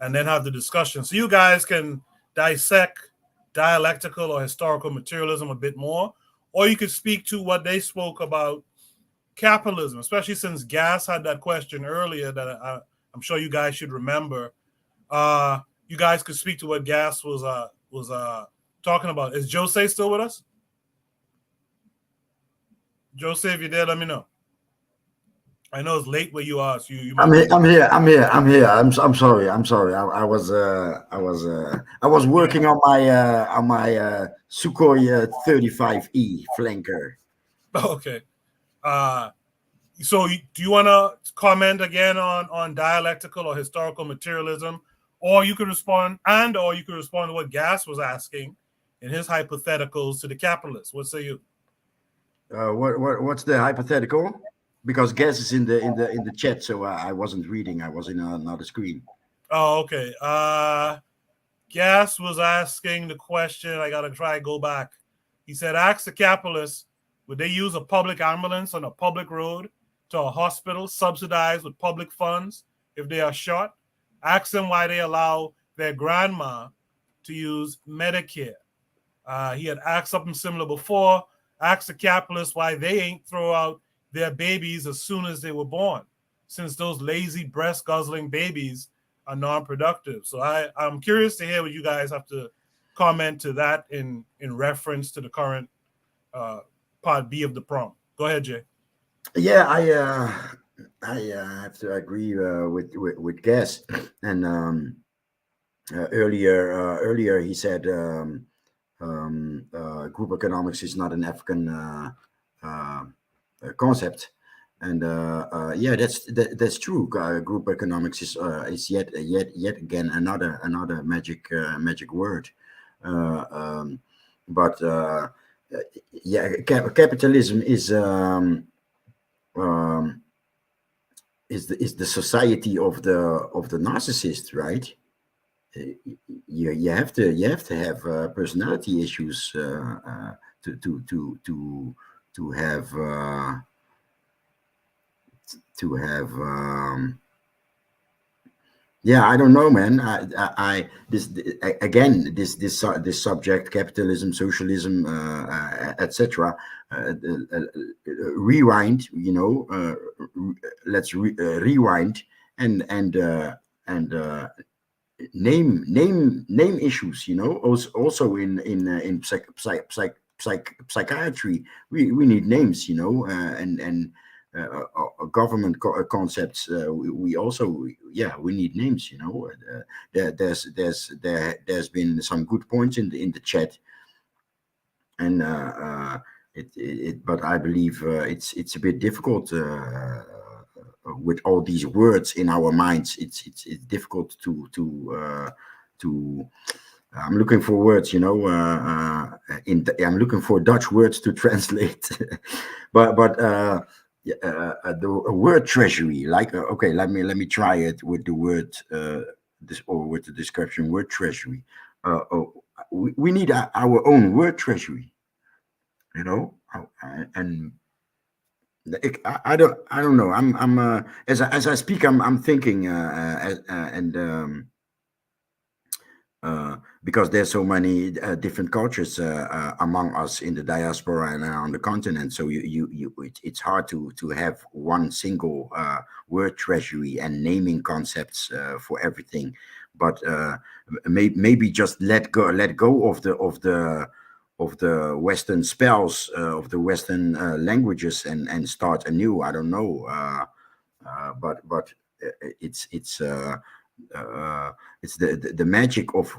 and then have the discussion. So you guys can dissect dialectical or historical materialism a bit more, or you could speak to what they spoke about capitalism, especially since Gas had that question earlier that I'm sure you guys should remember. You guys could speak to what Gas was talking about. Is Jose still with us? Jose, if you're there, let me know. I know it's late where you are, so you might. I'm here. I'm sorry. I was working on my Sukhoi 35E flanker. Okay. So do you want to comment again on dialectical or historical materialism, or you could respond to what Gas was asking in his hypotheticals to the capitalists? What say you? What's the hypothetical? Because guess is in the chat, so I wasn't reading. I was in another screen. Oh, okay. Gas was asking the question. I gotta try to go back. He said, "Ask the capitalists, would they use a public ambulance on a public road to a hospital subsidized with public funds if they are shot? Ask them why they allow their grandma to use Medicare." He had asked something similar before. Ask the capitalists why they ain't throw out their babies as soon as they were born, since those lazy breast guzzling babies are non-productive. So I'm curious to hear what you guys have to comment to that in reference to the current part B of the prompt. Go ahead, Jay. Yeah, I have to agree with Gas. And earlier he said group economics is not an African concept. And yeah, that's true. Group economics is yet again another magic word. But yeah, capitalism is the society of the narcissist, right? You have to have personality issues to have yeah, I don't know, man. This subject, capitalism, socialism, etc. Rewind, let's rewind and name issues. Also in psychiatry, we need names. And government concepts. We also we need names. There's been some good points in the chat, and but I believe it's a bit difficult with all these words in our minds. It's difficult to I'm looking for words, I'm looking for Dutch words to translate, but the word treasury, like okay, let me try it with the word with the description word treasury. We need our own word treasury, and I don't know. I'm as I speak, I'm thinking because there's so many different cultures among us in the diaspora and on the continent, so it's hard to have one single word treasury and naming concepts for everything. But maybe just let go of the Western spells of the Western languages and start anew. I don't know, but it's the magic of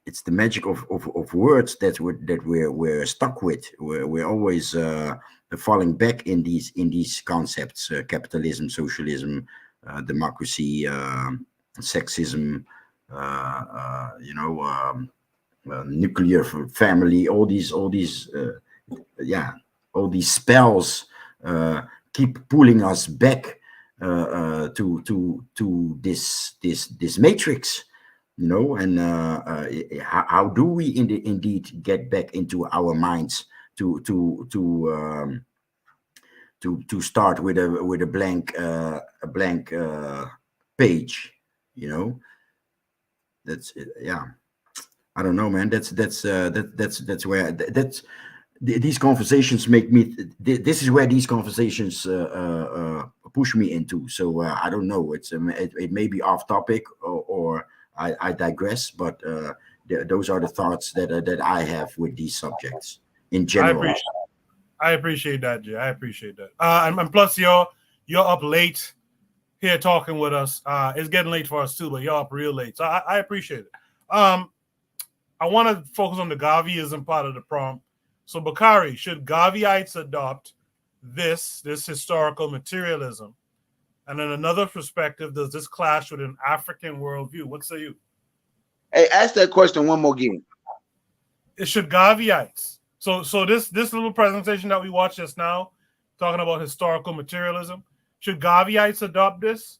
it's the magic of words that we're stuck with. We're always falling back in these concepts: capitalism, socialism, democracy, sexism, nuclear family. All these spells keep pulling us back to this matrix, and how do we indeed get back into our minds to start with a blank page, that's it. Yeah, I don't know, man. That's where these conversations make me. This is where these conversations push me into. So I don't know. It may be off topic or I digress, but those are the thoughts that I have with these subjects in general. I appreciate that, Jay. I appreciate that. And plus, you're up late here talking with us. It's getting late for us too, but you're up real late. So I appreciate it. I want to focus on the Garveyism part of the prompt. So, Bakari, should Garveyites adopt this historical materialism? And in another perspective, does this clash with an African worldview? What say you? Hey, ask that question one more again. Should Garveyites So this little presentation that we watched just now, talking about historical materialism, should Garveyites adopt this?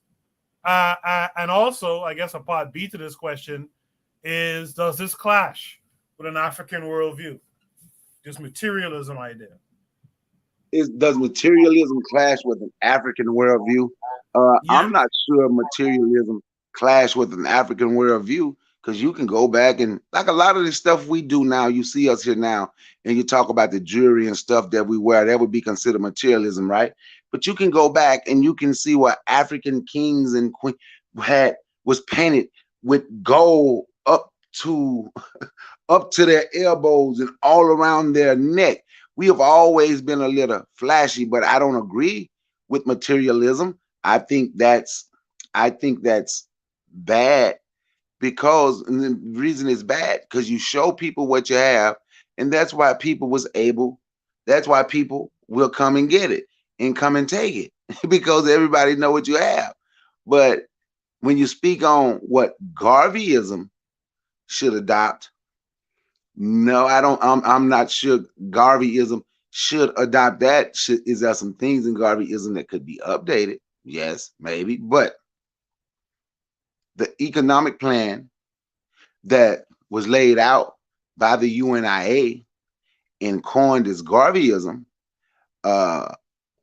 And also, I guess a part B to this question is, does this clash with an African worldview? This materialism idea. Does materialism clash with an African worldview? I'm not sure materialism clash with an African worldview, because you can go back and, like, a lot of the stuff we do now, you see us here now, and you talk about the jewelry and stuff that we wear, that would be considered materialism, right? But you can go back and you can see what African kings and queens was painted with gold up to their elbows and all around their neck. We have always been a little flashy, but I don't agree with materialism. I think that's bad, because, and the reason it's bad, because you show people what you have, and that's why people will come and get it and come and take it because everybody know what you have. But when you speak on what Garveyism should adopt, no, I don't. I'm not sure Garveyism should adopt that. Is there some things in Garveyism that could be updated? Yes, maybe. But the economic plan that was laid out by the UNIA and coined as Garveyism,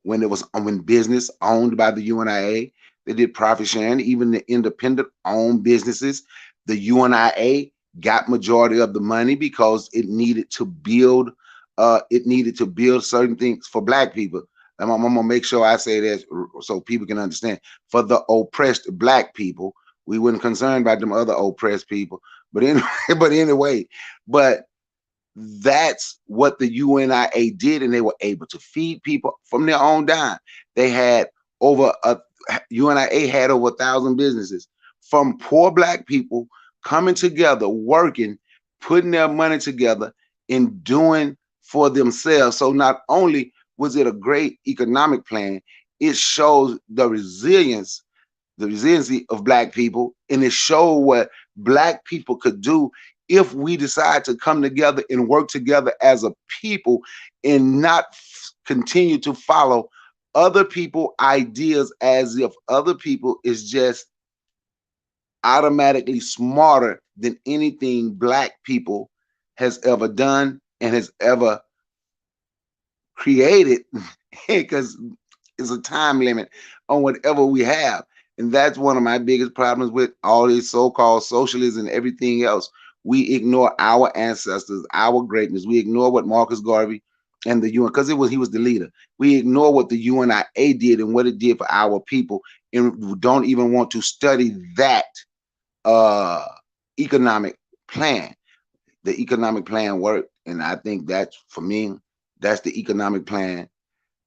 when business owned by the UNIA, they did profit sharing. Even the independent owned businesses, the UNIA got majority of the money because it needed to build certain things for Black people. I'm gonna make sure I say that so people can understand. For the oppressed Black people, we weren't concerned about them other oppressed people. But anyway, that's what the UNIA did, and they were able to feed people from their own dime. They had UNIA had over 1,000 businesses from poor Black people coming together, working, putting their money together, and doing for themselves. So not only was it a great economic plan, it shows the resiliency of Black people, and it showed what Black people could do if we decide to come together and work together as a people, and not continue to follow other people's ideas as if other people is just automatically smarter than anything Black people has ever done and has ever created, because it's a time limit on whatever we have. And that's one of my biggest problems with all this so-called socialism and everything else. We ignore our ancestors, our greatness. We ignore what Marcus Garvey and the UN, because he was the leader. We ignore what the UNIA did and what it did for our people, and don't even want to study that economic plan. The economic plan worked, and I think that's, for me, that's the economic plan.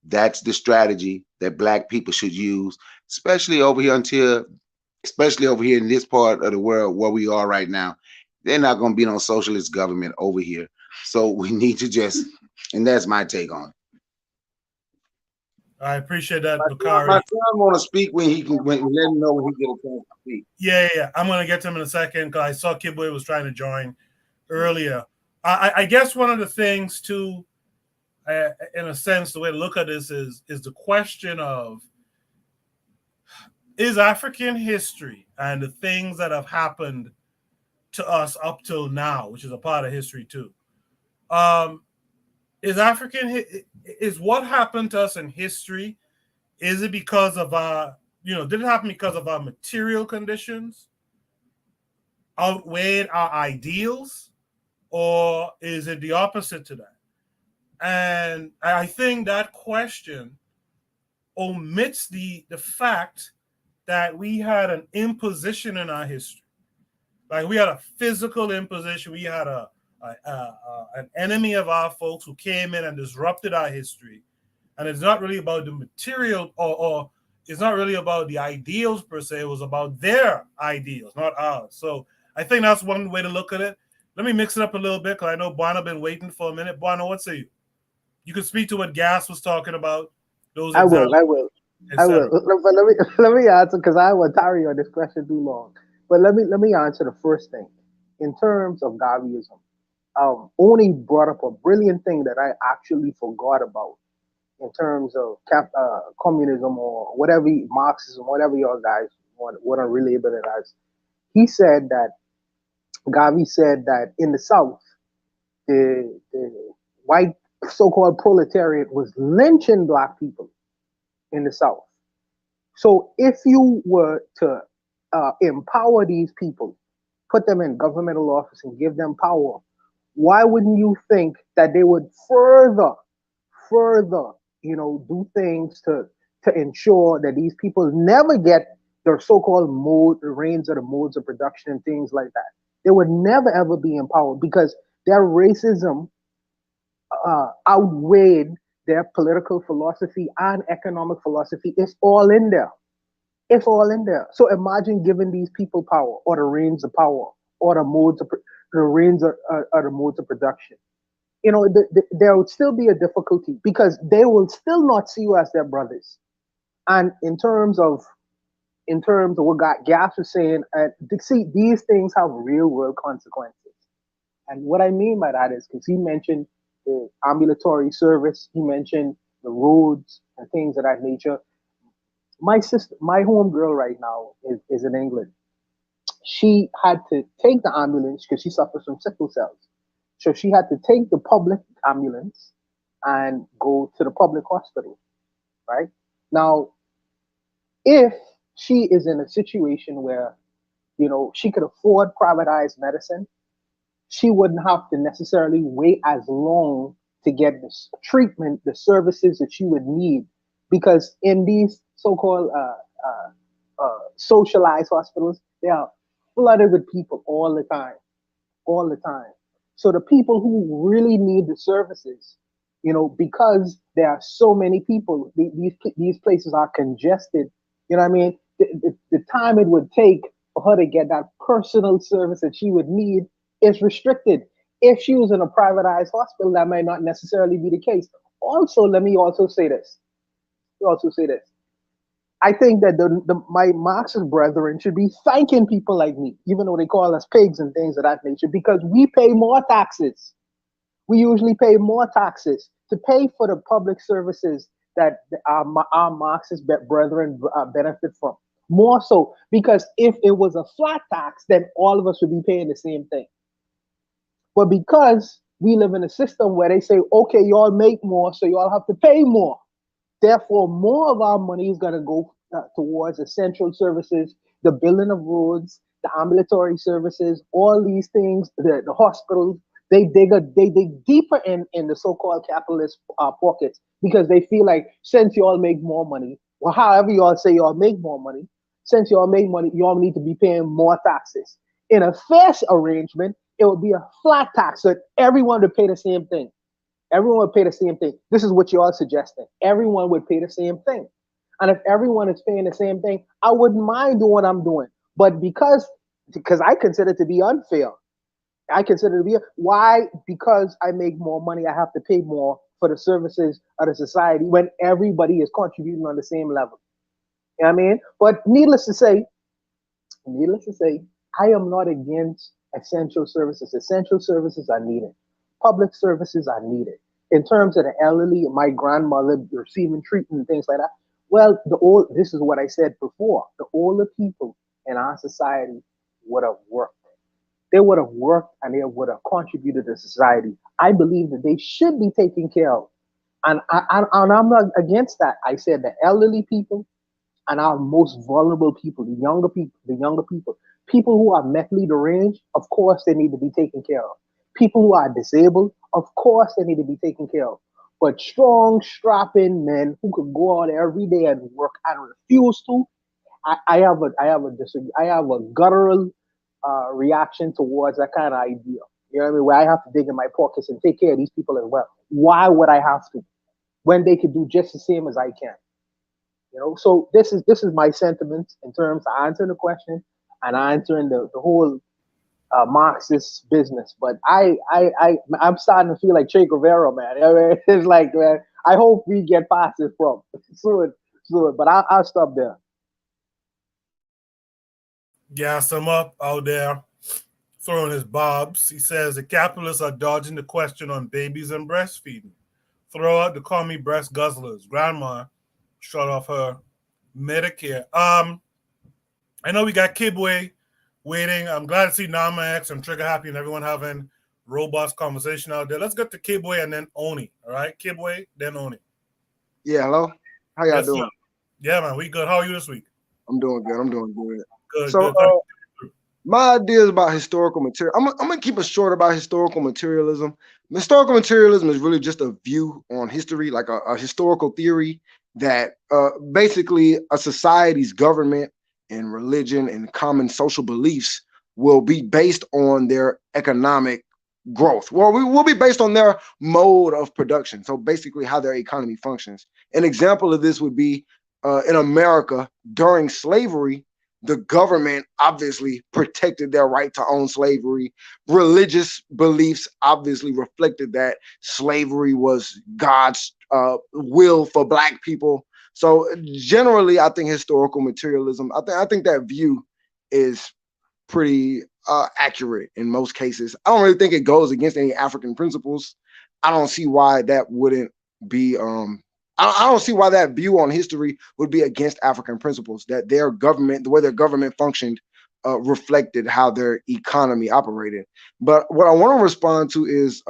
That's the strategy that Black people should use, especially over here in this part of the world where we are right now. They're not going to be no socialist government over here. So we need to just, and that's my take on it. I appreciate that, My son want to speak when he can. Let him know when he get a chance to speak. Yeah. I'm going to get to him in a second, because I saw Kid Boy was trying to join earlier. I guess one of the things too, in a sense, the way to look at this is the question of, is African history and the things that have happened to us up till now, which is a part of history too, is what happened to us in history, is it because of our, did it happen because of our material conditions outweighed our ideals, or is it the opposite to that? And I think that question omits the fact that we had an imposition in our history. Like, we had a physical imposition. We had an enemy of our folks who came in and disrupted our history. And it's not really about the material, or it's not really about the ideals per se. It was about their ideals, not ours. So I think that's one way to look at it. Let me mix it up a little bit, because I know Buana been waiting for a minute. Buana, what say you? You can speak to what Gas was talking about. I will. But let me answer, because I will tarry on this question too long. But let me answer the first thing. In terms of Garveyism, Oni brought up a brilliant thing that I actually forgot about in terms of communism or whatever, Marxism, whatever y'all guys want to relabel it as. He said that, Gavi said that in the South, the white so-called proletariat was lynching black people in the South. So if you were to empower these people, put them in governmental office and give them power, why wouldn't you think that they would further, do things to ensure that these people never get their so-called reins of the modes of production and things like that? They would never ever be empowered because their racism outweighed their political philosophy and economic philosophy. It's all in there. It's all in there. So imagine giving these people power, or the reins of power, or the modes of the modes of production. There would still be a difficulty because they will still not see you as their brothers. And in terms of what Gas was saying, see, these things have real world consequences. And what I mean by that is because he mentioned the ambulatory service, he mentioned the roads and things of that nature. My sister, my home girl right now is in England. She had to take the ambulance because she suffers from sickle cells. So she had to take the public ambulance and go to the public hospital, right? Now, if she is in a situation where, she could afford privatized medicine, she wouldn't have to necessarily wait as long to get this treatment, the services that she would need. Because in these so-called socialized hospitals, they are flooded with people all the time. So the people who really need the services, because there are so many people, these places are congested. You know what I mean? The time it would take for her to get that personal service that she would need is restricted. If she was in a privatized hospital, that might not necessarily be the case. Also, let me also say this. I think that my Marxist brethren should be thanking people like me, even though they call us pigs and things of that nature, because we pay more taxes. We usually pay more taxes to pay for the public services that our Marxist brethren benefit from. More so, because if it was a flat tax, then all of us would be paying the same thing. But because we live in a system where they say, okay, y'all make more, so y'all have to pay more. Therefore, more of our money is going to go towards essential services, the building of roads, the ambulatory services, all these things, the hospitals. They dig deeper in the so-called capitalist pockets because they feel like since y'all make more money, or however y'all say y'all make more money, since y'all make money, y'all need to be paying more taxes. In a fair arrangement, it would be a flat tax so everyone would pay the same thing. Everyone would pay the same thing. This is what you are suggesting. Everyone would pay the same thing. And if everyone is paying the same thing, I wouldn't mind doing what I'm doing. But because I consider it to be unfair. Why? Because I make more money, I have to pay more for the services of the society when everybody is contributing on the same level. You know what I mean? But needless to say, I am not against essential services. Essential services are needed. Public services are needed. In terms of the elderly, my grandmother receiving treatment and things like that. Well, this is what I said before. The older people in our society would have worked. They would have worked and they would have contributed to society. I believe that they should be taken care of. And I'm not against that. I said the elderly people and our most vulnerable people, the younger people, people who are mentally deranged, of course they need to be taken care of. People who are disabled, of course they need to be taken care of. But strong, strapping men who could go out every day and work and refuse to, I have a guttural reaction towards that kind of idea. You know what I mean? Where I have to dig in my pockets and take care of these people as well. Why would I have to? When they could do just the same as I can. So this is my sentiment in terms of answering the question and answering the whole Marxist business. But I'm starting to feel like Che Guevara, man. I mean, it's like, man, I hope we get past this problem soon. But I'll stop there. Gas them up out there. throwing his bobs. He says the capitalists are dodging the question on babies and breastfeeding. Throw out the call me breast guzzlers. Grandma shut off her Medicare. I know we got Kibwe waiting. I'm glad to see Nama X and Trigger Happy and everyone having robust conversation out there. Let's get to Kibwe and then Oni. All right, Kibwe, then Oni. Yeah, hello. How y'all Yes, doing? sir. Yeah, man, we good. How are you this week? I'm doing good. I'm doing good. Good, So, good. my ideas about historical material. I'm gonna keep it short about historical materialism. Historical materialism is really just a view on history, like a historical theory that basically a society's government and religion and common social beliefs will be based on their economic growth. Well, we will be based on their mode of production. So basically how their economy functions. An example of this would be in America during slavery, the government obviously protected their right to own slavery. Religious beliefs obviously reflected that slavery was God's will for Black people. So generally, I think historical materialism, I think that view is pretty accurate in most cases. I don't really think it goes against any African principles. I don't see why that wouldn't be I don't see why that view on history would be against African principles, that their government, the way their government functioned, reflected how their economy operated. But what I want to respond to is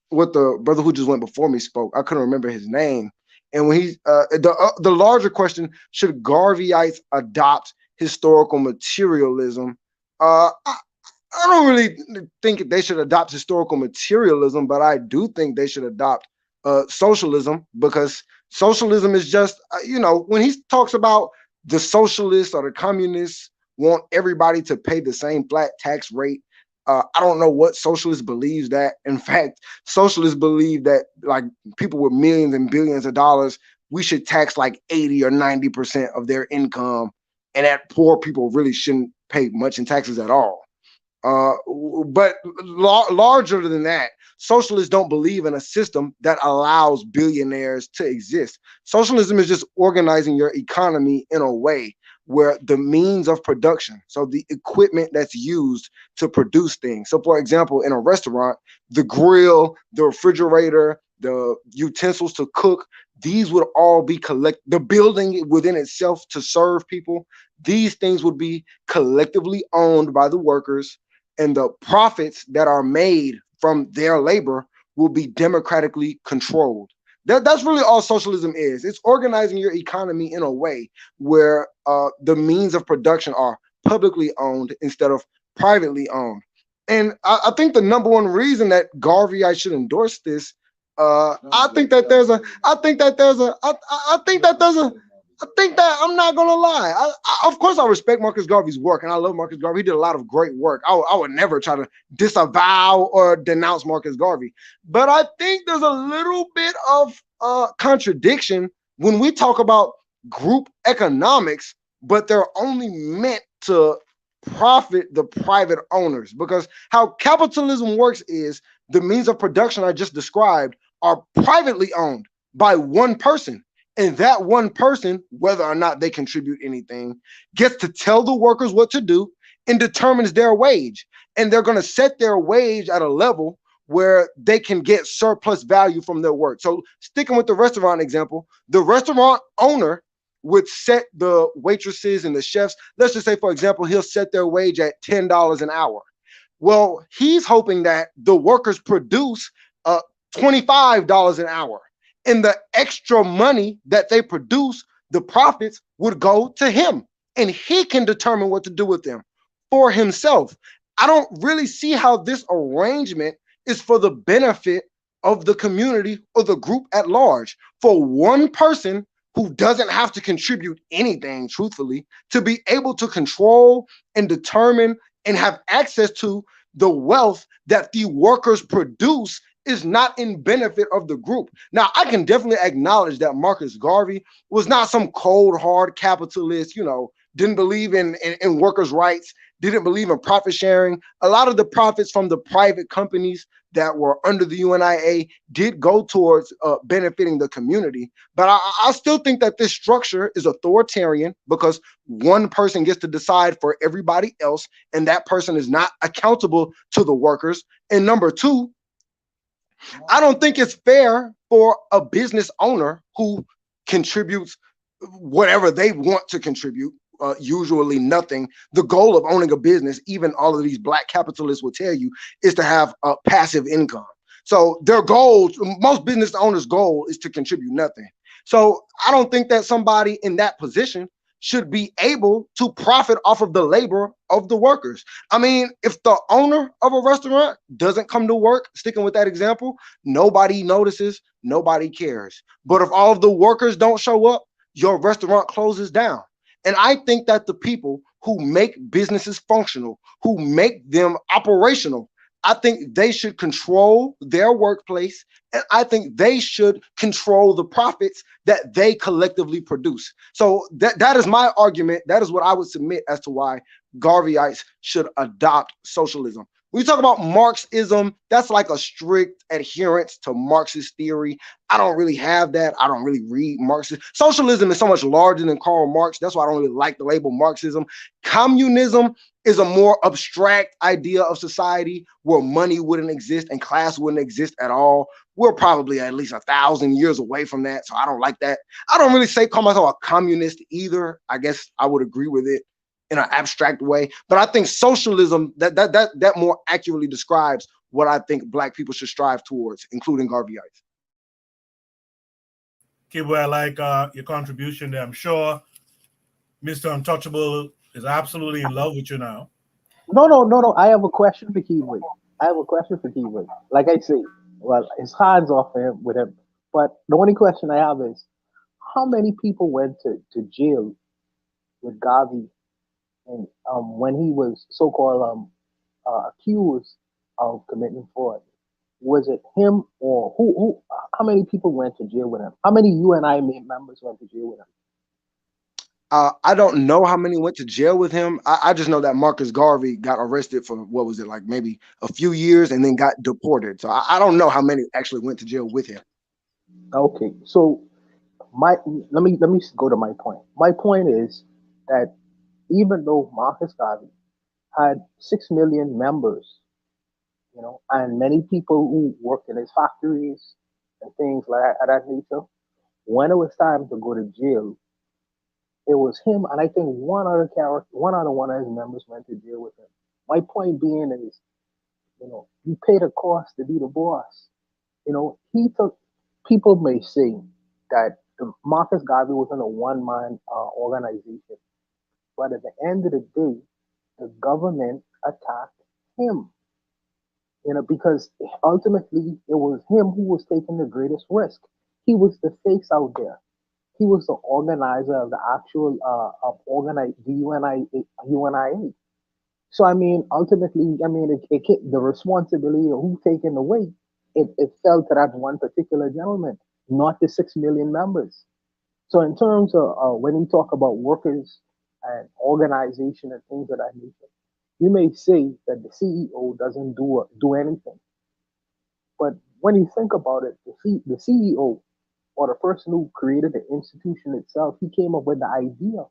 what the brother who just went before me spoke. I couldn't remember his name. And when he, the larger question, should Garveyites adopt historical materialism? I don't really think they should adopt historical materialism, but I do think they should adopt socialism, because socialism is just, when he talks about the socialists or the communists want everybody to pay the same flat tax rate. I don't know what socialists believes that. In fact, socialists believe that like people with millions and billions of dollars, we should tax like 80 or 90% of their income, and that poor people really shouldn't pay much in taxes at all. But larger than that, socialists don't believe in a system that allows billionaires to exist. Socialism is just organizing your economy in a way where the means of production, so the equipment that's used to produce things. So for example, in a restaurant, the grill, the refrigerator, the utensils to cook, these would all be the building within itself to serve people. These things would be collectively owned by the workers, and the profits that are made from their labor will be democratically controlled. That's really all socialism is. It's organizing your economy in a way where the means of production are publicly owned instead of privately owned. And I think the number one reason that Garvey should endorse this, I think that I'm not gonna lie. Of course, I respect Marcus Garvey's work, and I love Marcus Garvey. He did a lot of great work. I would never try to disavow or denounce Marcus Garvey, but I think there's a little bit of contradiction when we talk about group economics, but they're only meant to profit the private owners. Because how capitalism works is the means of production I just described are privately owned by one person. And that one person, whether or not they contribute anything, gets to tell the workers what to do and determines their wage. And they're going to set their wage at a level where they can get surplus value from their work. So sticking with the restaurant example, the restaurant owner would set the waitresses and the chefs. Let's just say, for example, he'll set their wage at $10 an hour. Well, he's hoping that the workers produce $25 an hour. And the extra money that they produce, the profits would go to him, and he can determine what to do with them for himself. I don't really see how this arrangement is for the benefit of the community or the group at large. For one person who doesn't have to contribute anything, truthfully, to be able to control and determine and have access to the wealth that the workers produce is not in benefit of the group. Now, I can definitely acknowledge that Marcus Garvey was not some cold, hard capitalist, didn't believe in workers' rights, didn't believe in profit sharing. A lot of the profits from the private companies that were under the UNIA did go towards benefiting the community. But I still think that this structure is authoritarian because one person gets to decide for everybody else, and that person is not accountable to the workers. And number two, I don't think it's fair for a business owner who contributes whatever they want to contribute, usually nothing. The goal of owning a business, even all of these black capitalists will tell you, is to have a passive income. So their goal, most business owners' goal is to contribute nothing. So I don't think that somebody in that position should be able to profit off of the labor of the workers. I mean, if the owner of a restaurant doesn't come to work, sticking with that example, nobody notices, nobody cares. But if all of the workers don't show up, your restaurant closes down. And I think that the people who make businesses functional, who make them operational, I think they should control their workplace, and I think they should control the profits that they collectively produce. So that is my argument. That is what I would submit as to why Garveyites should adopt socialism. When you talk about Marxism, that's like a strict adherence to Marxist theory. I don't really have that. I don't really read Marxism. Socialism is so much larger than Karl Marx. That's why I don't really like the label Marxism. Communism is a more abstract idea of society where money wouldn't exist and class wouldn't exist at all. We're probably at least 1,000 years away from that, so I don't like that. I don't really call myself a communist either. I guess I would agree with it in an abstract way, but I think socialism that more accurately describes what I think black people should strive towards, including Garveyites. Okay, well, I like your contribution there. I'm sure Mr. Untouchable is absolutely in love with you now. No. I have a question for Kiwi. Like I say, well, his hands off with him. But the only question I have is, how many people went to jail with Garvey and when he was so-called accused of committing fraud? Was it him or who? How many people went to jail with him? How many UNI members went to jail with him? I don't know how many went to jail with him. I just know that Marcus Garvey got arrested for, what was it, like maybe a few years and then got deported. So I don't know how many actually went to jail with him. Okay, so let me go to my point. My point is that even though Marcus Garvey had 6 million members, and many people who worked in his factories and things like that nature, when it was time to go to jail, it was him, and I think one other one of his members went to jail with him. My point being is, he paid a cost to be the boss. He took. People may say that Marcus Garvey was in a one-man organization, but at the end of the day, the government attacked him. Because ultimately it was him who was taking the greatest risk. He was the face out there. He was the organizer of the actual UNIA. So I mean, ultimately, the responsibility of who taking the weight, it fell to that one particular gentleman, not the 6 million members. So in terms of when you talk about workers and organization and things of that nature, you may say that the CEO doesn't do anything. But when you think about it, the CEO or the person who created the institution itself, he came up with the idea.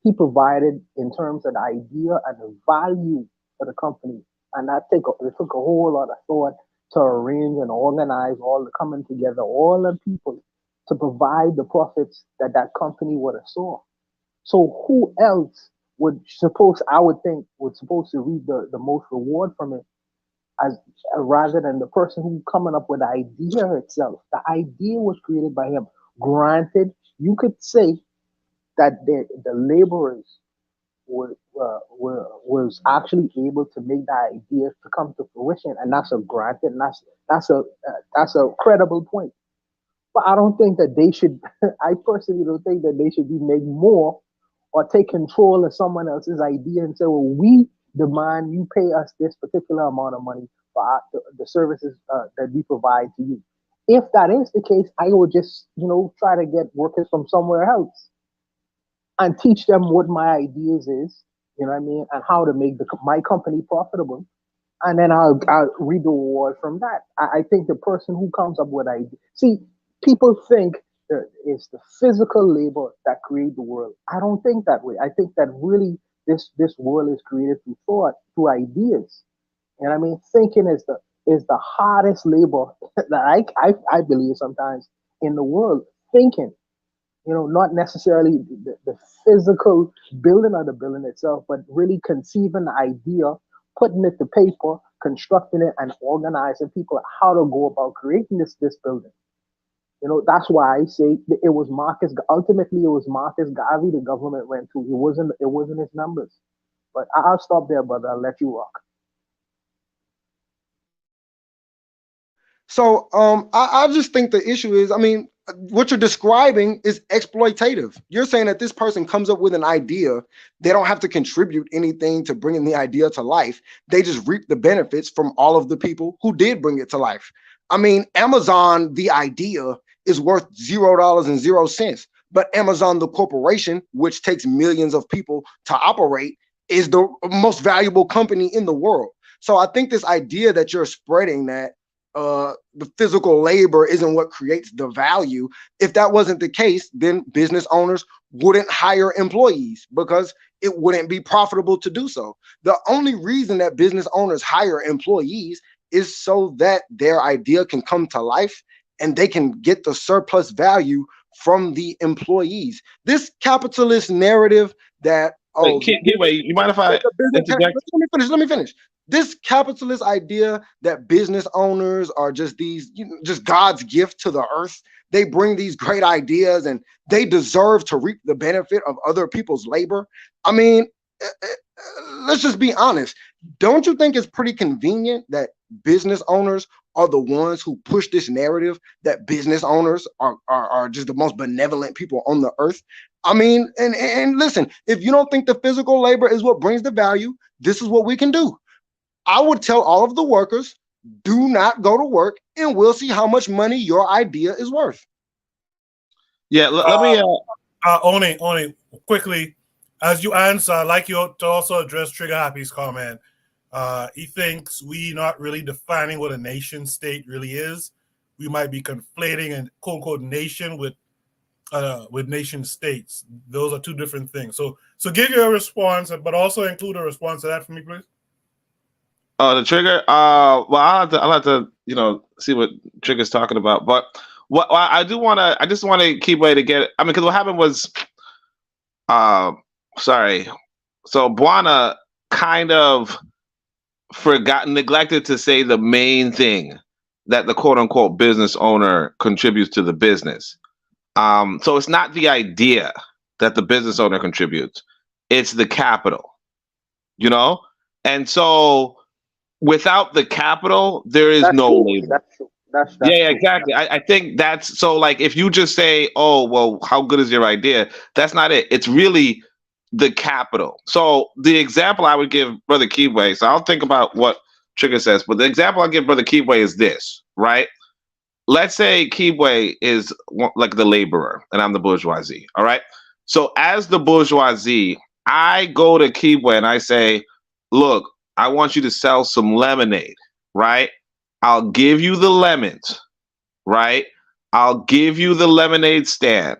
He provided in terms of the idea and the value for the company. And it took a whole lot of thought to arrange and organize all the coming together, all the people to provide the profits that company would have saw. So who else would supposed to reap the most reward from it, as rather than the person who coming up with the idea itself? The idea was created by him. Granted, you could say that the laborers was actually able to make the idea to come to fruition, and that's a granted, and that's a credible point. But I don't think that they should. I personally don't think that they should be making more or take control of someone else's idea and say, well, we demand you pay us this particular amount of money for the services that we provide to you. If that is the case, I would just, try to get workers from somewhere else. and teach them what my ideas is, you know what I mean, and how to make my company profitable. And then I'll read the reward from that. I think the person who comes up with ideas, see, people think that it's the physical labor that create the world. I don't think that way. I think that really this world is created through thought, through ideas. And I mean, thinking is the hardest labor that I believe sometimes in the world. Thinking, not necessarily the physical building of the building itself, but really conceiving the idea, putting it to paper, constructing it, and organizing people how to go about creating this building. That's why I say it was Marcus. Ultimately, it was Marcus Garvey the government went to. It wasn't his members. But I'll stop there, brother. I'll let you rock. So I just think the issue is, I mean, what you're describing is exploitative. You're saying that this person comes up with an idea. They don't have to contribute anything to bringing the idea to life. They just reap the benefits from all of the people who did bring it to life. I mean, Amazon, the idea is worth $0.00, but Amazon, the corporation, which takes millions of people to operate, is the most valuable company in the world. So I think this idea that you're spreading that the physical labor isn't what creates the value. If that wasn't the case, then business owners wouldn't hire employees because it wouldn't be profitable to do so. The only reason that business owners hire employees is so that their idea can come to life and they can get the surplus value from the employees. This capitalist narrative that wait, you mind if I interject? Let me finish. This capitalist idea that business owners are just these, just God's gift to the earth. They bring these great ideas and they deserve to reap the benefit of other people's labor. I mean, let's just be honest. Don't you think it's pretty convenient that business owners are the ones who push this narrative that business owners are just the most benevolent people on the earth? I mean, and listen, if you don't think the physical labor is what brings the value, this is what we can do. I would tell all of the workers, do not go to work, and we'll see how much money your idea is worth. Yeah, let me. Only quickly, as you answer, I'd like you to also address Trigger Happy's comment. He thinks we not really defining what a nation state really is. We might be conflating a quote unquote nation with nation states. Those are two different things. So give your response, but also include a response to that for me, please. The Trigger. Well, I'll have to see what Trigger's talking about. But what I just want to keep way to get it. I mean, because what happened was, sorry. So Buana kind of neglected to say the main thing that the quote unquote business owner contributes to the business. So it's not the idea that the business owner contributes; it's the capital. And so. Without the capital, there is no labor. That's yeah, exactly. I think that's so. Like, if you just say, "Oh, well, how good is your idea?" That's not it. It's really the capital. So the example I would give Brother Keyway. So I'll think about what Trigger says, but the example I give Brother Keyway is this, right? Let's say Keyway is like the laborer, and I'm the bourgeoisie. All right. So as the bourgeoisie, I go to Keyway and I say, "Look, I want you to sell some lemonade, right? I'll give you the lemons, right? I'll give you the lemonade stand.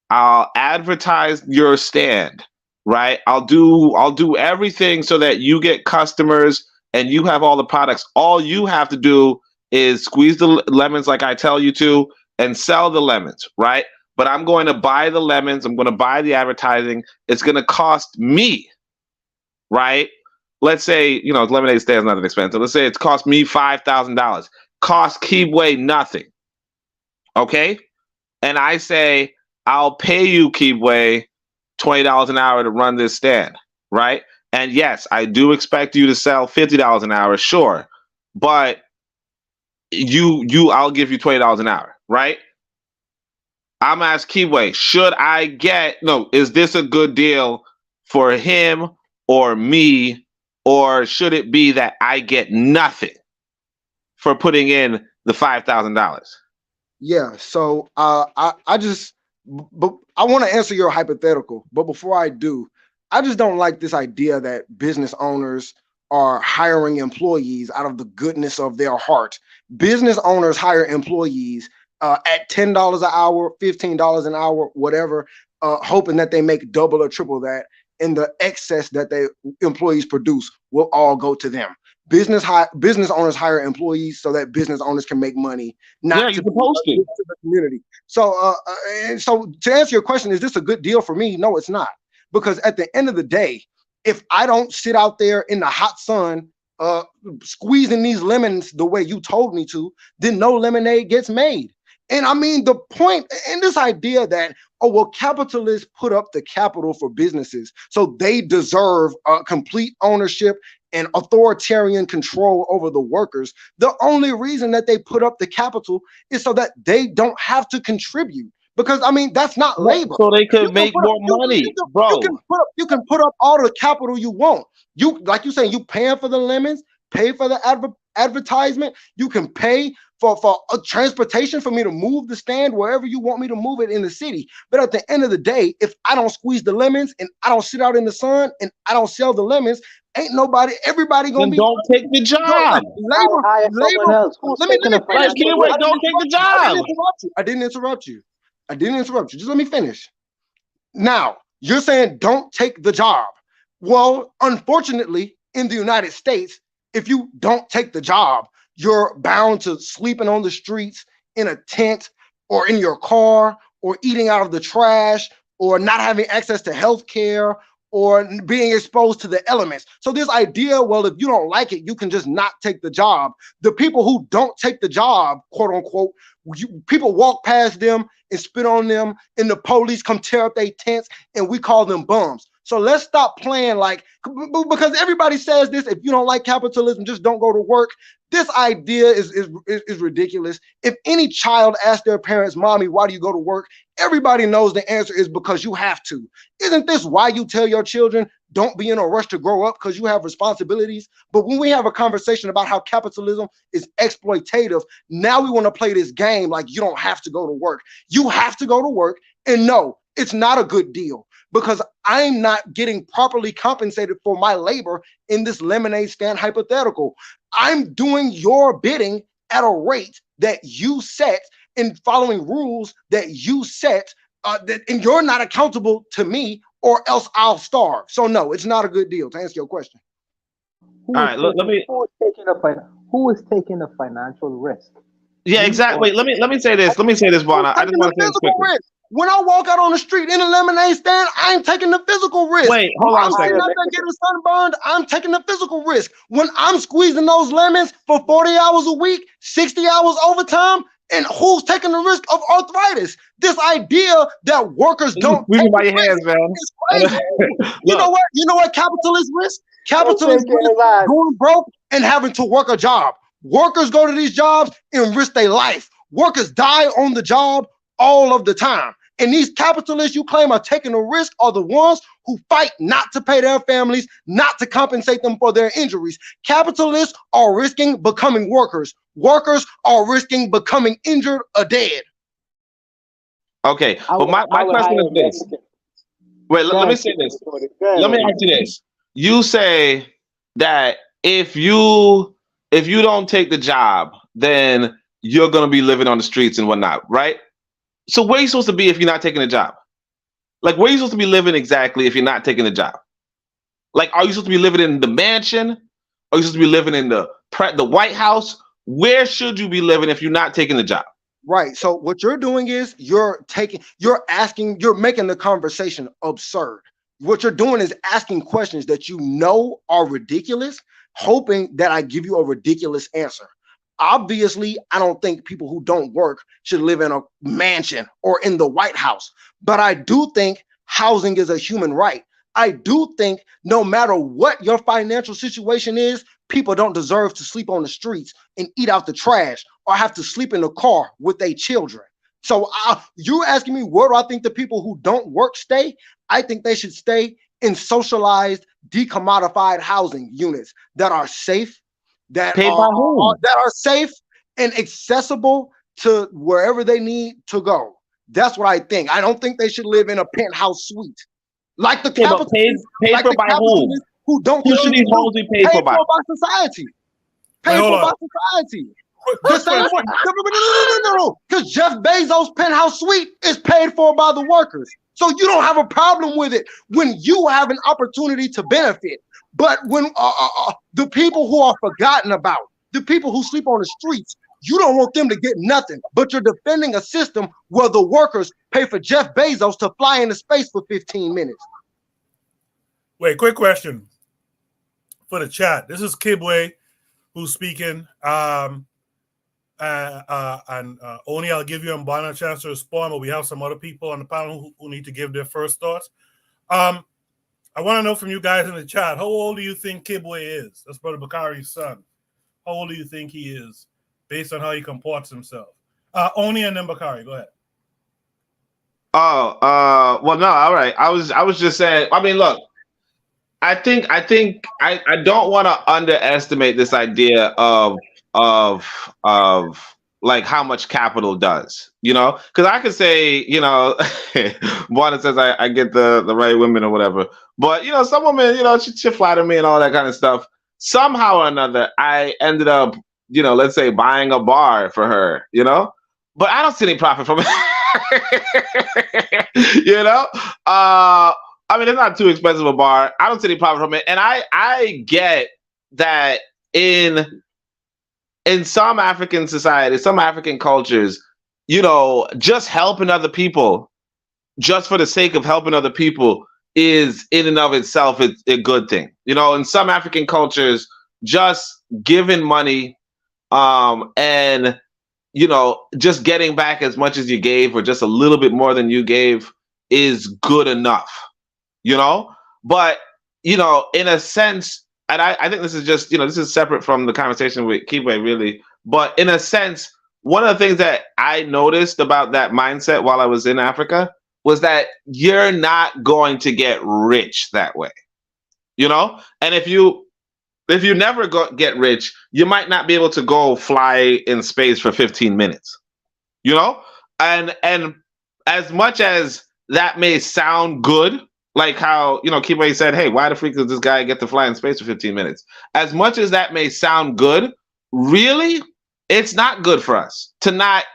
I'll advertise your stand, right? I'll do everything so that you get customers and you have all the products. All you have to do is squeeze the lemons like I tell you to and sell the lemons, right? But I'm going to buy the lemons. I'm going to buy the advertising. It's going to cost me, right? Let's say, lemonade stand is not that expensive. Let's say it's cost me $5,000. Cost Keyway nothing. Okay? And I say, I'll pay you, Keyway, $20 an hour to run this stand, right? And yes, I do expect you to sell $50 an hour, sure. But I'll give you $20 an hour, right? I'm asking Keyway, is this a good deal for him or me? Or should it be that I get nothing for putting in the $5,000? Yeah. So I just but I want to answer your hypothetical. But before I do, I just don't like this idea that business owners are hiring employees out of the goodness of their heart. Business owners hire employees at $10 an hour, $15 an hour, whatever, hoping that they make double or triple that, and the excess that they employees produce will all go to them. Business owners hire employees so that business owners can make money, not to the community. So, and so to answer your question, is this a good deal for me? No, it's not, because at the end of the day, if I don't sit out there in the hot sun, squeezing these lemons the way you told me to, then no lemonade gets made. And I mean, the point in this idea that, oh, well, capitalists put up the capital for businesses, so they deserve complete ownership and authoritarian control over the workers. The only reason that they put up the capital is so that they don't have to contribute. Because I mean, that's not labor. So they could make more money, bro. You can put up all the capital you want. You, like you saying, you paying for the lemons, pay for the advertisement. You can pay for transportation for me to move the stand wherever you want me to move it in the city. But at the end of the day, if I don't squeeze the lemons and I don't sit out in the sun and I don't sell the lemons, everybody gonna then don't take the job. Labor. Let me don't take the job. I didn't interrupt you. Just let me finish. Now, you're saying don't take the job. Well, unfortunately, in the United States, if you don't take the job, you're bound to sleeping on the streets in a tent or in your car or eating out of the trash or not having access to health care or being exposed to the elements. So this idea, well, if you don't like it, you can just not take the job. The people who don't take the job, quote unquote, people walk past them and spit on them, and the police come tear up their tents, and we call them bums. So let's stop playing like, because everybody says this, if you don't like capitalism, just don't go to work. This idea is ridiculous. If any child asks their parents, mommy, why do you go to work? Everybody knows the answer is because you have to. Isn't this why you tell your children, don't be in a rush to grow up because you have responsibilities? But when we have a conversation about how capitalism is exploitative, now we want to play this game like you don't have to go to work. You have to go to work, and no, it's not a good deal, because I'm not getting properly compensated for my labor in this lemonade stand hypothetical. I'm doing your bidding at a rate that you set and following rules that you set, and you're not accountable to me, or else I'll starve. So no, it's not a good deal, to answer your question. Who is taking the financial risk? Yeah, exactly. Wait, let me say this. Let me say this, Bwana. I just want to say this quickly. When I walk out on the street in a lemonade stand, I ain't taking the physical risk. Wait, hold on a second. I'm not getting sunburned. I'm taking the physical risk. When I'm squeezing those lemons for 40 hours a week, 60 hours overtime, and who's taking the risk of arthritis? This idea that workers don't take by your hands, man. It's crazy. You know what? You know what capitalists risk? Capitalists risk going broke and having to work a job. Workers go to these jobs and risk their life. Workers die on the job all of the time. And these capitalists you claim are taking a risk are the ones who fight not to pay their families, not to compensate them for their injuries. Capitalists are risking becoming workers. Workers are risking becoming injured or dead. Okay, but my question is this. Wait, let me say this. Let me ask you this. You say that if you don't take the job, then you're going to be living on the streets and whatnot, right? So where are you supposed to be if you're not taking a job? Like, where are you supposed to be living exactly if you're not taking a job? Like, are you supposed to be living in the mansion? Are you supposed to be living in the White House? Where should you be living if you're not taking the job? Right. So what you're doing is you're making the conversation absurd. What you're doing is asking questions that you know are ridiculous, hoping that I give you a ridiculous answer. Obviously, I don't think people who don't work should live in a mansion or in the White House, but I do think housing is a human right. I do think no matter what your financial situation is, people don't deserve to sleep on the streets and eat out the trash or have to sleep in the car with their children. So you're asking me where do I think the people who don't work stay? I think they should stay in socialized, decommodified housing units that are safe, that are safe and accessible to wherever they need to go. That's what I think. I don't think they should live in a penthouse suite. Like the Okay, but capitalists, paid like for the by who? capitalists who don't Who care should what these you do. homes be paid for by? For by society. Wait, Paid hold for by on. society. The Quick same way. question. No. Because Jeff Bezos' penthouse suite is paid for by the workers. So you don't have a problem with it when you have an opportunity to benefit. But when the people who are forgotten about, the people who sleep on the streets, you don't want them to get nothing. But you're defending a system where the workers pay for Jeff Bezos to fly into space for 15 minutes. Wait, quick question for the chat. This is Kibwe who's speaking. And Oni, I'll give you and Bon a chance to respond, but we have some other people on the panel who need to give their first thoughts. I want to know from you guys in the chat, how old do you think Kibwe is? That's Brother Bakari's son. How old do you think he is based on how he comports himself? Oni and then Bakari, go ahead. Well, no, all right. I was just saying, I mean, look, I think I don't want to underestimate this idea of like how much capital does, you know, because I could say, you know, one says I get the right women or whatever, but you know, some women, you know, she flatter me and all that kind of stuff. Somehow or another, I ended up, you know, let's say buying a bar for her, you know, but I don't see any profit from it. You know, I mean, it's not too expensive a bar. I don't see any profit from it, and I get that in some African societies, some African cultures, you know, just helping other people, just for the sake of helping other people, is in and of itself a good thing. You know, in some African cultures, just giving money, and you know, just getting back as much as you gave or just a little bit more than you gave is good enough, you know? But, you know, in a sense, and I think this is just, you know, this is separate from the conversation with Kibe, really. But in a sense, one of the things that I noticed about that mindset while I was in Africa was that you're not going to get rich that way, you know? And if you never get rich, you might not be able to go fly in space for 15 minutes, you know? And as much as that may sound good, like how, you know, Kibe said, hey, why the freak does this guy get to fly in space for 15 minutes? As much as that may sound good, really, it's not good for us to not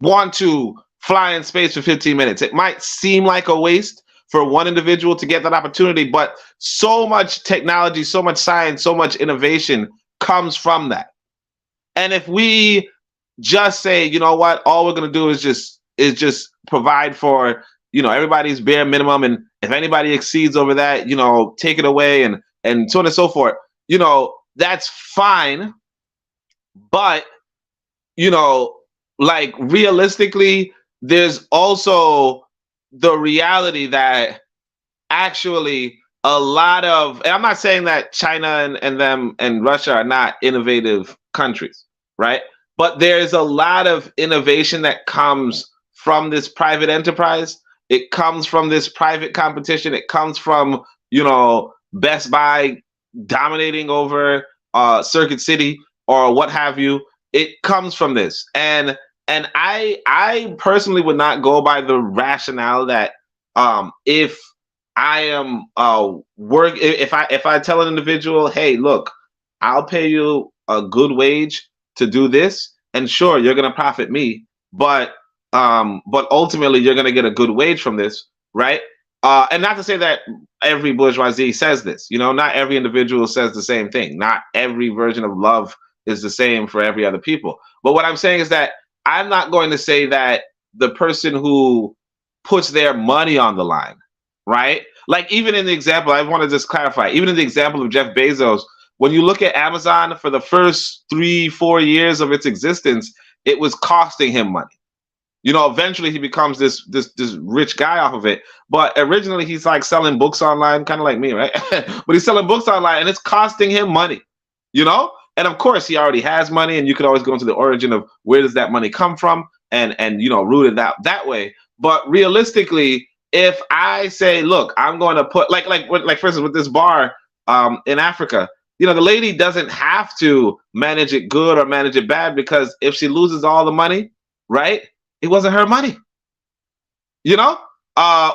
want to fly in space for 15 minutes. It might seem like a waste for one individual to get that opportunity, but so much technology, so much science, so much innovation comes from that. And if we just say, you know what, all we're going to do is just provide for, you know, everybody's bare minimum, and if anybody exceeds over that, you know, take it away, and so on and so forth, you know, that's fine. But, you know, like realistically, there's also the reality that actually a lot of, and I'm not saying that China and them and Russia are not innovative countries, right? But there's a lot of innovation that comes from this private enterprise. It comes from this private competition. It comes from, you know, Best Buy dominating over Circuit City or what have you. It comes from this. And I personally would not go by the rationale that if I am if I tell an individual, hey, look, I'll pay you a good wage to do this, and sure, you're gonna profit me, but ultimately you're gonna get a good wage from this, right? And not to say that every bourgeoisie says this, you know, not every individual says the same thing. Not every version of love is the same for every other people. But what I'm saying is that I'm not going to say that the person who puts their money on the line, right? Like even in the example, I want to just clarify, even in the example of Jeff Bezos, when you look at Amazon for the first 3-4 years of its existence, it was costing him money. You know, eventually he becomes this rich guy off of it. But originally he's like selling books online, kind of like me, right? But he's selling books online and it's costing him money, you know? And of course he already has money, and you could always go into the origin of where does that money come from and you know, root it that way. But realistically, if I say, look, I'm going to put like for instance with this bar in Africa, you know, the lady doesn't have to manage it good or manage it bad, because if she loses all the money, right, it wasn't her money. You know,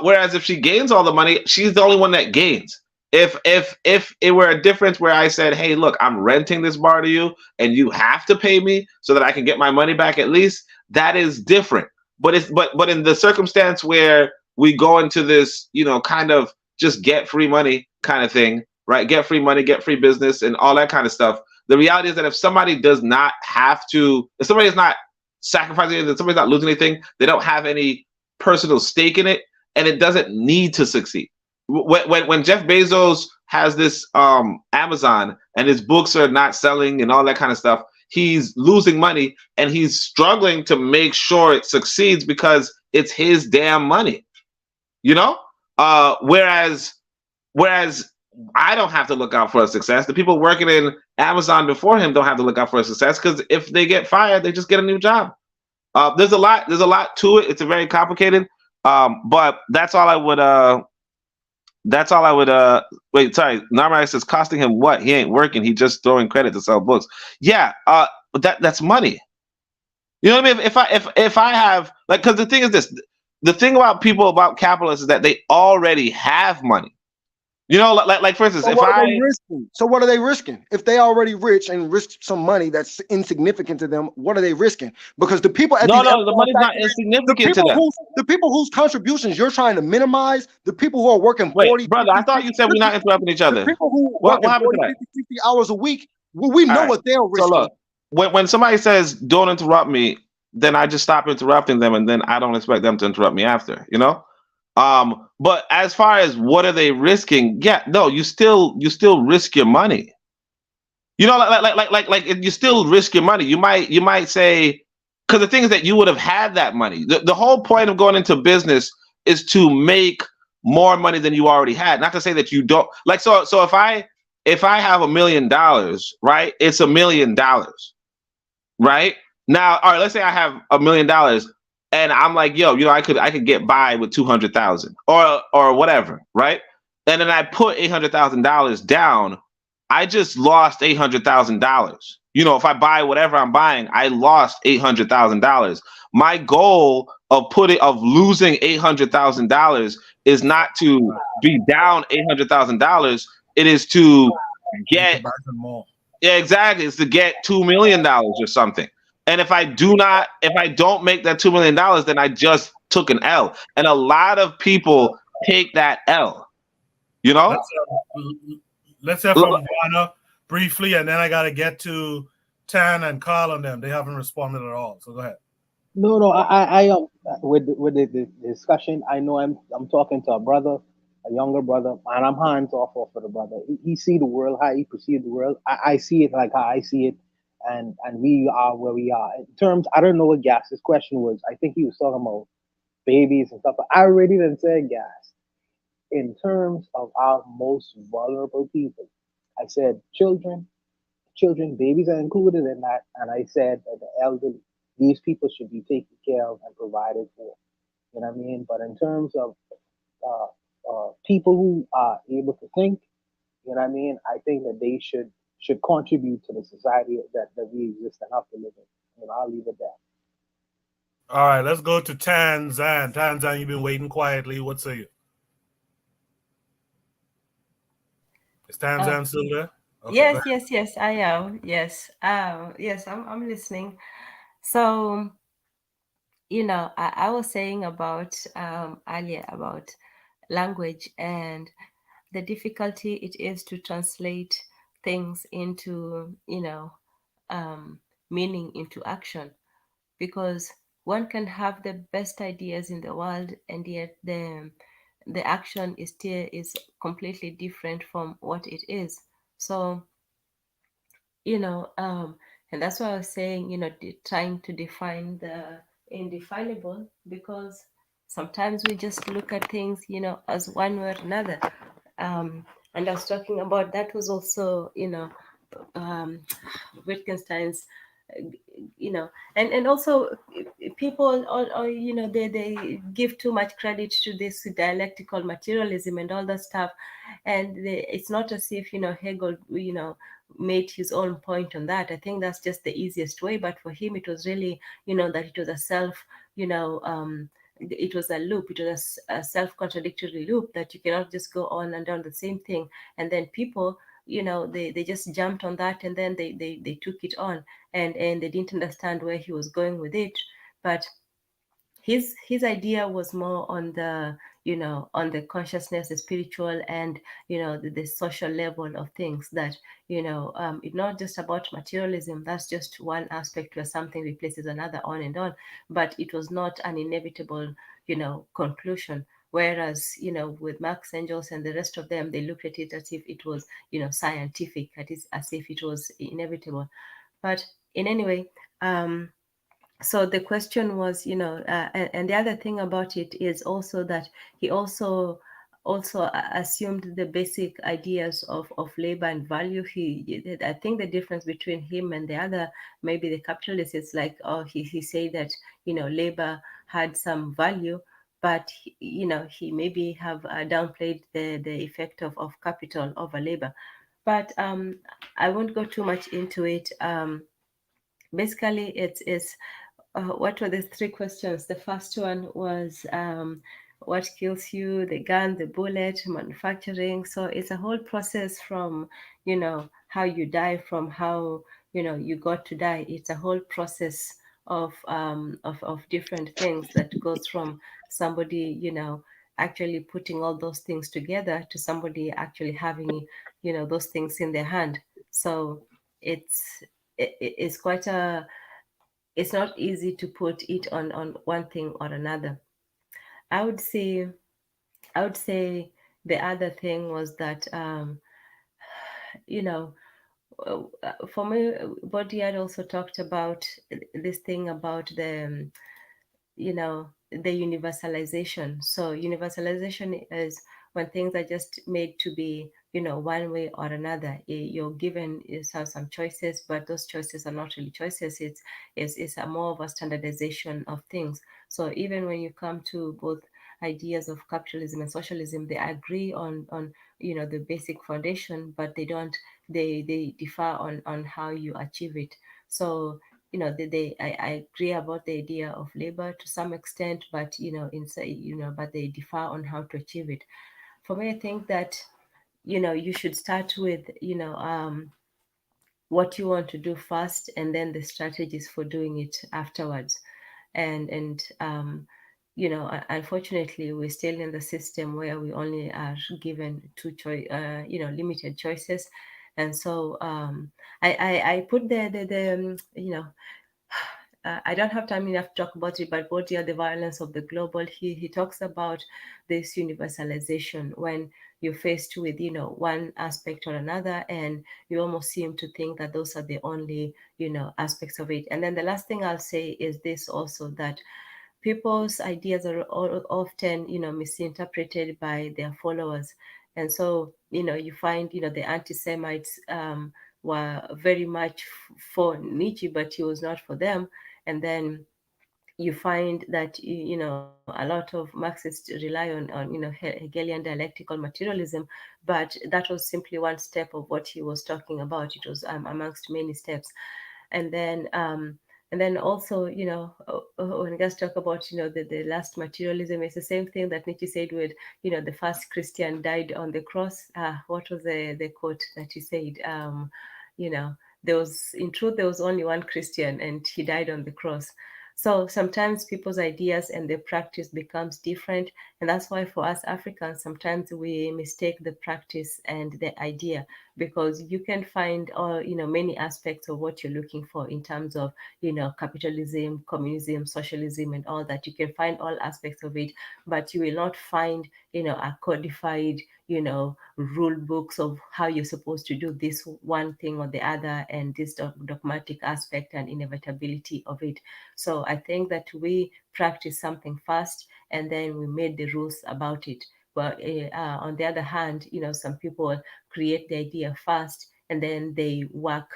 whereas if she gains all the money, she's the only one that gains. If it were a difference where I said, hey, look, I'm renting this bar to you and you have to pay me so that I can get my money back at least, that is different. But but in the circumstance where we go into this, you know, kind of just get free money kind of thing, right? Get free money, get free business, and all that kind of stuff. The reality is that if somebody does not have to, if somebody is not sacrificing anything, if somebody's not losing anything, they don't have any personal stake in it, and it doesn't need to succeed. When Jeff Bezos has this Amazon and his books are not selling and all that kind of stuff, he's losing money and he's struggling to make sure it succeeds because it's his damn money, you know. Whereas I don't have to look out for a success. The people working in Amazon before him don't have to look out for a success, because if they get fired, they just get a new job. There's a lot to it. It's a very complicated. But that's all I would. Wait, sorry. Narmai says costing him what? He ain't working. He just throwing credit to sell books. Yeah. But that's money. You know what I mean? If I have, like, because the thing is this, the thing about people about capitalists is that they already have money. You know, like for instance, So what are they risking? So what are they risking? If they already rich and risk some money that's insignificant to them, what are they risking? Because the people at the money's not insignificant to them. The people whose contributions you're trying to minimize, the people who are working 40, brother, 50, I thought you said we're not interrupting each other. The people who What working happened 40, to that? 50, 60 hours a week, well, we know what they're risking. So look, when somebody says don't interrupt me, then I just stop interrupting them, and then I don't expect them to interrupt me after, you know? But as far as what are they risking? Yeah, no, you still risk your money. You know, like you still risk your money. You might say, because the thing is that you would have had that money. The whole point of going into business is to make more money than you already had. Not to say that you don't, like, so if I have $1 million, right? It's $1 million, right? Now, all right, let's say I have $1 million. And I'm like, yo, you know, I could get by with 200,000 or whatever, right? And then I put $800,000 down. I just lost $800,000. You know, if I buy whatever I'm buying, I lost $800,000. My goal of losing $800,000 is not to be down $800,000. It is to get more. Yeah, exactly. It's to get $2 million or something. And if I don't make that $2 million, then I just took an L. And a lot of people take that L. You know? Let's hear from Juana briefly, and then I got to get to Tan and Carl on them. They haven't responded at all. So go ahead. No, I with the discussion, I know I'm talking to a brother, a younger brother, and I'm hands off of the brother. He see the world how he perceives the world. I see it like how I see it. And we are where we are. In terms, I don't know what Gas's question was. I think he was talking about babies and stuff. But I already done said, Gas, in terms of our most vulnerable people, I said children, babies are included in that. And I said that the elderly, these people should be taken care of and provided for. You know what I mean? But in terms of people who are able to think, you know what I mean? I think that they should contribute to the society that we exist and have to live in. You know, I'll leave it there. All right, let's go to Tanzan. Tanzan, you've been waiting quietly. What say you? Is Tanzan still there? Okay, yes, I am. Yes, yes, I'm listening. So, you know, I was saying about earlier about language and the difficulty it is to translate things into, you know, meaning into action, because one can have the best ideas in the world and yet the action is completely different from what it is. So, you know, and that's why I was saying, you know, trying to define the indefinable, because sometimes we just look at things, you know, as one way or another. And I was talking about that was also, you know, Wittgenstein's, you know, and also people, or you know, they give too much credit to this dialectical materialism and all that stuff, and it's not as if, you know, Hegel, you know, made his own point on that. I think that's just the easiest way, but for him it was really, you know, that it was a self, you know, it was a loop. It was a self-contradictory loop that you cannot just go on and on the same thing. And then people, they just jumped on that, and then they took it on, and they didn't understand where he was going with it. But his idea was more on the on the consciousness, the spiritual, and the social level of things, that it's not just about materialism. That's just one aspect where something replaces another, on and on. But it was not an inevitable conclusion. Whereas with Marx, Engels, and the rest of them, they looked at it as if it was scientific, as if it was inevitable. But in any way, so the question was, and the other thing about it is also that he also assumed the basic ideas of labor and value. I think the difference between him and the other, maybe the capitalists, is like, he said that labor had some value, but he maybe have downplayed the effect of capital over labor. But I won't go too much into it. Basically, it's what were the three questions? The first one was what kills you, the gun, the bullet, manufacturing. So it's a whole process from how you die, from how you got to die. It's a whole process of different things that goes from somebody actually putting all those things together to somebody actually having those things in their hand. So it's quite a, it's not easy to put it on one thing or another. I would say the other thing was that for me, Baudrillard also talked about this thing about the the universalization. So universalization is when things are just made to be one way or another. You're given some choices, but those choices are not really choices. It's a more of a standardization of things. So even when you come to both ideas of capitalism and socialism, they agree on the basic foundation, but they differ on how you achieve it. So I agree about the idea of labor to some extent, but but they differ on how to achieve it. For me, I think that you should start with what you want to do first, and then the strategies for doing it afterwards. And unfortunately, we're still in the system where we only are given limited choices. And so I put the I don't have time enough to talk about it, but Baudrillard, the violence of the global, he talks about this universalization when you're faced with one aspect or another, and you almost seem to think that those are the only aspects of it. And then the last thing I'll say is this also, that people's ideas are often misinterpreted by their followers. And so you find the anti-Semites were very much for Nietzsche, but he was not for them. And then you find that a lot of Marxists rely on Hegelian dialectical materialism, but that was simply one step of what he was talking about. It was amongst many steps. And then also, when guys talk about, the last materialism, it's the same thing that Nietzsche said with, the first Christian died on the cross. What was the quote that he said? In truth, there was only one Christian, and he died on the cross. So sometimes people's ideas and their practice becomes different. And that's why for us Africans, sometimes we mistake the practice and the idea, because you can find many aspects of what you're looking for in terms of, capitalism, communism, socialism, and all that. You can find all aspects of it, but you will not find, a codified, rule books of how you're supposed to do this one thing or the other, and this dogmatic aspect and inevitability of it. So I think that we practice something first, and then we made the rules about it. But on the other hand, some people create the idea first, and then they work,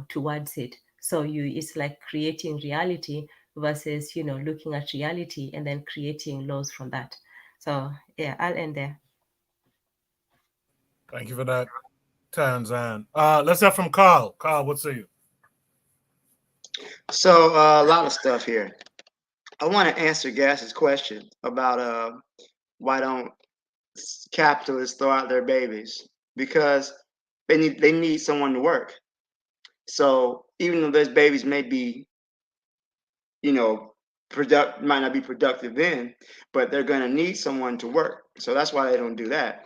towards it. So it's like creating reality versus, looking at reality and then creating laws from that. So yeah, I'll end there. Thank you for that, Tanzan. Let's have from Carl. Carl, what say you? So a lot of stuff here. I want to answer Gas's question about why don't capitalists throw out their babies, because they need someone to work. So even though those babies may be, you know, might not be productive then, but they're going to need someone to work. So that's why they don't do that.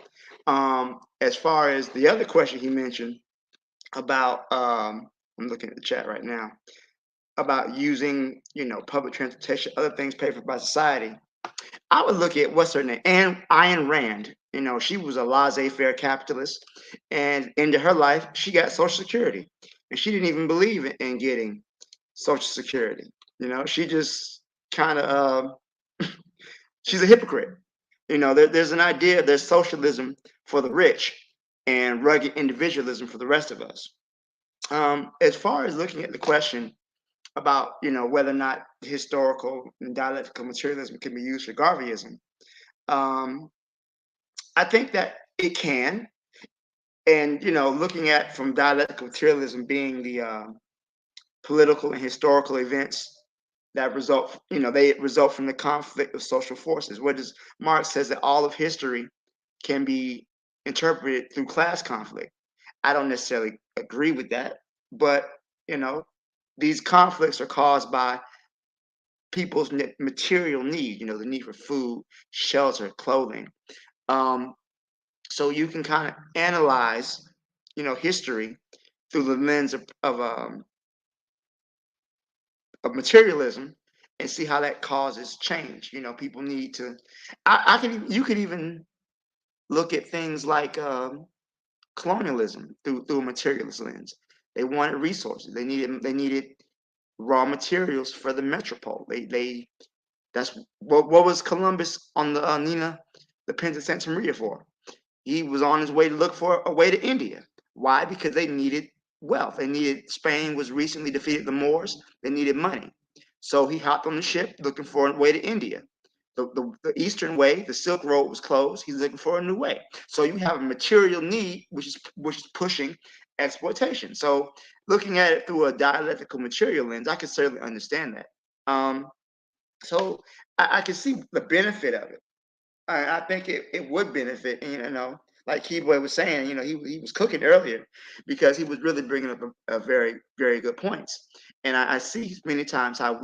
As far as the other question he mentioned about, I'm looking at the chat right now, about using, you know, public transportation, other things paid for by society. I would look at what's her name, Ayn Rand. You know, she was a laissez-faire capitalist, and into her life, she got Social Security, and she didn't even believe in getting Social Security. You know, she just kind of she's a hypocrite. You know, there's an idea there's socialism for the rich and rugged individualism for the rest of us. As far as looking at the question about, you know, whether or not historical and dialectical materialism can be used for Garveyism, I think that it can. And, you know, looking at from dialectical materialism being the political and historical events that result, you know, they result from the conflict of social forces. What does Marx says that all of history can be interpreted through class conflict. I don't necessarily agree with that, but, you know, these conflicts are caused by people's material need, you know, the need for food, shelter, clothing. So you can kind of analyze, you know, history through the lens of materialism and see how that causes change. You know, people need to. You could even look at things like colonialism through a materialist lens. They wanted resources. They needed raw materials for the metropole. That's what was Columbus on the Nina, the Pinta Santa Maria for. He was on his way to look for a way to India. Why? Because they needed wealth. They needed, Spain was recently defeated the Moors. They needed money. So he hopped on the ship looking for a way to India. The eastern way, the Silk Road, was closed. He's looking for a new way. So you have a material need, which is pushing exploitation. So looking at it through a dialectical material lens, I can certainly understand that. So I can see the benefit of it. I think it would benefit, you know, like Keyboy was saying, you know, he was cooking earlier because he was really bringing up a very, very good points. And I see many times how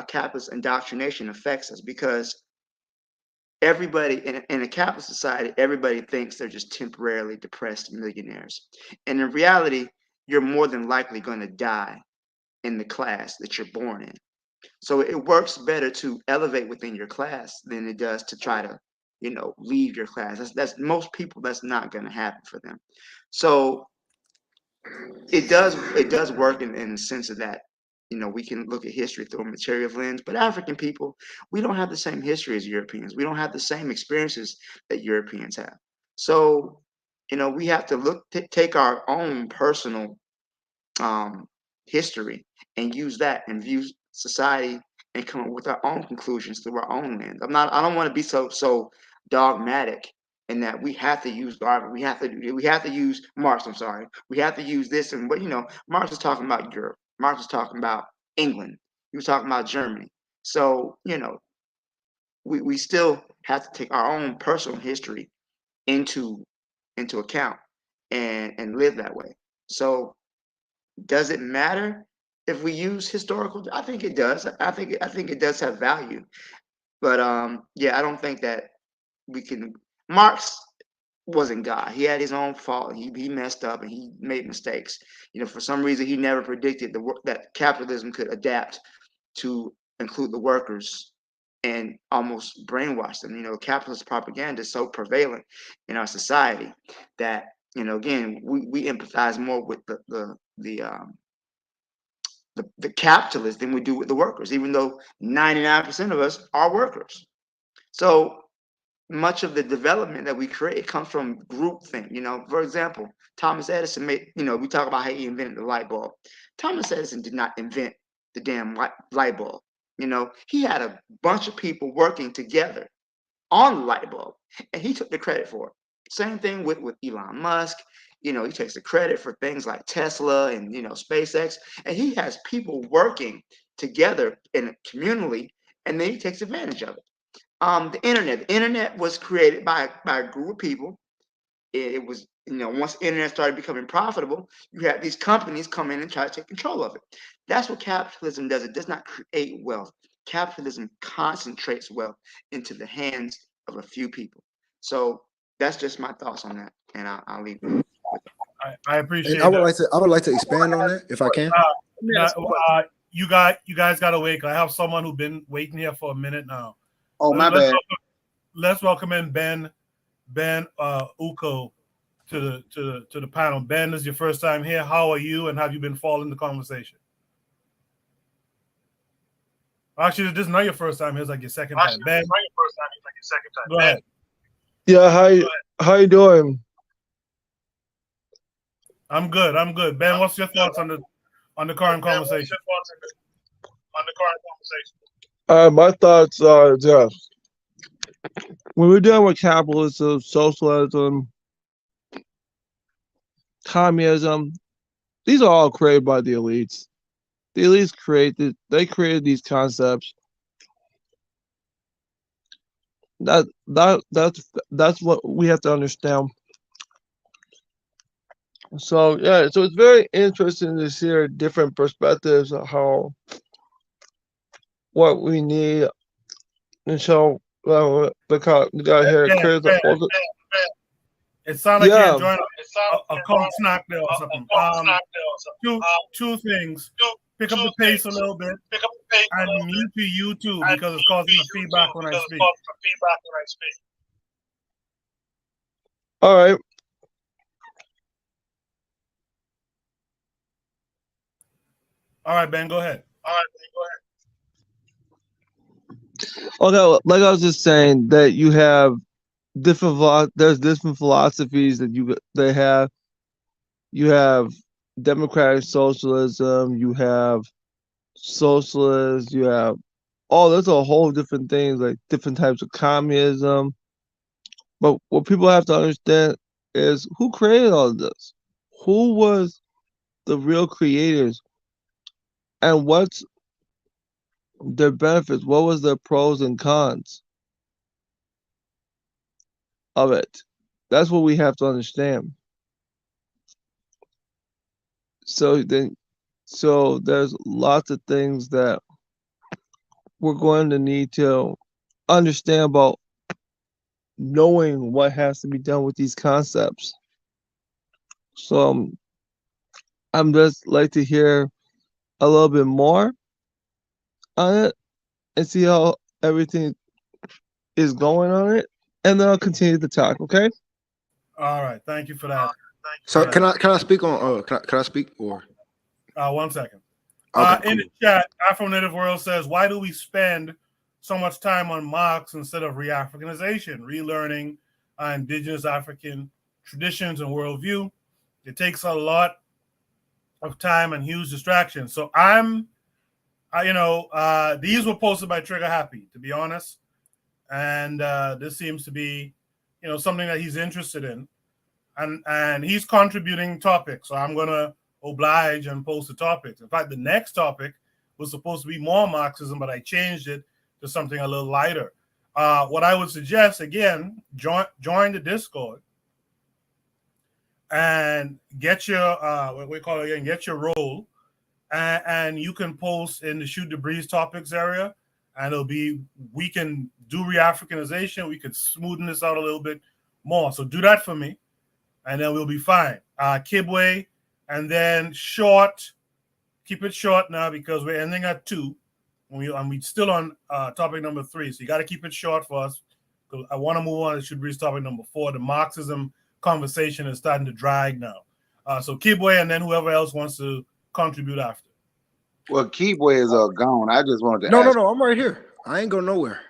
capitalist indoctrination affects us, because everybody in a capitalist society, everybody thinks they're just temporarily depressed millionaires. And in reality, you're more than likely going to die in the class that you're born in. So it works better to elevate within your class than it does to try to, you know, leave your class. That's most people, that's not going to happen for them. So it does work in the sense of that, you know, we can look at history through a material lens, but African people, we don't have the same history as Europeans. We don't have the same experiences that Europeans have. So, you know, we have to take our own personal history and use that and view society and come up with our own conclusions through our own lens. I don't want to be so dogmatic in that we have to use Darwin, we have to use Marx, I'm sorry. We have to use this, and but you know, Marx was talking about Europe. Marx was talking about England. He was talking about Germany. So, you know, we still have to take our own personal history into account and live that way. So does it matter if we use historical? I think it does. I think it does have value. But yeah, I don't think that we can. Marx wasn't God. He had his own fault. He messed up and he made mistakes. You know, for some reason, he never predicted that capitalism could adapt to include the workers and almost brainwash them. You know, capitalist propaganda is so prevalent in our society that, you know, again, we empathize more with the capitalists than we do with the workers, even though 99% of us are workers. So much of the development that we create comes from groupthink. You know, for example, Thomas Edison made, you know, we talk about how he invented the light bulb. Thomas Edison did not invent the damn light bulb. You know, he had a bunch of people working together on the light bulb, and he took the credit for it. Same thing with Elon Musk. You know, he takes the credit for things like Tesla and, you know, SpaceX, and he has people working together in communally and then he takes advantage of it. The internet was created by a group of people. It was, once the internet started becoming profitable, you had these companies come in and try to take control of it. That's what capitalism does. It does not create wealth. Capitalism concentrates wealth into the hands of a few people. So that's just my thoughts on that, and I'll leave it. I appreciate And I would like to expand on that if I can. You guys gotta wait. I have someone who's been waiting here for a minute now. Oh, my bad. Let's welcome in Ben Uko to the panel. Ben, this is your first time here. How are you, and have you been following the conversation? Actually, this is not your first time. It's like your second time. Ben, go ahead. Yeah, how you doing? I'm good. Ben, what's your thoughts on the current conversation? My thoughts are just when we're dealing with capitalism, socialism, communism, these are all created by the elites. The elites created these concepts. That's what we have to understand. So yeah, so it's very interesting to hear different perspectives of what we need, and so because we got here. It sounds like you're enjoying a cold snack there or something. Two things. Pick up the pace a little bit and mute your YouTube because it's causing the feedback when I speak. All right. All right, Ben, go ahead. Okay, like I was just saying that you have there's different philosophies that they have. You have democratic socialism, you have socialist, you have there's a whole different things, like different types of communism. But what people have to understand is who created all of this? Who was the real creators? And what's their benefits? What was their pros and cons of it? That's what we have to understand. So there's lots of things that we're going to need to understand about knowing what has to be done with these concepts. So I'm just like to hear a little bit more on it and see how everything is going on it, and then I'll continue to talk. Okay. All right. Thank you for that. So can I speak on? Can I speak or? 1 second. Okay, in the chat, Afro Native World says, "Why do we spend so much time on Marx instead of re-Africanization, relearning indigenous African traditions and worldview? It takes a lot of time and huge distraction." So these were posted by Trigger Happy, to be honest, and this seems to be, something that he's interested in, and he's contributing topics. So I'm gonna oblige and post the topics. In fact, the next topic was supposed to be more Marxism, but I changed it to something a little lighter. What I would suggest, again, join the Discord and get your get your role, and you can post in the Shoot the Breeze topics area, and we can do re-Africanization. We could smoothen this out a little bit more. So do that for me, and then we'll be fine. Kibwe, and then short. Keep it short now because we're ending at 2. And we're still on topic number 3. So you got to keep it short for us. I want to move on to Should Breeze topic number 4. The Marxism conversation is starting to drag now. So Kibwe, and then whoever else wants to contribute after. Well, Kibwe is gone. I just wanted to No, I'm right here. I ain't going nowhere.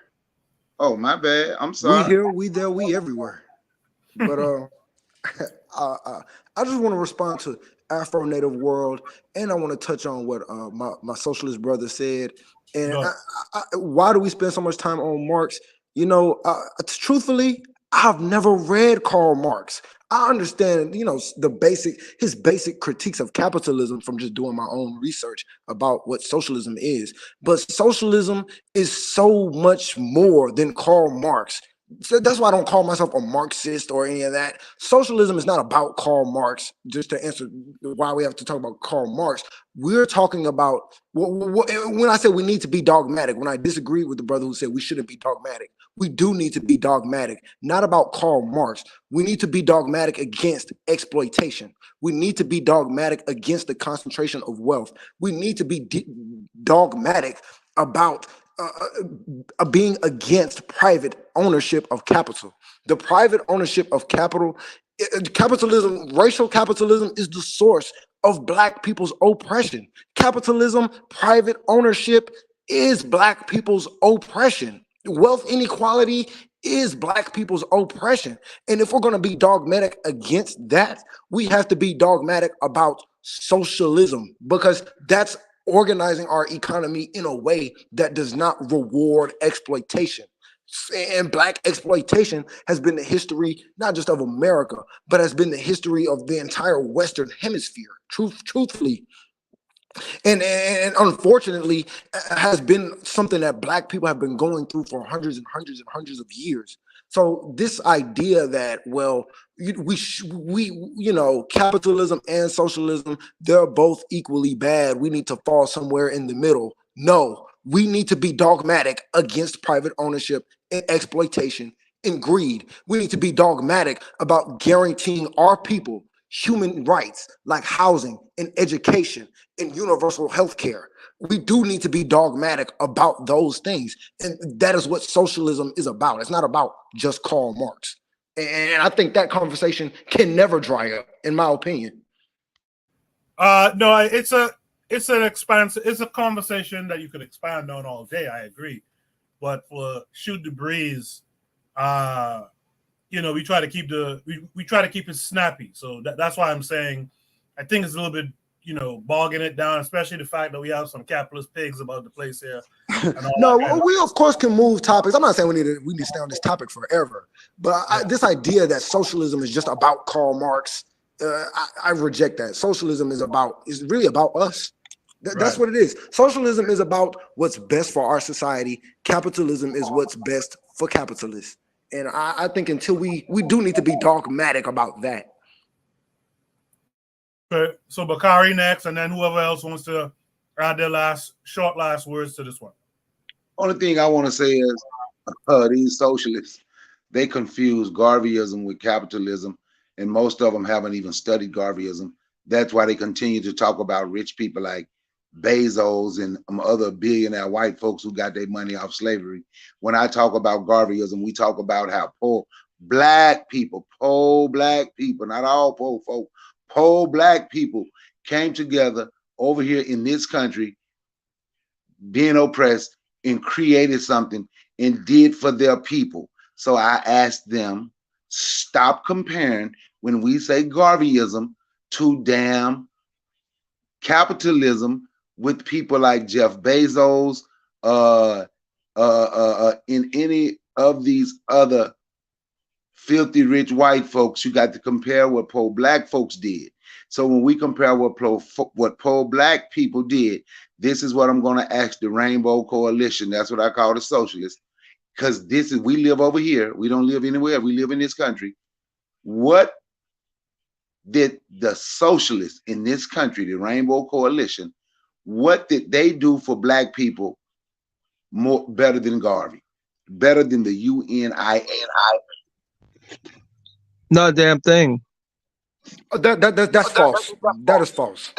Oh, my bad. I'm sorry. We here, we there, we everywhere. But I just want to respond to Afro Native World, and I want to touch on what my socialist brother said. And why do we spend so much time on Marx? Truthfully, I've never read Karl Marx. I understand, you know, his basic critiques of capitalism from just doing my own research about what socialism is. But socialism is so much more than Karl Marx. So that's why I don't call myself a Marxist or any of that. Socialism is not about Karl Marx. Just to answer why we have to talk about Karl Marx, we're talking about when I say we need to be dogmatic. When I disagree with the brother who said we shouldn't be dogmatic, we do need to be dogmatic. Not about Karl Marx. We need to be dogmatic against exploitation. We need to be dogmatic against the concentration of wealth. We need to be dogmatic about being against private ownership of capital. The private ownership of capital, capitalism, racial capitalism is the source of Black people's oppression. Capitalism, private ownership is Black people's oppression. Wealth inequality is Black people's oppression. And if we're going to be dogmatic against that, we have to be dogmatic about socialism, because that's organizing our economy in a way that does not reward exploitation. And Black exploitation has been the history, not just of America, but has been the history of the entire Western hemisphere, truthfully. And unfortunately, has been something that Black people have been going through for hundreds and hundreds and hundreds of years. So this idea that, well, you know, capitalism and socialism, they're both equally bad, we need to fall somewhere in the middle. No, we need to be dogmatic against private ownership and exploitation and greed. We need to be dogmatic about guaranteeing our people human rights like housing and education and universal health care. We do need to be dogmatic about those things. And that is what socialism is about. It's not about just Karl Marx. And I think that conversation can never dry up, in my opinion. No, it's a conversation that you could expand on all day. I agree. But for shoot the breeze, you know, we try to keep it snappy. So that's why I'm saying I think it's a little bit, you know, bogging it down, especially the fact that we have some capitalist pigs about the place here. No, we of course can move topics. I'm not saying we need to stay on this topic forever, but this idea that socialism is just about Karl Marx, I reject that. Socialism is really about us. That's what it is. Socialism is about what's best for our society. Capitalism is what's best for capitalists. And I think until we do need to be dogmatic about that. Okay, so Bakari next, and then whoever else wants to add their short last words to this one. Only thing I want to say is these socialists, they confuse Garveyism with capitalism, and most of them haven't even studied Garveyism. That's why they continue to talk about rich people like Bezos and other billionaire white folks who got their money off slavery. When I talk about Garveyism, we talk about how poor black people, not all poor folk, poor black people came together over here in this country, being oppressed, and created something and did for their people. So I asked them, stop comparing when we say Garveyism to damn capitalism with people like Jeff Bezos, in any of these other filthy rich white folks. You got to compare what poor black folks did. So when we compare what poor black people did, this is what I'm going to ask the Rainbow Coalition. That's what I call the socialists, because we live over here. We don't live anywhere. We live in this country. What did the socialists in this country, the Rainbow Coalition, what did they do for black people better than Garvey, better than the UNIA? Not a damn thing. That's false. That is false.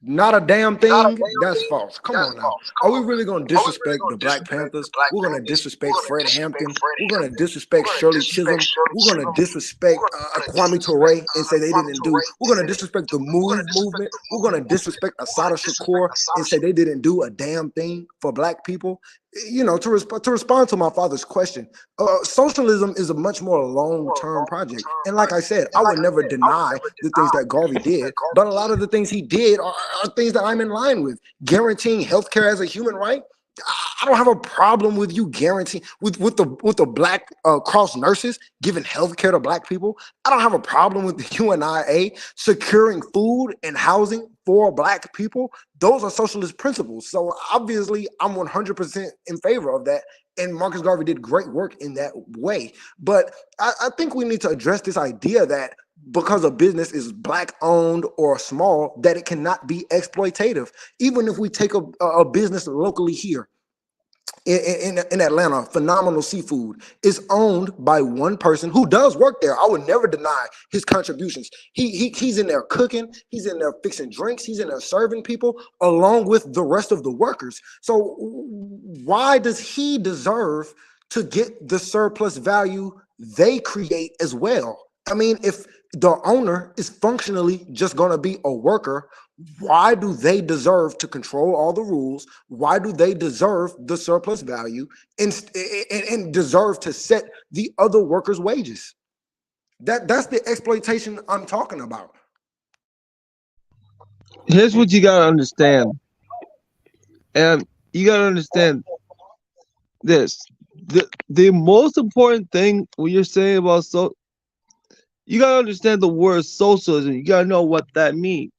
Not a damn thing. That's false. Come on now. Are we really going to disrespect the Black Panthers? We're going to disrespect Fred Hampton. We're going to disrespect Shirley Chisholm. We're going to disrespect Kwame Ture and say they didn't do. We're going to disrespect the MOVE movement. We're going to disrespect Assata Shakur and say they didn't do a damn thing for black people. You know, to respond to my father's question, socialism is a much more long-term project. And like I said, I would never deny the things that Garvey did, but a lot of the things he did are things that I'm in line with. Guaranteeing healthcare as a human right, I don't have a problem with you guaranteeing with the black cross nurses giving health care to black people. I don't have a problem with the UNIA securing food and housing for black people. Those are socialist principles. So obviously, I'm 100% in favor of that. And Marcus Garvey did great work in that way. But I think we need to address this idea that because a business is black owned or small, that it cannot be exploitative. Even if we take a business locally here in Atlanta, Phenomenal Seafood is owned by one person who does work there. I would never deny his contributions. He's in there cooking, he's in there fixing drinks, he's in there serving people along with the rest of the workers. So why does he deserve to get the surplus value they create as well? I mean, if the owner is functionally just going to be a worker, why do they deserve to control all the rules? Why do they deserve the surplus value and deserve to set the other workers' wages? That's the exploitation I'm talking about. Here's what you gotta understand, and you gotta understand this: the most important thing when you're saying about you gotta understand the word socialism. You gotta know what that means.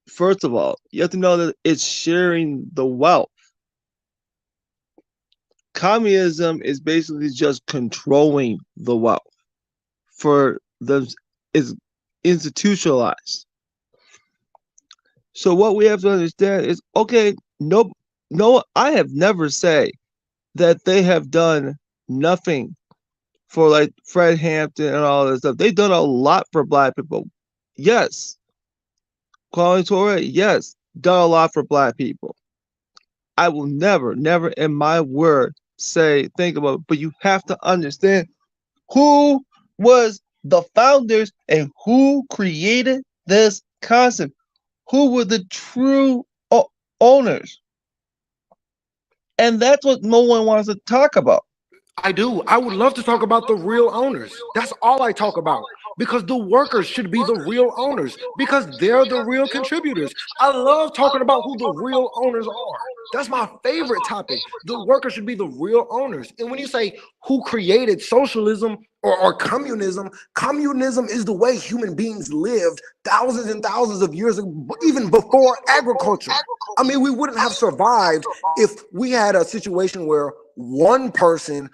First of all, you have to know that it's sharing the wealth. Communism is basically just controlling the wealth for them is institutionalized. So what we have to understand is, okay, no, I have never said that they have done nothing for like Fred Hampton and all this stuff. They've done a lot for black people. Yes. Kwame Ture, yes, done a lot for black people. I will never in my word think about it, but you have to understand who was the founders and who created this concept. Who were the true owners? And that's what no one wants to talk about. I do. I would love to talk about the real owners. That's all I talk about. Because the workers should be the real owners. Because they're the real contributors. I love talking about who the real owners are. That's my favorite topic. The workers should be the real owners. And when you say who created socialism or communism, communism is the way human beings lived thousands and thousands of years ago, even before agriculture. I mean, we wouldn't have survived if we had a situation where one person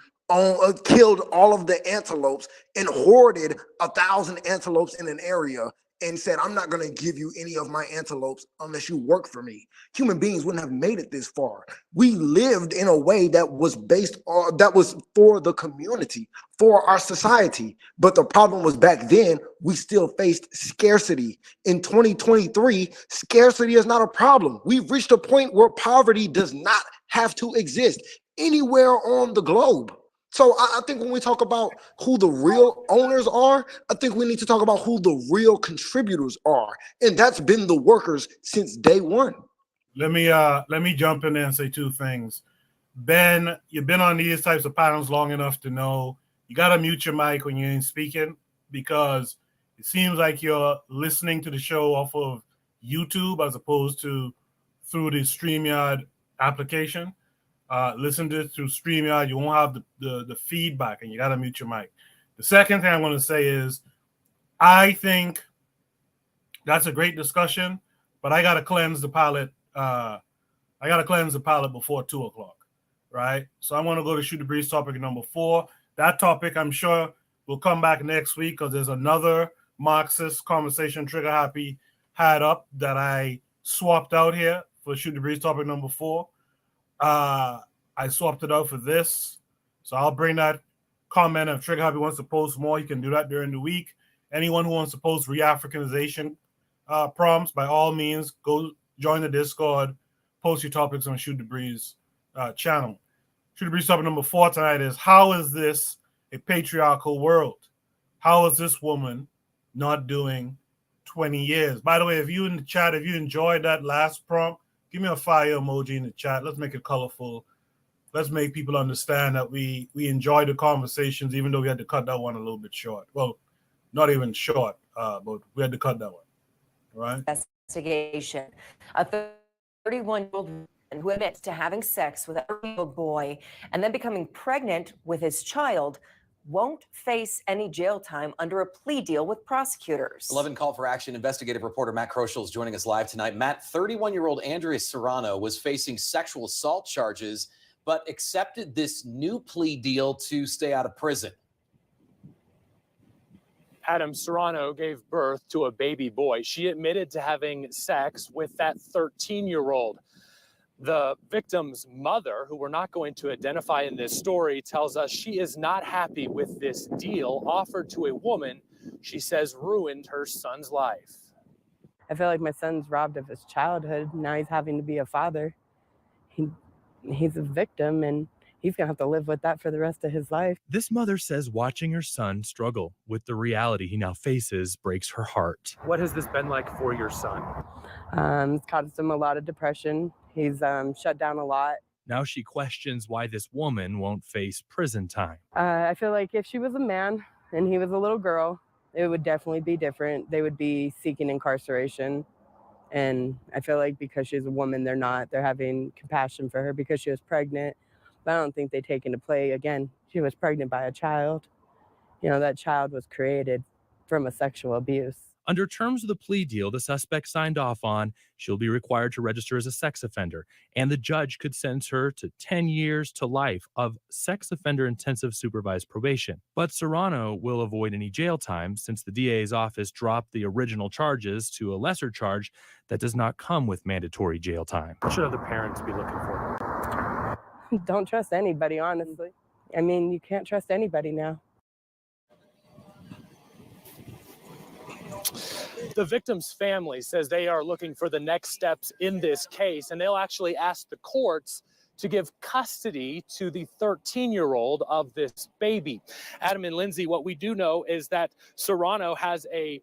killed all of the antelopes and hoarded 1,000 antelopes in an area and said, I'm not going to give you any of my antelopes unless you work for me. Human beings wouldn't have made it this far. We lived in a way that was based on, that was for the community, for our society. But the problem was back then, we still faced scarcity. In 2023, scarcity is not a problem. We've reached a point where poverty does not have to exist anywhere on the globe. So I think when we talk about who the real owners are, I think we need to talk about who the real contributors are. And that's been the workers since day one. Let me jump in there and say two things. Ben, you've been on these types of panels long enough to know you got to mute your mic when you ain't speaking, because it seems like you're listening to the show off of YouTube as opposed to through the StreamYard application. Listen to it through StreamYard, you won't have the feedback, and you got to mute your mic. The second thing I want to say is I think that's a great discussion, but I got to cleanse the palate. I got to cleanse the palate before 2 o'clock, right? So I want to go to Shoot the Breeze topic number 4. That topic, I'm sure, will come back next week because there's another Marxist conversation Trigger Happy had up that I swapped out here for Shoot the Breeze topic number 4. I swapped it out for this. So I'll bring that comment. If Trigger Happy wants to post more, he can do that during the week. Anyone who wants to post re-Africanization prompts, by all means, go join the Discord, post your topics on Shoot the Breeze channel. Shoot the Breeze topic number 4 tonight is, how is this a patriarchal world? How is this woman not doing 20 years? By the way, if you in the chat, if you enjoyed that last prompt, give me a fire emoji in the chat. Let's make it colorful. Let's make people understand that we enjoy the conversations, even though we had to cut that one a little bit short. Well, not even short, but we had to cut that one. Right? Investigation. A 31-year-old who admits to having sex with a 3-year-old boy and then becoming pregnant with his child won't face any jail time under a plea deal with prosecutors. 11 Call for Action investigative reporter Matt Kroschel is joining us live tonight. Matt, 31-year-old Andrea Serrano was facing sexual assault charges, but accepted this new plea deal to stay out of prison. Adam, Serrano gave birth to a baby boy. She admitted to having sex with that 13-year-old. The victim's mother, who we're not going to identify in this story, tells us she is not happy with this deal offered to a woman she says ruined her son's life. I feel like my son's robbed of his childhood. Now he's having to be a father. He's a victim, and he's going to have to live with that for the rest of his life. This mother says watching her son struggle with the reality he now faces breaks her heart. What has this been like for your son? It's caused him a lot of depression. He's shut down a lot. Now she questions why this woman won't face prison time. I feel like if she was a man and he was a little girl, it would definitely be different. They would be seeking incarceration. And I feel like because she's a woman, they're not. They're having compassion for her because she was pregnant. But I don't think they take into play, again, she was pregnant by a child. You know, that child was created from a sexual abuse. Under terms of the plea deal the suspect signed off on, she'll be required to register as a sex offender, and the judge could sentence her to 10 years to life of sex offender intensive supervised probation. But Serrano will avoid any jail time since the DA's office dropped the original charges to a lesser charge that does not come with mandatory jail time. What should other parents be looking for? Don't trust anybody, honestly. I mean, you can't trust anybody now. The victim's family says they are looking for the next steps in this case, and they'll actually ask the courts to give custody to the 13-year-old of this baby. Adam and Lindsay, what we do know is that Serrano has a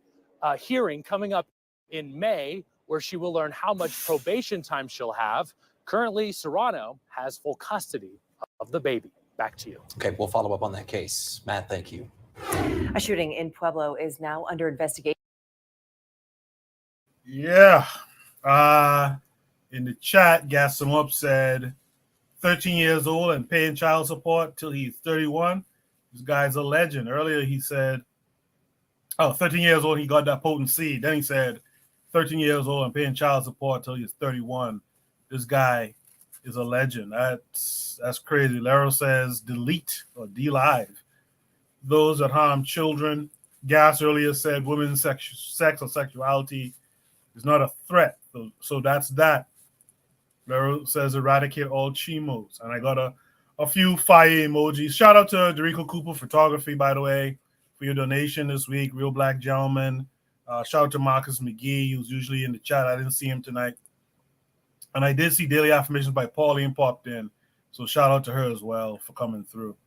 hearing coming up in May where she will learn how much probation time she'll have. Currently, Serrano has full custody of the baby. Back to you. Okay, we'll follow up on that case. Matt, thank you. A shooting in Pueblo is now under investigation. Yeah. In the chat, Gassam said 13 years old and paying child support till he's 31. This guy's a legend. Earlier he said, 13 years old, he got that potent seed. Then he said 13 years old and paying child support till he's 31. This guy is a legend. That's crazy. Lero says delete or delive those that harm children. Gas earlier said women's sex or sexuality is not a threat. So that's that. Lero says eradicate all chimos. And I got a few fire emojis. Shout out to Derico Cooper Photography, by the way, for your donation this week. Real Black Gentleman. Shout out to Marcus McGee, who's usually in the chat. I didn't see him tonight. And I did see Daily Affirmations by Pauline popped in. So shout out to her as well for coming through.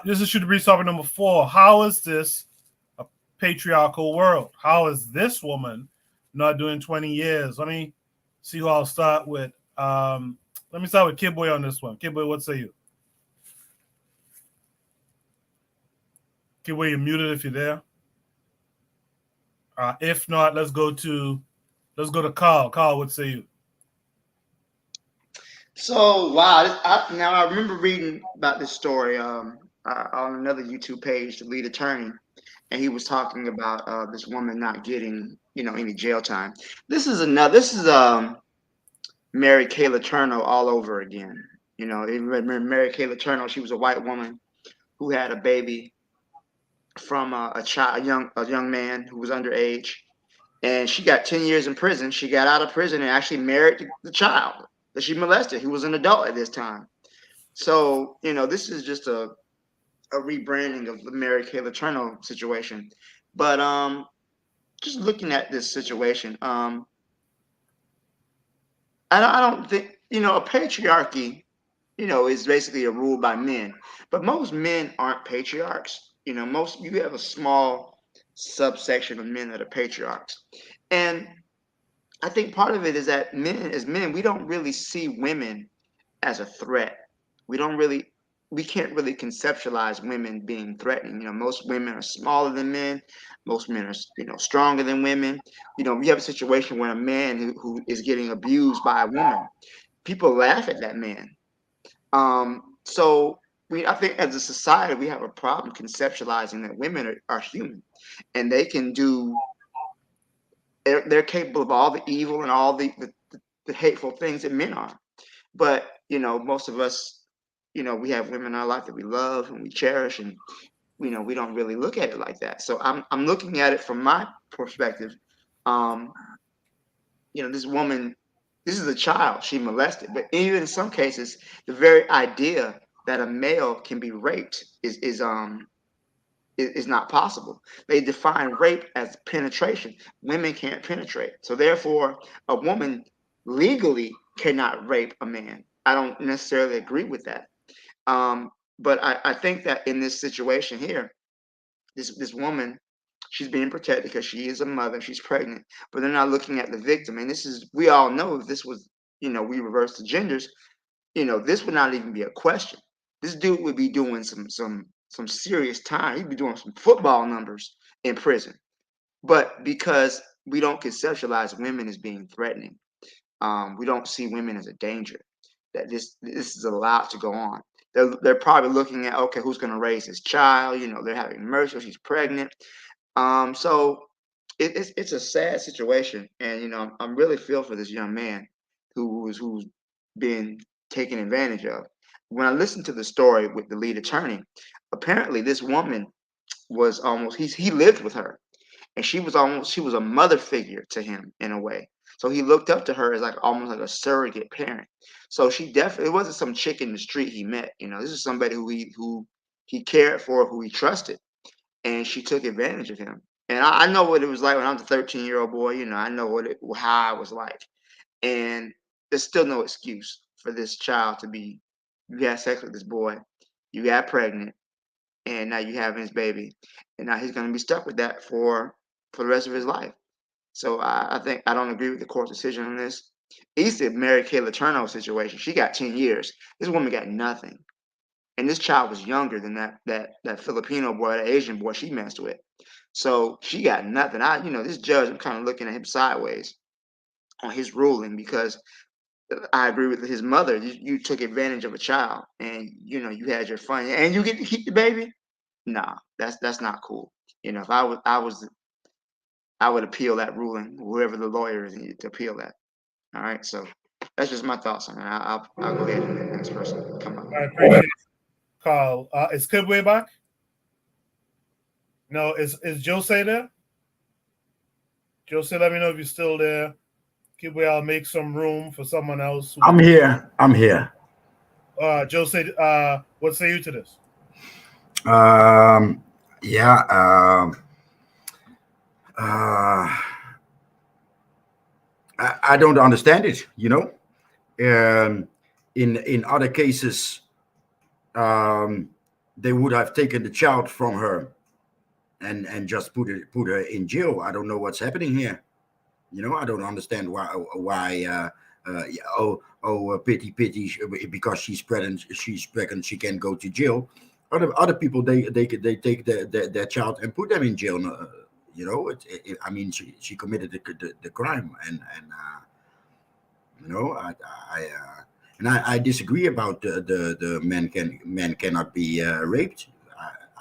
This is Shoot the Breeze topic number 4. How is this a patriarchal world? How is this woman not doing 20 years? Let me see who I'll start with. Let me start with Kid Boy on this one. Kid Boy, what say you? Kid Boy, you're muted if you're there. If not, let's go to Carl. Carl, what say you? So wow, now I remember reading about this story on another YouTube page, the lead attorney, and he was talking about this woman not getting any jail time. This is Mary Kay Letourneau all over again. Mary Kay Letourneau, she was a white woman who had a baby from a young man who was underage, and she got 10 years in prison. She got out of prison and actually married the child that she molested. He was an adult at this time. So, this is just a rebranding of the Mary Kay Letourneau situation. But just looking at this situation, I don't think, a patriarchy, is basically a rule by men. But most men aren't patriarchs. You have a small subsection of men that are patriarchs. And I think part of it is that men, we don't really see women as a threat. We can't really conceptualize women being threatening. Most women are smaller than men. Most men are, stronger than women. We have a situation where a man who is getting abused by a woman, people laugh at that man. So I think as a society, we have a problem conceptualizing that women are human, and they can do. They're capable of all the evil and all the hateful things that men are. But most of us, we have women in our life that we love and we cherish, and we don't really look at it like that. So I'm looking at it from my perspective. This woman, this is a child she molested, but even in some cases, the very idea that a male can be raped is not possible. They define rape as penetration. Women can't penetrate, so therefore, a woman legally cannot rape a man. I don't necessarily agree with that. But I think that in this situation here, this woman, she's being protected because she is a mother, she's pregnant, but they're not looking at the victim. And this is, we all know, if this was, we reverse the genders, this would not even be a question. This dude would be doing some serious time. He'd be doing some football numbers in prison. But because we don't conceptualize women as being threatening, we don't see women as a danger, that this is allowed to go on. They're probably looking at, okay, who's going to raise this child? They're having mercy. She's pregnant. So it's a sad situation, and I'm really feel for this young man who's been taken advantage of. When I listened to the story with the lead attorney, apparently this woman was almost he lived with her, and she was a mother figure to him in a way. So he looked up to her as almost like a surrogate parent. So she definitely, it wasn't some chick in the street he met. This is somebody who he cared for, who he trusted, and she took advantage of him. And I know what it was like when I was a 13-year-old boy. I know how I was like. And there's still no excuse for this child to be. You had sex with this boy, you got pregnant, and now you having his baby, and now he's going to be stuck with that for the rest of his life. So I think I don't agree with the court's decision on this. It's the Mary Kay Letourneau situation. She got 10 years. This woman got nothing. And this child was younger than that Filipino boy, that Asian boy she messed with. So she got nothing. This judge, I'm kind of looking at him sideways on his ruling, because I agree with his mother. You took advantage of a child, and you had your fun, and you get to keep the baby. Nah, that's not cool. If I would appeal that ruling, whoever the lawyer is to appeal that. All right, so that's just my thoughts on it. I'll go ahead and the next person come up. I appreciate it, Carl. Is Kibwe back? No, is Jose there? Jose, let me know if you're still there. Kibwe, I'll make some room for someone else. I'm here. Jose, what say you to this? I don't understand it. In other cases, they would have taken the child from her and just put her in jail. I don't know what's happening here. I don't understand why. Pity, because she's pregnant, she can go to jail. Other people, they take their child and put them in jail. I mean, she committed the crime, and I disagree about the men cannot be raped.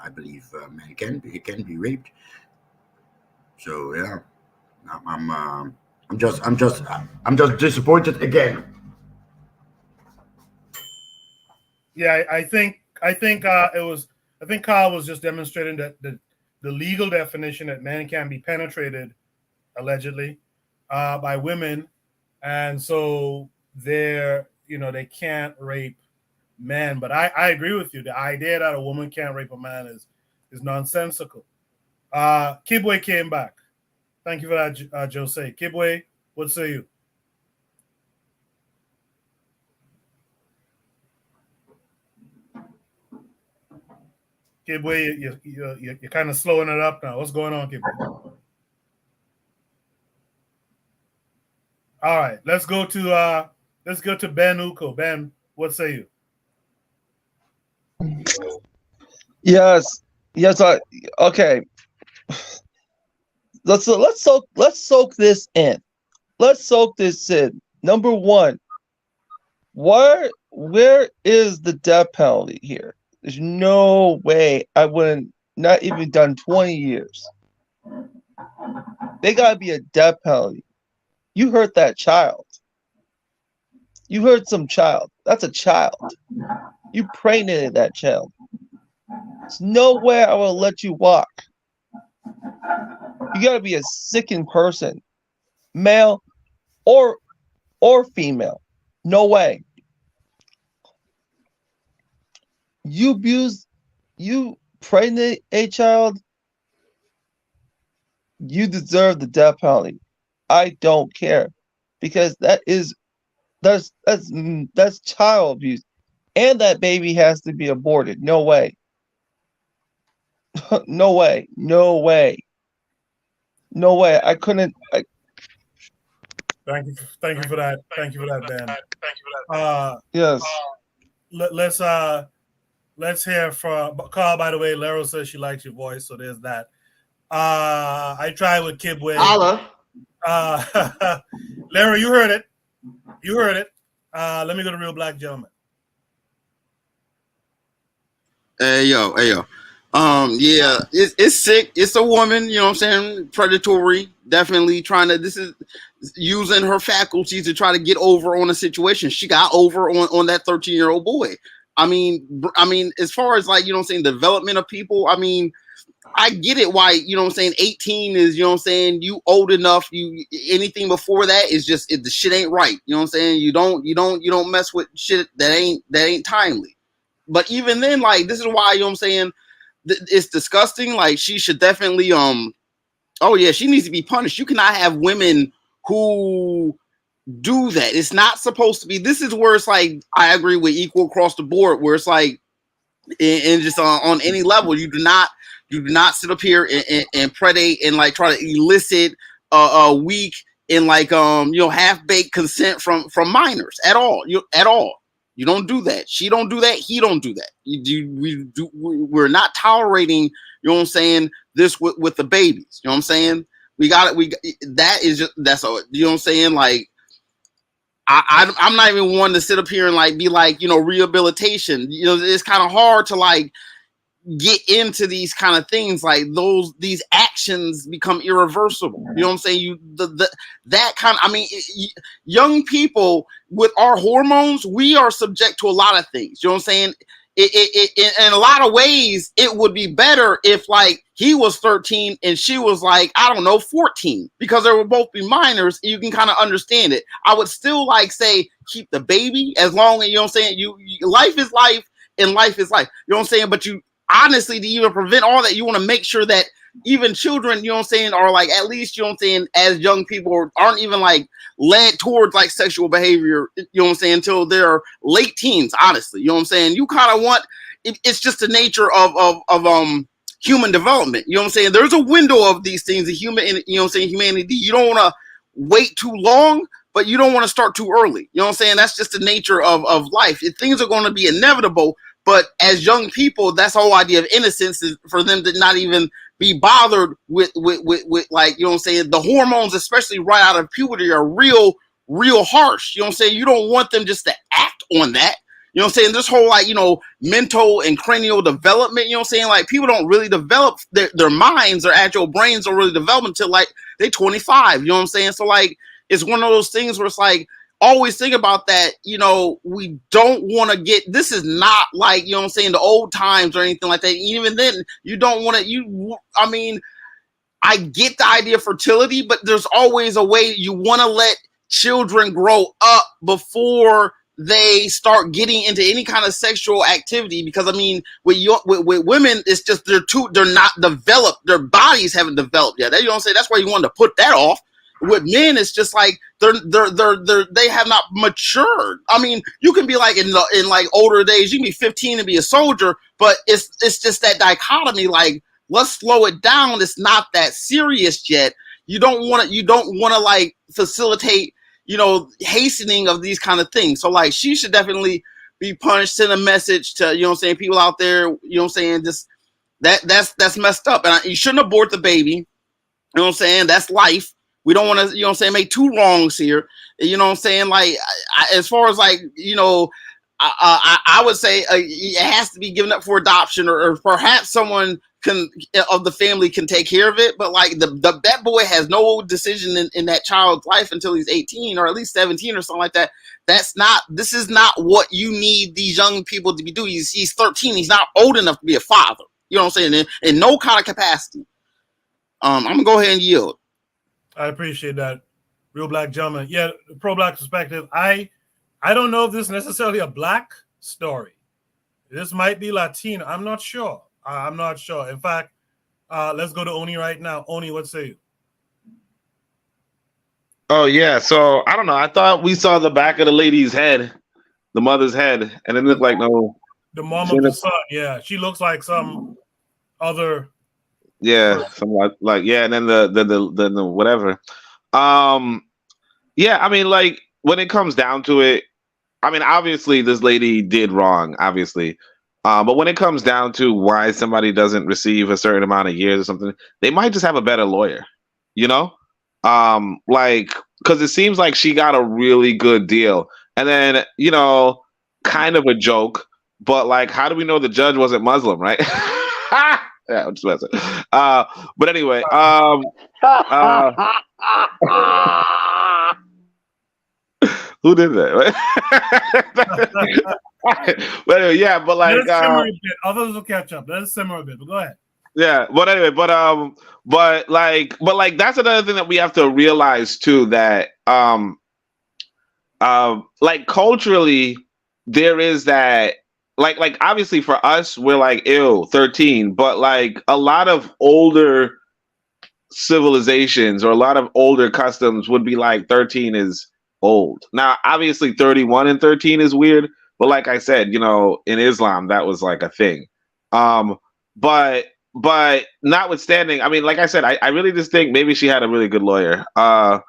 I believe men can be raped. So yeah, I'm just disappointed again. Yeah, I think Kyle was just demonstrating that the legal definition that men can be penetrated, allegedly, by women, and so they can't rape men. But I agree with you. The idea that a woman can't rape a man is nonsensical. Kibwe came back. Thank you for that, Jose. Kibwe, what say you? Kibwe, you're kind of slowing it up now. What's going on, Kibwe? All right, let's go to Ben Uko. Ben, what say you? Yes. Okay. Let's soak this in. Number one, Where is the death penalty here? There's no way I wouldn't, not even done 20 years. They gotta be a death penalty. You hurt that child. You hurt some child. That's a child. You impregnated that child. There's no way I will let you walk. You gotta be a sickened person, male or female. No way. You pregnant a child, you deserve the death penalty. I don't care, because that's child abuse, and that baby has to be aborted. No way. No way. No way. No way. I couldn't. Thank you for that. Thank you for that, Ben. Yes. Let's hear from Carl. By the way, Lero says she likes your voice, so there's that. I tried with Kibwe. Holla. Lero, you heard it. Let me go to Real Black Gentleman. Hey yo. Yeah, it's sick. It's a woman, you know what I'm saying? Predatory, definitely this is using her faculties to try to get over on a situation. She got over on that 13-year-old boy. I mean, as far as, like, you know what I'm saying, development of people, I mean, I get it why, you know what I'm saying, 18 is, you know what I'm saying, you old enough, anything before that is just, the shit ain't right. You know what I'm saying? You don't mess with shit that ain't timely. But even then, like, this is why, you know what I'm saying, it's disgusting. Like, she should definitely oh yeah, she needs to be punished. You cannot have women who do that. It's not supposed to be. This is where it's like, I agree with equal across the board, where it's like, and just on any level, you do not sit up here and predate and, like, try to elicit a weak and, like, half-baked consent from minors at all. You don't do that. She don't do that. He don't do that. We're not tolerating, you know what I'm saying, this with the babies. You know what I'm saying? That's all, you know what I'm saying? Like, I'm not even one to sit up here and, like, be like, you know, rehabilitation. You know, it's kind of hard to, like, get into these kind of things. Like, these actions become irreversible. You know what I'm saying? That kind of, I mean, young people with our hormones, we are subject to a lot of things. You know what I'm saying? In a lot of ways, it would be better if, like, he was 13 and she was, like, I don't know, 14, because they would both be minors and you can kind of understand it. I would still, like, say, keep the baby as long as, you know what I'm saying, life is life and life is life. You know what I'm saying? But you honestly, to even prevent all that, you want to make sure that even children, you know what I'm saying, are, like, at least, you know what I'm saying, as young people, aren't even, like, led towards, like, sexual behavior, you know what I'm saying, until they're late teens, honestly. You know what I'm saying? You kind of want, it's just the nature of human development. You know what I'm saying? There's a window of these things, you know what I'm saying, humanity. You don't want to wait too long, but you don't want to start too early. You know what I'm saying? That's just the nature of life. Things are going to be inevitable, but as young people, that's the whole idea of innocence, is for them to not even be bothered with like, you know what I'm saying, the hormones, especially right out of puberty, are real harsh. You know what I'm saying? You don't want them just to act on that. You know what I'm saying? This whole, like, you know, mental and cranial development, you know what I'm saying? Like, people don't really develop their minds, their actual brains don't really develop until, like, they 25. You know what I'm saying? So, like, it's one of those things where it's like, always think about that. You know, we don't want to get, this is not like, you know what I'm saying, the old times or anything like that. Even then, you don't want to, I mean, I get the idea of fertility, but there's always a way. You want to let children grow up before they start getting into any kind of sexual activity, because, I mean, with women, it's just they're not developed. Their bodies haven't developed yet. You know what I'm saying? That's why you want to put that off. With men, it's just like they have not matured. I mean, you can be like in like older days, you can be 15 and be a soldier, but it's just that dichotomy. Like, let's slow it down. It's not that serious yet. You don't want to like facilitate, you know, hastening of these kind of things. So, like, she should definitely be punished. Send a message to, you know what I'm saying, people out there. You know what I'm saying? Just that's messed up, and you shouldn't abort the baby. You know what I'm saying? That's life. We don't want to, you know what I'm saying, make two wrongs here. You know what I'm saying? Like, as far as like, you know, I would say it has to be given up for adoption, or perhaps someone of the family can take care of it. But like that boy has no decision in that child's life until he's 18 or at least 17 or something like that. This is not what you need these young people to be doing. He's 13. He's not old enough to be a father. You know what I'm saying? In no kind of capacity. I'm gonna go ahead and yield. I appreciate that, real black gentleman. Yeah, pro-black perspective. I don't know if this is necessarily a black story. This might be Latino. I'm not sure. I'm not sure. In fact, let's go to Oni right now. Oni, what say you? Oh yeah. So I don't know. I thought we saw the back of the lady's head, the mother's head, and it looked like no. The mom of the son. Yeah, she looks like some other. Yeah, something like yeah, and then the whatever. Yeah, I mean, like when it comes down to it, I mean, obviously this lady did wrong, obviously. But when it comes down to why somebody doesn't receive a certain amount of years or something, they might just have a better lawyer, you know? Like, because it seems like she got a really good deal. And then, you know, kind of a joke, but like, how do we know the judge wasn't Muslim, right? Yeah, I'm just messing. But anyway, who did that? But anyway, yeah, but like, let us simmer a bit. Others will catch up. Let us simmer a bit. But go ahead. Yeah, but anyway, but like that's another thing that we have to realize too, that like culturally there is that. Like obviously for us, we're like, ew, 13. But like a lot of older civilizations or a lot of older customs would be like 13 is old. Now, obviously 31 and 13 is weird. But like I said, you know, in Islam, that was like a thing. But notwithstanding, I mean, like I said, I really just think maybe she had a really good lawyer. I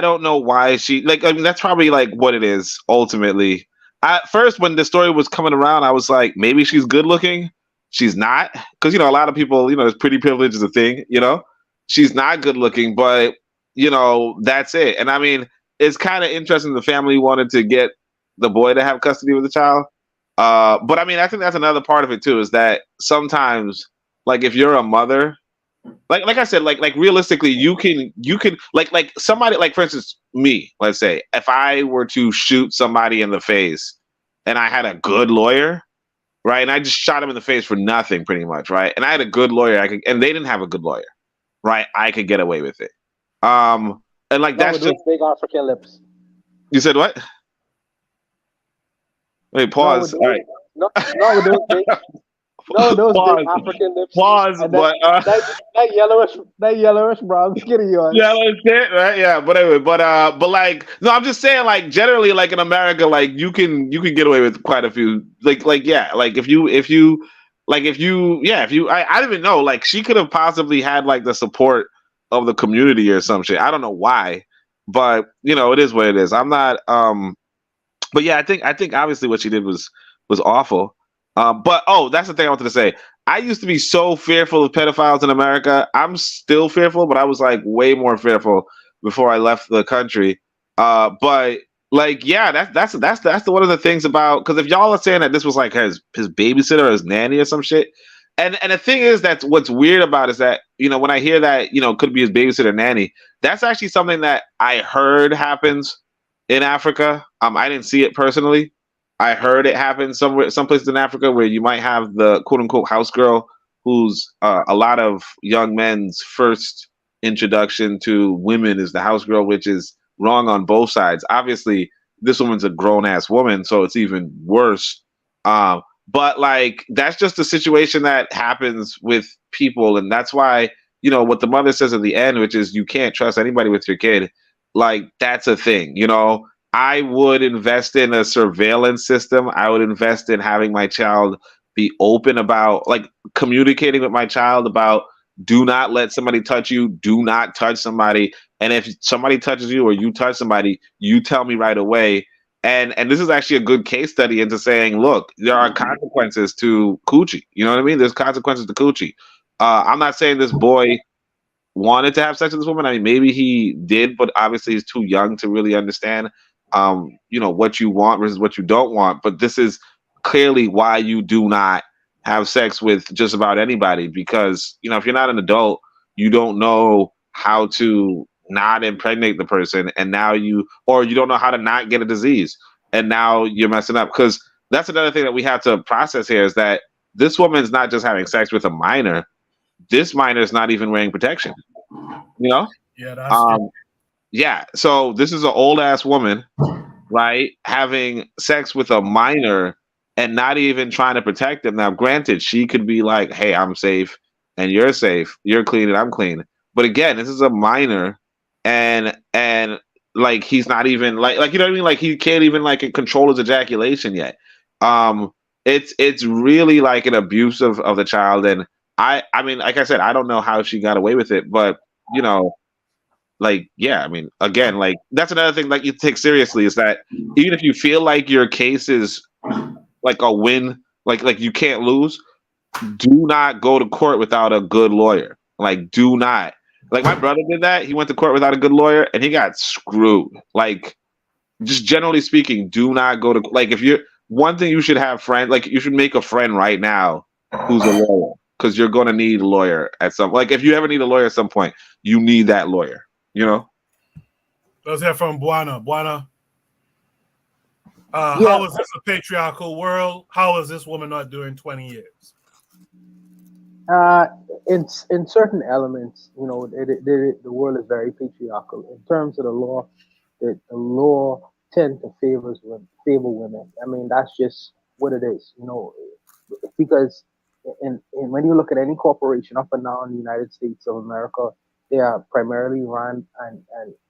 don't know why she, like, I mean, that's probably like what it is ultimately. At first, when the story was coming around, I was like, maybe she's good looking. She's not. Because, you know, a lot of people, you know, pretty privilege is a thing, you know. She's not good looking, but, you know, that's it. And I mean, it's kind of interesting the family wanted to get the boy to have custody of the child. But I mean, I think that's another part of it too, is that sometimes, like, if you're a mother, like I said, like realistically, you can like somebody, like for instance, me, let's say, if I were to shoot somebody in the face and I had a good lawyer, right, and I just shot him in the face for nothing, pretty much, right, and I had a good lawyer, and they didn't have a good lawyer, right, I could get away with it. And like that's just big African lips. You said what? Wait, pause. All right. No, with those big. No, those big African lips. Pause, but that yellowish brown skin of yours. Yellow shit, right? Yeah, but anyway, but like, no, I'm just saying, like, generally, like in America, like you can get away with quite a few, like yeah, like if you, I don't even know, like she could have possibly had like the support of the community or some shit. I don't know why, but you know, it is what it is. I'm not, but yeah, I think obviously what she did was awful. But that's the thing I wanted to say. I used to be so fearful of pedophiles in America. I'm still fearful, but I was like way more fearful before I left the country. But like, yeah, that's the one of the things about, because if y'all are saying that this was like his babysitter or his nanny or some shit, and the thing is, that's what's weird about it is that, you know, when I hear that, you know, it could be his babysitter nanny, that's actually something that I heard happens in Africa. I didn't see it personally. I heard it happen some places in Africa where you might have the quote unquote house girl who's a lot of young men's first introduction to women is the house girl, which is wrong on both sides. Obviously, this woman's a grown ass woman, so it's even worse. But like, that's just a situation that happens with people. And that's why, you know, what the mother says at the end, which is you can't trust anybody with your kid. Like, that's a thing, you know. I would invest in a surveillance system. I would invest in having my child be open about, like, communicating with my child about, do not let somebody touch you. Do not touch somebody. And if somebody touches you or you touch somebody, you tell me right away. And this is actually a good case study into saying, look, there are consequences to coochie. You know what I mean? There's consequences to coochie. I'm not saying this boy wanted to have sex with this woman. I mean, maybe he did, but obviously he's too young to really understand, what you want versus what you don't want. But this is clearly why you do not have sex with just about anybody, because, if you're not an adult, you don't know how to not impregnate the person, and now you don't know how to not get a disease, and now you're messing up. Because that's another thing that we have to process here, is that this woman's not just having sex with a minor. This minor is not even wearing protection. Yeah, that's true. Yeah. So this is an old ass woman, right, having sex with a minor and not even trying to protect them. Now, granted, she could be like, "Hey, I'm safe and you're safe. You're clean and I'm clean." But again, this is a minor, and like he's not even like you know what I mean? Like he can't even like control his ejaculation yet. It's really like an abuse of the child. And I mean, like I said, I don't know how she got away with it, but like, yeah, I mean, again, like that's another thing like you take seriously, is that even if you feel like your case is like a win, like you can't lose, do not go to court without a good lawyer. Like, do not. Like my brother did that. He went to court without a good lawyer and he got screwed. Like, just generally speaking, do not go to, like, if you're one thing, you should have friends, like you should make a friend right now who's a lawyer, because you're going to need a lawyer at some, like if you ever need a lawyer at some point, you need that lawyer. Let's hear from Buana. Buana, how is this a patriarchal world? How is this woman not doing 20 years? In certain elements, the world is very patriarchal. In terms of the law, the law tend to favor women. I mean, that's just what it is, because when you look at any corporation up and down in the United States of America, they are primarily run and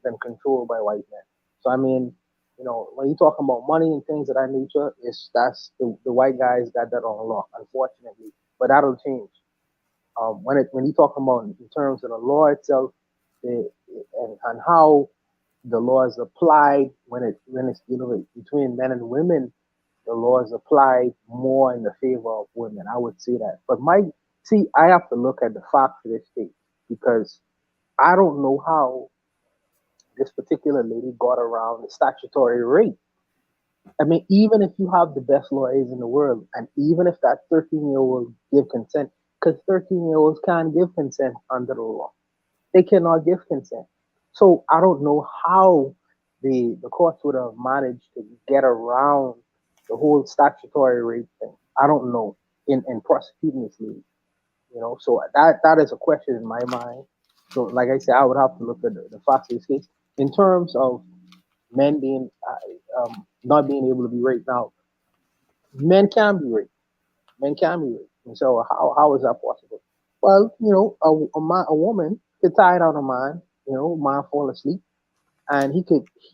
then controlled by white men. So I mean, when you're talking about money and things of that nature, that's the white guys got that on lock, unfortunately. But that'll change. When you're talking about in terms of the law itself, and how the law is applied when it's between men and women, the law is applied more in the favor of women. I would say that. But I have to look at the facts of this case, because I don't know how this particular lady got around the statutory rape. I mean, even if you have the best lawyers in the world, and even if that 13-year-old give consent, because 13-year-olds can't give consent under the law. They cannot give consent. So I don't know how the courts would have managed to get around the whole statutory rape thing. I don't know in prosecuting this lady. So that is a question in my mind. So like I said, I would have to look at the facts of this case. In terms of men being not being able to be raped, now men can be raped. Men can be raped. And so how is that possible? Well, a woman could tie down a man, man fall asleep, and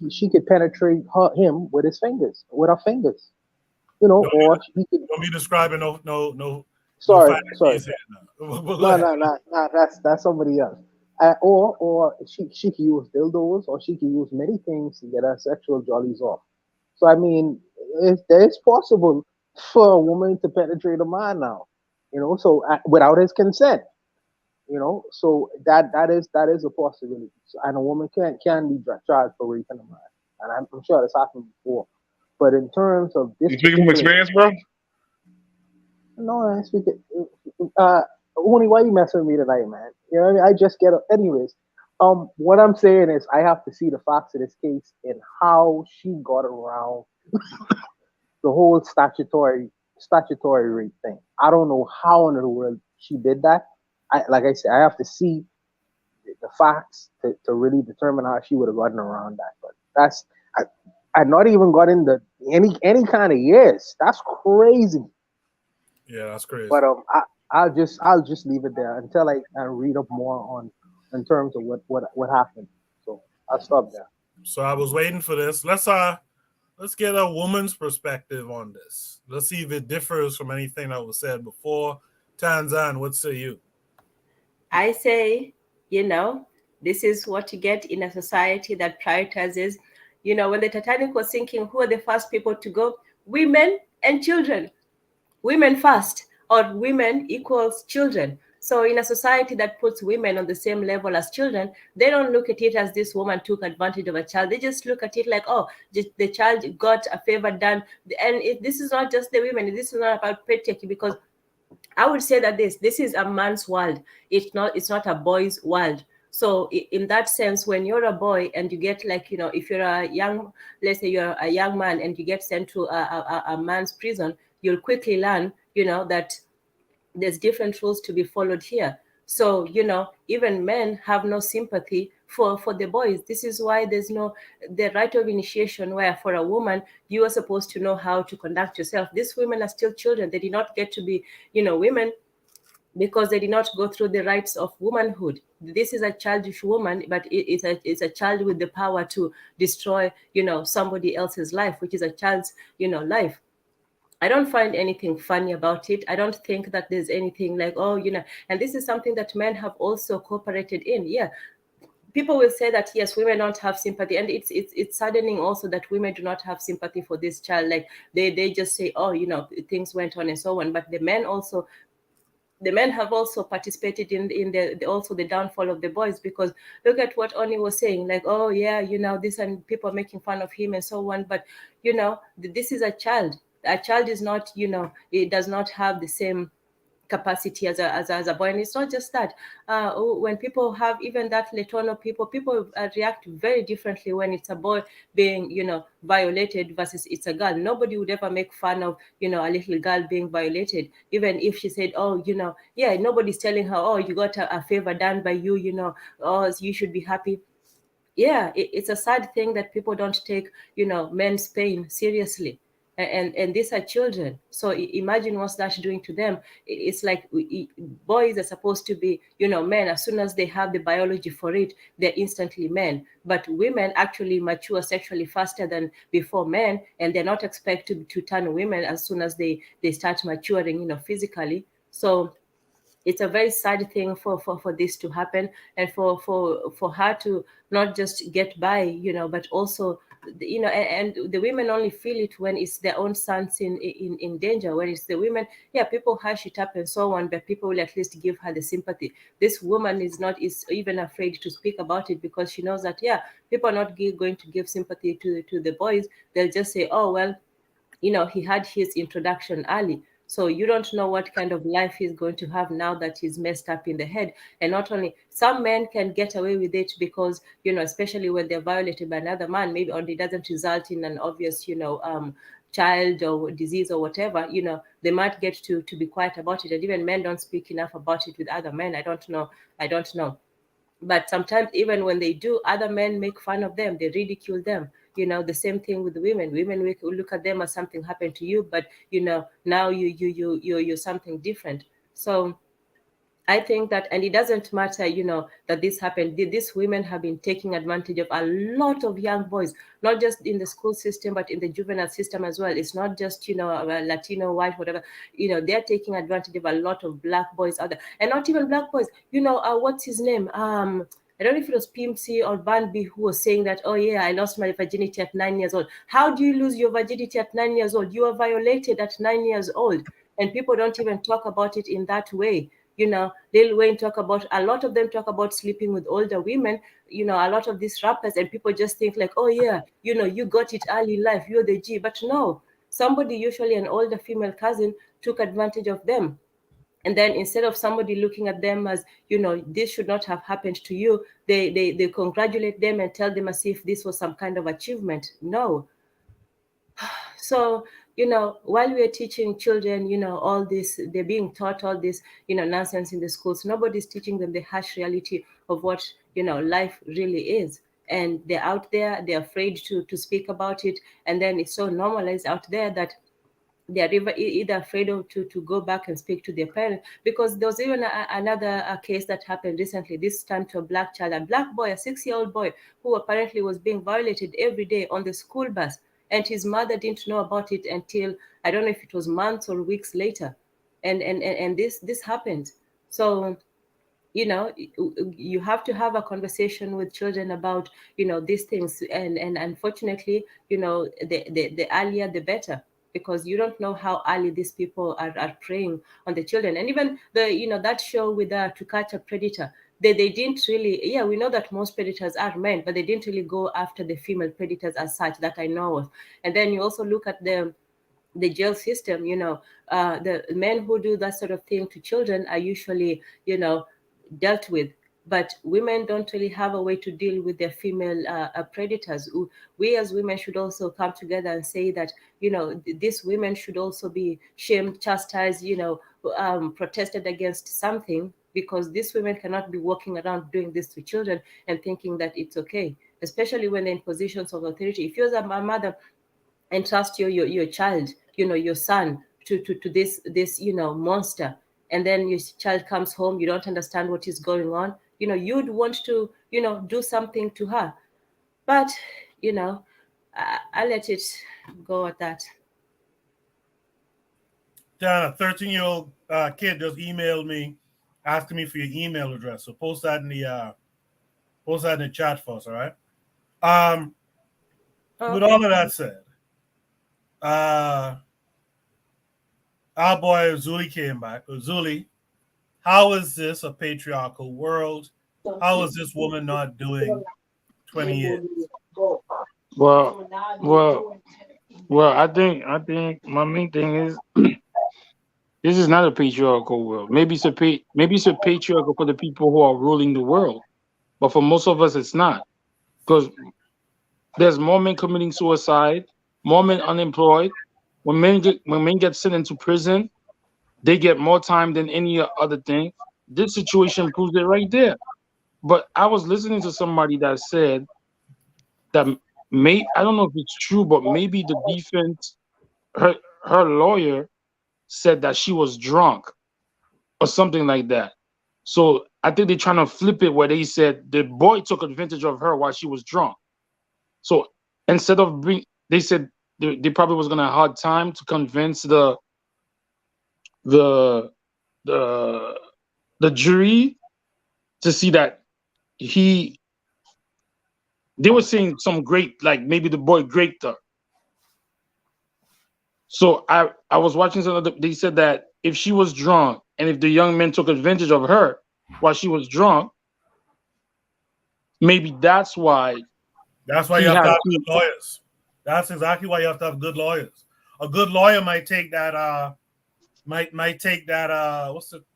she could penetrate him with her fingers. Or she could. Don't be describing no. Sorry. No, that's somebody else. Or she could use dildos, or she could use many things to get her sexual jollies off. So I mean, it's possible for a woman to penetrate a man now, so without his consent, so that is a possibility. So, and a woman can be charged for raping a man, and I'm sure that's happened before. But in terms of this, you speaking from experience, bro? No, I speak it. Only why you messing with me tonight, man? You know what I mean? I just get up. Anyways, what I'm saying is I have to see the facts of this case and how she got around the whole statutory rape thing. I don't know how in the world she did that. Like I said, I have to see the facts to really determine how she would have gotten around that. But I not even got into any kind of years. That's crazy. Yeah, that's crazy. But I'll just leave it there until I read up more in terms of what happened. So I'll stop there. So I was waiting for this. Let's get a woman's perspective on this. Let's see if it differs from anything that was said before. Tanzan, what say you? I say, this is what you get in a society that prioritizes, when the Titanic was sinking, who are the first people to go? Women and children. Women first, or women equals children. So in a society that puts women on the same level as children, they don't look at it as this woman took advantage of a child. They just look at it like, oh, the child got a favor done. And this is not just the women. This is not about patriarchy, because I would say that this is a man's world. It's not a boy's world. So in that sense, when you're a boy and you get, like, you know, if you're a young, let's say you're a young man and you get sent to a man's prison, you'll quickly learn, you know, that there's different rules to be followed here. So, you know, even men have no sympathy for the boys. This is why there's no the rite of initiation, where for a woman you are supposed to know how to conduct yourself. These women are still children. They did not get to be, you know, women, because they did not go through the rites of womanhood. This is a childish woman, but it's a child with the power to destroy, you know, somebody else's life, which is a child's, you know, life. I don't find anything funny about it. I don't think that there's anything like, oh, you know, and this is something that men have also cooperated in. Yeah. People will say that, yes, women don't have sympathy. And it's saddening also that women do not have sympathy for this child. Like they just say, oh, you know, things went on and so on. But the men have also participated in the downfall of the boys, because look at what Oni was saying, like, oh yeah, you know, this, and people are making fun of him and so on. But, you know, this is a child. A child is not, you know, it does not have the same capacity as a boy. And it's not just that. When people have even that Letono people react very differently when it's a boy being, you know, violated versus it's a girl. Nobody would ever make fun of, you know, a little girl being violated, even if she said, oh, you know, yeah, nobody's telling her, oh, you got a favor done by you, you know, oh, you should be happy. Yeah, it's a sad thing that people don't take, you know, men's pain seriously. And these are children. So imagine what's that doing to them. It's like boys are supposed to be, you know, men. As soon as they have the biology for it, they're instantly men. But women actually mature sexually faster than before men, and they're not expected to turn women as soon as they start maturing, you know, physically. So it's a very sad thing for this to happen, and for her to not just get by, you know, but also, you know, and the women only feel it when it's their own sons in danger. When it's the women, yeah, people hush it up and so on, but people will at least give her the sympathy. This woman is even afraid to speak about it, because she knows that, yeah, people are not going to give sympathy to the boys. They'll just say, oh, well, you know, he had his introduction early, so you don't know what kind of life he's going to have now that he's messed up in the head. And not only, some men can get away with it because, you know, especially when they're violated by another man, maybe, or it doesn't result in an obvious, you know, child or disease or whatever, you know, they might get to be quiet about it. And even men don't speak enough about it with other men. I don't know. But sometimes even when they do, other men make fun of them, they ridicule them. You know, the same thing with women. Women will look at them as something happened to you, but, you know, now you're something different. So I think that, and it doesn't matter, you know, that this happened. These women have been taking advantage of a lot of young boys, not just in the school system, but in the juvenile system as well. It's not just, you know, Latino, white, whatever. You know, they're taking advantage of a lot of black boys out there, and not even black boys. You know, what's his name? I don't know if it was Pimsy or Banby who was saying that, oh yeah, I lost my virginity at 9 years old. How do you lose your virginity at 9 years old? You are violated at 9 years old. And people don't even talk about it in that way. You know, Lil Wayne a lot of them talk about sleeping with older women, you know, a lot of these rappers, and people just think like, oh yeah, you know, you got it early in life, you're the G. But no, somebody, usually an older female cousin, took advantage of them. And then instead of somebody looking at them as, you know, this should not have happened to you, they congratulate them and tell them as if this was some kind of achievement. No. So, you know, while we're teaching children, you know, all this, they're being taught all this, you know, nonsense in the schools, nobody's teaching them the harsh reality of what, you know, life really is. And they're out there, they're afraid to speak about it. And then it's so normalized out there that they're either afraid of to go back and speak to their parents. Because there was even another case that happened recently, this time to a black child, a black boy, a 6-year-old boy, who apparently was being violated every day on the school bus. And his mother didn't know about it until, I don't know if it was months or weeks later. And this happened. So, you know, you have to have a conversation with children about, you know, these things. And unfortunately, you know, the earlier, the better. because you don't know how early these people are preying on the children. And even that show with To Catch a Predator, they didn't really, we know that most predators are men, but they didn't really go after the female predators as such that I know of. And then you also look at the jail system, the men who do that sort of thing to children are usually, dealt with. But women don't really have a way to deal with their female predators. We as women should also come together and say that, these women should also be shamed, chastised, protested against something, because these women cannot be walking around doing this to children and thinking that it's okay, especially when they're in positions of authority. If you're a mother and trust your child, your son to this monster, and then your child comes home, you don't understand what is going on, you'd want to do something to her. But I let it go at that. John, a 13-year-old kid just emailed me asking me for your email address. So post that in the chat for us, all right? With all of that said, our boy Zuli came back. Zuli, how is this a patriarchal world? How is this woman not doing 20 years? Well, I think my main thing is this is not a patriarchal world. Maybe it's a patriarchal for the people who are ruling the world, but for most of us, it's not, because there's more men committing suicide, more men unemployed. When men get sent into prison, they get more time than any other thing. This situation proves it right there. But I was listening to somebody that said that I don't know if it's true, but maybe the defense, her lawyer said that she was drunk or something like that. So I think they're trying to flip it where they said the boy took advantage of her while she was drunk. So instead of they said they probably was gonna have a hard time to convince the jury to see that they were saying some great, like maybe the boy raped her. So I was watching something. They said that if she was drunk and if the young man took advantage of her while she was drunk, maybe that's why. That's why you have to have good lawyers. That's exactly why you have to have good lawyers. A good lawyer might take that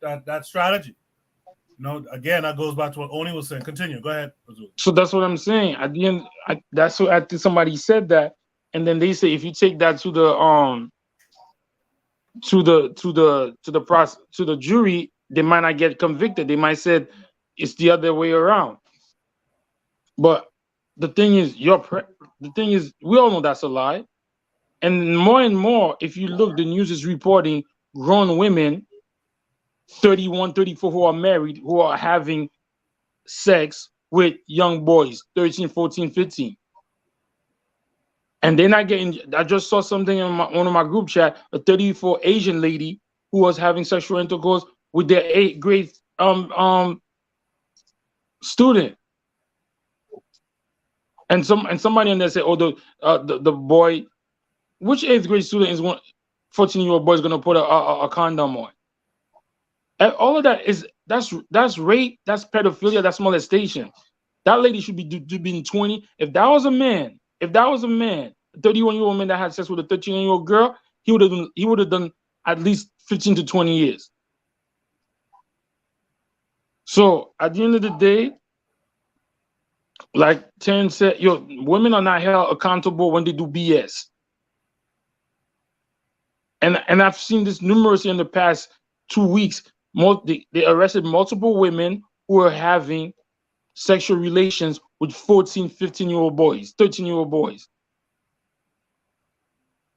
that strategy. Again, that goes back to what Oni was saying. Continue. Go ahead. So that's what I'm saying. At the end, that's what I think somebody said that, and then they say if you take that to the jury, they might not get convicted. They might say it's the other way around. But the thing is, we all know that's a lie. And more, if you look, the news is reporting grown women, 31, 34, who are married, who are having sex with young boys, 13, 14, 15. And they're not getting, I just saw something in one of my group chat, a 34 Asian lady who was having sexual intercourse with their 8th grade student. And somebody in there said, oh, the boy, which 8th grade student is 14-year-old boy is going to put a condom on? And all of that that's rape, that's pedophilia, that's molestation. That lady should be being 20. If that was a man, a 31-year-old man that had sex with a 13-year-old girl, he would have done at least 15 to 20 years. So at the end of the day, like Terrence said, women are not held accountable when they do BS. And I've seen this numerous in the past 2 weeks. They arrested multiple women who are having sexual relations with 14, 15-year-old boys, 13-year-old boys.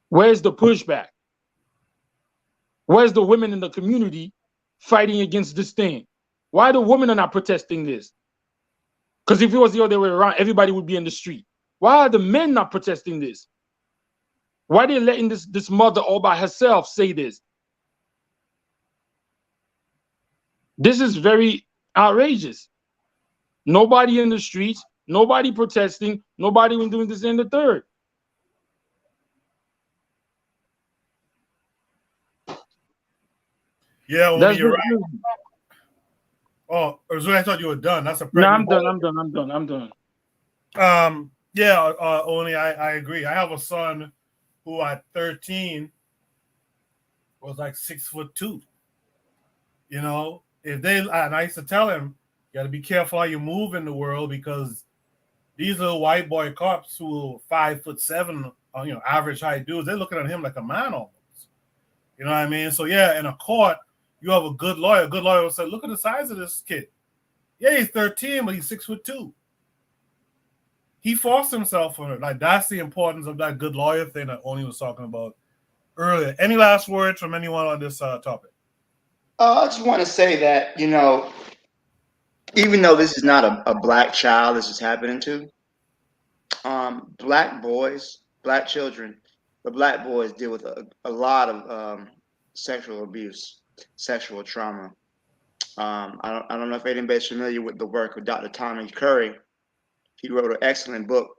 Where's the pushback? Where's the women in the community fighting against this thing? Why the women are not protesting this? Because if it was the other way around, everybody would be in the street. Why are the men not protesting this? Why are they letting this mother all by herself say this? This is very outrageous. Nobody in the streets, nobody protesting, nobody doing this and the third. Yeah, Oni, That's you're the right. Oh, Ozuna, I thought you were done. That's a No, I'm pregnant. done. I'm done. Yeah, Oni, I agree. I have a son who at 13 was like 6'2". You know, if they, and I used to tell him, you got to be careful how you move in the world because these are white boy cops who are 5'7", you know, average height dudes. They're looking at him like a man almost. You know what I mean? So yeah, in a court, you have a good lawyer. A good lawyer will say, "Look at the size of this kid. Yeah, he's 13, but he's 6'2". He forced himself on it. Like that's the importance of that good lawyer thing that Oni was talking about earlier. Any last words from anyone on this topic? I just want to say that, you know, even though this is not a black child this is happening to, black boys, black children, but black boys deal with a lot of sexual abuse, sexual trauma. I don't know if anybody's familiar with the work of Dr. Tommy Curry. He wrote an excellent book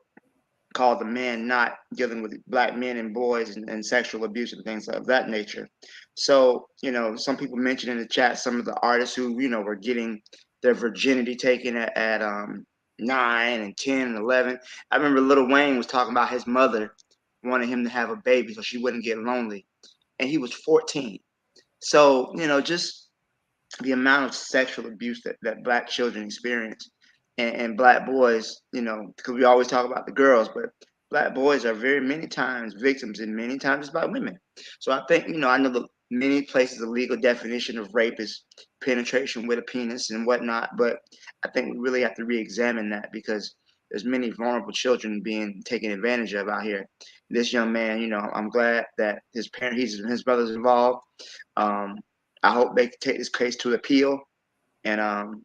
called The Man Not, dealing with black men and boys and sexual abuse and things of that nature. So, you know, some people mentioned in the chat some of the artists who, you know, were getting their virginity taken at 9 and 10 and 11. I remember Lil Wayne was talking about his mother wanting him to have a baby so she wouldn't get lonely. And he was 14. So, you know, just the amount of sexual abuse that black children experience and black boys, you know, because we always talk about the girls, but black boys are very many times victims and many times it's by women. So I think, you know, I know the many places the legal definition of rape is penetration with a penis and whatnot, but I think we really have to re-examine that because there's many vulnerable children being taken advantage of out here. This young man, you know, I'm glad that his brother's involved. I hope they take this case to appeal and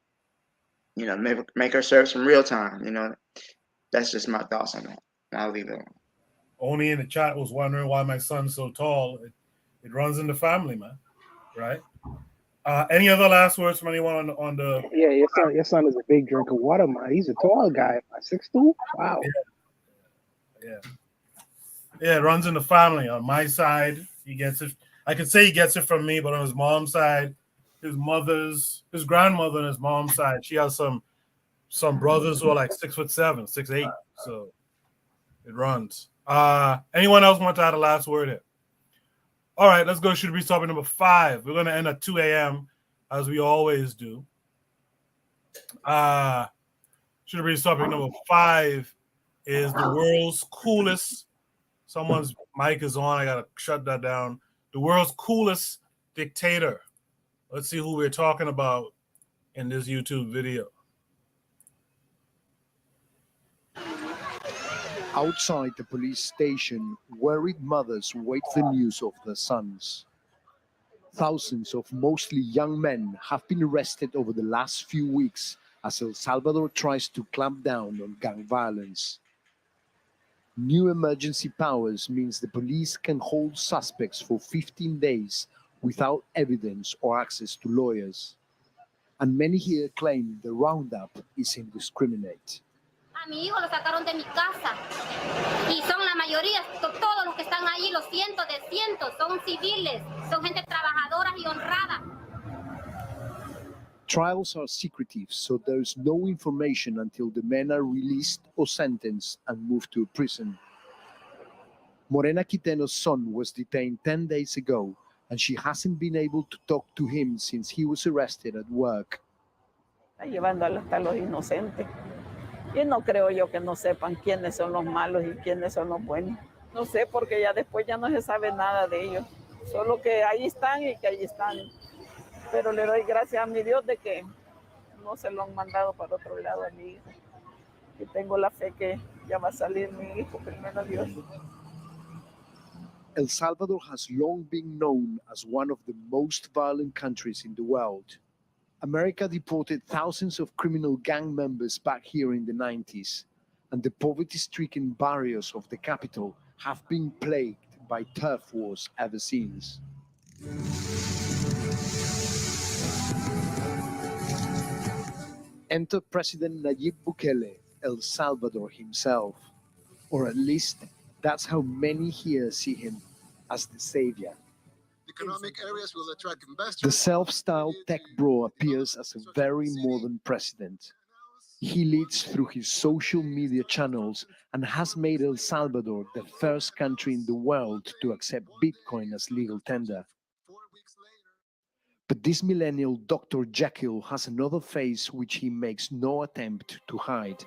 you know, make her serve some real time. You know, that's just my thoughts on that. I'll leave it alone. Oni in the chat was wondering why my son's so tall. It runs in the family, man. Right? Any other last words from anyone on the? Yeah, your son is a big drink of water, man. He's a tall guy, 6'2". Wow. Yeah, it runs in the family. On my side, he gets it. I could say he gets it from me, but on his mom's side, his grandmother on his mom's side, she has some brothers who are like 6'7", 6'8". So it runs. Anyone else want to add a last word here? All right, let's go. Should be topic number 5. We're going to end at 2 a.m. as we always do. Should be topic number 5 is the world's coolest. Someone's mic is on. I got to shut that down. The world's coolest dictator. Let's see who we're talking about in this YouTube video. Outside the police station, worried mothers wait for news of their sons. Thousands of mostly young men have been arrested over the last few weeks as El Salvador tries to clamp down on gang violence. New emergency powers means the police can hold suspects for 15 days without evidence or access to lawyers. And many here claim the roundup is indiscriminate. A mi hijo lo sacaron de mi casa y son la mayoría, todos los que están ahí, los cientos de cientos, son civiles, son gente trabajadora y honrada. Trials are secretive, so there is no information until the men are released or sentenced and moved to a prison. Morena Quiteno's son was detained 10 days ago, and she hasn't been able to talk to him since he was arrested at work. Llevando hasta los inocentes. Y no creo yo que no sepan quiénes son los malos y quiénes son los buenos. No sé, porque ya después ya no se sabe nada de ellos. Solo que ahí están y que ahí están. Pero le doy gracias a mi Dios de que no se lo han mandado para otro lado a mi hijo. Y tengo la fe que ya va a salir mi hijo, primero Dios. El Salvador has long been known as one of the most violent countries in the world. America deported thousands of criminal gang members back here in the 90s, and the poverty-stricken barrios of the capital have been plagued by turf wars ever since. Enter President Nayib Bukele, El Salvador himself, or at least that's how many here see him, as the savior. The self-styled tech bro appears as a very modern president. He leads through his social media channels and has made El Salvador the first country in the world to accept Bitcoin as legal tender. But this millennial Dr. Jekyll has another face which he makes no attempt to hide.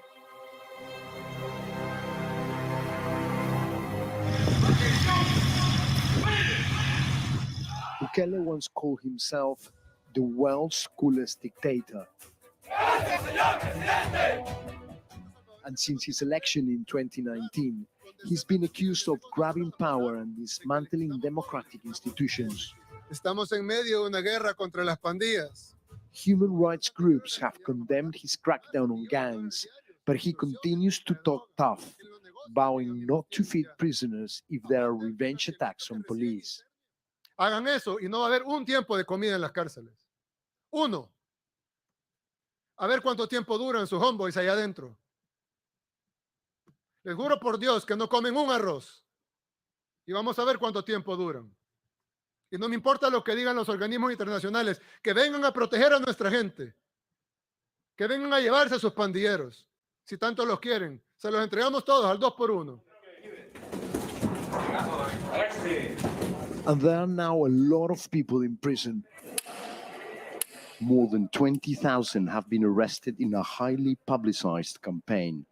Bukele once called himself the world's coolest dictator. And since his election in 2019, he's been accused of grabbing power and dismantling democratic institutions. Estamos en medio de una guerra contra las pandillas. Human rights groups have condemned his crackdown on gangs, but he continues to talk tough, vowing not to feed prisoners if there are revenge attacks on police. Hagan eso y no va a haber un tiempo de comida en las cárceles. Uno. A ver cuánto tiempo duran sus homeboys allá adentro. Les juro por Dios que no comen un arroz. Y vamos a ver cuánto tiempo duran. Y no me importa lo que digan los organismos internacionales, que vengan a proteger a nuestra gente, que vengan a llevarse a sus pandilleros, si tanto los quieren. Se los entregamos todos al 2x1. And there are now a lot of people in prison. More than 20,000 have been arrested in a highly publicized campaign.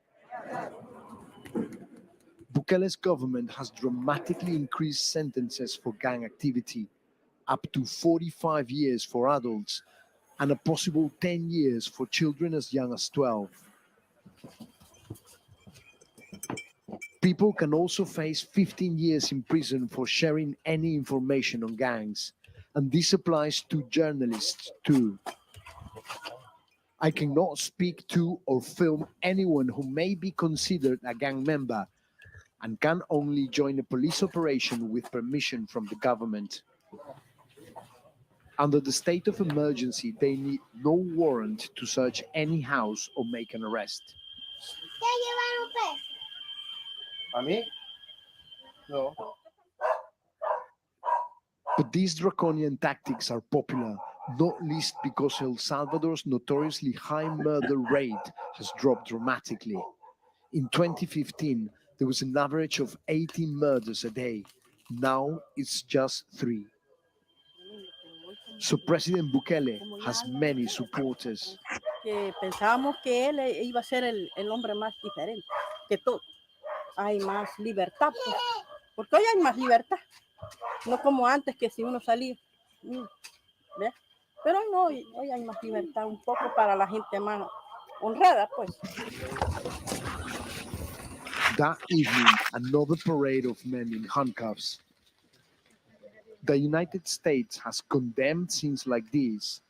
Bukele's government has dramatically increased sentences for gang activity, up to 45 years for adults, and a possible 10 years for children as young as 12. People can also face 15 years in prison for sharing any information on gangs, and this applies to journalists too. I cannot speak to or film anyone who may be considered a gang member, and can only join a police operation with permission from the government. Under the state of emergency, they need no warrant to search any house or make an arrest. ¿A mí? No. But these draconian tactics are popular, not least because El Salvador's notoriously high murder rate has dropped dramatically. In 2015, there was an average of 18 murders a day. Now it's just 3. So President Bukele has many supporters. Que pensábamos que él iba a ser el hombre más diferente que todo. Hay más libertad, pues, porque hoy hay más libertad. No como antes que si uno salía. ¿Ves? Pero no, hoy hay más libertad un poco para la gente más honrada, pues. That evening, another parade of men in handcuffs. The United States has condemned scenes like these,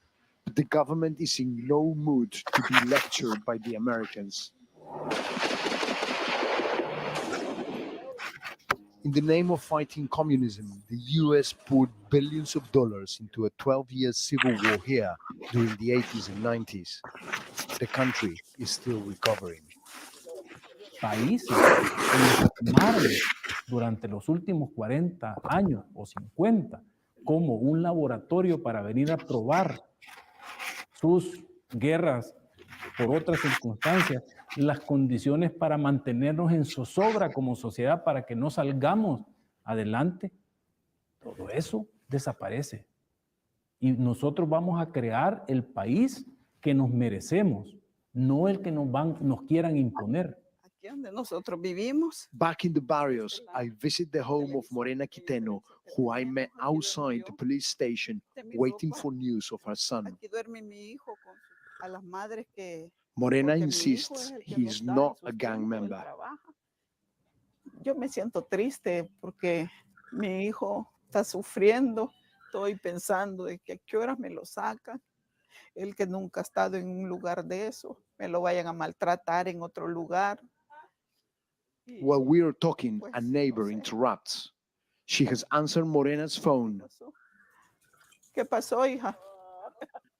but the government is in no mood to be lectured by the Americans. In the name of fighting communism, the US poured billions of dollars into a 12-year civil war here during the 80s and 90s. The country is still recovering. Países que nos tomaron durante los últimos 40 años o 50 como un laboratorio para venir a probar sus guerras por otras circunstancias, las condiciones para mantenernos en zozobra como sociedad, para que no salgamos adelante, todo eso desaparece. Y nosotros vamos a crear el país que nos merecemos, no el que nos quieran imponer. Aquí donde nosotros vivimos. Back in the barrios, I visit the home of Morena Quiteno, who I met outside the police station, waiting for news of her son. Aquí duerme mi hijo con a las madres que... Morena insists he is not a gang member. Yo me siento triste porque mi hijo está sufriendo. Estoy pensando de que a qué horas me lo sacan. Él que nunca ha estado en un lugar de eso, me lo vayan a maltratar en otro lugar. While we are talking, a neighbor interrupts. She has answered Morena's phone. ¿Qué pasó, hija?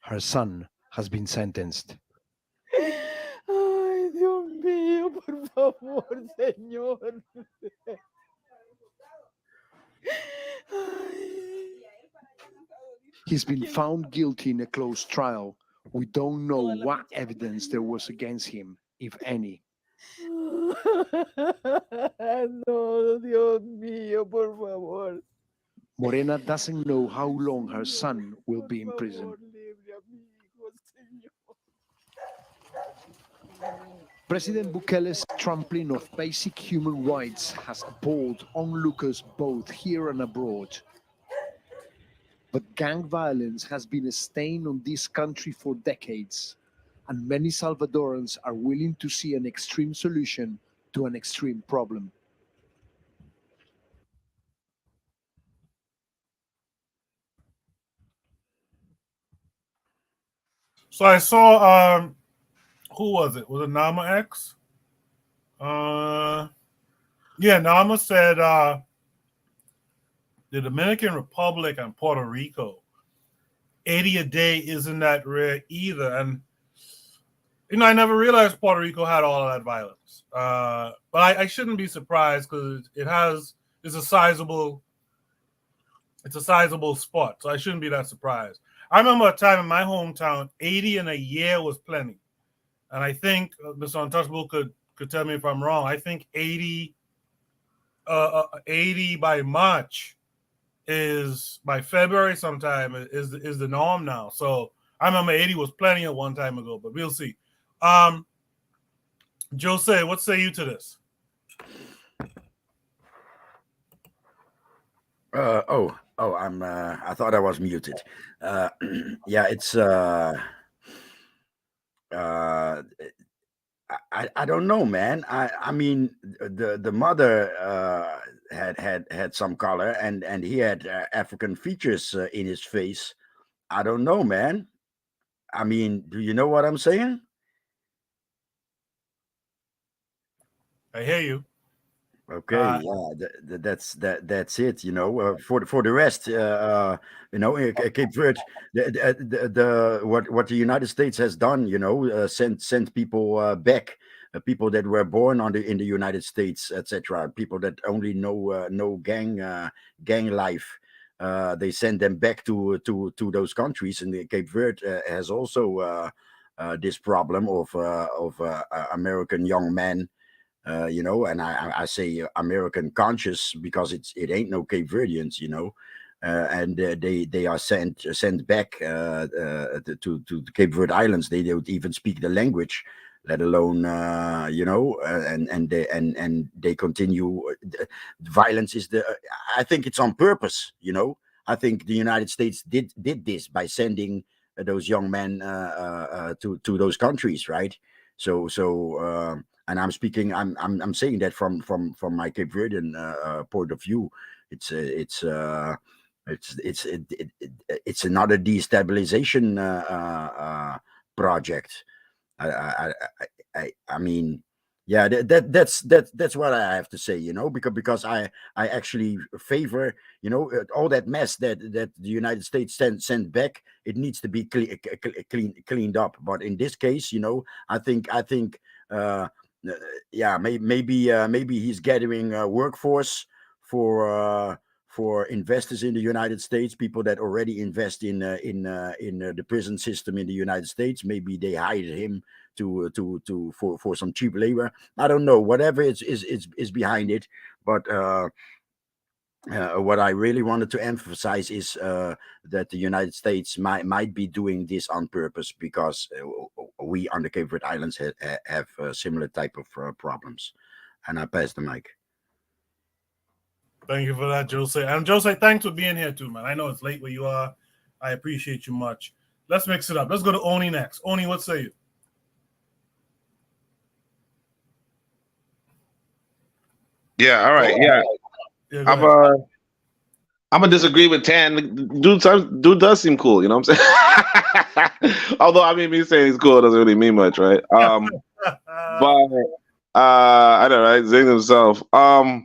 Her son has been sentenced. Ay, Dios mío, por favor, Señor. Ay. He's been found guilty in a closed trial. We don't know what evidence there was against him, if any. No, Dios mío, por favor. Morena doesn't know how long her son will be in prison. President Bukele's trampling of basic human rights has appalled onlookers both here and abroad. But gang violence has been a stain on this country for decades, and many Salvadorans are willing to see an extreme solution to an extreme problem. So I saw, who was it? Was it Nama X? Yeah, Nama said the Dominican Republic and Puerto Rico, 80 a day isn't that rare either. And, I never realized Puerto Rico had all of that violence. But I shouldn't be surprised because it's a sizable spot. So I shouldn't be that surprised. I remember a time in my hometown, 80 in a year was plenty. And I think Mr. Untouchable could tell me if I'm wrong. I think 80 by March by February sometime is the norm now. So I remember 80 was plenty at one time ago, but we'll see. Jose, what say you to this? I thought I was muted. Yeah, it's I don't know, man. I mean, the mother had some color, and he had African features in his face. I don't know, man. I mean, do you know what I'm saying? I hear you. Okay, yeah, that's it. For the rest, Cape Verde, what the United States has done, sent people back, people that were born in the United States, etc. People that only know gang life. They send them back to those countries, and Cape Verde has also this problem of American young men. And I say American conscious because it ain't no Cape Verdeans, and they are sent back to the Cape Verde Islands. They don't even speak the language, let alone and they continue. Violence is I think it's on purpose. I think the United States did this by sending those young men to those countries, right? So. And I'm speaking. I'm saying that from my Cape Verdean point of view. It's another destabilization project. I mean, yeah, that's what I have to say. Because I actually favor all that mess that the United States sent back. It needs to be cleaned up. But in this case, I think. Maybe he's gathering a workforce for investors in the United States, people that already invest in the prison system in the United States. Maybe they hired him for some cheap labor. I don't know. Whatever is behind it, but. What I really wanted to emphasize is that the United States might be doing this on purpose because we on the Cape Verde Islands have similar type of problems. And I pass the mic. Thank you for that, Jose. And Jose, thanks for being here too, man. I know it's late where you are. I appreciate you much. Let's mix it up. Let's go to Oni next. Oni, what say you? Yeah, all right. Yeah. I'm gonna disagree with Tan. Dude does seem cool, you know what I'm saying? Although I mean, me saying he's cool doesn't really mean much, right? But I don't know, right? Zing himself. I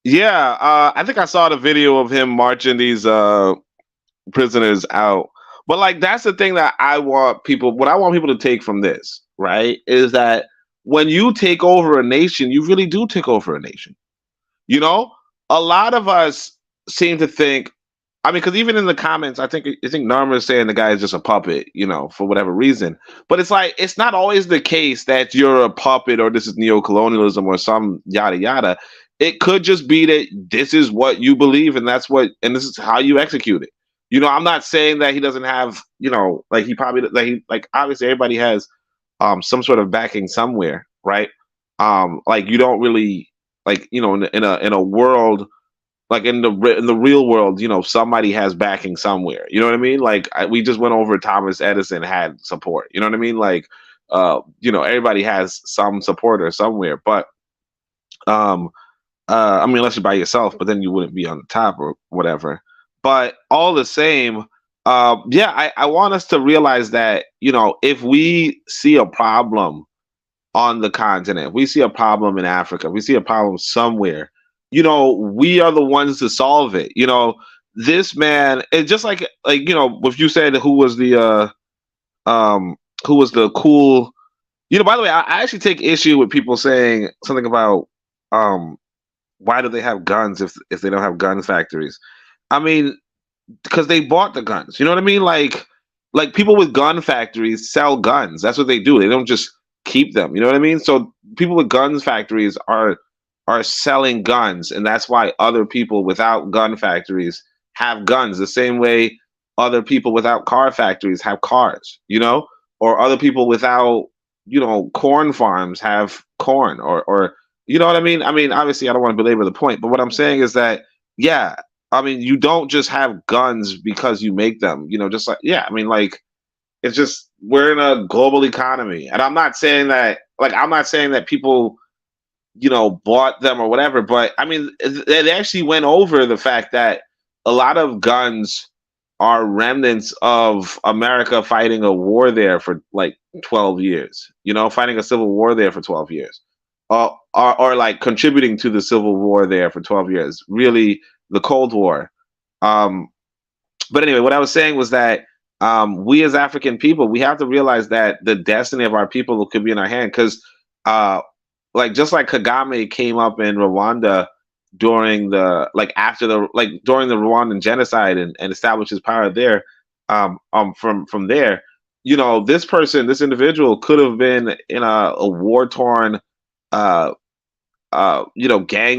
think I saw the video of him marching these prisoners out. But like that's the thing that what I want people to take from this, right? Is that when you take over a nation, you really do take over a nation. A lot of us seem to think I mean, because even in the comments, I think Narma is saying the guy is just a puppet, for whatever reason. But it's like it's not always the case that you're a puppet or this is neocolonialism or some yada yada. It could just be that this is what you believe and this is how you execute it. I'm not saying that he doesn't have, he probably obviously everybody has some sort of backing somewhere, right? You don't really in a world. Like in the real world, somebody has backing somewhere. You know what I mean? We just went over Thomas Edison had support. You know what I mean? Everybody has some supporter somewhere. But I mean, unless you're by yourself, but then you wouldn't be on the top or whatever. But all the same, I want us to realize that if we see a problem on the continent, we see a problem in Africa, we see a problem somewhere. We are the ones to solve it. This man, it's just like if you said who was the cool, by the way, I actually take issue with people saying something about why do they have guns if they don't have gun factories? I mean, because they bought the guns. You know what I mean? Like people with gun factories sell guns. That's what they do. They don't just keep them. You know what I mean? So people with guns factories are selling guns, and that's why other people without gun factories have guns the same way other people without car factories have cars, or other people without corn farms have corn, or you know what I mean? I mean, obviously I don't want to belabor the point, but what I'm saying is that I mean, you don't just have guns because you make them, just it's just we're in a global economy, and I'm not saying that people bought them or whatever, but I mean, they actually went over the fact that a lot of guns are remnants of America fighting a war there for 12 years, fighting a civil war there for 12 years, or contributing to the civil war there for 12 years, really the Cold War. But anyway, what I was saying was that we as African people, we have to realize that the destiny of our people could be in our hand, because just like Kagame came up in Rwanda during the during the Rwandan genocide and established his power there, from there, this individual could have been in a war-torn gang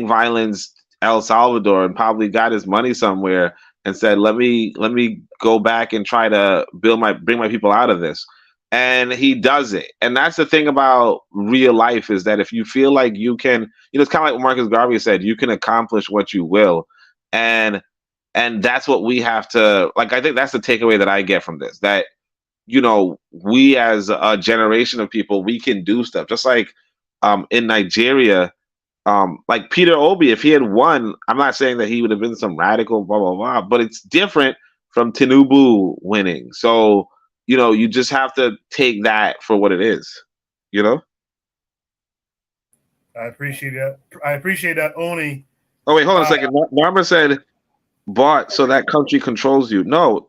violence El Salvador and probably got his money somewhere and said, let me go back and try to bring my people out of this. And he does it. And that's the thing about real life, is that if you feel like you can, it's kind of like what Marcus Garvey said, you can accomplish what you will. And that's what we have to, I think that's the takeaway that I get from this, that, we as a generation of people, we can do stuff. Just like in Nigeria, Peter Obi, if he had won, I'm not saying that he would have been some radical, blah, blah, blah, but it's different from Tinubu winning. So, you just have to take that for what it is, I appreciate that, Oni. Oh, wait, hold on a second. Narma said, bought so that country controls you. No.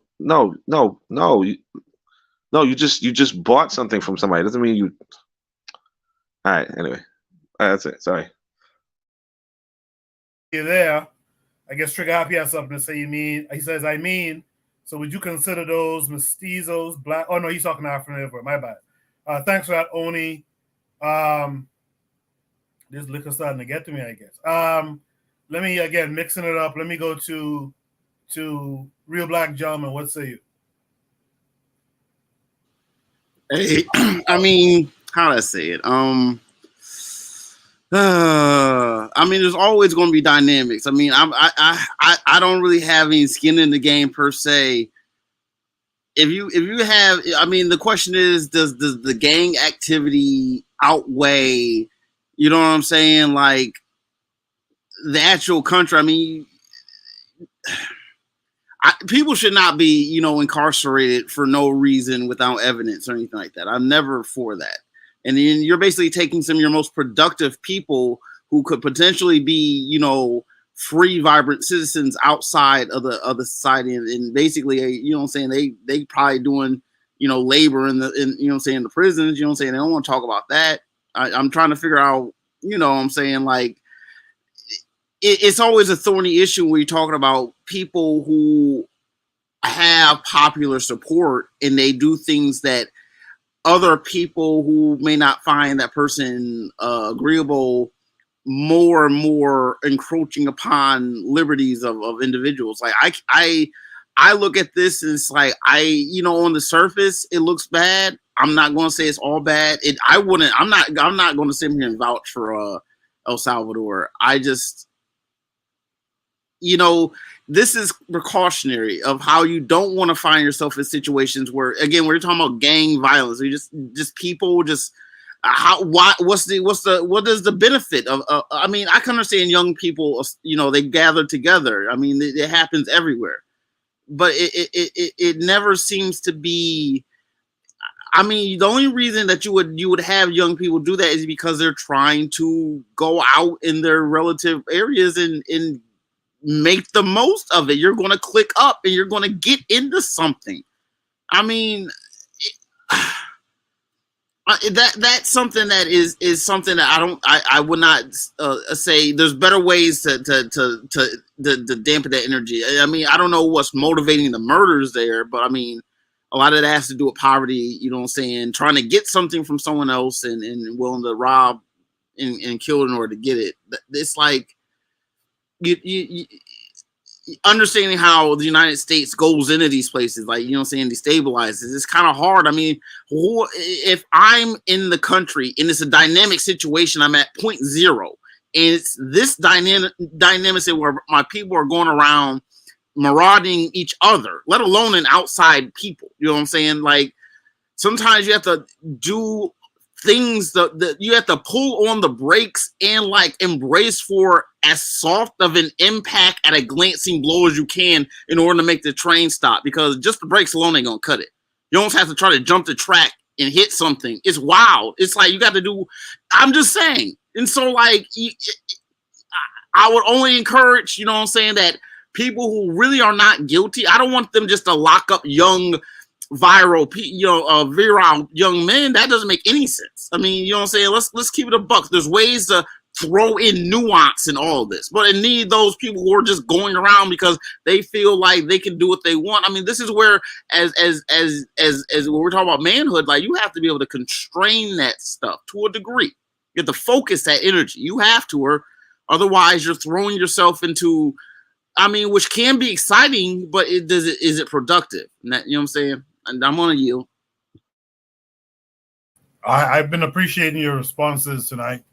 You just bought something from somebody. It doesn't mean you. All right, anyway. All right, that's it. Sorry. You're there. I guess Trigger Happy has something to say. He says, so would you consider those mestizos black? Oh, no, he's talking to African. My bad. Thanks for that, Oni. This liquor starting to get to me, I guess. Let me, again, mixing it up. Let me go to Real Black Gentleman. What say you? Hey, I mean, how do I say it? I mean, there's always going to be dynamics. I mean, I don't really have any skin in the game per se. If you have, I mean, the question is, does the gang activity outweigh, you know what I'm saying, the actual country? I mean, people should not be, incarcerated for no reason without evidence or anything like that. I'm never for that. And then you're basically taking some of your most productive people who could potentially be, free, vibrant citizens outside of the society, and basically, they probably doing, labor in the prisons. They don't want to talk about that. I'm trying to figure out, it's always a thorny issue when you're talking about people who have popular support and they do things that other people who may not find that person agreeable more and more encroaching upon liberties of individuals. Like I look at this and it's like on the surface it looks bad. I'm not going to say it's all bad. I'm not going to sit here and vouch for El Salvador. I just this is precautionary of how you don't want to find yourself in situations where, again, we're talking about gang violence. You just people just what is the benefit of? I mean, I can understand young people. They gather together. I mean, it happens everywhere, but it never seems to be. I mean, the only reason that you would have young people do that is because they're trying to go out in their relative areas and make the most of it. You're going to click up and you're going to get into something. I mean, that's something that is something that I would not say. There's better ways to dampen that energy. I mean, I don't know what's motivating the murders there, but I mean, a lot of that has to do with poverty. You know what I'm saying? Trying to get something from someone else and willing to rob and kill in order to get it. It's like you understanding how the United States goes into these places, like, destabilizes. It's kind of hard. I mean, if I'm in the country and it's a dynamic situation, I'm at 0.0, and it's this dynamic where my people are going around marauding each other, let alone an outside people. You know what I'm saying? Like, sometimes you have to do things that you have to pull on the brakes and like embrace for as soft of an impact at a glancing blow as you can in order to make the train stop, because just the brakes alone ain't gonna cut it. You don't have to try to jump the track and hit something. It's wild. It's like you got to do. I'm just saying. And so like I would only encourage, that people who really are not guilty, I don't want them just to lock up young virile young men. That doesn't make any sense. I mean, you know what I'm saying? Let's keep it a buck. There's ways to throw in nuance in all of this, but I need those people who are just going around because they feel like they can do what they want. I mean, this is where, as when we're talking about manhood, like, you have to be able to constrain that stuff to a degree. You have to focus that energy. You have to, or otherwise you're throwing yourself into, I mean, which can be exciting, but is it productive? And that, you know what I'm saying? And I'm gonna yield. I've been appreciating your responses tonight.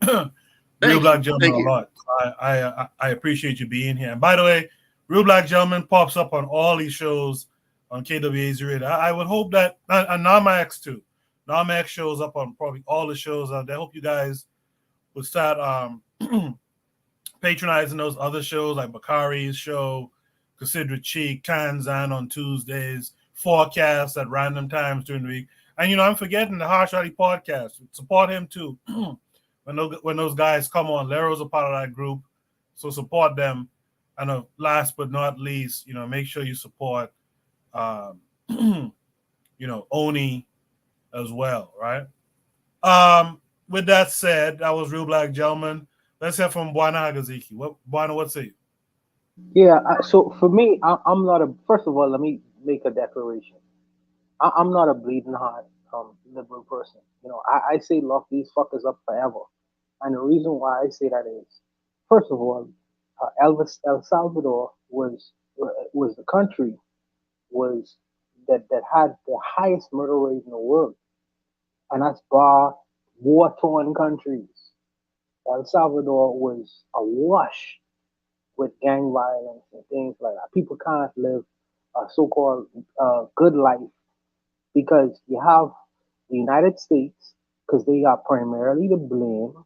Real Black Gentleman a lot. I appreciate you being here. And by the way, Real Black Gentleman pops up on all these shows on KWAZ Radio. I would hope that, and NAMAX too. NAMAX shows up on probably all the shows out there. I hope you guys would start patronizing those other shows like Bakari's show, Considerate Cheek, Tanzan on Tuesdays, Forecast at random times during the week. And, I'm forgetting the Harsh Ali podcast. Support him too. When those guys come on, Lero's a part of that group. So support them. And last but not least, make sure you support, Oni as well, right? With that said, that was Real Black Gentleman. Let's hear from Bwana Hagaziki. Bwana, what say you? Yeah, so for me, I'm not first of all, let me make a declaration. I'm not a bleeding heart liberal person. I say lock these fuckers up forever. And the reason why I say that is, first of all, El Salvador was the country that had the highest murder rate in the world. And that's bar war-torn countries. El Salvador was awash with gang violence and things like that. People can't live a so-called good life because you have the United States, because they are primarily to blame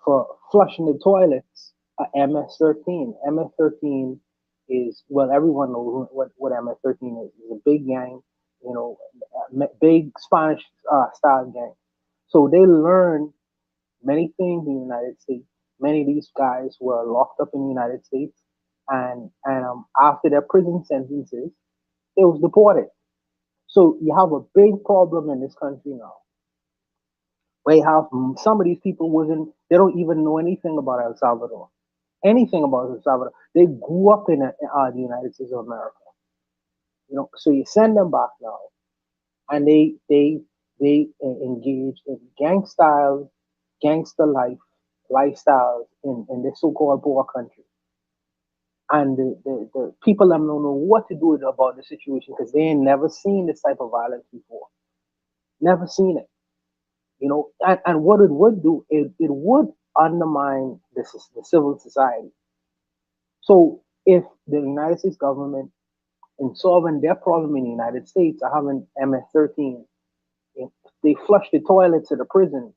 for flushing the toilets at MS-13. MS-13 is, well, everyone knows what MS-13 is. It's a big gang, big Spanish style gang. So they learn many things in the United States. Many of these guys were locked up in the United States, and after their prison sentences, they was deported. So you have a big problem in this country now. Where you have some of these people they don't even know anything about El Salvador. anything about El Salvador. They grew up in the United States of America. You know, so you send them back now, and they engage in gangster lifestyles in this so-called poor country. And the people them don't know what to do about the situation because they ain't never seen this type of violence before. Never seen it. You know, and what it would do, it would undermine the civil society. So if the United States government, in solving their problem in the United States, are having MS-13, if they flush the toilets of the prisons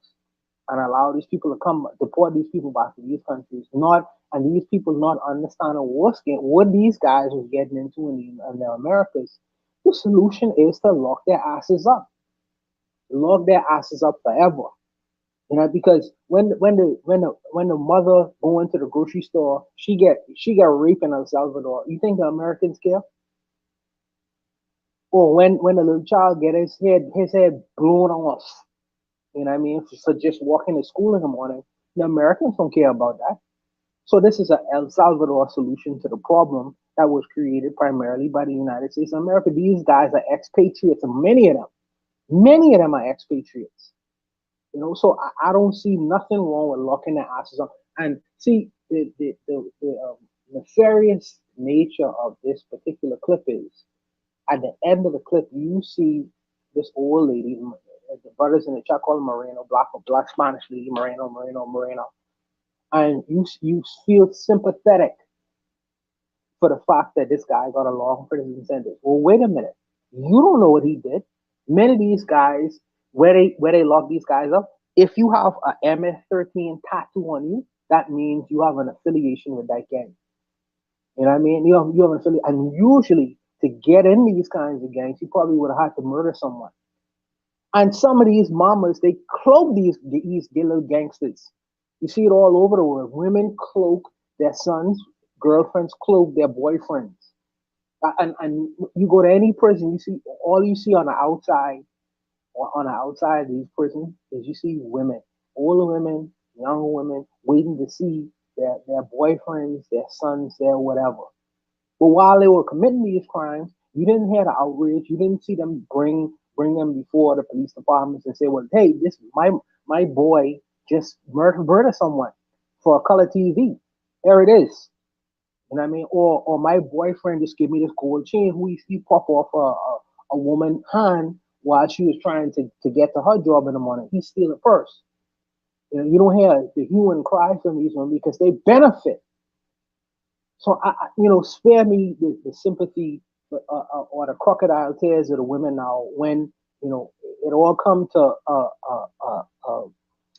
and allow these people to come, deport these people back to these countries, and these people not understanding what these guys was getting into in the Americas, the solution is to lock their asses up. Lock their asses up forever. You know, because when the mother go into the grocery store, she get raped in El Salvador. You think the Americans care? Or when the little child get his head blown off, you know what I mean, for just walking to school in the morning, the Americans don't care about that. So this is a El Salvador solution to the problem that was created primarily by the United States of America. These guys are expatriates, and many of them are expatriates. You know, so I don't see nothing wrong with locking their asses up. And see, the nefarious nature of this particular clip is, at the end of the clip, you see this old lady, the brothers in the chat call Moreno, black Spanish lady, Moreno. And you feel sympathetic for the fact that this guy got a long prison sentence. Well, wait a minute. You don't know what he did. Many of these guys, where they lock these guys up, if you have a MS-13 tattoo on you, that means you have an affiliation with that gang. You know what I mean? You have an affiliation. And usually, to get in these kinds of gangs, you probably would have had to murder someone. And some of these mamas, they cloak these little gangsters. You see it all over the world. Women cloak their sons, girlfriends cloak their boyfriends. And you go to any prison, you see on the outside of these prisons is you see women, older women, younger women, waiting to see their boyfriends, their sons, their whatever. But while they were committing these crimes, you didn't hear the outrage. You didn't see them bring them before the police departments and say, well, hey, this my boy just murdered someone for a color TV. There it is. You know what I mean? Or my boyfriend just gave me this gold chain. Who he pop off a woman's hand while she was trying to get to her job in the morning. He steal a purse. You know, you don't hear the hue and cry from these women because they benefit. So spare me the sympathy or the crocodile tears of the women now when it all come to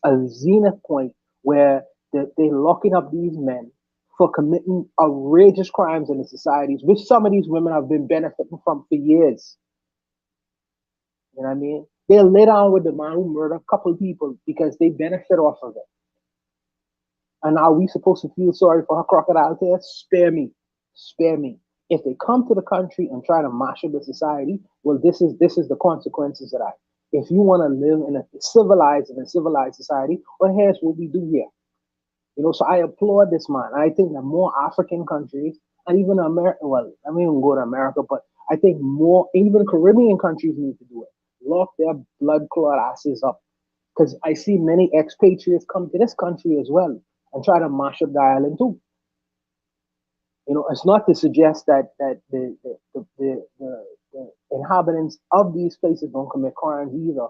a zenith point where they're locking up these men for committing outrageous crimes in the societies, which some of these women have been benefiting from for years. You know what I mean? They'll lay down with the man who murdered a couple of people because they benefit off of it. And are we supposed to feel sorry for her crocodile tears? Spare me. If they come to the country and try to mash up the society, well, this is the consequences of that. If you want to live in a civilized society, well, here's what we do here. So I applaud this man. I think that more African countries and even America, well, I mean, even go to America, but I think more, even Caribbean countries need to do it. Lock their blood clot asses up. Because I see many expatriates come to this country as well and try to mash up the island too. It's not to suggest that the inhabitants of these places don't commit crimes either.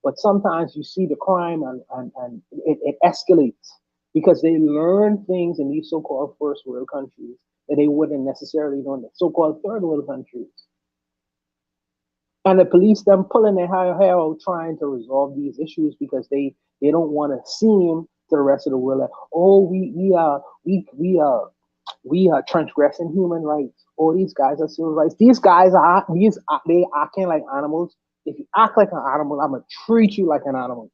But sometimes you see the crime and it escalates because they learn things in these so-called first world countries that they wouldn't necessarily know in the so-called third world countries. And the police them pulling their hair out trying to resolve these issues because they don't want to seem to the rest of the world like, oh, we are transgressing human rights. Oh, these guys are civil rights. These guys they acting like animals. If you act like an animal, I'm gonna treat you like an animal.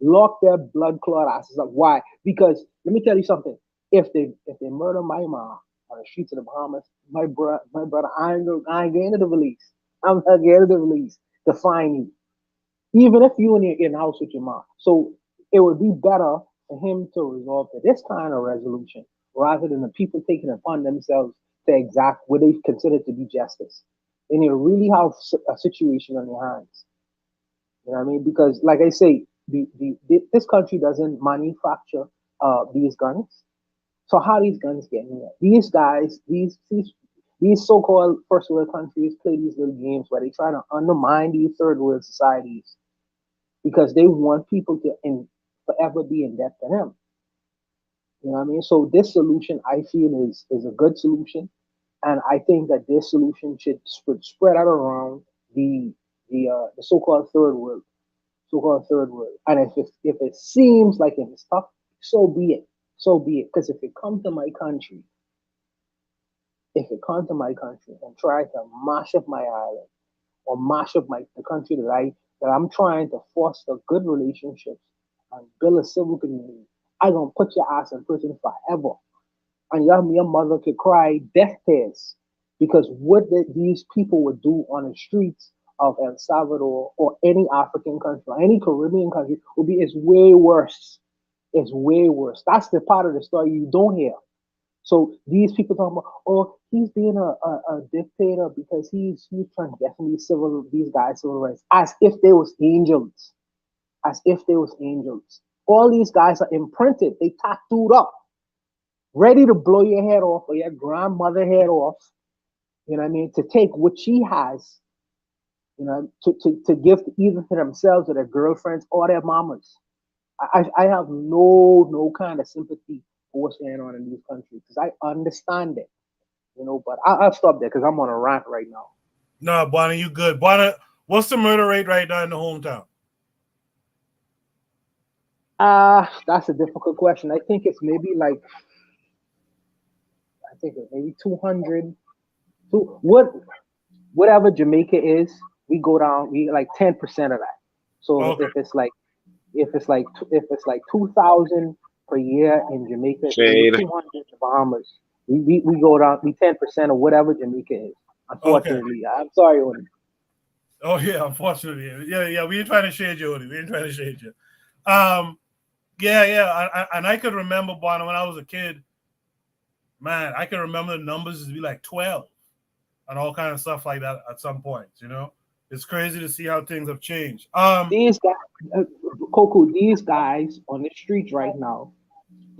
Lock their blood clot asses up. Why? Because let me tell you something. If they murder my mom on the streets of the Bahamas, my brother, I ain't getting to the release. I'm not getting the release to find you. Even if you in the house with your mom. So it would be better for him to resolve to this kind of resolution rather than the people taking it upon themselves to exact what they consider to be justice. And you really have a situation on your hands. You know what I mean? Because, like I say, this country doesn't manufacture these guns. So how these guns get here? These guys, these so-called first world countries play these little games where they try to undermine these third world societies because they want people to forever be in debt to them. You know what I mean? So this solution, I feel, is a good solution, and I think that this solution should spread out around the so-called third world, And if it seems like it's tough, so be it. So be it. Because if it comes to my country, and try to mash up my island or mash up the country that I'm trying to foster good relationships and build a civil community, I'm gonna put your ass in prison forever. And your mother could cry death tears because what these people would do on the streets of El Salvador or any African country or any Caribbean country is way worse. It's way worse. That's the part of the story you don't hear. So these people talking about, oh, he's being a dictator because he's trying to definitely these guys civil rights, as if they was angels. As if they was angels. All these guys are imprinted, they tattooed up, ready to blow your head off or your grandmother head off, you know what I mean, to take what she has, you know, to give either to themselves or their girlfriends or their mamas. I have no kind of sympathy for what's going on in these countries because I understand it, you know, but I'll stop there because I'm on a rant right now. No, Bonnie, you good. Bonnie, what's the murder rate right now in the hometown? That's a difficult question. I think it's maybe like, maybe 200. Whatever Jamaica is, we go down, we like 10% of that. So okay. if it's like 2,000 per year in Jamaica, 200 in Bahamas, we go down, we 10% of whatever Jamaica is. Unfortunately, okay. I'm sorry, Oni. Oh yeah, unfortunately, yeah. We ain't trying to shade you, Oni. We ain't trying to shade you. And I could remember, Bonnie, when I was a kid. Man, I can remember the numbers to be like 12 and all kind of stuff like that at some point, you know? It's crazy to see how things have changed. These guys, Coco, these guys on the streets right now,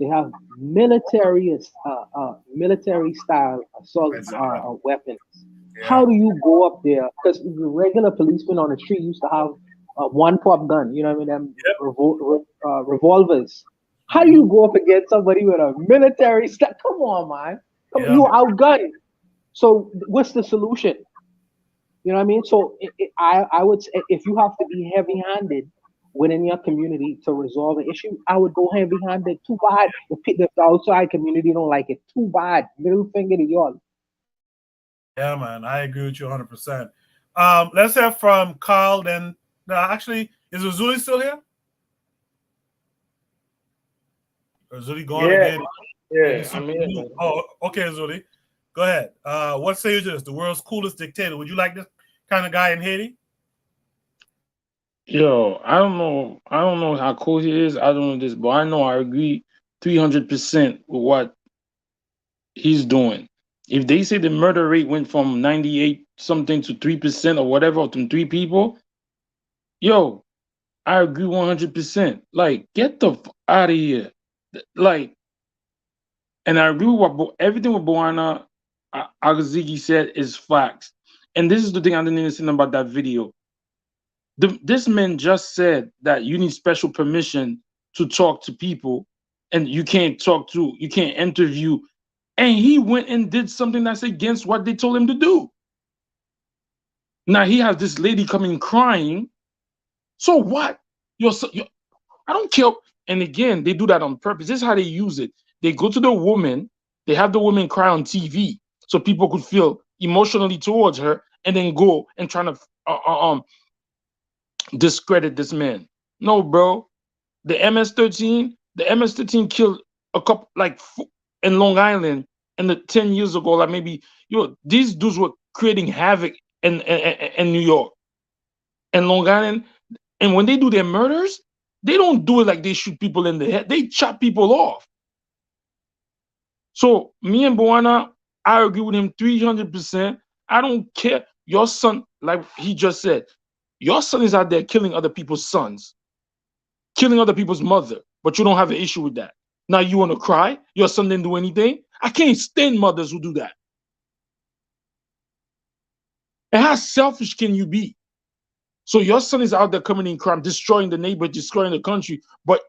they have military style assault weapons. Yeah. How do you go up there? Because the regular policemen on the street used to have one pop gun, you know what I mean? Revolvers. How do you go up against somebody with a military style? Come on, man. You outgunned. So what's the solution? You know what I mean? So I would say if you have to be heavy-handed within your community to resolve an issue, I would go heavy-handed. Too bad. If the outside community don't like it, too bad. Middle finger to y'all. Yeah, man. I agree with you 100%. Let's hear from Carl. Then, no, actually, is Uzuli still here? Zuli going again? Yeah, I'm here. Oh, okay, Zuli. Go ahead. What say you to this? The world's coolest dictator. Would you like this kind of guy in Haiti? Yo, I don't know how cool he is. I don't know this, but I know I agree 300% with what he's doing. If they say the murder rate went from 98 something to 3% or whatever, from 3 people, yo, I agree 100%. Like, get the out of here. Like, and I agree with everything what Boana Agazigi said is facts. And this is the thing I didn't understand about that video. This man just said that you need special permission to talk to people, and you can't interview. And he went and did something that's against what they told him to do. Now he has this lady coming crying. So what? I don't care. And again, they do that on purpose. This is how they use it. They go to the woman, they have the woman cry on TV so people could feel emotionally towards her, and then go and try to discredit this man. No, bro. The MS-13 killed a couple, like, in Long Island, and 10 years ago, like maybe, these dudes were creating havoc in New York and Long Island. And when they do their murders, They don't do it like they shoot people in the head. They chop people off. So me and Buana, I agree with him 300%. I don't care. Your son, like he just said, your son is out there killing other people's sons, killing other people's mother, but you don't have an issue with that. Now you want to cry? Your son didn't do anything? I can't stand mothers who do that. And how selfish can you be? So your son is out there committing crime, destroying the neighborhood, destroying the country, but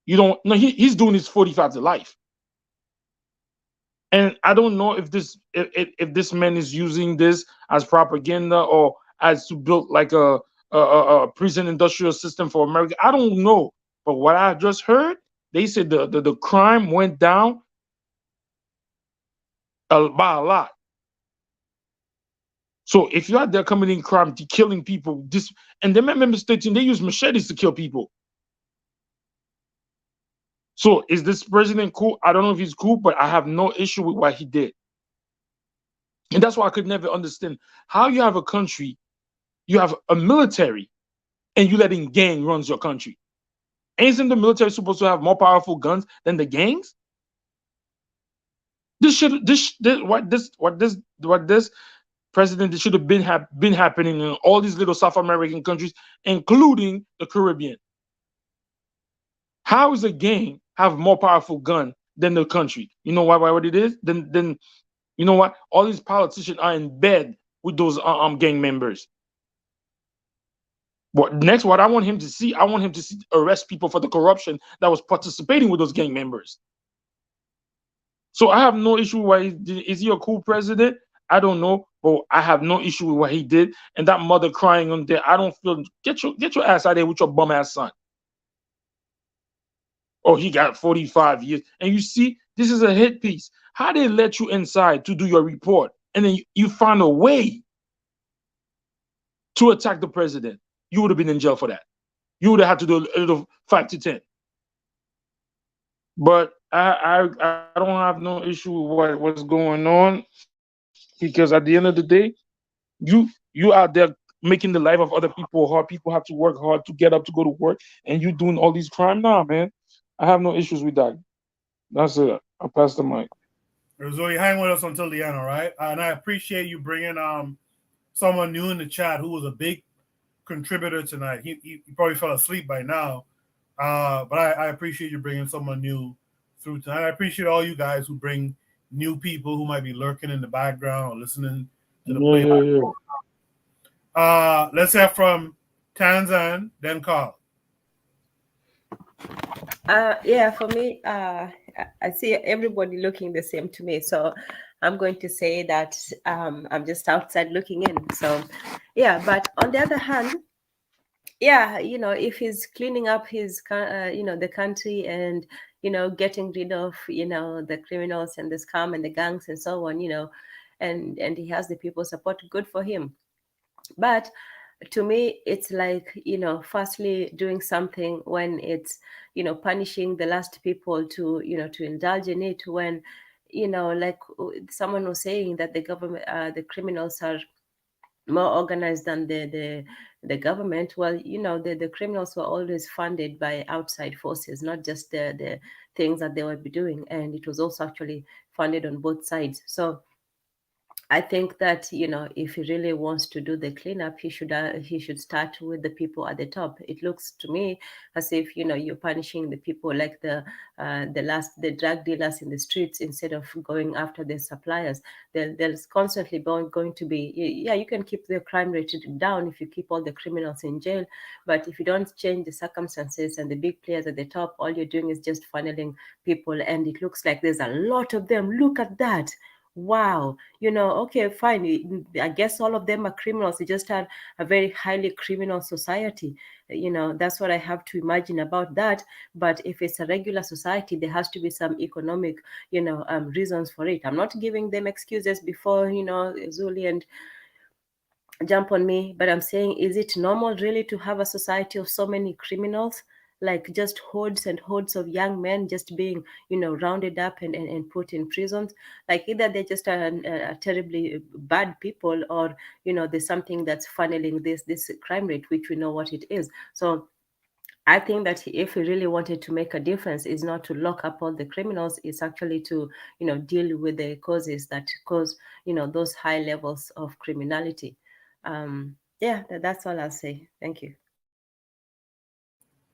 you don't. No, he's doing his 45 to life. And I don't know if this man is using this as propaganda or as to build like a prison industrial system for America. I don't know. But what I just heard, they said the crime went down by a lot. So if you're out there committing crime, killing people, and the member states, they use machetes to kill people. So is this president cool? I don't know if he's cool, but I have no issue with what he did. And that's why I could never understand how you have a country, you have a military, and you letting gang runs your country. Isn't the military supposed to have more powerful guns than the gangs? What this president should have been happening in all these little South American countries, including the Caribbean. How is a gang have more powerful gun than the country? You know why what it is? Then you know what? All these politicians are in bed with those gang members. What next? What I want him to see, arrest people for the corruption that was participating with those gang members. So I have no issue with what he did. Is he a cool president? I don't know, but I have no issue with what he did. And that mother crying on there, I don't feel. Get your ass out there with your bum ass son. Oh, he got 45 years. And you see, this is a hit piece. How they let you inside to do your report, and then you find a way to attack the president. You would have been in jail for that. You would have had to do a little 5 to 10. But I don't have no issue with what's going on, because at the end of the day, you out there making the life of other people hard. People have to work hard to get up to go to work, and you doing all these crime now, man. I have no issues with that. That's it. I'll pass the mic. So you hang with us until the end, all right? And I appreciate you bringing someone new in the chat who was a big contributor tonight. He probably fell asleep by now, but I appreciate you bringing someone new through tonight. I appreciate all you guys who bring new people who might be lurking in the background or listening to the play. Let's hear from Tanzan, then Carl. Yeah, for me, I see everybody looking the same to me. So I'm going to say that I'm just outside looking in. So, yeah, but on the other hand, yeah, if he's cleaning up his, the country and, getting rid of, the criminals and the scam and the gangs and so on, and he has the people support, good for him. But to me, it's like, firstly doing something when it's, punishing the last people to, to indulge in it, when, like someone was saying that the government, the criminals are more organized than the government. Well, the criminals were always funded by outside forces, not just the things that they would be doing. And it was also actually funded on both sides. So I think that, if he really wants to do the cleanup, he should start with the people at the top. It looks to me as if, you're punishing the people like the drug dealers in the streets instead of going after the suppliers. There's constantly going to be, you can keep the crime rate down if you keep all the criminals in jail. But if you don't change the circumstances and the big players at the top, all you're doing is just funneling people. And it looks like there's a lot of them. Look at that. Wow, okay, fine. I guess all of them are criminals. They just had a very highly criminal society. That's what I have to imagine about that. But if it's a regular society, there has to be some economic, reasons for it. I'm not giving them excuses before, Zuli and jump on me, but I'm saying, is it normal really to have a society of so many criminals? Like just hordes and hordes of young men just being, rounded up and put in prisons. Like either they're just terribly bad people, or, there's something that's funneling this crime rate, which we know what it is. So I think that if we really wanted to make a difference, is not to lock up all the criminals, it's actually to, deal with the causes that cause, those high levels of criminality. Yeah, that's all I'll say. Thank you.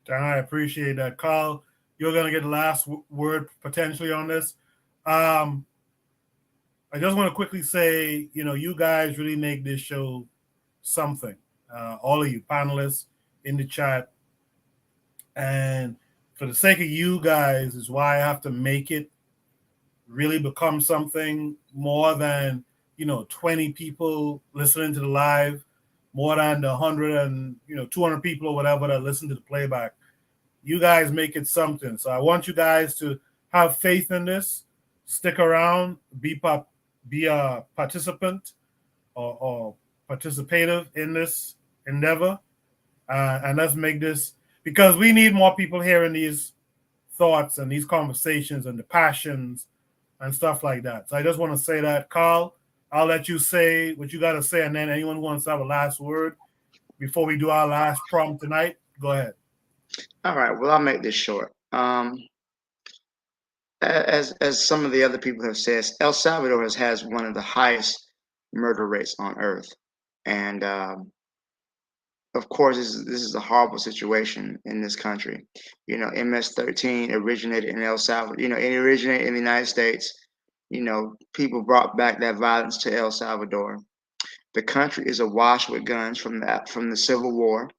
I appreciate that, Carl. You're gonna get the last word potentially on this. I just want to quickly say, you guys really make this show something. All of you panelists in the chat, and for the sake of you guys, is why I have to make it really become something more than 20 people listening to the live, more than the 100 and 200 people or whatever that listen to the playback. You guys make it something. So I want you guys to have faith in this, stick around, be a participant or participative in this endeavor, and let's make this, because we need more people hearing these thoughts and these conversations and the passions and stuff like that. So I just want to say that. Carl, I'll let you say what you got to say, and then anyone who wants to have a last word before we do our last prompt tonight, go ahead. All right. Well, I'll make this short. As some of the other people have said, El Salvador has one of the highest murder rates on earth, and of course, this is a horrible situation in this country. MS-13 originated in El Salvador. It originated in the United States. People brought back that violence to El Salvador. The country is awash with guns from the Civil War.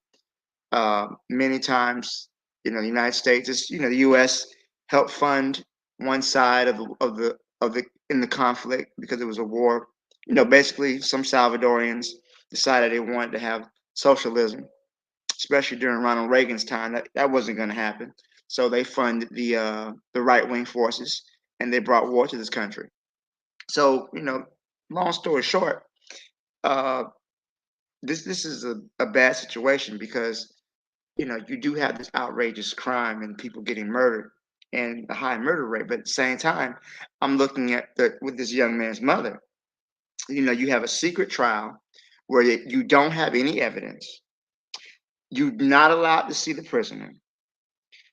Many times, the United States, the U.S. helped fund one side of the in the conflict because it was a war. Basically, some Salvadorians decided they wanted to have socialism, especially during Ronald Reagan's time. That wasn't going to happen, so they funded the right-wing forces, and they brought war to this country. So, long story short, this is a bad situation because you do have this outrageous crime and people getting murdered and a high murder rate. But at the same time, I'm looking at with this young man's mother. You have a secret trial where you don't have any evidence. You're not allowed to see the prisoner.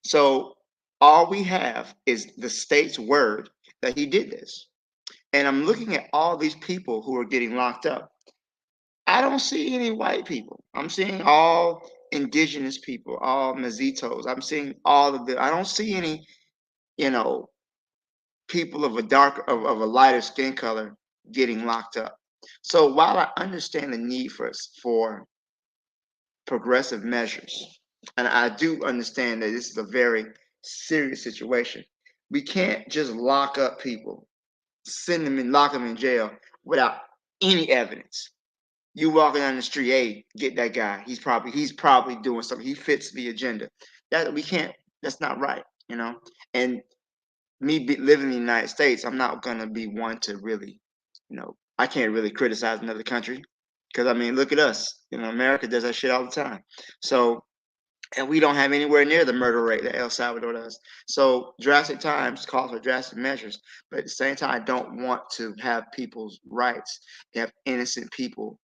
So all we have is the state's word that he did this. And I'm looking at all these people who are getting locked up. I don't see any white people. I'm seeing all indigenous people, all Mazitos. I'm seeing all of I don't see any, people of a lighter skin color getting locked up. So while I understand the need for progressive measures, and I do understand that this is a very serious situation, we can't just lock up people, lock them in jail without any evidence. You walking down the street, hey, get that guy. He's probably doing something. He fits the agenda. That we can't. That's not right, And living in the United States, I'm not gonna be one to really, I can't really criticize another country because look at us. America does that shit all the time. So, and we don't have anywhere near the murder rate that El Salvador does. So drastic times call for drastic measures, but at the same time, I don't want to have people's rights. You have innocent people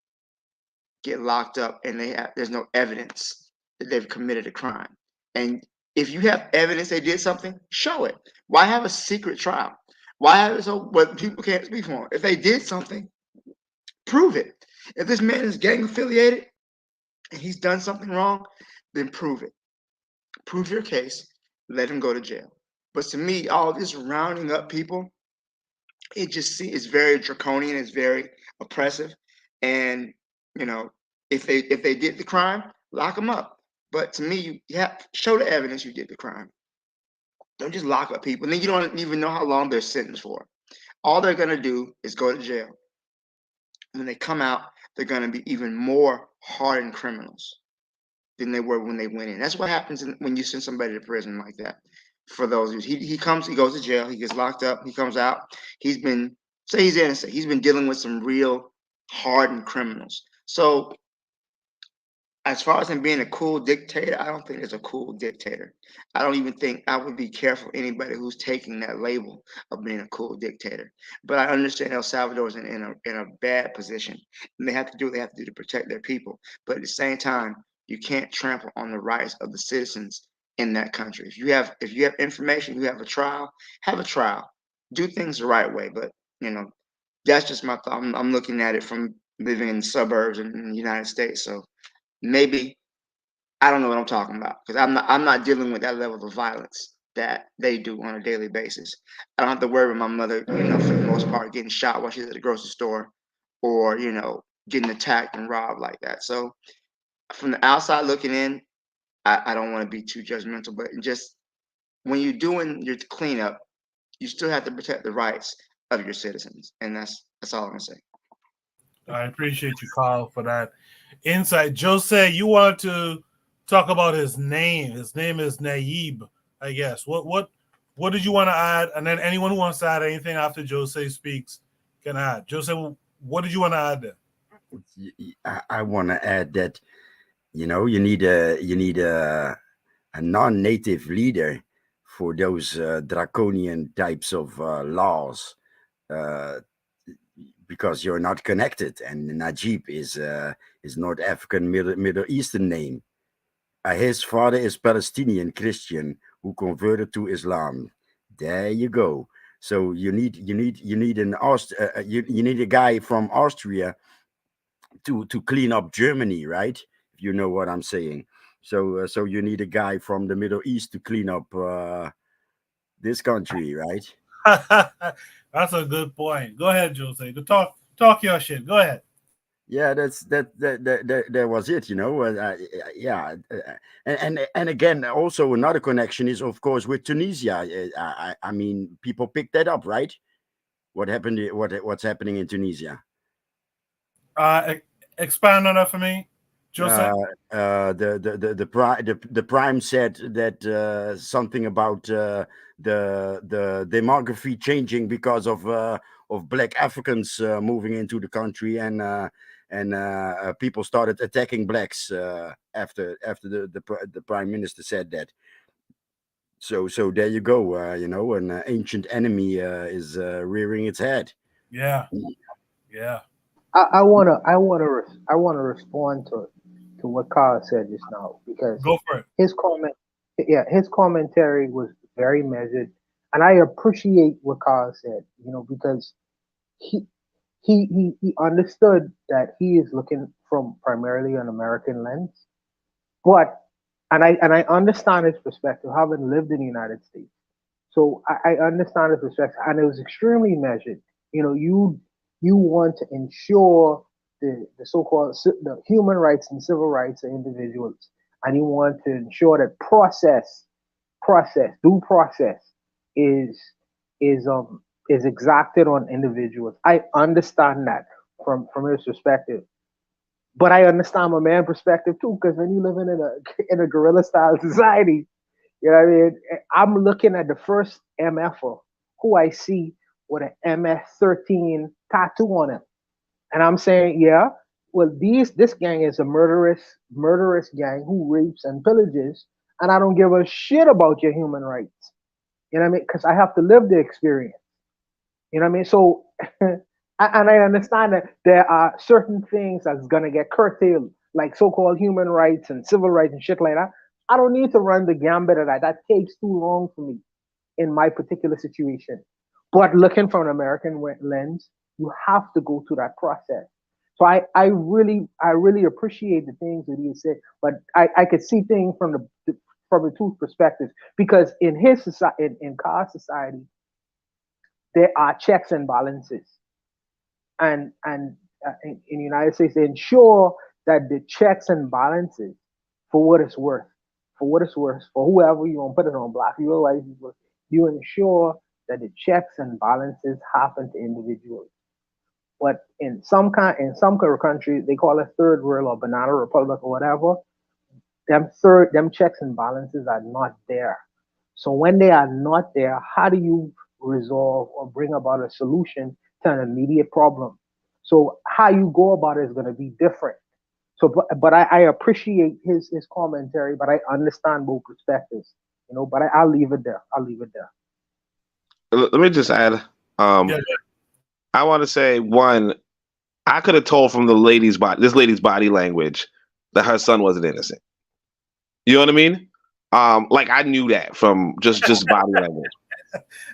get locked up and there's no evidence that they've committed a crime. And if you have evidence they did something, show it. Why have a secret trial? Why have it so but people can't speak for them? If they did something, prove it. If this man is gang affiliated and he's done something wrong, then prove it. Prove your case, let him go to jail. But to me, all this rounding up people, it's very draconian, it's very oppressive. And if they did the crime, lock them up. But to me, you have show the evidence you did the crime. Don't just lock up people. And then you don't even know how long they're sentenced for. All they're gonna do is go to jail. When they come out, they're gonna be even more hardened criminals than they were when they went in. That's what happens when you send somebody to prison like that. For those who he goes to jail, he gets locked up, he comes out, he's innocent. He's been dealing with some real hardened criminals. So as far as him being a cool dictator, I don't think there's a cool dictator. I don't even think I would be careful anybody who's taking that label of being a cool dictator. But I understand El Salvador is in a bad position, and they have to do what they have to do to protect their people. But at the same time, you can't trample on the rights of the citizens in that country. If you have information, you have a trial, have a trial. Do things the right way. But that's just my thought. I'm looking at it from living in the suburbs in the United States. So maybe I don't know what I'm talking about, because I'm not dealing with that level of violence that they do on a daily basis. I don't have to worry about my mother, for the most part, getting shot while she's at the grocery store, or getting attacked and robbed like that. So from the outside looking in, I don't want to be too judgmental, but just when you're doing your cleanup, you still have to protect the rights of your citizens, and that's all I'm gonna say. I appreciate you, Carl, for that insight. Jose, you want to talk about his name. His name is Naib, I guess. What did you want to add? And then anyone who wants to add anything after Jose speaks can add. Jose, what did you want to add there? I want to add that you need a non-native leader for those draconian types of laws, because you're not connected. And Najib is North African Middle Eastern name. His father is Palestinian Christian who converted to Islam. There you go. So you need a guy from Austria to clean up Germany, right? If you know what I'm saying. So you need a guy from the Middle East to clean up this country, right? That's a good point. Go ahead, Jose. Talk your shit. Go ahead. Yeah, that was it, yeah, and again, also another connection is, of course, with Tunisia. I mean, people picked that up, right? What's happening in Tunisia? Expand on that for me, Jose. The prime said that something about the demography changing because of Black Africans moving into the country, and people started attacking blacks after the prime minister said that. So there you go. An ancient enemy is rearing its head. Yeah. I wanna respond to what Carl said just now, because go for it. His commentary was very measured, and I appreciate what Carl said. Because he understood that he is looking from primarily an American lens, and I understand his perspective, having lived in the United States. So I understand his perspective, and it was extremely measured. You want to ensure the so-called the human rights and civil rights of individuals, and you want to ensure that due process is exacted on individuals. I understand that from his perspective, but I understand my man's perspective too, because when you live in a guerrilla style society, what I mean? I'm looking at the first MFer who I see with an MS-13 tattoo on him, and I'm saying, yeah, well, this gang is a murderous gang who rapes and pillages, and I don't give a shit about your human rights. You know what I mean? Because I have to live the experience. You know what I mean? So, and I understand that there are certain things that's gonna get curtailed, like so-called human rights and civil rights and shit like that. I don't need to run the gambit of that. That takes too long for me in my particular situation. But looking from an American lens, you have to go through that process. So I really appreciate the things that he said, but I could see things from the two perspectives, because in his society, in Car's society, there are checks and balances, and in the United States, they ensure that the checks and balances, for what it's worth, for whoever you want to put it on, black people, white people, you ensure that the checks and balances happen to individuals. But in some countries, they call it third world or banana republic or whatever, them checks and balances are not there. So when they are not there, how do you resolve or bring about a solution to an immediate problem? So how you go about it is going to be different. So, but I appreciate his commentary, but I understand both perspectives, but I'll leave it there. Let me just add. I want to say, one, I could have told from this lady's body language, that her son wasn't innocent. You know what I mean? Like I knew that from just body language.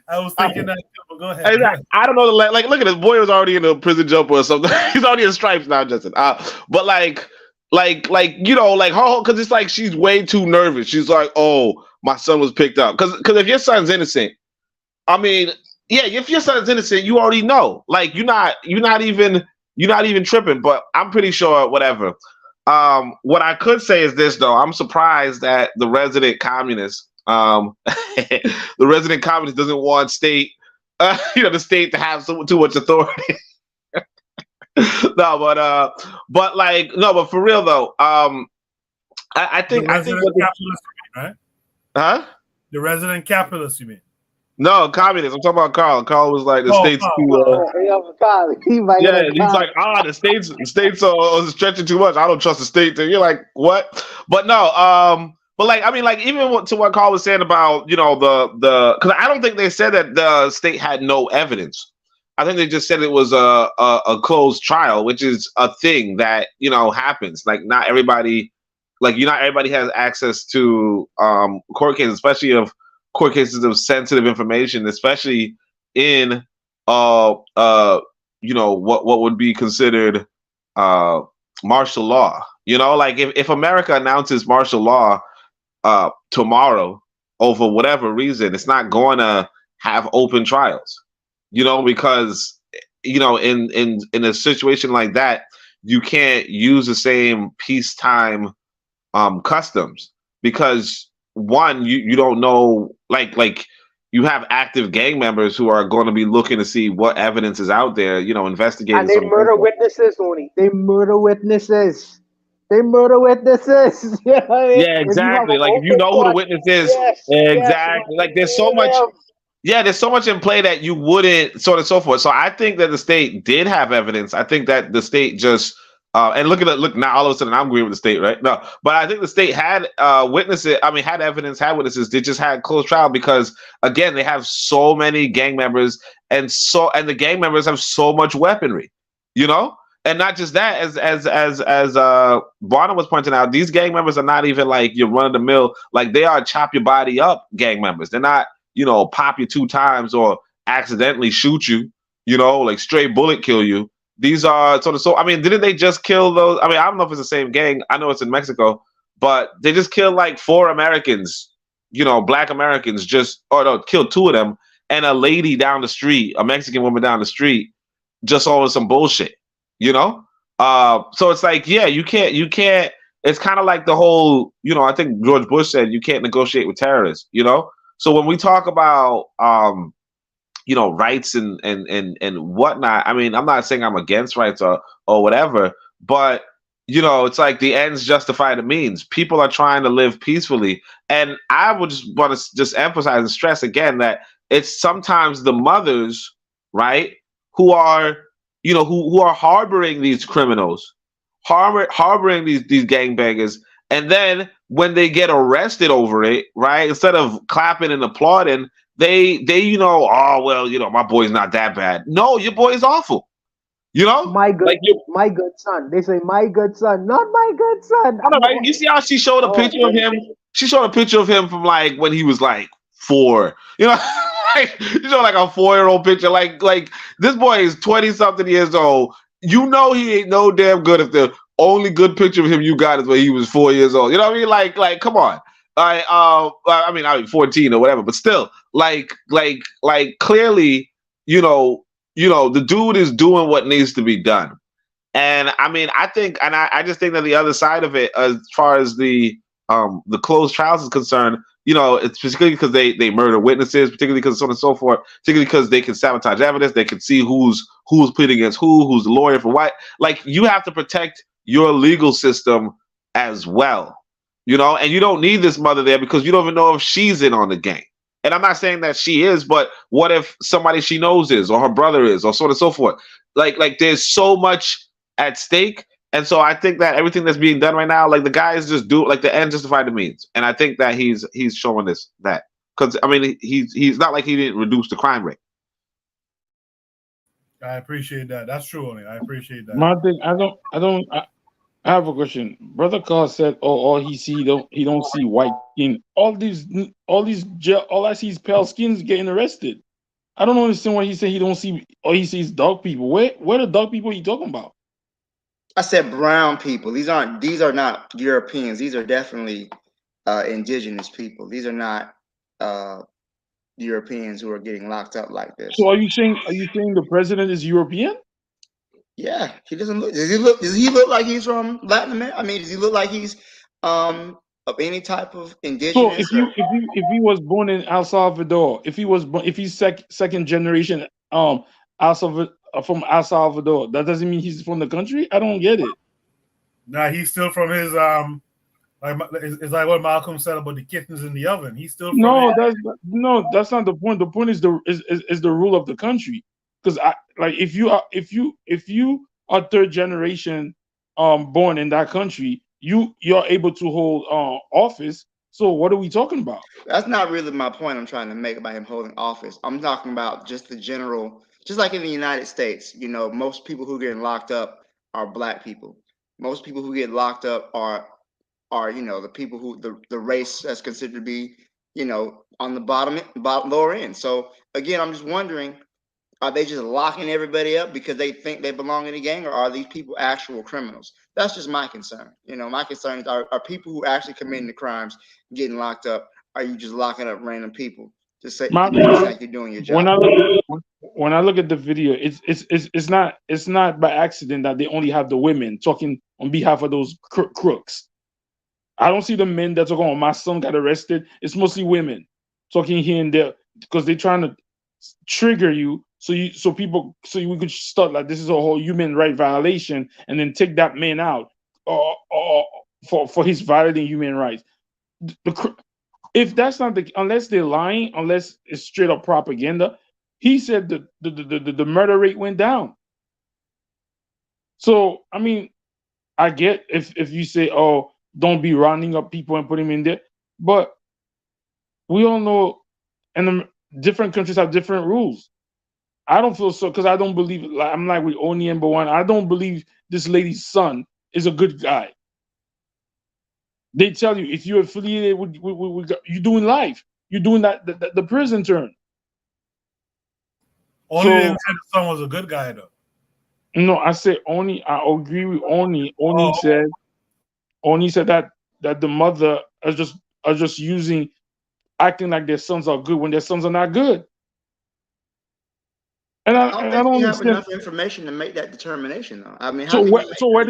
I was thinking that. But go ahead. I don't know. Like, look at this boy was already in a prison jumper or something. He's already in stripes now, Justin. But like you know, like her, because it's like she's way too nervous. She's like, oh, my son was picked up. Because if your son's innocent, I mean, yeah, if your son's innocent, you already know. Like you're not even tripping. But I'm pretty sure whatever. What I could say is this though. I'm surprised that the resident communist, the resident communist doesn't want state, the state to have too much authority. No, but for real though, I think what capitalist, right? Huh? The resident capitalist, you mean? No, communist. I'm talking about Carl. Carl was like the states. He's like, the states are stretching too much. I don't trust the state. And you're like, what? But no, but like, I mean, like even to what Carl was saying about, you know, the because I don't think they said that the state had no evidence. I think they just said it was a closed trial, which is a thing that, you know, happens. Like not everybody has access to court cases, especially of court cases of sensitive information, especially in you know, what would be considered martial law. You know, like if America announces martial law tomorrow over whatever reason, it's not going to have open trials. You know, because, you know, in a situation like that, you can't use the same peacetime customs because one, you don't know, like you have active gang members who are going to be looking to see what evidence is out there, you know, investigating. And they murder witnesses, Tony. They murder witnesses. Yeah, exactly. Like if you know who the witness is, exactly. Like there's so much. Yeah, there's so much in play that you wouldn't, so on and so forth. So I think that the state did have evidence. I think that the state just and look now all of a sudden I'm agreeing with the state, right? No, but I think the state had witnesses. I mean, had evidence, had witnesses. They just had closed trial because again, they have so many gang members, and the gang members have so much weaponry, you know. And not just that, as Barna was pointing out, these gang members are not even like your run of the mill. Like they are chop your body up gang members. They're not, you know, pop you 2 times or accidentally shoot you, you know, like straight bullet kill you. These are so. I mean, didn't they just kill those? I mean, I don't know if it's the same gang. I know it's in Mexico, but they just killed like 4 Americans, you know, Black Americans. Killed 2 of them and a lady down the street, a Mexican woman down the street, just over some bullshit, you know. So it's like, yeah, you can't. It's kind of like the whole, you know. I think George Bush said you can't negotiate with terrorists, you know. So when we talk about, you know, rights and whatnot, I mean, I'm not saying I'm against rights or whatever, but, you know, it's like the ends justify the means. People are trying to live peacefully. And I would just want to just emphasize and stress again that it's sometimes the mothers, right, who are, you know, who are harboring these criminals, harboring these gangbangers. And then when they get arrested over it, right, instead of clapping and applauding, they you know, oh well, you know, my boy's not that bad. No, your boy is awful. You know, my good son. They say my good son, not my good son. I don't know, you see how she showed a picture of him? She showed a picture of him from like when he was like 4. You know, like you showed like a 4-year-old picture. Like this boy is 20-something years old. You know he ain't no damn good if the only good picture of him you got is when he was 4 years old. You know what I mean? Like, come on. I mean, 14 or whatever, but still, like clearly, you know, the dude is doing what needs to be done. And I mean, I think, and I just think that the other side of it, as far as the closed trials is concerned, you know, it's particularly because they murder witnesses, particularly because so on and so forth, particularly because they can sabotage evidence, they can see who's pleading against who's the lawyer for what. Like, you have to protect your legal system as well, you know, and you don't need this mother there because you don't even know if she's in on the game. And I'm not saying that she is, but what if somebody she knows is, or her brother is, or so on and so forth? Like there's so much at stake. And so I think that everything that's being done right now, like the guys just do, like the end justify the means. And I think that he's showing that. Because, I mean, he's not like he didn't reduce the crime rate. I appreciate that. That's true, Oni. I appreciate that. My thing, I I have a question. Brother Carl said, "Oh, all he see he don't see white skin. All I see is pale skins getting arrested. I don't understand why he said he don't see or he sees dark people. Where the dark people he talking about? I said brown people. These are not Europeans. These are definitely indigenous people. These are not Europeans who are getting locked up like this. So are you saying the president is European? Yeah, he doesn't look. Does he look like he's from Latin America? I mean, does he look like he's of any type of So indigenous? if he was born in El Salvador, if he's second generation El Salvador, from El Salvador, that doesn't mean he's from the country. I don't get it. Nah, he's still from his like it's like what Malcolm said about the kittens in the oven. He's still from That's not the point. The point is the rule of the country. Because if you are third generation born in that country, you're able to hold office. So what are we talking about? That's not really my point I'm trying to make about him holding office. I'm talking about just the general, just like in the United States, most people who get locked up are black people. Most people who get locked up are the people who the race that's considered to be, on the bottom lower end. So again, I'm just wondering, are they just locking everybody up because they think they belong in a gang, or are these people actual criminals? That's just my concern. My concern is are people who actually committing the crimes getting locked up? Are you just locking up random people just say like you're doing your job? When I look at the video, it's not by accident that they only have the women talking on behalf of those crooks. I don't see the men that are going, my son got arrested. It's mostly women talking here and there because they're trying to trigger you so we could start like this is a whole human right violation and then take that man out for his violating human rights. If that's not unless they're lying, unless it's straight up propaganda, he said the murder rate went down. So I mean, I get if you say, oh, don't be rounding up people and putting them in there, but we all know, and different countries have different rules. I don't feel so because I don't believe. I'm like with Oni and Bawan. I don't believe this lady's son is a good guy. They tell you if you're affiliated with you're doing life, you're doing the prison term. Oni didn't say the son was a good guy though. No, I said Oni. I agree with Oni. Oni said that the mother are just acting like their sons are good when their sons are not good. And I don't think you understand. have enough information to make that determination, though. I mean, where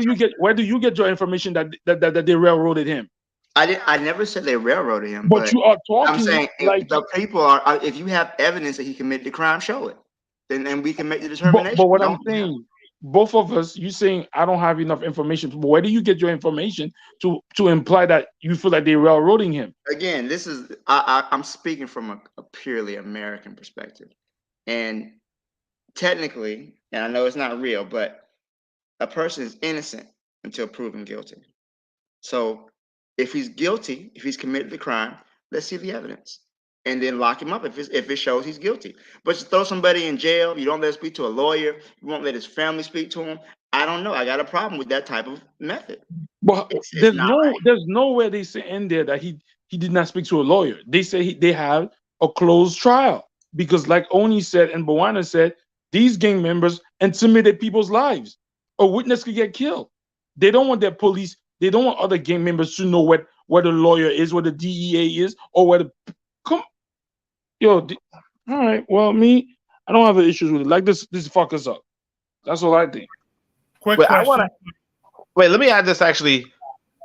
do you get your information that they railroaded him? I never said they railroaded him, but you are talking. I'm saying if the people are. If you have evidence that he committed the crime, show it. Then we can make the determination. But what I'm saying, both of us, you saying I don't have enough information. But where do you get your information to imply that you feel like they're railroading him? Again, this is I'm speaking from a purely American perspective, and technically, and I know it's not real, but a person is innocent until proven guilty. So if he's guilty, if he's committed the crime, let's see the evidence. And then lock him up if it shows he's guilty. But to throw somebody in jail, you don't let him speak to a lawyer, you won't let his family speak to him. I don't know. I got a problem with that type of method. But there's nowhere they say in there that he did not speak to a lawyer. They say they have a closed trial because, like Oni said and Bawana said, these gang members intimidate people's lives. A witness could get killed. They don't want their police. They don't want other gang members to know where the lawyer is, where the DEA is, or where the all right. Well, I don't have any issues with it. Like this fuck us up. That's all I think. Quick question. Wait, let me add this actually.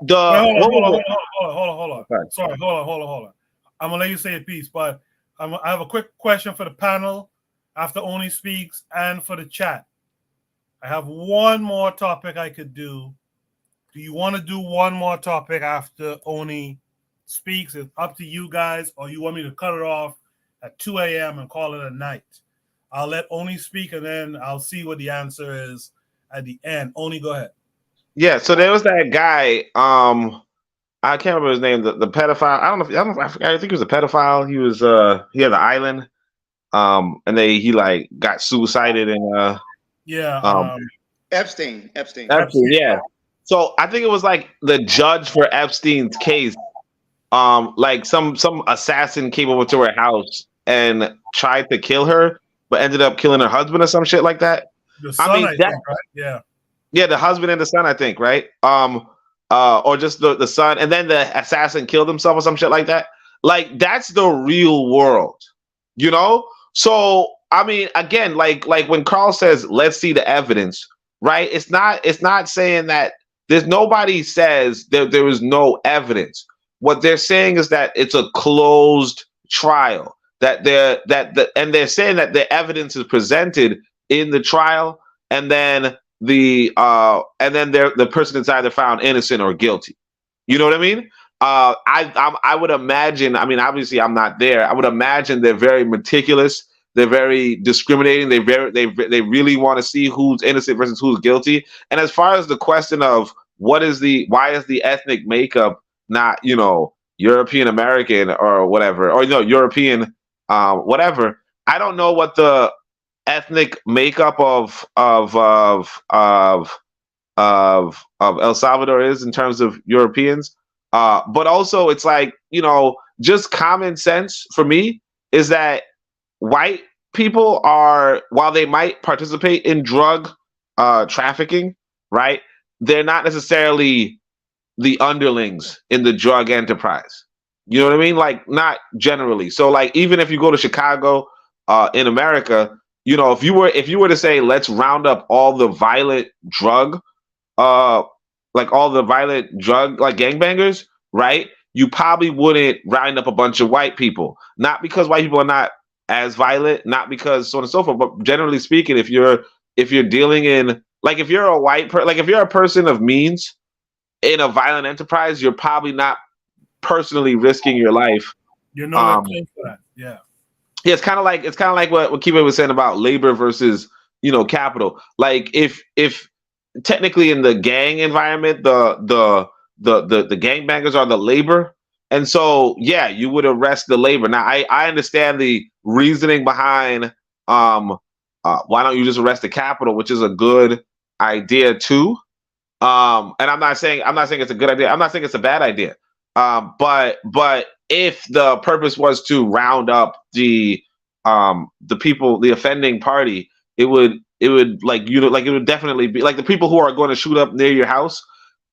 Hold on. Sorry, hold on. I'm gonna let you say a piece, but I have a quick question for the panel after Oni speaks and for the chat. I have one more topic I could do. Do you want to do one more topic after Oni speaks? It's up to you guys, or you want me to cut it off at 2 a.m. and call it a night? I'll let Oni speak, and then I'll see what the answer is at the end. Oni, go ahead. Yeah, so there was that guy. I can't remember his name. The pedophile. I think he was a pedophile. He was. He had an island. And he got suicided and. Epstein. Yeah. So I think it was like the judge for Epstein's case. Like some assassin came over to her house and tried to kill her, but ended up killing her husband or some shit like that. The son, I think, right? Yeah. Yeah, the husband and the son, I think, right? Or just the son, and then the assassin killed himself or some shit like that. Like that's the real world, you know? So I mean, again, like when Carl says, let's see the evidence, right? It's not saying that there's nobody says that there is no evidence. What they're saying is that it's a closed trial. And they're saying that the evidence is presented in the trial, and then the person is either found innocent or guilty. You know what I mean? I would imagine. I mean, obviously, I'm not there. I would imagine they're very meticulous. They're very discriminating. They really want to see who's innocent versus who's guilty. And as far as the question of why is the ethnic makeup not, you know, European American or whatever, or European whatever. I don't know what the ethnic makeup of El Salvador is in terms of Europeans. But also it's like, you know, just common sense for me is that white people are, while they might participate in drug trafficking, right? They're not necessarily the underlings in the drug enterprise. You know what I mean? Like not generally. So like even if you go to Chicago in America, you know, if you were to say let's round up all the violent drug like gangbangers, right? You probably wouldn't round up a bunch of white people. Not because white people are not as violent, not because so on and so forth, but generally speaking, if you're dealing in, like if you're a like if you're a person of means in a violent enterprise, you're probably not personally risking your life. You're not close to that. Yeah. Yeah, it's kind of like what Kiba was saying about labor versus, you know, capital. Like if technically in the gang environment, the gangbangers are the labor, and so yeah, you would arrest the labor. Now I understand the reasoning behind why don't you just arrest the capital, which is a good idea too. And I'm not saying it's a good idea. I'm not saying it's a bad idea. But if the purpose was to round up the people, the offending party, it would definitely be like the people who are going to shoot up near your house.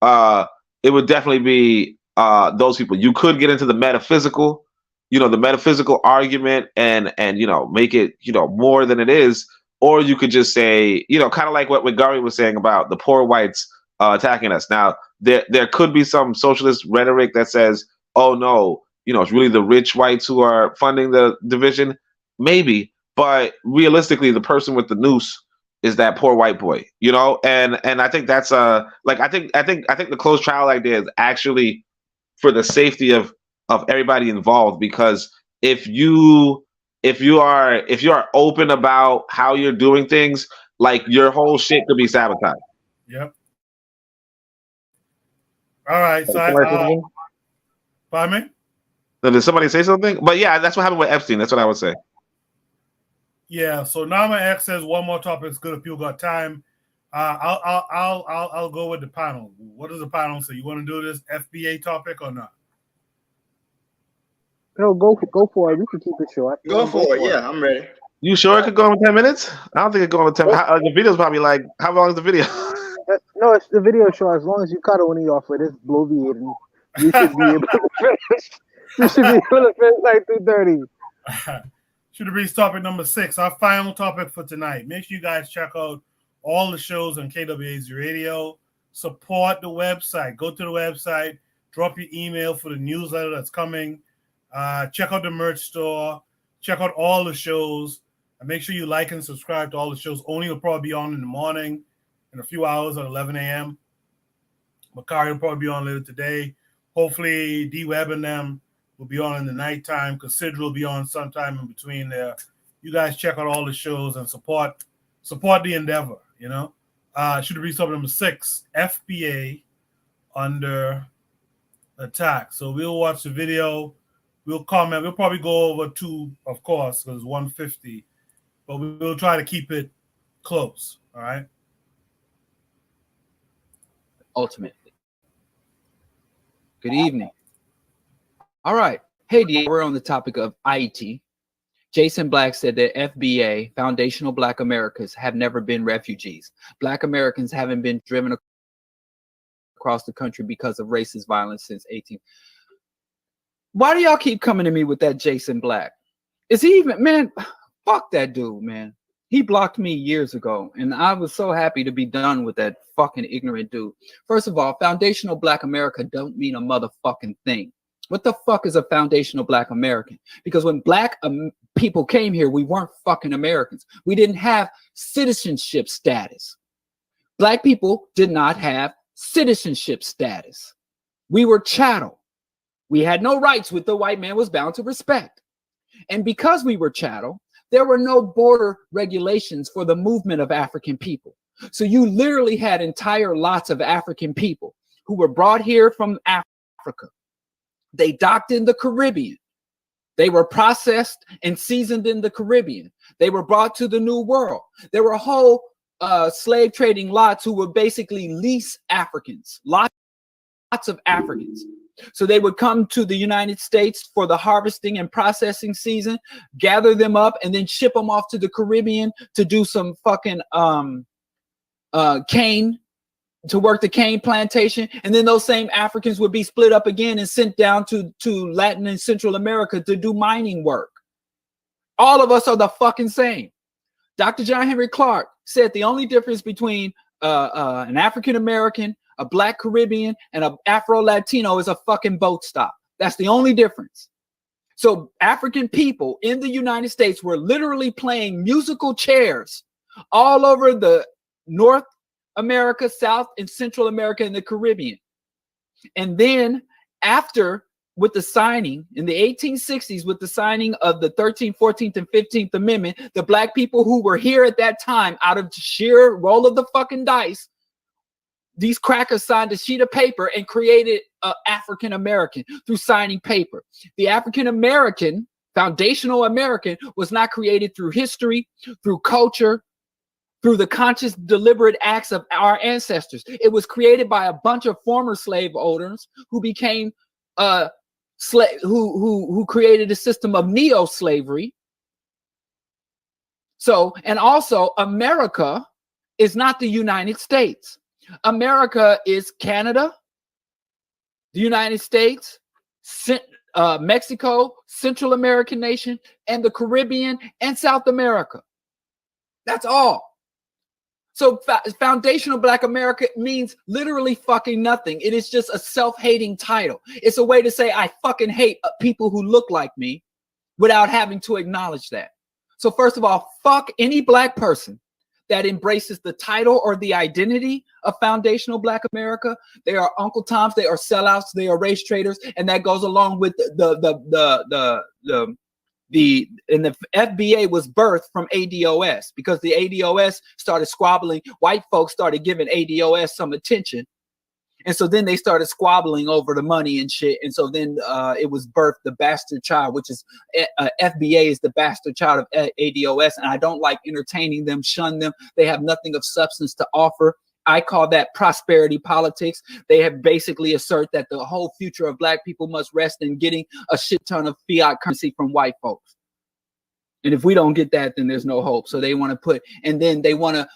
It would definitely be those people. You could get into the metaphysical argument and you know, make it, you know, more than it is, or you could just say, you know, kind of like what Gary was saying about the poor whites attacking us. Now, there could be some socialist rhetoric that says, oh no, you know, it's really the rich whites who are funding the division. Maybe, but realistically, the person with the noose is that poor white boy, you know. And I think that's like I think the closed trial idea is actually for the safety of everybody involved, because if you are open about how you're doing things, like your whole shit could be sabotaged. Yep. All right. So pardon me? Did somebody say something? But yeah, that's what happened with Epstein. That's what I would say. Yeah. So Nama X says one more topic is good if people got time. I'll go with the panel. What does the panel say? You want to do this FBA topic or not? No, go for it. We can keep it short. Go for it. Yeah, I'm ready. You sure it could go in 10 minutes? I don't think it could go in 10 minutes. The video's probably like, how long is the video? No, it's the video short. As long as you cut any off of this bloviating, you should be able to finish. You should be able to finish like 2:30. Should be topic number 6, our final topic for tonight. Make sure you guys check out all the shows on KWAZ Radio. Support the website. Go to the website. Drop your email for the newsletter that's coming. Check out the merch store. Check out all the shows. And make sure you like and subscribe to all the shows. Only will probably be on in the morning in a few hours at 11 a.m. Makari will probably be on later today. Hopefully, D-Web and them will be on in the nighttime. Consider will be on sometime in between there. You guys check out all the shows and support the endeavor, you know. Should be topic number 6, FBA under attack. So we'll watch the video. We'll comment. We'll probably go over 2, of course, because it's 150. But we'll try to keep it close, all right? ultimately. Good evening. All right. Hey, D, we're on the topic of IT. Jason Black said that FBA, Foundational Black Americans, have never been refugees. Black Americans haven't been driven across the country because of racist violence since 18. Why do y'all keep coming to me with that Jason Black? Is he even, man, fuck that dude, man. He blocked me years ago, and I was so happy to be done with that fucking ignorant dude. First of all, Foundational Black America don't mean a motherfucking thing. What the fuck is a foundational Black American? Because when Black people came here, we weren't fucking Americans. We didn't have citizenship status. Black people did not have citizenship status. We were chattel. We had no rights which the white man was bound to respect. And because we were chattel, there were no border regulations for the movement of African people. So you literally had entire lots of African people who were brought here from Africa. They docked in the Caribbean. They were processed and seasoned in the Caribbean. They were brought to the New World. There were whole slave trading lots who were basically lease Africans, lots of Africans. So they would come to the United States for the harvesting and processing season, gather them up, and then ship them off to the Caribbean to do some fucking cane, to work the cane plantation. And then those same Africans would be split up again and sent down to Latin and Central America to do mining work. All of us are the fucking same. Dr. John Henry Clark said the only difference between an African American, a Black Caribbean, and an Afro-Latino is a fucking boat stop. That's the only difference. So African people in the United States were literally playing musical chairs all over the North America, South and Central America, and the Caribbean. And then after, with the signing in the 1860s, with the signing of the 13th, 14th, and 15th Amendment, the Black people who were here at that time, out of sheer roll of the fucking dice, these crackers signed a sheet of paper and created an African American through signing paper. The African American, foundational American, was not created through history, through culture, through the conscious, deliberate acts of our ancestors. It was created by a bunch of former slave owners who became who created a system of neo-slavery. So, and also America is not the United States. America is Canada, the United States, Mexico, Central American nation, and the Caribbean and South America. That's all. So foundational Black America means literally fucking nothing. It is just a self-hating title. It's a way to say I fucking hate people who look like me without having to acknowledge that. So first of all, fuck any Black person that embraces the title or the identity of foundational Black America. They are Uncle Toms, they are sellouts, they are race traders, and that goes along with the FBA was birthed from ADOS, because the ADOS started squabbling. White folks started giving ADOS some attention. And so then they started squabbling over the money and shit. And so then it was birthed the bastard child, which is FBA is the bastard child of ADOS. And I don't like entertaining them, shun them. They have nothing of substance to offer. I call that prosperity politics. They have basically assert that the whole future of Black people must rest in getting a shit ton of fiat currency from white folks. And if we don't get that, then there's no hope. So they want to put, and then they want to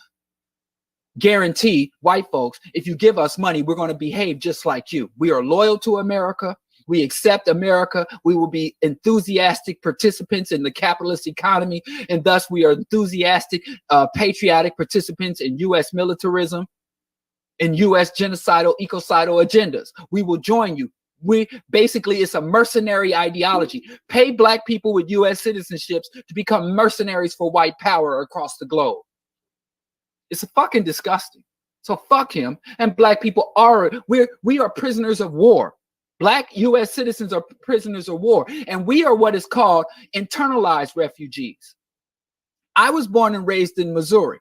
guarantee white folks, if you give us money, we're going to behave just like you. We are loyal to America. We accept America. We will be enthusiastic participants in the capitalist economy. And thus we are enthusiastic, patriotic participants in U.S. militarism and U.S. genocidal, ecocidal agendas. We will join you. We basically, it's a mercenary ideology. Pay Black people with U.S. citizenships to become mercenaries for white power across the globe. It's fucking disgusting. So fuck him. And Black people are, we are prisoners of war. Black U.S. citizens are prisoners of war. And we are what is called internalized refugees. I was born and raised in Missouri.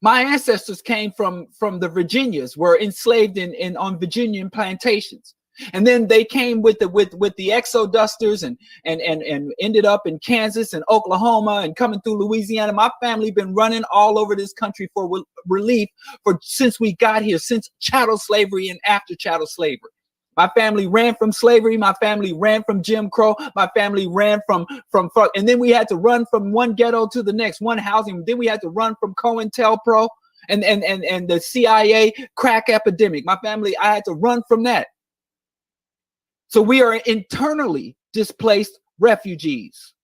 My ancestors came from the Virginias, were enslaved on Virginian plantations. And then they came with the exodusters and ended up in Kansas and Oklahoma and coming through Louisiana. My family been running all over this country for relief since we got here, since chattel slavery and after chattel slavery. My family ran from slavery. My family ran from Jim Crow. My family ran from and then we had to run from one ghetto to the next, one housing. Then we had to run from COINTELPRO and the CIA crack epidemic. My family, I had to run from that. So we are internally displaced refugees.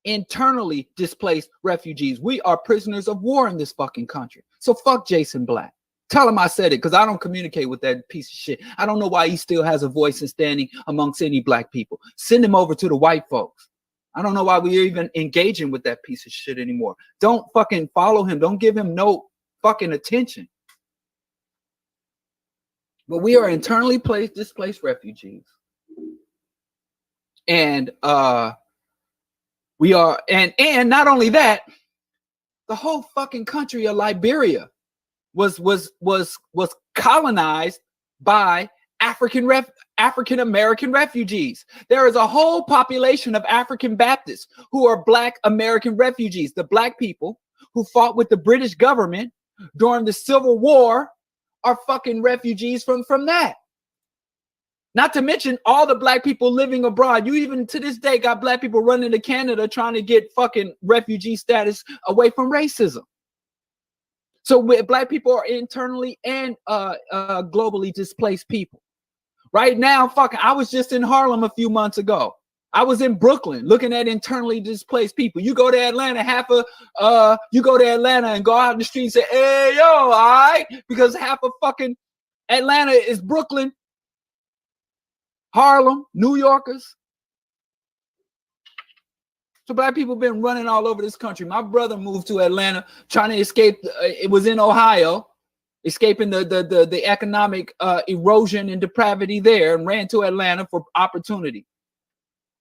Internally displaced refugees. We are prisoners of war in this fucking country. So fuck Jason Black. Tell him I said it, because I don't communicate with that piece of shit. I don't know why he still has a voice and standing amongst any black people. Send him over to the white folks. I don't know why we're even engaging with that piece of shit anymore. Don't fucking follow him. Don't give him no fucking attention. But we are internally displaced refugees. And we are, and not only that, the whole fucking country of Liberia was colonized by African American refugees. There is a whole population of African Baptists who are Black American refugees. The Black people who fought with the British government during the Civil War are fucking refugees from that. Not to mention all the Black people living abroad. You even to this day got Black people running to Canada trying to get fucking refugee status away from racism. So Black people are internally and globally displaced people. Right now, fucking, I was just in Harlem a few months ago. I was in Brooklyn looking at internally displaced people. You go to Atlanta, you go to Atlanta and go out in the street and say, hey, yo, all right? Because half of fucking Atlanta is Brooklyn, Harlem, New Yorkers. So Black people been running all over this country. My brother moved to Atlanta trying to escape. It was in Ohio, escaping the economic erosion and depravity there, and ran to Atlanta for opportunity.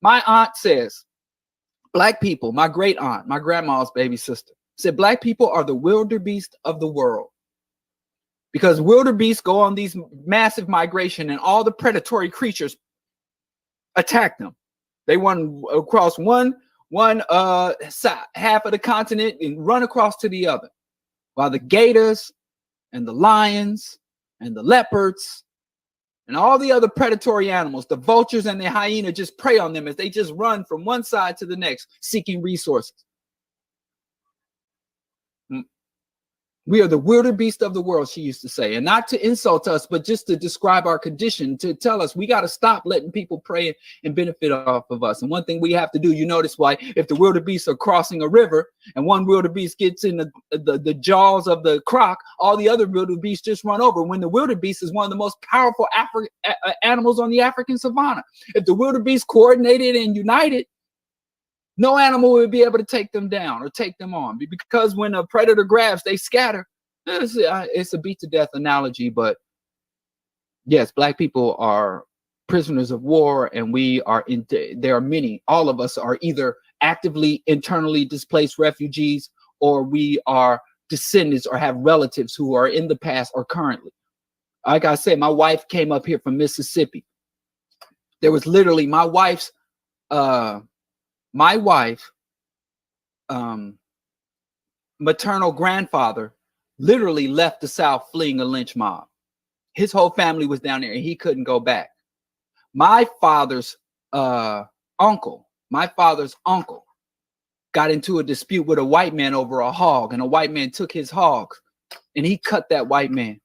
My aunt says, Black people, my great aunt, my grandma's baby sister, said Black people are the wildebeest of the world. Because wildebeest go on these massive migration and all the predatory creatures attack them. They run across one half of the continent and run across to the other, while the gators and the lions and the leopards and all the other predatory animals, the vultures and the hyena, just prey on them as they just run from one side to the next seeking resources. We are the wildebeest of the world, she used to say, and not to insult us, but just to describe our condition, to tell us we got to stop letting people prey and benefit off of us. And one thing we have to do, you notice why, if the wildebeest are crossing a river and one wildebeest gets in the jaws of the croc, all the other wildebeest just run over, when the wildebeest is one of the most powerful animals on the African savanna. If the wildebeest coordinated and united, no animal would be able to take them down or take them on, because when a predator grabs, they scatter. It's a beat to death analogy, but yes, Black people are prisoners of war, and there are many. All of us are either actively internally displaced refugees, or we are descendants or have relatives who are in the past or currently. Like I said, my wife came up here from Mississippi. There was literally my wife's maternal grandfather literally left the South fleeing a lynch mob. His whole family was down there and he couldn't go back. My father's uncle got into a dispute with a white man over a hog, and a white man took his hogs and he cut that white man.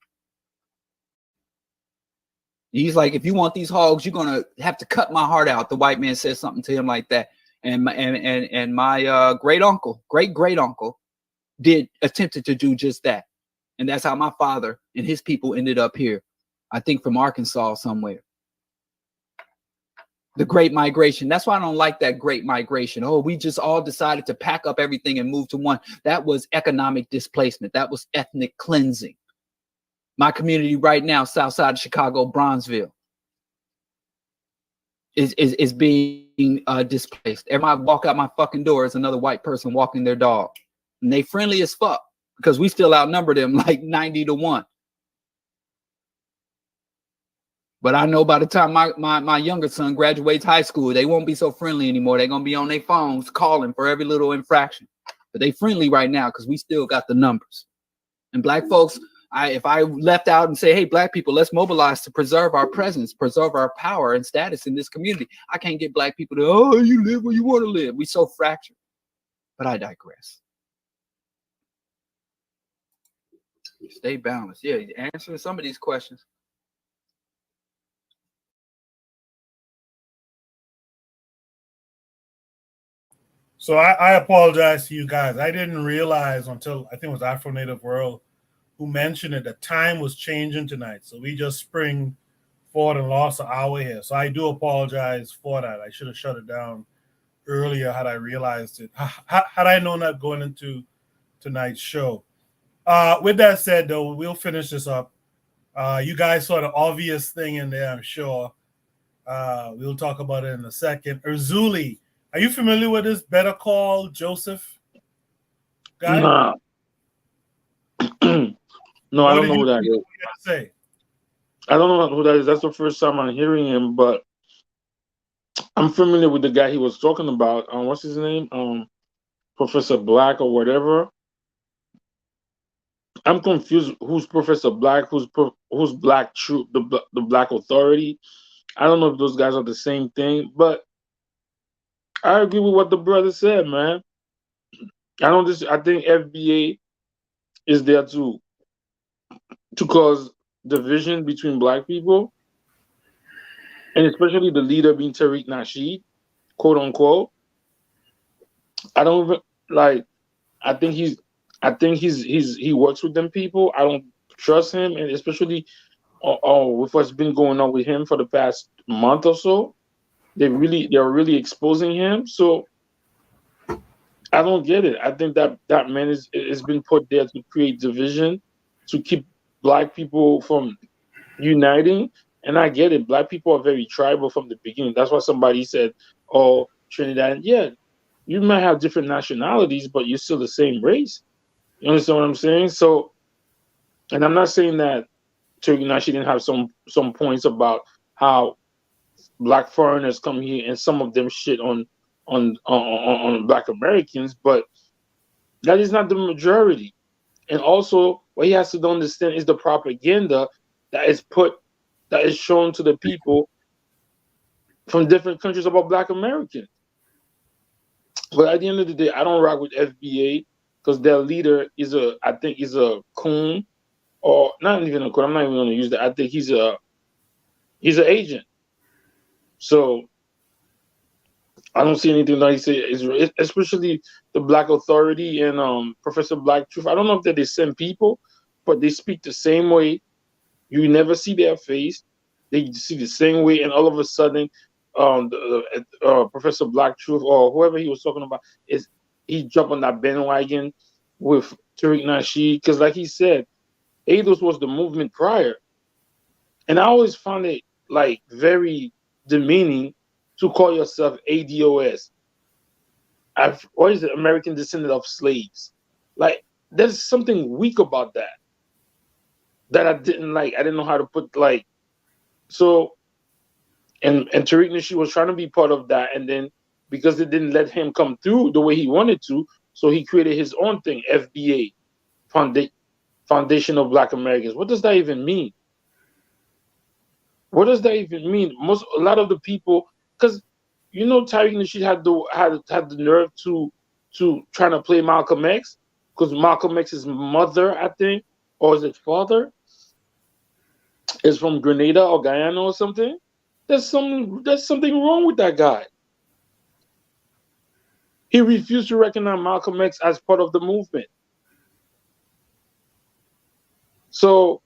He's like, if you want these hogs, you're gonna have to cut my heart out. The white man said something to him like that. And my great uncle attempted to do just that. And that's how my father and his people ended up here. I think from Arkansas somewhere. The Great Migration. That's why I don't like that Great Migration. Oh, we just all decided to pack up everything and move to one. That was economic displacement. That was ethnic cleansing. My community right now, south side of Chicago, Bronzeville, is being displaced. Every time I walk out my fucking door, is another white person walking their dog. And they friendly as fuck, because we still outnumber them like 90 to 1. But I know by the time my younger son graduates high school, they won't be so friendly anymore. They're going to be on their phones calling for every little infraction. But they friendly right now because we still got the numbers. And black folks, if I left out and say, hey, black people, let's mobilize to preserve our presence, preserve our power and status in this community. I can't get black people to, oh, you live where you want to live. We so fractured. But I digress. Stay balanced. Yeah, answering some of these questions. So I apologize to you guys. I didn't realize until I think it was Afro Native World who mentioned it, that time was changing tonight. So we just spring forward and lost an hour here. So I do apologize for that. I should have shut it down earlier had I realized it. Had I known that going into tonight's show. With that said, though, we'll finish this up. You guys saw the obvious thing in there, I'm sure. We'll talk about it in a second. Erzuli, are you familiar with this Better Call Joseph guy? Nah. No, I don't know who that is. Say? I don't know who that is. That's the first time I'm hearing him, but I'm familiar with the guy he was talking about. What's his name? Professor Black or whatever. I'm confused. Who's Professor Black? Who's Black Troop? The Black Authority. I don't know if those guys are the same thing, but I agree with what the brother said, man. I think FBA is there to cause division between black people, and especially the leader being Tariq Nasheed, quote unquote. I don't even like. I think he works with them people. I don't trust him, and especially with what's been going on with him for the past month or so, they're really exposing him. So I don't get it. I think that man is been put there to create division, to keep black people from uniting. And I get it. Black people are very tribal from the beginning. That's why somebody said, "Oh, Trinidad." Yeah, you might have different nationalities, but you're still the same race. You understand what I'm saying? So, and I'm not saying that Tariq Nasheed didn't have some points about how black foreigners come here and some of them shit on black Americans, but that is not the majority. And also, what he has to understand is the propaganda that is shown to the people from different countries about black Americans. But at the end of the day, I don't rock with FBA because their leader I think he's a coon, or not even a coon. I'm not even going to use that. I think he's an agent. So I don't see anything that he say, especially the Black Authority and Professor Black Truth. I don't know if they're the same people, but they speak the same way. You never see their face. They see the same way, and all of a sudden, Professor Black Truth or whoever he was talking about he jumped on that bandwagon with Tariq Nasheed because, like he said, ADOS was the movement prior, and I always found it like very demeaning to call yourself ADOS. What is it? American Descendant of Slaves. Like, there's something weak about that I didn't like. I didn't know how to put like. So, and Tariq Nasheed was trying to be part of that, and then because it didn't let him come through the way he wanted to, so he created his own thing, FBA, Foundation of Black Americans. What does that even mean? What does that even mean? A lot of the people, because Tariq Nasheed had the nerve to try to play Malcolm X, because Malcolm X's mother, I think, or is it father, is from Grenada or Guyana or something. There's something wrong with that guy. He refused to recognize Malcolm X as part of the movement. So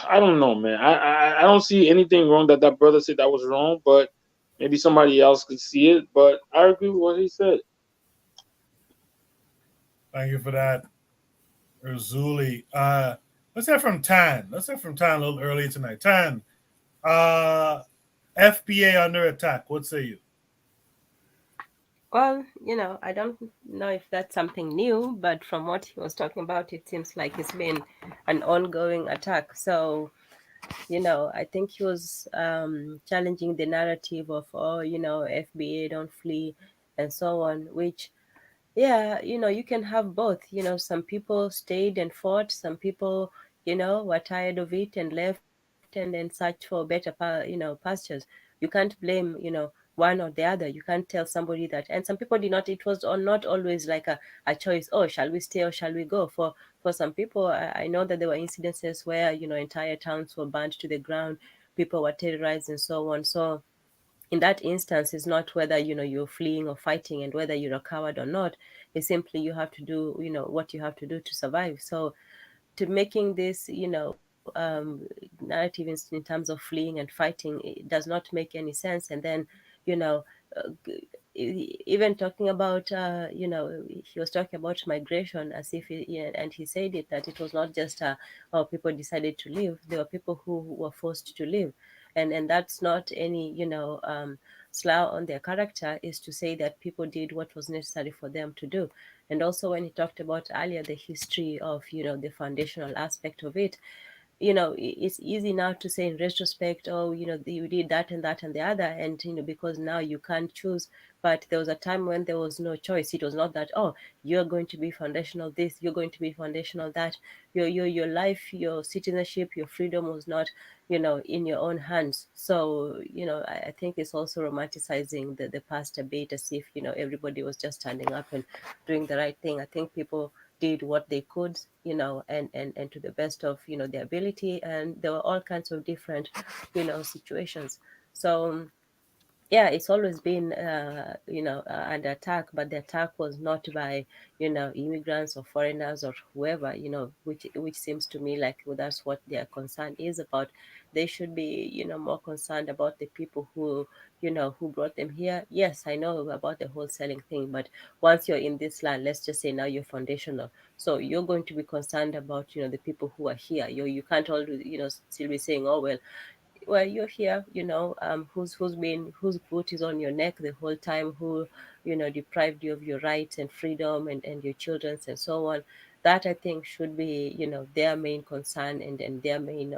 I don't know, man. I don't see anything wrong that brother said that was wrong, but maybe somebody else could see it. But I agree with what he said. Thank you for that, Erzuli. Let's hear from Tan. Let's hear from Tan a little early tonight. Tan, FBA under attack. What say you? Well, I don't know if that's something new, but from what he was talking about, it seems like it's been an ongoing attack. So I think he was challenging the narrative of, oh, FBA don't flee and so on, which, yeah, you can have both. Some people stayed and fought, some people, were tired of it and left and then searched for better, pastures. You can't blame, one or the other. You can't tell somebody that. And some people did not, it was not always like a choice, oh, shall we stay or shall we go? For some people, I know that there were incidences where, entire towns were burned to the ground, people were terrorized and so on. So in that instance, it's not whether you're fleeing or fighting and whether you're a coward or not. It's simply you have to do what you have to do to survive. So to making this narrative in terms of fleeing and fighting, it does not make any sense. And then even talking about he was talking about migration as if and he said it that it was not just oh, people decided to leave. There were people who were forced to leave, and that's not any slur on their character, is to say that people did what was necessary for them to do. And also when he talked about earlier the history of the foundational aspect of it, it's easy now to say in retrospect, oh, you did that and that and the other, and because now you can't choose. But there was a time when there was no choice. It was not that, oh, you're going to be foundational this, you're going to be foundational that. Your life, your citizenship, your freedom was not in your own hands. So I think it's also romanticizing the past a bit, as if everybody was just standing up and doing the right thing. I think people did what they could, and to the best of their ability, and there were all kinds of different situations. So yeah, it's always been under attack, but the attack was not by immigrants or foreigners or whoever, which seems to me like, well, that's what their concern is about. They should be more concerned about the people who who brought them here. Yes, I know about the wholesaling thing, but once you're in this land, let's just say now you're foundational, so you're going to be concerned about the people who are here. You can't always still be saying, oh, well, you're here, whose boot is on your neck the whole time, who deprived you of your rights and freedom and your children's and so on. That, I think, should be their main concern and their main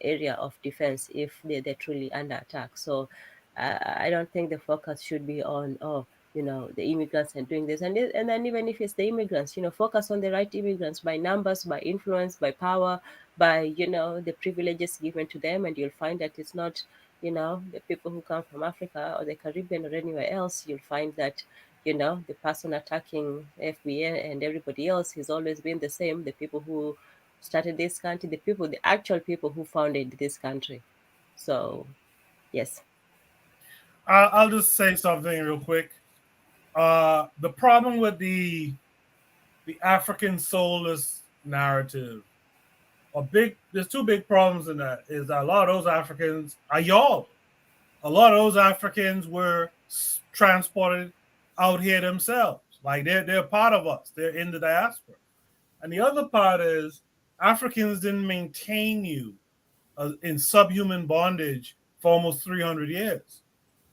area of defense if they're truly under attack. So I don't think the focus should be on, oh, the immigrants and doing this. And then even if it's the immigrants, focus on the right immigrants by numbers, by influence, by power, by the privileges given to them, and you'll find that it's not the people who come from Africa or the Caribbean or anywhere else. You'll find that the person attacking FBA and everybody else has always been the same: the people who started this country, the actual people who founded this country. So yes, I'll just say something real quick. The problem with the African soulless narrative, there's two big problems in that. Is that a lot of those Africans are y'all. A lot of those Africans were transported out here themselves. Like they're part of us. They're in the diaspora. And the other part is Africans didn't maintain you in subhuman bondage for almost 300 years.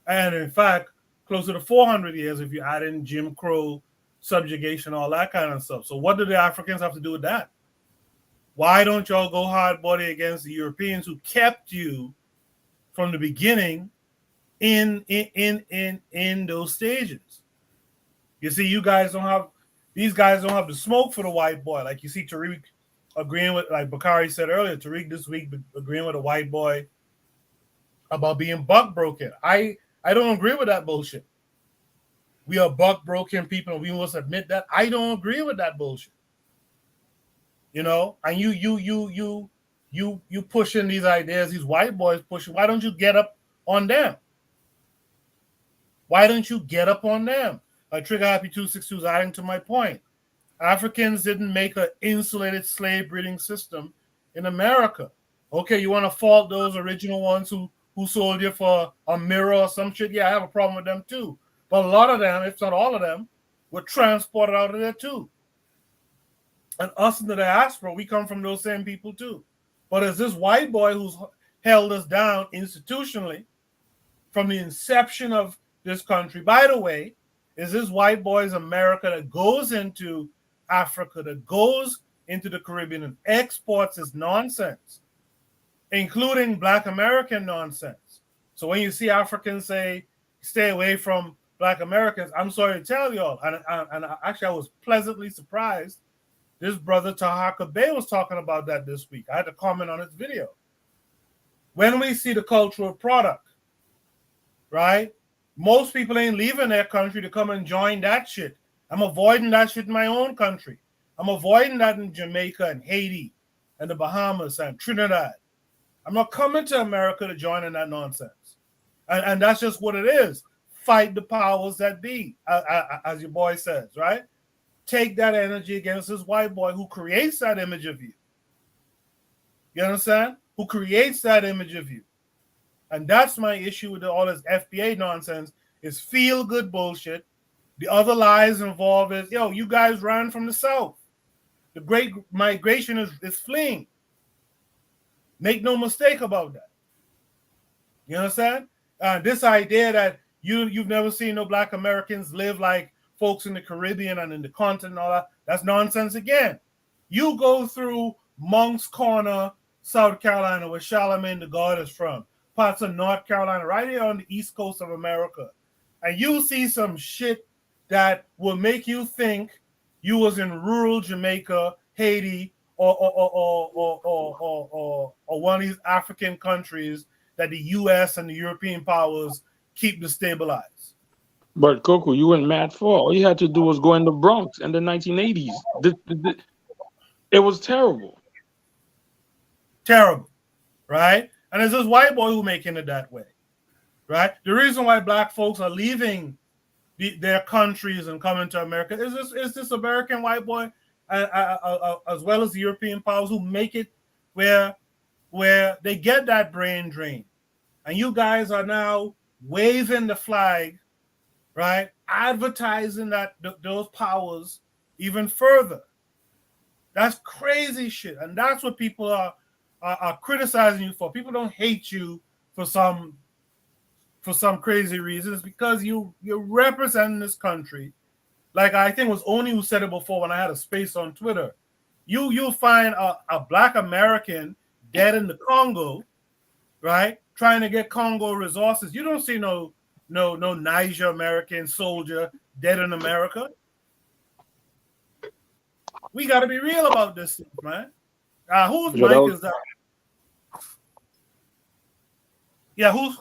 And in fact, closer to 400 years if you add in Jim Crow, subjugation, all that kind of stuff. So what do the Africans have to do with that? Why don't y'all go hard body against the Europeans who kept you from the beginning in those stages? You see, these guys don't have the smoke for the white boy. Like you see Tariq agreeing with, like Bakari said earlier, Tariq this week agreeing with a white boy about being buck broken. I don't agree with that bullshit. We are buck broken people, and we must admit that. I don't agree with that bullshit. And you pushing these ideas, these white boys pushing. Why don't you get up on them? Why don't you get up on them? Trigger Happy 262 is adding to my point. Africans didn't make an insulated slave breeding system in America. Okay, you want to fault those original ones who sold you for a mirror or some shit? Yeah, I have a problem with them too. But a lot of them, if not all of them, were transported out of there too. And us in the diaspora, we come from those same people too. But it's this white boy who's held us down institutionally from the inception of this country. By the way, is this white boy's America that goes into Africa, that goes into the Caribbean and exports his nonsense including Black American nonsense. So when you see Africans say, stay away from Black Americans, I'm sorry to tell y'all, and actually I was pleasantly surprised. This brother Tahaka Bey was talking about that this week. I had to comment on his video. When we see the cultural product, right? Most people ain't leaving their country to come and join that shit. I'm avoiding that shit in my own country. I'm avoiding that in Jamaica and Haiti and the Bahamas and Trinidad. I'm not coming to America to join in that nonsense. And that's just what it is. Fight the powers that be, as your boy says, right? Take that energy against this white boy who creates that image of you. You understand? Who creates that image of you. And that's my issue with all this FBA nonsense, is feel-good bullshit. The other lies involved is, yo, you guys ran from the South. The great migration is fleeing. Make no mistake about that. You understand? This idea that you've never seen no Black Americans live like folks in the Caribbean and in the continent and all that, that's nonsense again. You go through Monk's Corner, South Carolina, where Charlemagne the God is from, parts of North Carolina, right here on the east coast of America, and you see some shit that will make you think you was in rural Jamaica, Haiti, or one of these African countries that the U.S. and the European powers keep destabilized. But Coco, you went mad far. All you had to do was go in the Bronx in the 1980s. It was terrible. Terrible, right? And it's this white boy who making it that way, right? The reason why Black folks are leaving their countries and coming to America is this American white boy, as well as the European powers, who make it where they get that brain drain. And you guys are now waving the flag, right? Advertising that those powers even further. That's crazy shit. And that's what people are criticizing you for. People don't hate you for some crazy reasons, because you're representing this country. Like I think it was Oni who said it before when I had a space on Twitter. You'll find a Black American dead in the Congo, right? Trying to get Congo resources. You don't see no Niger American soldier dead in America. We got to be real about this stuff, man. Whose mic is that? Yeah, who's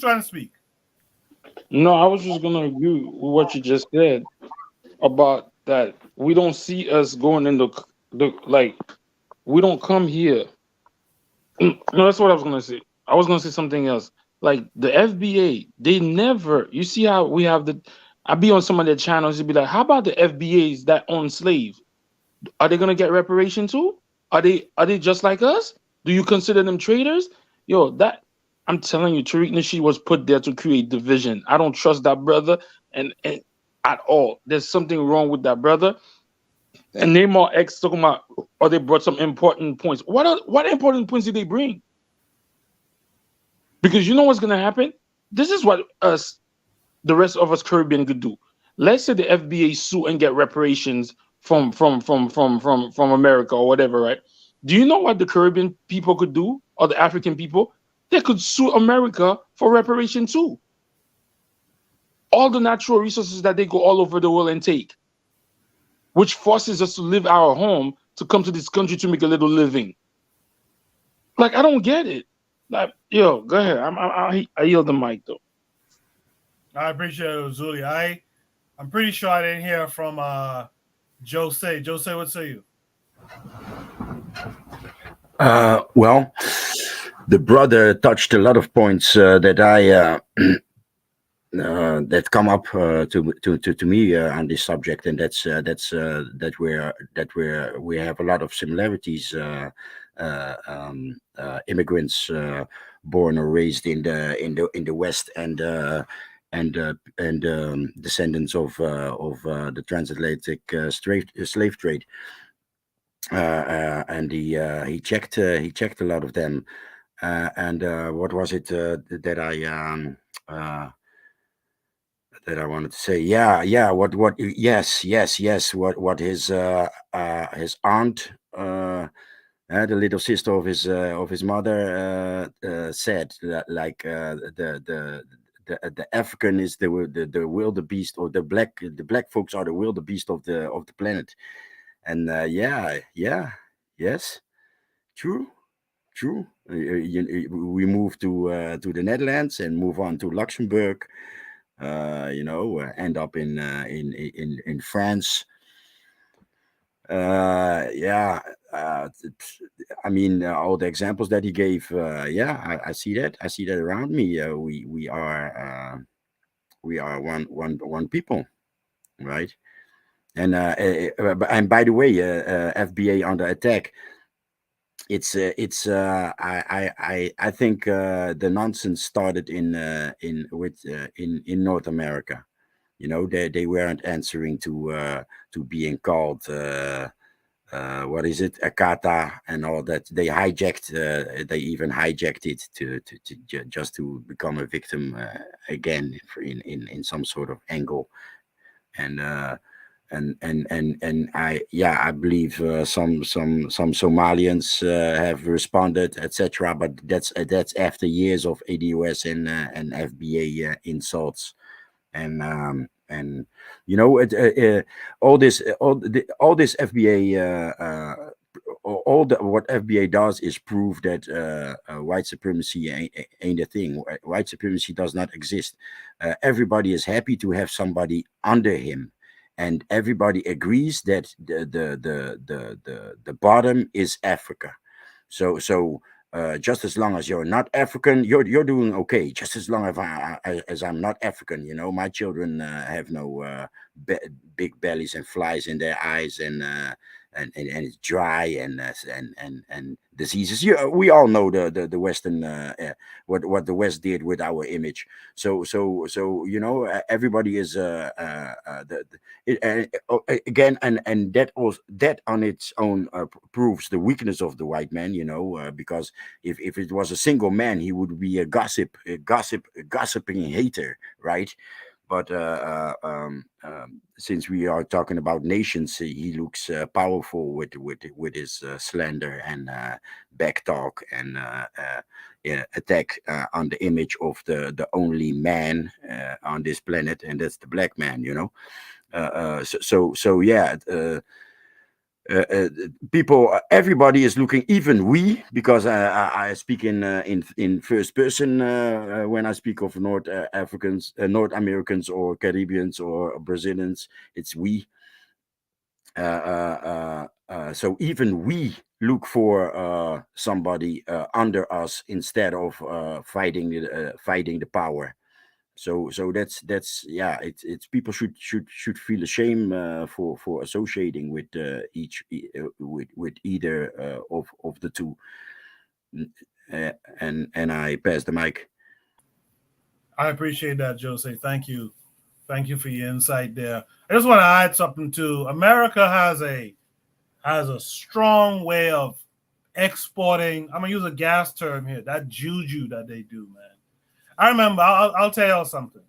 trying to speak? No, I was just gonna agree with what you just said about that. We don't see us going in the like. We don't come here. No, that's what I was gonna say. I was gonna say something else. Like the FBA, they never. You see how we have the. I be on some of their channels. You'd be like, how about the FBAs that own slaves? Are they gonna get reparation too? Are they just like us? Do you consider them traitors? Yo, that I'm telling you, Tariq Nasheed was put there to create division. I don't trust that brother and at all. There's something wrong with that brother. And Neymar X talking about, or they brought some important points. What important points did they bring? Because you know what's gonna happen? This is what the rest of us Caribbean could do. Let's say the FBA sue and get reparations from America or whatever, right? Do you know what the Caribbean people could do, or the African people? They could sue America for reparation too. All the natural resources that they go all over the world and take, which forces us to leave our home to come to this country to make a little living. Like, I don't get it. Like, yo, go ahead. I yield the mic though. I appreciate it, Zuli. I'm pretty sure I didn't hear from Jose. Jose, what say you? Well, the brother touched a lot of points that I that come up to me on this subject, and that we have a lot of similarities. Immigrants born or raised in the West, and descendants of the transatlantic slave trade. And he checked a lot of them, and what was it that I wanted to say? Yeah. What? Yes. What his aunt The little sister of his mother said that, like, the African is the wildebeest, or the black folks are the wildebeest of the planet. And yes, true. We move to the Netherlands and move on to Luxembourg. End up in France. I mean, all the examples that he gave. I see that. I see that around me. We are one people, right? And by the way, FBA under attack. I think the nonsense started in North America. They weren't answering to being called what is it, Akata and all that. They hijacked. They even hijacked it to just to become a victim again in some sort of angle. And I believe some Somalians have responded, etc. But that's after years of ADOS and FBA insults, and all this FBA. What FBA does is prove that white supremacy ain't a thing. White supremacy does not exist. Everybody is happy to have somebody under him, and everybody agrees that the bottom is Africa. So just as long as you're not African, you're doing okay. Just as long as I'm not African, my children have no big bellies and flies in their eyes, and it's dry and diseases. We all know the Western what the West did with our image. So everybody is again, and that on its own proves the weakness of the white man. Because if it was a single man, he would be a gossiping hater, right? But since we are talking about nations, he looks powerful with his slander and back talk and attack on the image of the only man on this planet, and that's the black man. People, everybody is looking, even we, because I speak in first person when I speak of North Africans, North Americans, or Caribbeans, or Brazilians. It's we. So even we look for somebody under us instead of fighting the power. So that's yeah. It's people should feel ashamed for associating with with either of the two. And I pass the mic. I appreciate that, Jose. Thank you for your insight there. I just want to add something too. America has a strong way of exporting. I'm gonna use a gas term here. That juju that they do, man. I remember, I'll tell y'all something.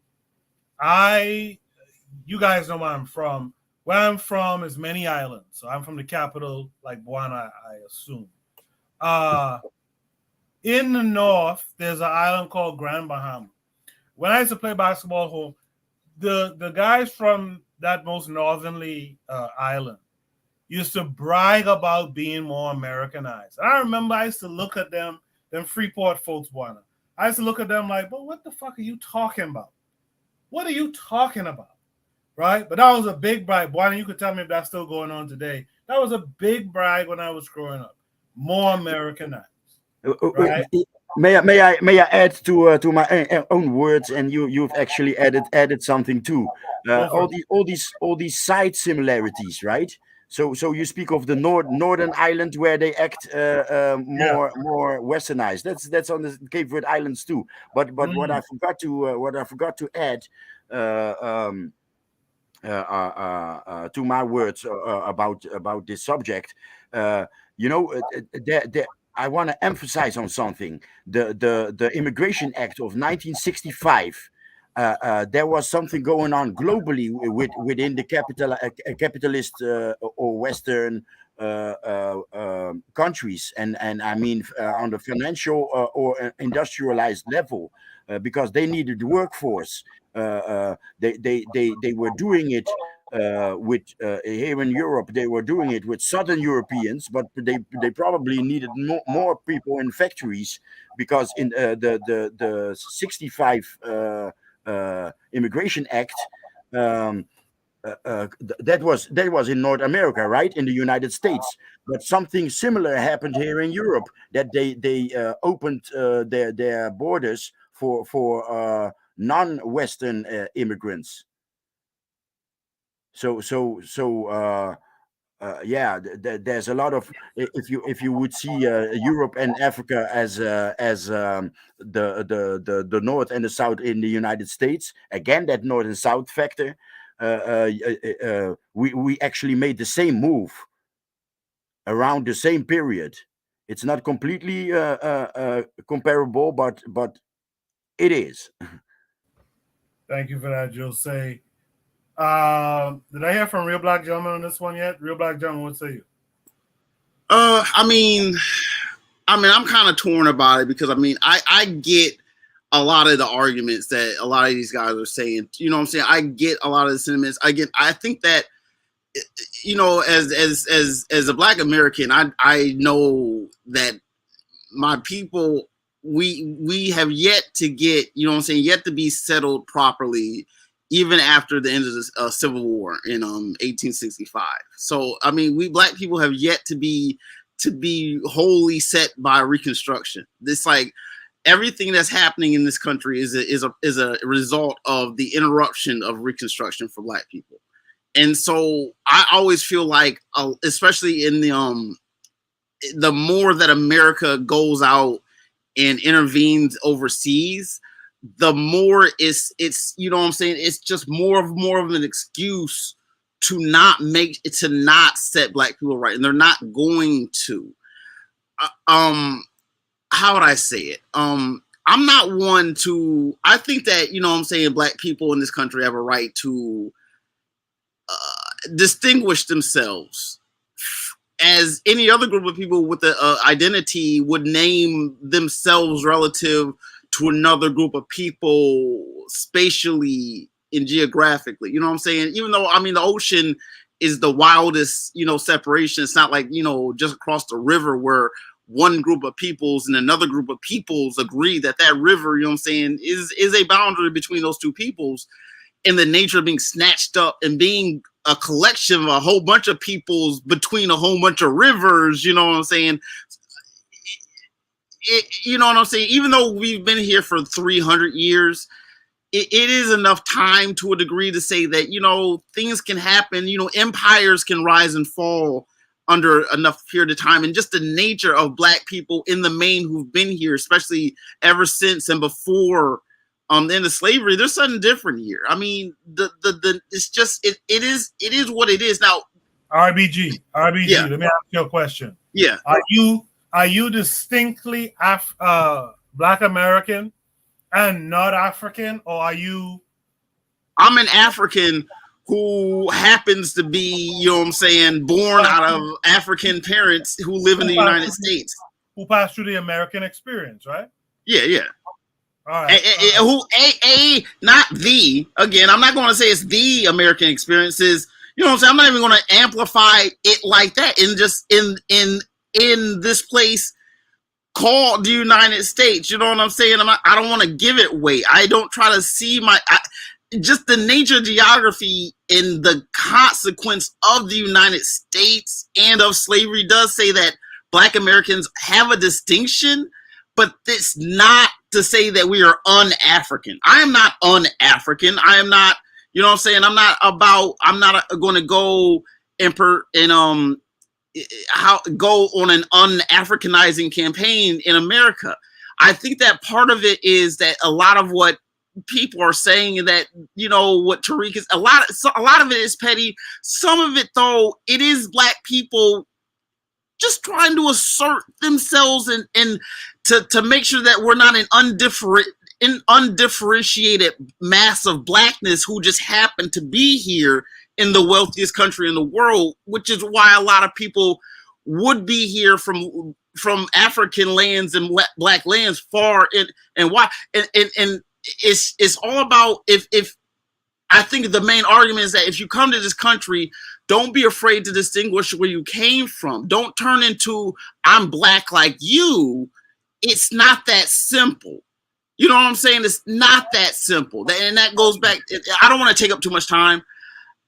You guys know where I'm from. Where I'm from is many islands. So I'm from the capital, like Buana, I assume. In the north, there's an island called Grand Bahama. When I used to play basketball home, the guys from that most northerly island used to brag about being more Americanized. And I remember I used to look at them Freeport folks, Buana. I used to look at them like, but what the fuck are you talking about? What are you talking about? Right? But that was a big brag. Buana, you could tell me if that's still going on today. That was a big brag when I was growing up. More Americanized. Right? May I add to my own words, and you've actually added something too. All these side similarities, right? So you speak of the northern island where they act more westernized. That's on the Cape Verde Islands too. But what I forgot to add to my words about this subject, I want to emphasize on something. The Immigration Act of 1965. There was something going on globally within the capitalist or Western countries, and I mean on the financial or industrialized level, because they needed the workforce. They were doing it with here in Europe. They were doing it with Southern Europeans, but they probably needed more people in factories, because in the 65 Immigration Act. That was in North America, right, in the United States. But something similar happened here in Europe, that they opened their borders for non-Western immigrants. So yeah, there's a lot of, if you would see Europe and Africa as the North and the South in the United States, again, that North and South factor. We actually made the same move around the same period. It's not completely comparable, but it is. Thank you for that, Jose. Did I hear from Real Black Gentleman on this one yet? Real Black Gentleman, what say you? I mean, I'm kind of torn about it, because I get a lot of the arguments that a lot of these guys are saying. You know what I'm saying? I get a lot of the sentiments. I think that, you know, as a Black American, I know that my people, we have yet to get, you know what I'm saying, yet to be settled properly, even after the end of the Civil War in 1865. So I mean, we Black people have yet to be wholly set by Reconstruction. This, like, everything that's happening in this country is a result of the interruption of Reconstruction for Black people. And so I always feel like, especially in the more that America goes out and intervenes overseas, the more it's you know what I'm saying, it's just more of an excuse to not set Black people right, and they're not going to. How would I say it? I'm not one to, I think that, you know what I'm saying, Black people in this country have a right to distinguish themselves as any other group of people with the identity would name themselves relative to another group of people spatially and geographically. You know what I'm saying? Even though, I mean, the ocean is the wildest, you know, separation. It's not like, you know, just across the river where one group of peoples and another group of peoples agree that river, you know what I'm saying, is a boundary between those two peoples, and the nature of being snatched up and being a collection of a whole bunch of peoples between a whole bunch of rivers, you know what I'm saying? You know what I'm saying? Even though we've been here for 300 years, it is enough time to a degree to say that, you know, things can happen, you know, empires can rise and fall under enough period of time, and just the nature of Black people in the main who've been here, especially ever since and before the end of slavery, there's something different here. I mean, it's just it is what it is. Now, RBG, yeah. Let me ask you a question. Yeah. Are you distinctly Black American and not African, or are you? I'm an African who happens to be, you know what I'm saying, born out of African parents who live in the United States. Who passed through the American experience, right? Yeah. All right. Not the, again, I'm not going to say it's the American experiences. You know what I'm saying? I'm not even going to amplify it like that. In just in this place called the United States, you know what I'm saying? I don't want to give it weight. I don't try to see just the nature of geography and the consequence of the United States and of slavery does say that Black Americans have a distinction, but it's not to say that we are un-African. I am not un-African. I am not, you know what I'm saying? I'm not going to go go on an un-Africanizing campaign in America. I think that part of it is that a lot of what people are saying, and that, you know, what Tariq is, a lot of it is petty. Some of it, though, it is Black people just trying to assert themselves and to make sure that we're not an undifferentiated mass of Blackness who just happen to be here in the wealthiest country in the world, which is why a lot of people would be here from African lands and black lands far in, and why and it's all about if I think the main argument is that if you come to this country, don't be afraid to distinguish where you came from. Don't turn into I'm black like you. It's not that simple. You know what I'm saying? It's not that simple. And that goes back. I don't want to take up too much time.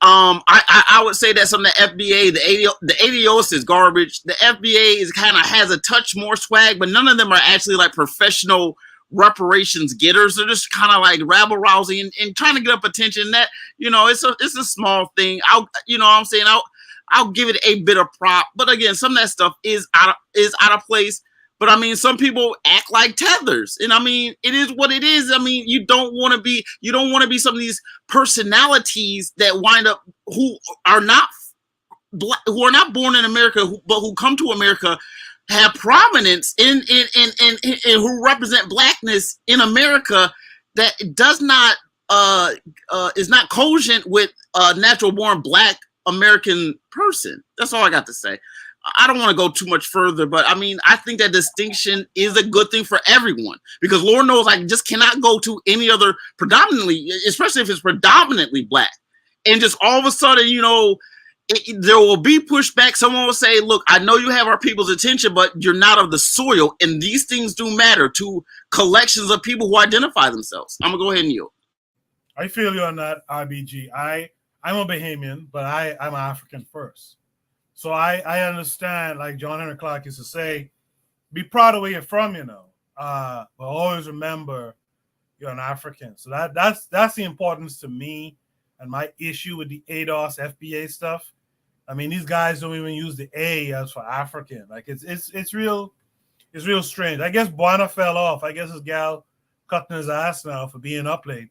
I would say that some of the FBA, the ADOS is garbage. The FBA is kind of has a touch more swag, but none of them are actually like professional reparations getters. They're just kind of like rabble rousing and trying to get up attention. That, you know, it's a small thing. You know what I'm saying? I'll give it a bit of prop, but again, some of that stuff is out of place. But I mean, some people act like tethers, and I mean, it is what it is. I mean, you don't want to be some of these personalities that wind up who are not born in America, but who come to America, have prominence in who represent blackness in America that does not is not cogent with a natural born black American person. That's all I got to say. I don't want to go too much further, but I mean, I think that distinction is a good thing for everyone, because Lord knows I just cannot go to any other predominantly, especially if it's predominantly black, and just all of a sudden, you know, there will be pushback. Someone will say, look, I know you have our people's attention, but you're not of the soil, and these things do matter to collections of people who identify themselves. I'm gonna go ahead and yield. I feel you on that, RBG. I'm a Bahamian, but I'm African first. So I understand, like John Henry Clark used to say, be proud of where you're from, you know, but always remember you're an African. So that's the importance to me, and my issue with the ADOS FBA stuff. I mean, these guys don't even use the A as for African. Like it's real strange. I guess Buana fell off. I guess his gal cutting his ass now for being up late.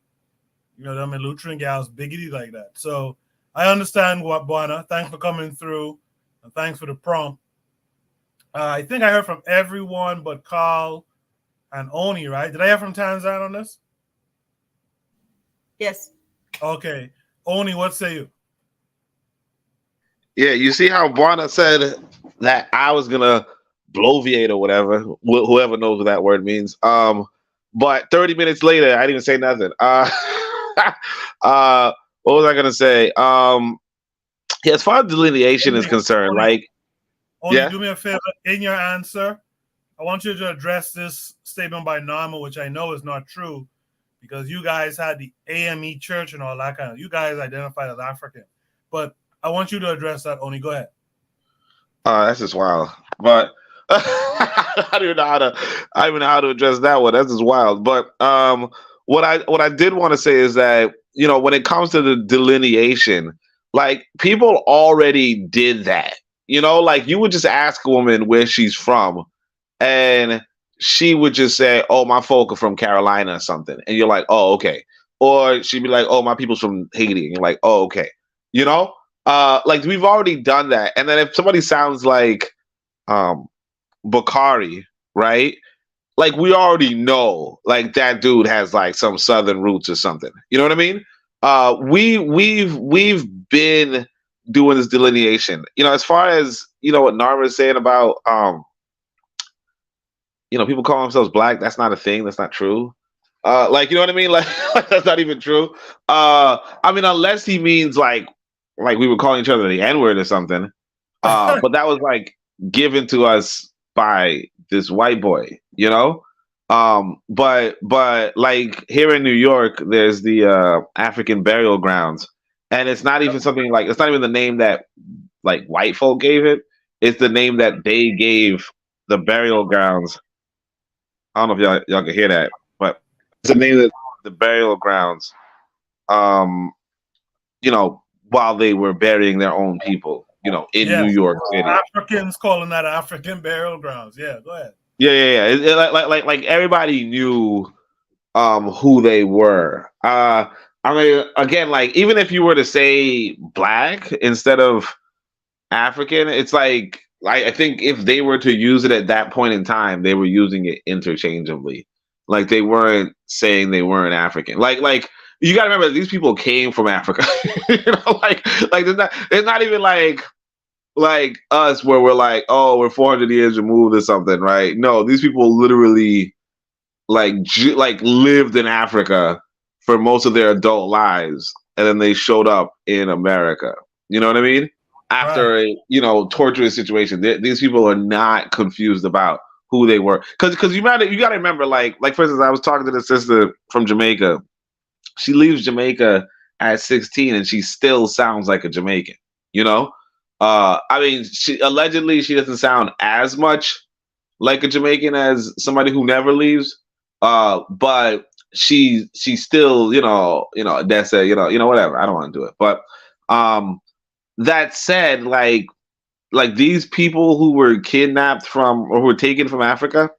You know, them Lutheran gals biggity like that. So I understand what Buana. Thanks for coming through. And thanks for the prompt. I think I heard from everyone but Carl and Oni, right? Did I hear from Tanzan on this? Yes. Okay. Oni, what say you? Yeah, you see how Buana said that I was gonna bloviate or whatever, whoever knows what that word means. But 30 minutes later, I didn't even say nothing. What was I gonna say? Yeah, as far as delineation is concerned, like, Only do me a favor in your answer. I want you to address this statement by Norma, which I know is not true, because you guys had the AME church and all that kind of. You guys identified as African, but I want you to address that. Only go ahead. That's just wild. But I don't even know how to address that one. That's just wild. But what I did want to say is that, you know, when it comes to the delineation, like, people already did that. You know, like, you would just ask a woman where she's from, and she would just say, oh, my folk are from Carolina or something. And you're like, oh, okay. Or she'd be like, oh, my people's from Haiti. And you're like, oh, okay. You know, like, we've already done that. And then if somebody sounds like Bakari, right? Like, we already know, like, that dude has like some Southern roots or something. You know what I mean? We've been doing this delineation. You know, as far as, you know, what Narva is saying about you know, people call themselves black, that's not a thing, that's not true. Like, you know what I mean? Like that's not even true. I mean, unless he means like we were calling each other the N-word or something. But that was like given to us by this white boy, you know? But like here in New York, there's the African burial grounds, and it's not even something like, it's not even the name that like white folk gave it. It's the name that they gave the burial grounds. I don't know if y'all can hear that, but it's the name of the burial grounds. You know, while they were burying their own people, you know, in New York City. Africans calling that African burial grounds. Yeah, go ahead. Yeah. Like everybody knew who they were. I mean, again, like, even if you were to say black instead of African, it's like I think if they were to use it at that point in time, they were using it interchangeably. Like, they weren't saying they weren't African. Like you got to remember these people came from Africa. You know, like there's not even like us where we're like, oh, we're 400 years removed or something, right? No, these people literally like lived in Africa for most of their adult lives, and then they showed up in America. You know what I mean? After a torturous situation, these people are not confused about who they were, because you got to remember, like for instance, I was talking to the sister from Jamaica. She leaves Jamaica at 16, and she still sounds like a Jamaican. You know, I mean, she doesn't sound as much like a Jamaican as somebody who never leaves, but she's still, that's whatever. I don't want to do it, but that said, like these people who were kidnapped from or who were taken from Africa,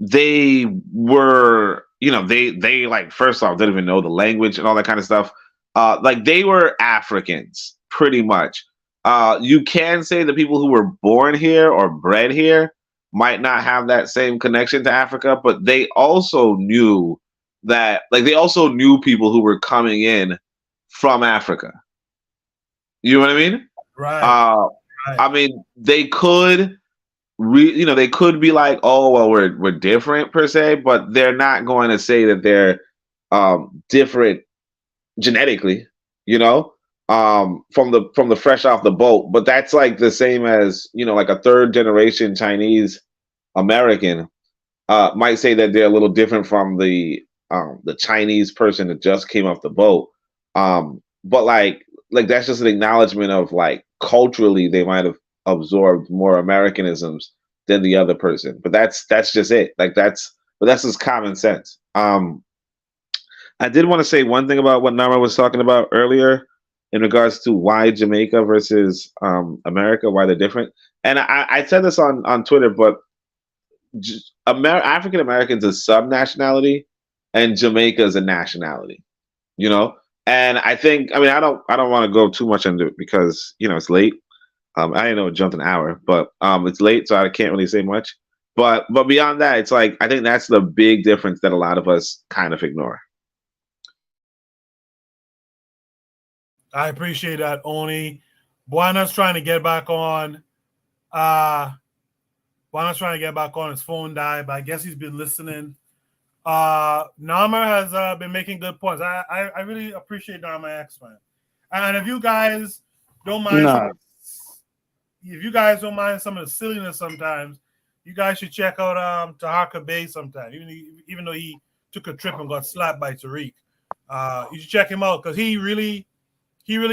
they were, they like, first off, didn't even know the language and all that kind of stuff. Like they were Africans pretty much. You can say the people who were born here or bred here might not have that same connection to Africa, but they also knew people who were coming in from Africa. You know what I mean? Right. I mean, they could, they could be like, oh, well, we're different per se, but they're not going to say that they're different genetically, from the fresh off the boat. But that's like the same as, like a third generation Chinese American might say that they're a little different from the Chinese person that just came off the boat. But like that's just an acknowledgement of like culturally they might have absorbed more Americanisms than the other person. But that's just it. That's just common sense. I did want to say one thing about what Nama was talking about earlier in regards to why Jamaica versus America, why they're different. And I said this on Twitter, but African Americans is sub-nationality and Jamaica is a nationality, And I think, I don't want to go too much into it because, it's late. I didn't know it jumped an hour, but it's late, so I can't really say much. But beyond that, it's like, I think that's the big difference that a lot of us kind of ignore. I appreciate that, Oni. Buana's trying to get back on. Buana's trying to get back on. His phone died, but I guess he's been listening. Nama has been making good points. I really appreciate Nama X, man. And if you guys don't mind, if you guys don't mind some of the silliness sometimes, you guys should check out Tahaka Bay sometime. Even though he took a trip and got slapped by Tariq, you should check him out because he really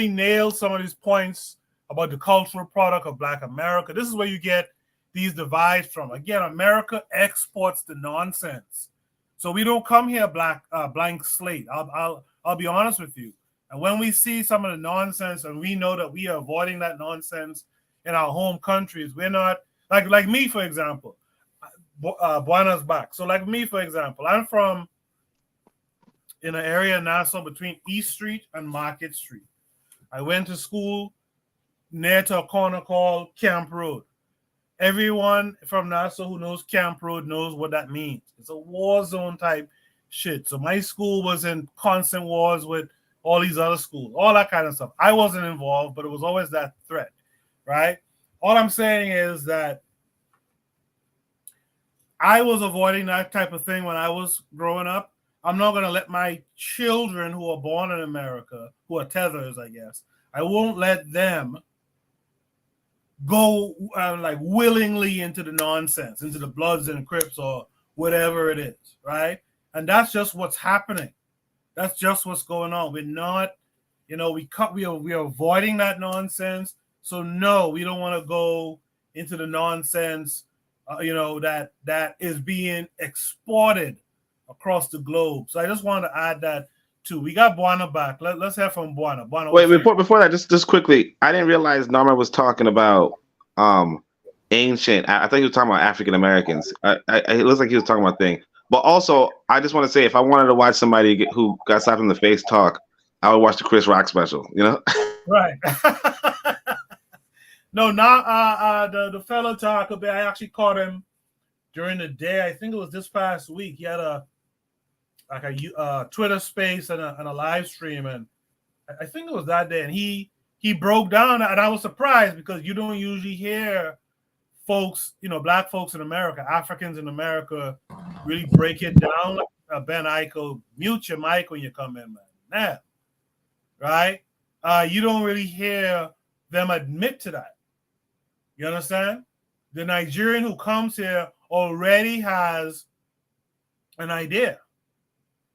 nailed some of these points about the cultural product of Black America. This is where you get these divides from. Again, America exports the nonsense. So we don't come here blank slate. I'll be honest with you. And when we see some of the nonsense and we know that we are avoiding that nonsense in our home countries, we're not like me, for example. Buana's back. So like me, for example, I'm from in an area in Nassau between East Street and Market Street. I went to school near to a corner called Camp Road. Everyone from Nassau who knows Camp Road knows what that means. It's a war zone type shit. So my school was in constant wars with all these other schools, all that kind of stuff. I wasn't involved, but it was always that threat, right? All I'm saying is that I was avoiding that type of thing when I was growing up. I'm not going to let my children who are born in America, who are tethers, I guess, I won't let them go like willingly into the nonsense, into the Bloods and Crips or whatever it is, right? And that's just what's happening. That's just what's going on. We're not, we are avoiding that nonsense. So no, we don't want to go into the nonsense, that is being exported across the globe. So I just wanted to add that too. We got Buana back. Let's hear from Buana. Wait, before that, just quickly, I didn't realize Nama was talking about ancient. I thought he was talking about African Americans. It looks like he was talking about things. But also, I just want to say, if I wanted to watch somebody who got slapped in the face talk, I would watch the Chris Rock special. Right. No, not the fellow talk a bit. I actually caught him during the day. I think it was this past week. He had a a Twitter space and a live stream, and I think it was that day, and he broke down, and I was surprised because you don't usually hear folks, black folks in America, Africans in America, really break it down. Like Ben Eichel, mute your mic when you come in, man. Now, right? You don't really hear them admit to that. You understand? The Nigerian who comes here already has an idea,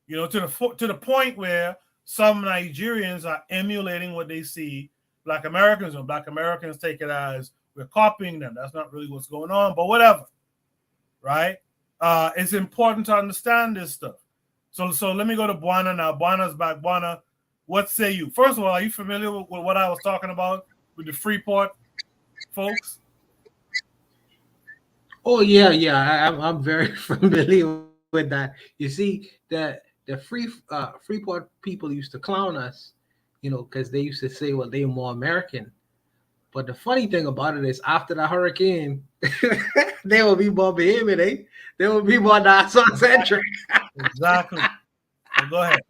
to the point where some Nigerians are emulating what they see Black Americans, or Black Americans take it as we're copying them. That's not really what's going on, but whatever, right? It's important to understand this stuff. So let me go to Buana now. Buana's back. Buana, what say you? First of all, are you familiar with what I was talking about with the Freeport folks? Oh yeah. I'm very familiar with that. You see, the Freeport people used to clown us, because they used to say, well, they're more American. But the funny thing about it is, after the hurricane, they will be more behaving, eh? They will be more national-centric. Exactly. Go ahead.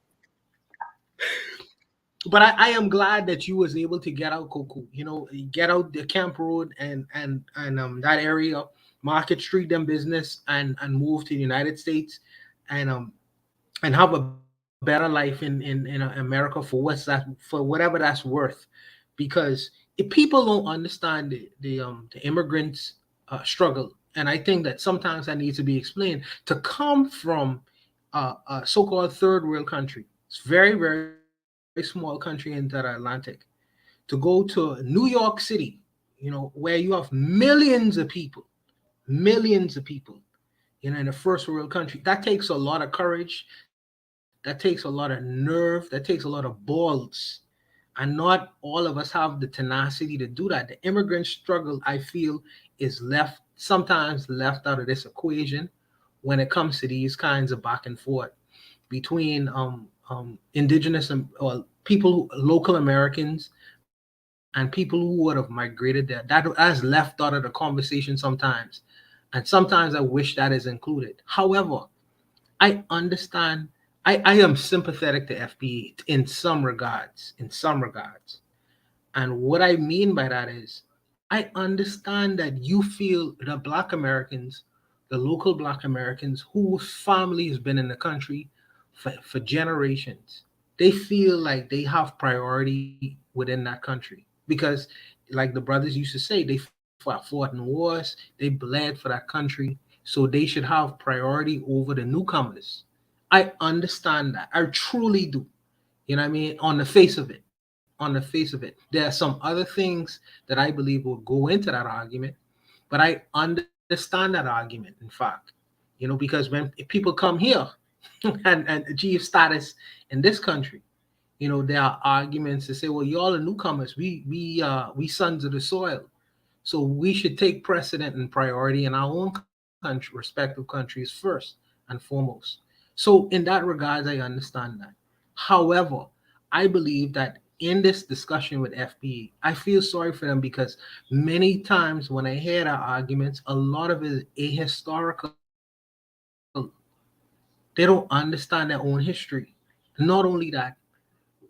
But I am glad that you was able to get out, Coco. Get out the Camp Road and that area, Market Street, them business, and move to the United States, and have a better life in America for whatever that's worth. Because if people don't understand the immigrants' struggle, and I think that sometimes that needs to be explained, to come from a so-called third world country, it's very, very, very small country in the Atlantic, to go to New York City, where you have millions of people, in a first world country. That takes a lot of courage. That takes a lot of nerve. That takes a lot of balls. And not all of us have the tenacity to do that. The immigrant struggle, I feel, is sometimes left out of this equation when it comes to these kinds of back and forth between indigenous or local Americans and people who would have migrated there. That's left out of the conversation sometimes. And sometimes I wish that is included. However, I understand. I am sympathetic to FBA in some regards. And what I mean by that is, I understand that you feel the Black Americans, the local Black Americans whose family has been in the country for generations, they feel like they have priority within that country. Because, like the brothers used to say, they fought in wars, they bled for that country, so they should have priority over the newcomers. I understand that. I truly do. You know what I mean? On the face of it. There are some other things that I believe will go into that argument, but I understand that argument, in fact. Because when people come here and achieve status in this country, there are arguments to say, well, y'all are newcomers. We sons of the soil. So we should take precedent and priority in our own country, respective countries first and foremost. So in that regard, I understand that. However, I believe that in this discussion with FBA, I feel sorry for them because many times when I hear their arguments, a lot of it is ahistorical. They don't understand their own history. Not only that,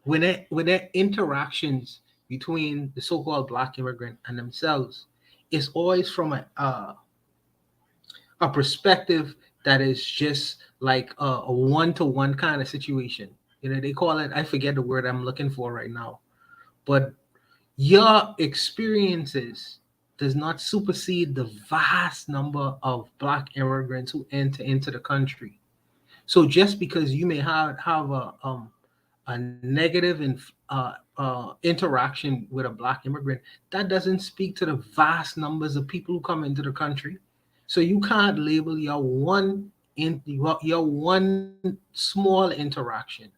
when their interactions between the so-called Black immigrant and themselves, it's always from a perspective that is just like a one-to-one kind of situation. They call it, I forget the word I'm looking for right now, but your experiences does not supersede the vast number of Black immigrants who enter into the country. So just because you may have a negative interaction with a Black immigrant, that doesn't speak to the vast numbers of people who come into the country. So you can't label your one small interaction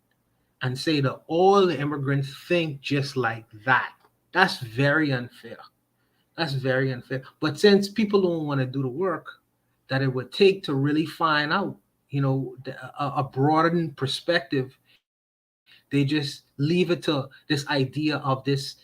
and say that all the immigrants think just like that. That's very unfair. But since people don't want to do the work that it would take to really find out, a broadened perspective, they just leave it to this idea of this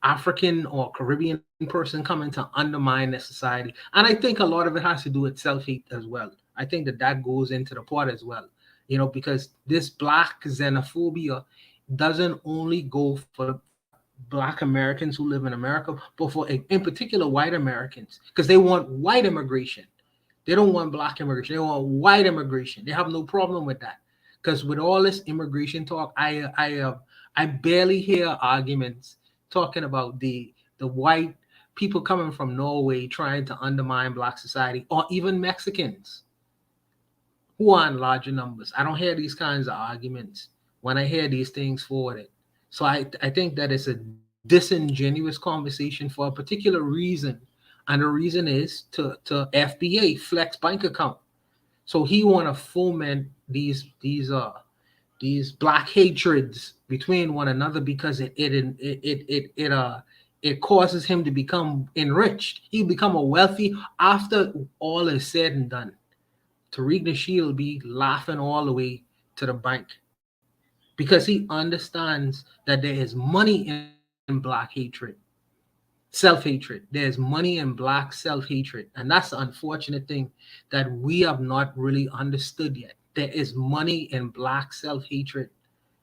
African or Caribbean person coming to undermine the society. And I think a lot of it has to do with self-hate as well. I think that goes into the part as well. you know, because this black xenophobia doesn't only go for black Americans who live in America, but for in particular white Americans, because they want white immigration. They don't want black immigration. They want white immigration. They have no problem with that. Because with all this immigration talk, I barely hear arguments talking about the white people coming from Norway trying to undermine black society, or even Mexicans who are in larger numbers. I don't hear these kinds of arguments when I hear these things forwarded. So I think that it's a disingenuous conversation for a particular reason. And the reason is to FBA, flex bank account. So he want to foment these black hatreds between one another because it causes him to become enriched. He become a wealthy after all is said and done. Tariq Nasheed will be laughing all the way to the bank because he understands that there is money in black hatred, self-hatred. There's money in black self-hatred. And that's the unfortunate thing that we have not really understood yet. There is money in black self-hatred.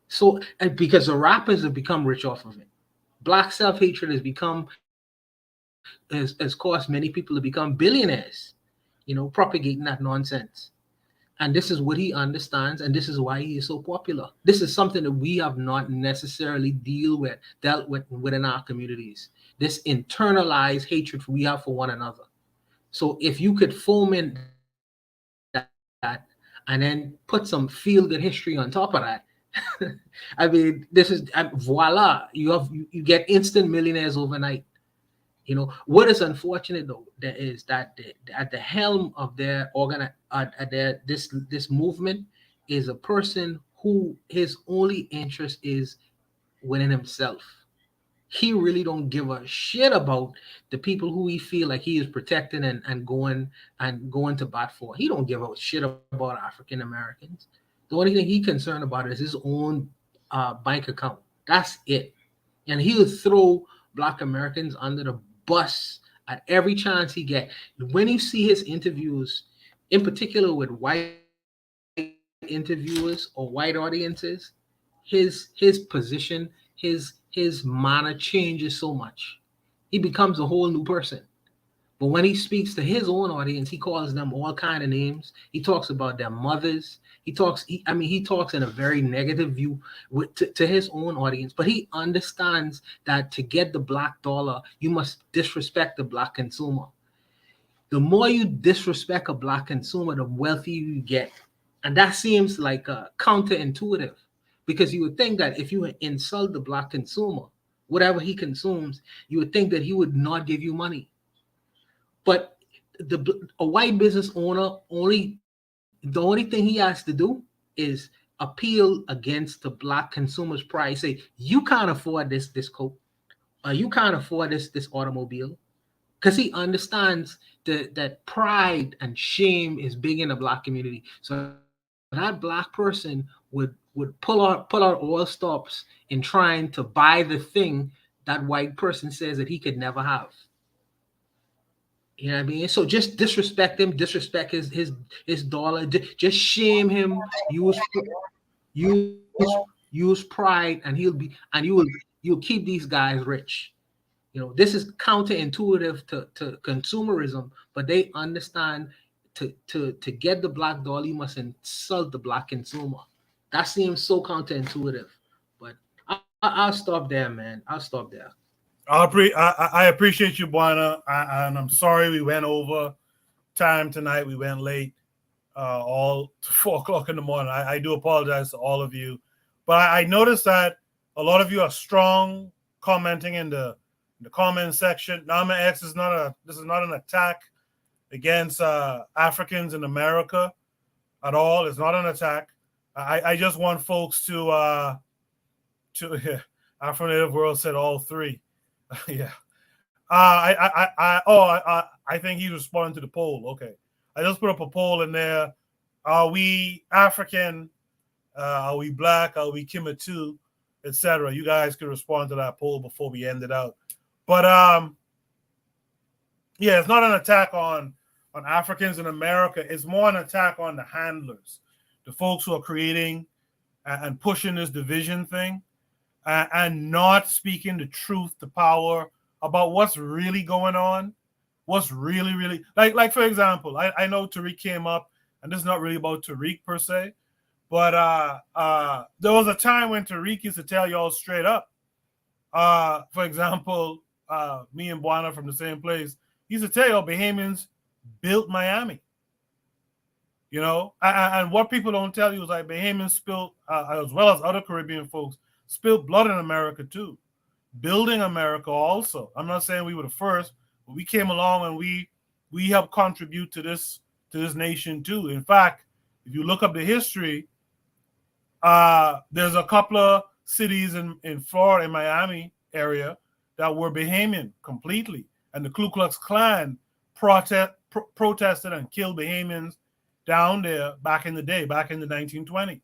So, and because the rappers have become rich off of it. Black self-hatred has caused many people to become billionaires, you know, propagating that nonsense. And this is what he understands, and this is why he is so popular. This is something that we have not necessarily dealt with within our communities. This internalized hatred we have for one another. So if you could foment that and then put some feel-good history on top of that, I mean, this is voila. You get instant millionaires overnight. You know what is unfortunate though, that is that at the helm of their this movement is a person who his only interest is within himself. He really don't give a shit about the people who he feel like he is protecting and going to bat for. He don't give a shit about African Americans. The only thing he's concerned about is his own bank account. That's it. And he'll throw black Americans under the bus at every chance he get. When you see his interviews, in particular with white interviewers or white audiences, his position, his manner changes so much. He becomes a whole new person. But when he speaks to his own audience, he calls them all kind of names. He talks about their mothers. He talks in a very negative view to his own audience. But he understands that to get the black dollar, you must disrespect the black consumer. The more you disrespect a black consumer, the wealthier you get. And that seems like counterintuitive, because you would think that if you insult the black consumer, whatever he consumes, you would think that he would not give you money. But a white business owner, the only thing he has to do is appeal against the black consumer's pride. Say, you can't afford this coat, or you can't afford this automobile, because he understands that pride and shame is big in the black community. So that black person would pull out all stops in trying to buy the thing that white person says that he could never have. You know what I mean? So just disrespect him, disrespect his dollar, just shame him, use pride, and you'll keep these guys rich. You know, this is counterintuitive to consumerism, but they understand to get the black dollar, you must insult the black consumer. That seems so counterintuitive. But I'll stop there, man. I'll stop there. I appreciate you, Buana, and I'm sorry we went over time tonight. We went late, all to 4 o'clock in the morning. I do apologize to all of you, but I noticed that a lot of you are strong commenting in the comment section. Nama X is this is not an attack against Africans in America at all. It's not an attack. I just want folks to Afro-Native World said all three. Yeah. I think he's responding to the poll. Okay. I just put up a poll in there. Are we African? Are we black? Are we Kimatu? Etc. You guys could respond to that poll before we end it out. But yeah, it's not an attack on Africans in America. It's more an attack on the handlers. the folks who are creating and pushing this division thing, and not speaking the truth to power about what's really going on, what's really like for example, I know Tariq came up, and this is not really about Tariq per se, but there was a time when Tariq used to tell y'all straight up. For example, me and Buana from the same place, he used to tell y'all Bahamians built Miami. You know, and what people don't tell you is like Bahamians spilled, as well as other Caribbean folks, spilled blood in America too, building America also. I'm not saying we were the first, but we came along and we helped contribute to this nation too. In fact, if you look up the history, there's a couple of cities in Florida, in Miami area, that were Bahamian completely, and the Ku Klux Klan protested and killed Bahamians down there back in the day, back in the 1920s. You know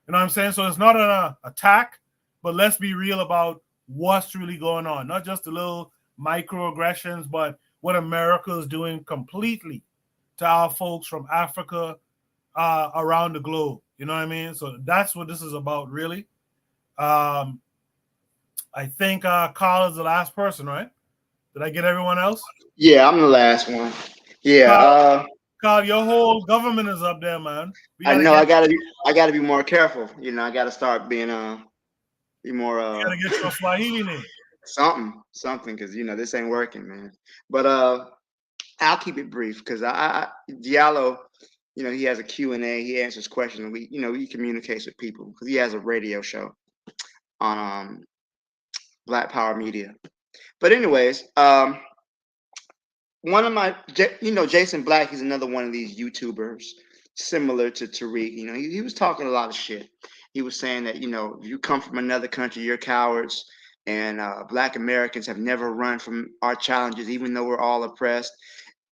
what I'm saying? So it's not an attack, but let's be real about what's really going on. Not just the little microaggressions, but what America is doing completely to our folks from Africa around the globe. You know what I mean? So that's what this is about, really. I think Carl is the last person, right? Did I get everyone else? Yeah, I'm the last one. Yeah. Carl, your whole government is up there, man. I know. I gotta be more careful. You know, I gotta start being be more. You gotta get your Swahili name. Something, because you know this ain't working, man. But I'll keep it brief because Diallo, you know, he has a Q&A. He answers questions, and he communicates with people because he has a radio show on Black Power Media. But anyways, one of my, Jason Black, he's another one of these YouTubers similar to Tariq. You know, he was talking a lot of shit. He was saying that, you know, if you come from another country, you're cowards, and Black Americans have never run from our challenges, even though we're all oppressed.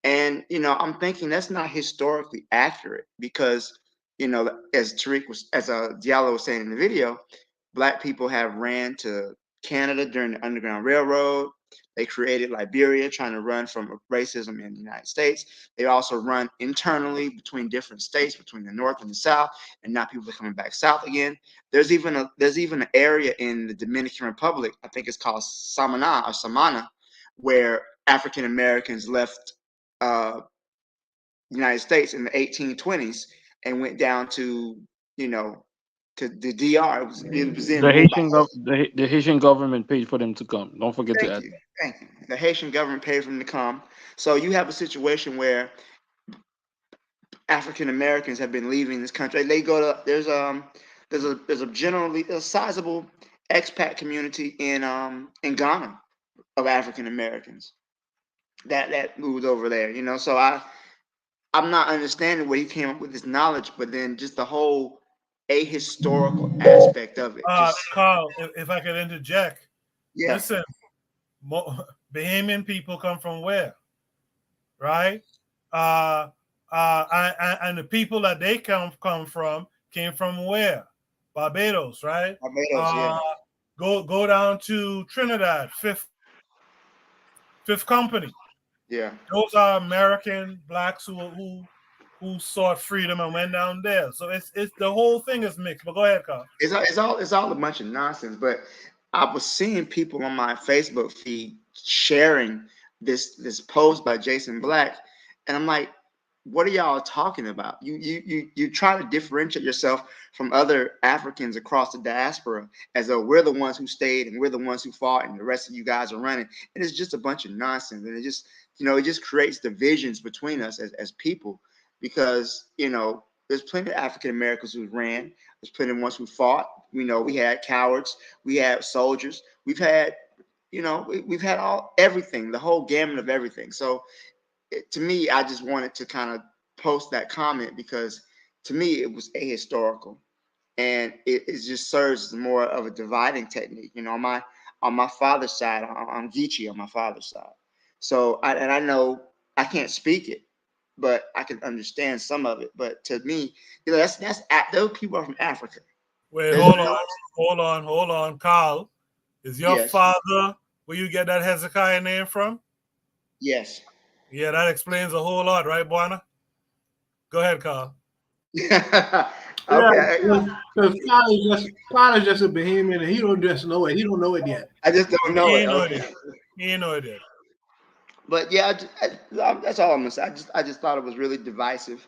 And, you know, I'm thinking that's not historically accurate because, you know, as Diallo was saying in the video, Black people have ran to Canada during the Underground Railroad. They created Liberia, trying to run from racism in the United States. They also run internally between different states, between the North and the South, and now people are coming back south again. There's even an area in the Dominican Republic, I think it's called Samana, where African Americans left the United States in the 1820s and went down to, you know, to the DR. It was in the Haitian government paid for them to come. Don't forget to add. Thank you. The Haitian government paid for them to come. So you have a situation where African Americans have been leaving this country. They go to there's a generally a sizable expat community in Ghana of African Americans that moved over there. You know, so I'm not understanding where he came up with this knowledge, but then just the whole ahistorical aspect of it. Carl, if I could interject. Yeah. Listen, Bahamian people come from where? Right? And the people that they come from came from where? Barbados, right? Barbados, yeah. Go down to Trinidad, Fifth Company. Yeah. Those are American Blacks who sought freedom and went down there. So it's the whole thing is mixed. But go ahead, Carl. It's all a bunch of nonsense. But I was seeing people on my Facebook feed sharing this post by Jason Black, and I'm like, what are y'all talking about? You try to differentiate yourself from other Africans across the diaspora as though we're the ones who stayed and we're the ones who fought and the rest of you guys are running. And it's just a bunch of nonsense. And it just creates divisions between us as people, because, you know, there's plenty of African Americans who ran. There's plenty of ones who fought. We know we had cowards. We had soldiers. We've had, you know, we've had everything, the whole gamut of everything. So to me, I just wanted to kind of post that comment because to me it was ahistorical, and it just serves as more of a dividing technique. You know, on my father's side, I'm Geechee on my father's side. So I know I can't speak it, but I can understand some of it. But to me, you know, that's those people are from Africa. Wait, hold on, Carl. Is your father where you get that Hezekiah name from? Yes. Yeah, that explains a whole lot, right, Buana? Go ahead, Carl. Okay. Because Clyde is just a Bahamian, and he don't just know it. He don't know it yet. I just don't know He it. ain't know Okay. it yet. He ain't know it yet. But yeah, that's all I'm gonna say. I just thought it was really divisive.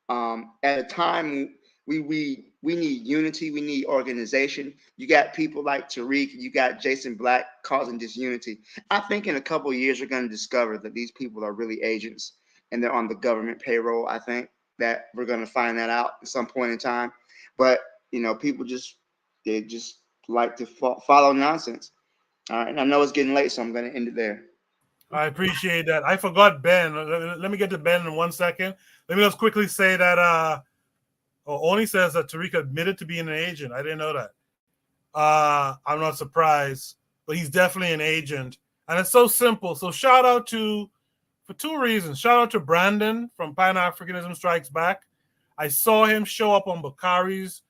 At a time we need unity, we need organization. You got people like Tariq, you got Jason Black causing disunity. I think in a couple of years you're going to discover that these people are really agents and they're on the government payroll. I think that we're going to find that out at some point in time. But you know, people they just like to follow nonsense. All right, and I know it's getting late, so I'm going to end it there. I appreciate that. I forgot Ben. Let me get to Ben in 1 second. Let me just quickly say that Oni says that Tariq admitted to being an agent. I didn't know that. I'm not surprised, but he's definitely an agent. And it's so simple. So shout out for two reasons. Shout out to Brandon from Pan-Africanism Strikes Back. I saw him show up on Bakari's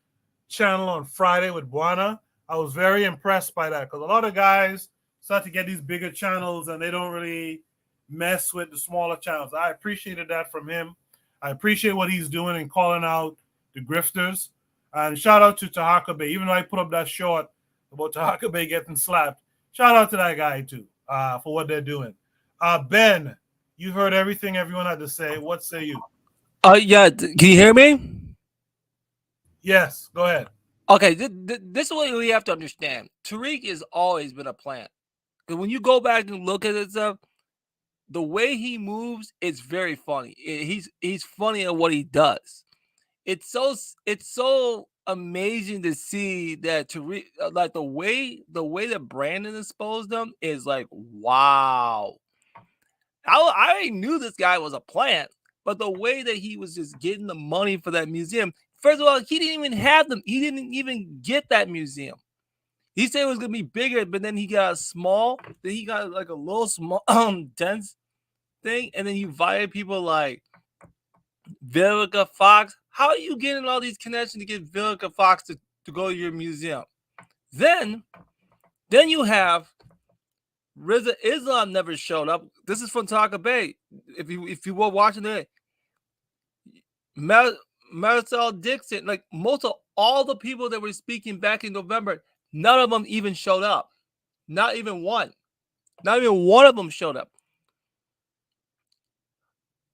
channel on Friday with Buana. I was very impressed by that because a lot of guys start to get these bigger channels and they don't really mess with the smaller channels. I appreciated that from him. I appreciate what he's doing and calling out the grifters. And shout out to Tahaka Bay. Even though I put up that short about Tahaka Bay getting slapped, shout out to that guy too for what they're doing. Ben, you heard everything everyone had to say. What say you? Yeah. Can you hear me? Yes, go ahead. Okay, this is what we have to understand. Tariq has always been a plant. Because when you go back and look at it stuff, the way he moves, it's very funny. He's funny at what he does. It's so amazing to see that Tariq, like the way that Brandon exposed them is like, wow. I already knew this guy was a plant, but the way that he was just getting the money for that museum. First of all, he didn't even have them. He didn't even get that museum. He said it was gonna be bigger, but then he got a small. Then he got like a little small, dense thing, and then he invited people like Vivica Fox. How are you getting all these connections to get Vivica Fox to go to your museum? Then you have Riza Islam never showed up. This is from Taka Bay. If you were watching it, Marisol Dixon, like most of all the people that were speaking back in November, none of them even showed up. Not even one. Not even one of them showed up.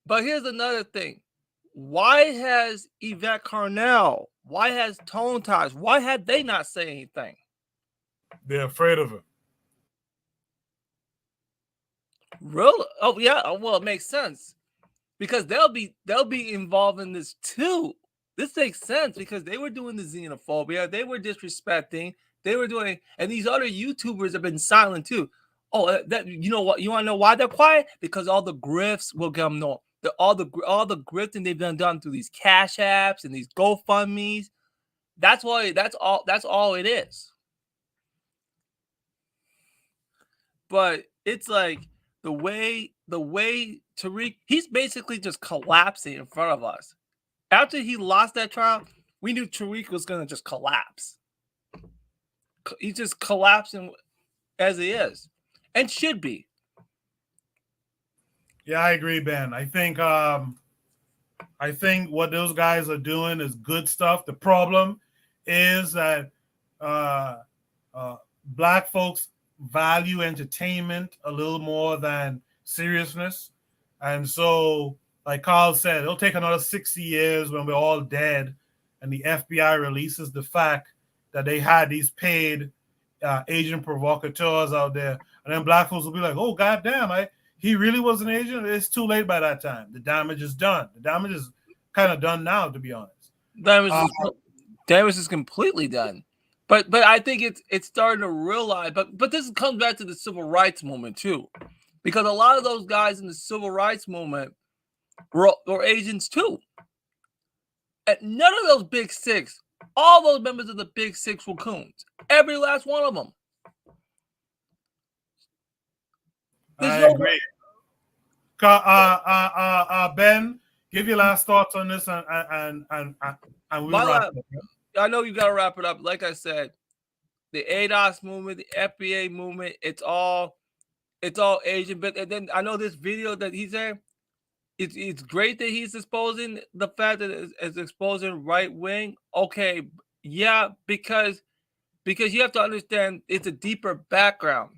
But here's another thing. Why has Yvette Carnell, why has Tone Ties, why had they not said anything? They're afraid of her. Really? Oh yeah. Well, it makes sense because they'll be involved in this too. This makes sense because they were doing the xenophobia, they were disrespecting, they were doing, and these other YouTubers have been silent too. Oh, that you know what? You want to know why they're quiet? Because all the grifts will come known. All the grifting they've done through these Cash Apps and these GoFundMe's. That's why. That's all it is. But it's like the way Tariq, he's basically just collapsing in front of us. After he lost that trial, we knew Tariq was gonna just collapse. He's just collapsing as he is, and should be. Yeah, I agree, Ben. I think what those guys are doing is good stuff. The problem is that black folks value entertainment a little more than seriousness. And so, like Carl said, it'll take another 60 years when we're all dead and the FBI releases the fact that they had these paid agent provocateurs out there. And then black folks will be like, oh, goddamn, he really was an agent. It's too late by that time. The damage is done. The damage is kind of done now, to be honest. Damage is completely done. But I think it's starting to realize. But this comes back to the civil rights movement too, because a lot of those guys in the civil rights movement were agents too. And none of those big six, all those members of the big six were coons. Every last one of them. I agree. Ben, give your last thoughts on this, and we'll wrap it up. I know you got to wrap it up. Like I said, the ADOS movement, the FBA movement, it's all Asian. But and then I know this video that he said, it's great that he's exposing the fact that it's exposing right wing. Okay, yeah, because you have to understand it's a deeper background.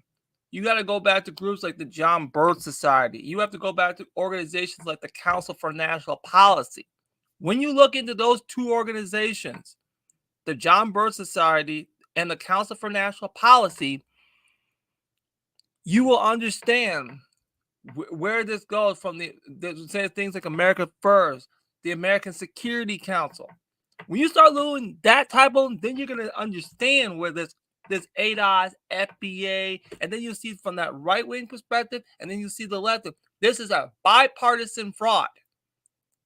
You got to go back to groups like the John Birch Society. You have to go back to organizations like the Council for National Policy. When you look into those two organizations, the John Birch Society and the Council for National Policy, you will understand where this goes from. Say things like America First, the American Security Council. When you start doing that type of, then you're going to understand where this ADOS, FBA, and then you see from that right-wing perspective, and then you see the left. This is a bipartisan fraud.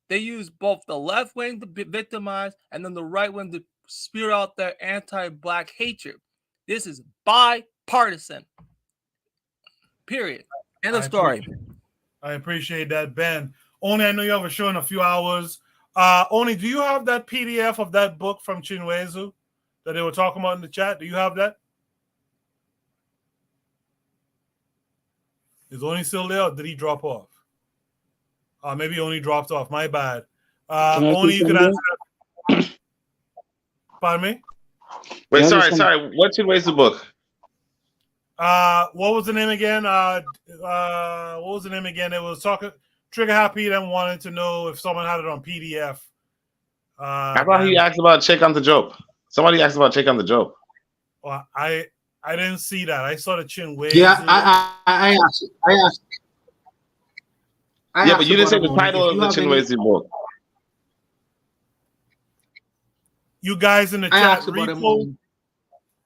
They use both the left wing to victimize and then the right wing to spew out their anti-black hatred. This is bipartisan. Period. End of story. I appreciate that, Ben. Only, I know you have a show in a few hours. Only, do you have that PDF of that book from Chinwezu that they were talking about in the chat? Do you have that? Is Only still there, or did he drop off? Maybe he only dropped off. My bad. Only you can answer that. Pardon me? Wait, sorry. What's Chinwezu's book? What was the name again? It was talking. Trigger Happy then wanted to know if someone had it on PDF. I thought he asked about Check on the Joke. Somebody asked about Check on the Joke. Well, I didn't see that. I saw the Chinwezu. Yeah, I asked. Yeah, but you didn't say the title of the Chinwezu book. You guys in the chat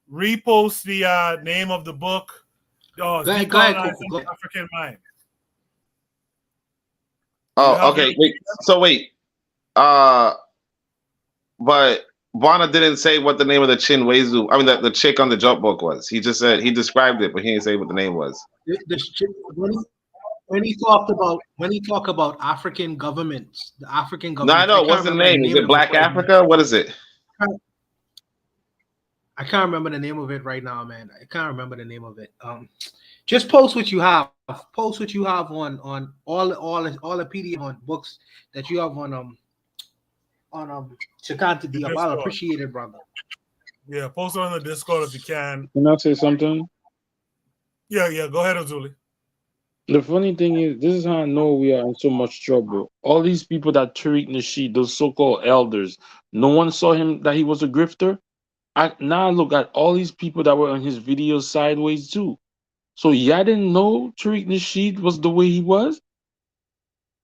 repost the name of the book. Oh, go ahead, Decolonizing African Mind. Oh, okay. Wait. But Vana didn't say what the name of the Chinwezu, the Chick on the Jump book was. He just said he described it, but he didn't say what the name was. When he talked about African governments, the African government. No, I know. What's the name? Is it Black Africa? What is it? I can't remember the name of it right now, man. I can't remember the name of it. Just post what you have. Post what you have on all the PDF on books that you have on Chakanta Diab. I'll appreciate it, brother. Yeah, post it on the Discord if you can. Can I say something? Yeah. Go ahead, Azuli. The funny thing is, this is how I know we are in so much trouble. All these people that Tariq Nasheed, those so-called elders, no one saw him that he was a grifter. Now look at all these people that were on his videos sideways too. So y'all didn't know Tariq Nasheed was the way he was?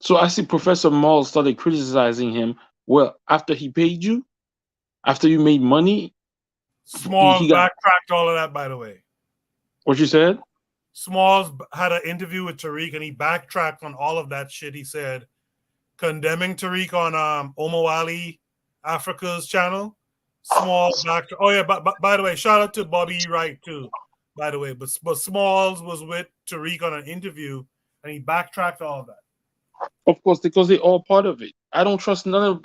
So I see Professor Maul started criticizing him. Well, after he paid you? After you made money? Smalls backtracked all of that, by the way. What you said? Smalls had an interview with Tariq and he backtracked on all of that shit he said, condemning Tariq on Omowali Africa's channel. Smalls back. Oh yeah, but by the way, shout out to Bobby Wright too. By the way, but Smalls was with Tariq on an interview and he backtracked all of that. Of course, because they're all part of it. I don't trust none of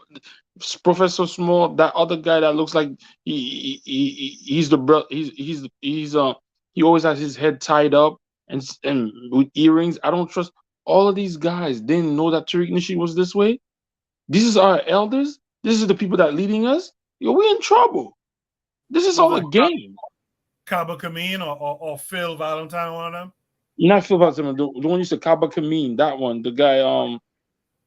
Professor Small. That other guy that looks like he's the bro. He always has his head tied up and with earrings. I don't trust all of these guys. Didn't know that Tariq Nasheed was this way. These are our elders. This is the people that are leading us. Yo, we in trouble. This is all a game. Kaba Kameen or Phil Valentine, one of them? Not Phil Valentine. The one you said, Kaba Kameen, that one. The guy,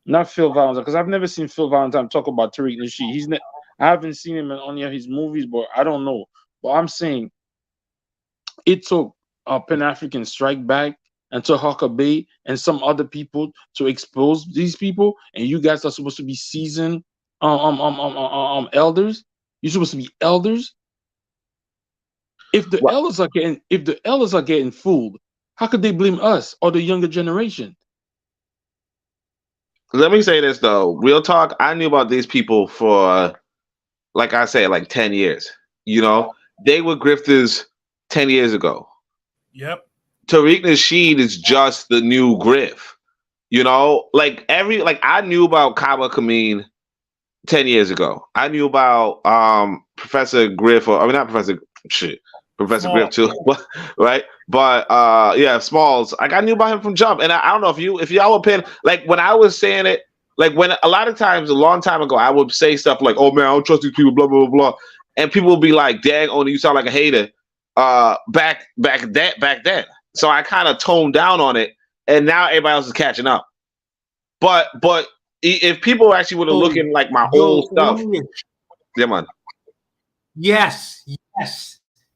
not Phil Valentine, because I've never seen Phil Valentine talk about Tariq Nasheed. I haven't seen him in any of his movies, but I don't know. But I'm saying it took a Pan-African Strike Back and to Huckabee and some other people to expose these people, and you guys are supposed to be seasoned elders. You're supposed to be elders. If the elders are getting fooled, how could they blame us or the younger generation? Let me say this though, real talk. I knew about these people for, like I said, like 10 years. You know, they were grifters 10 years ago. Yep. Tariq Nasheed is just the new griff. You know, I knew about Kaba Kameen 10 years ago. I knew about Professor Griff, Professor Griff too, right? But yeah, Smalls. Like I knew about him from jump, and I don't know if y'all were paying. Like when I was saying it, like when a lot of times a long time ago, I would say stuff like, "Oh man, I don't trust these people," blah blah blah blah, and people would be like, "Dang, Oni, you sound like a hater." Back then, so I kind of toned down on it, and now everybody else is catching up. But if people actually were to look in like my old stuff, yeah, man. Yes,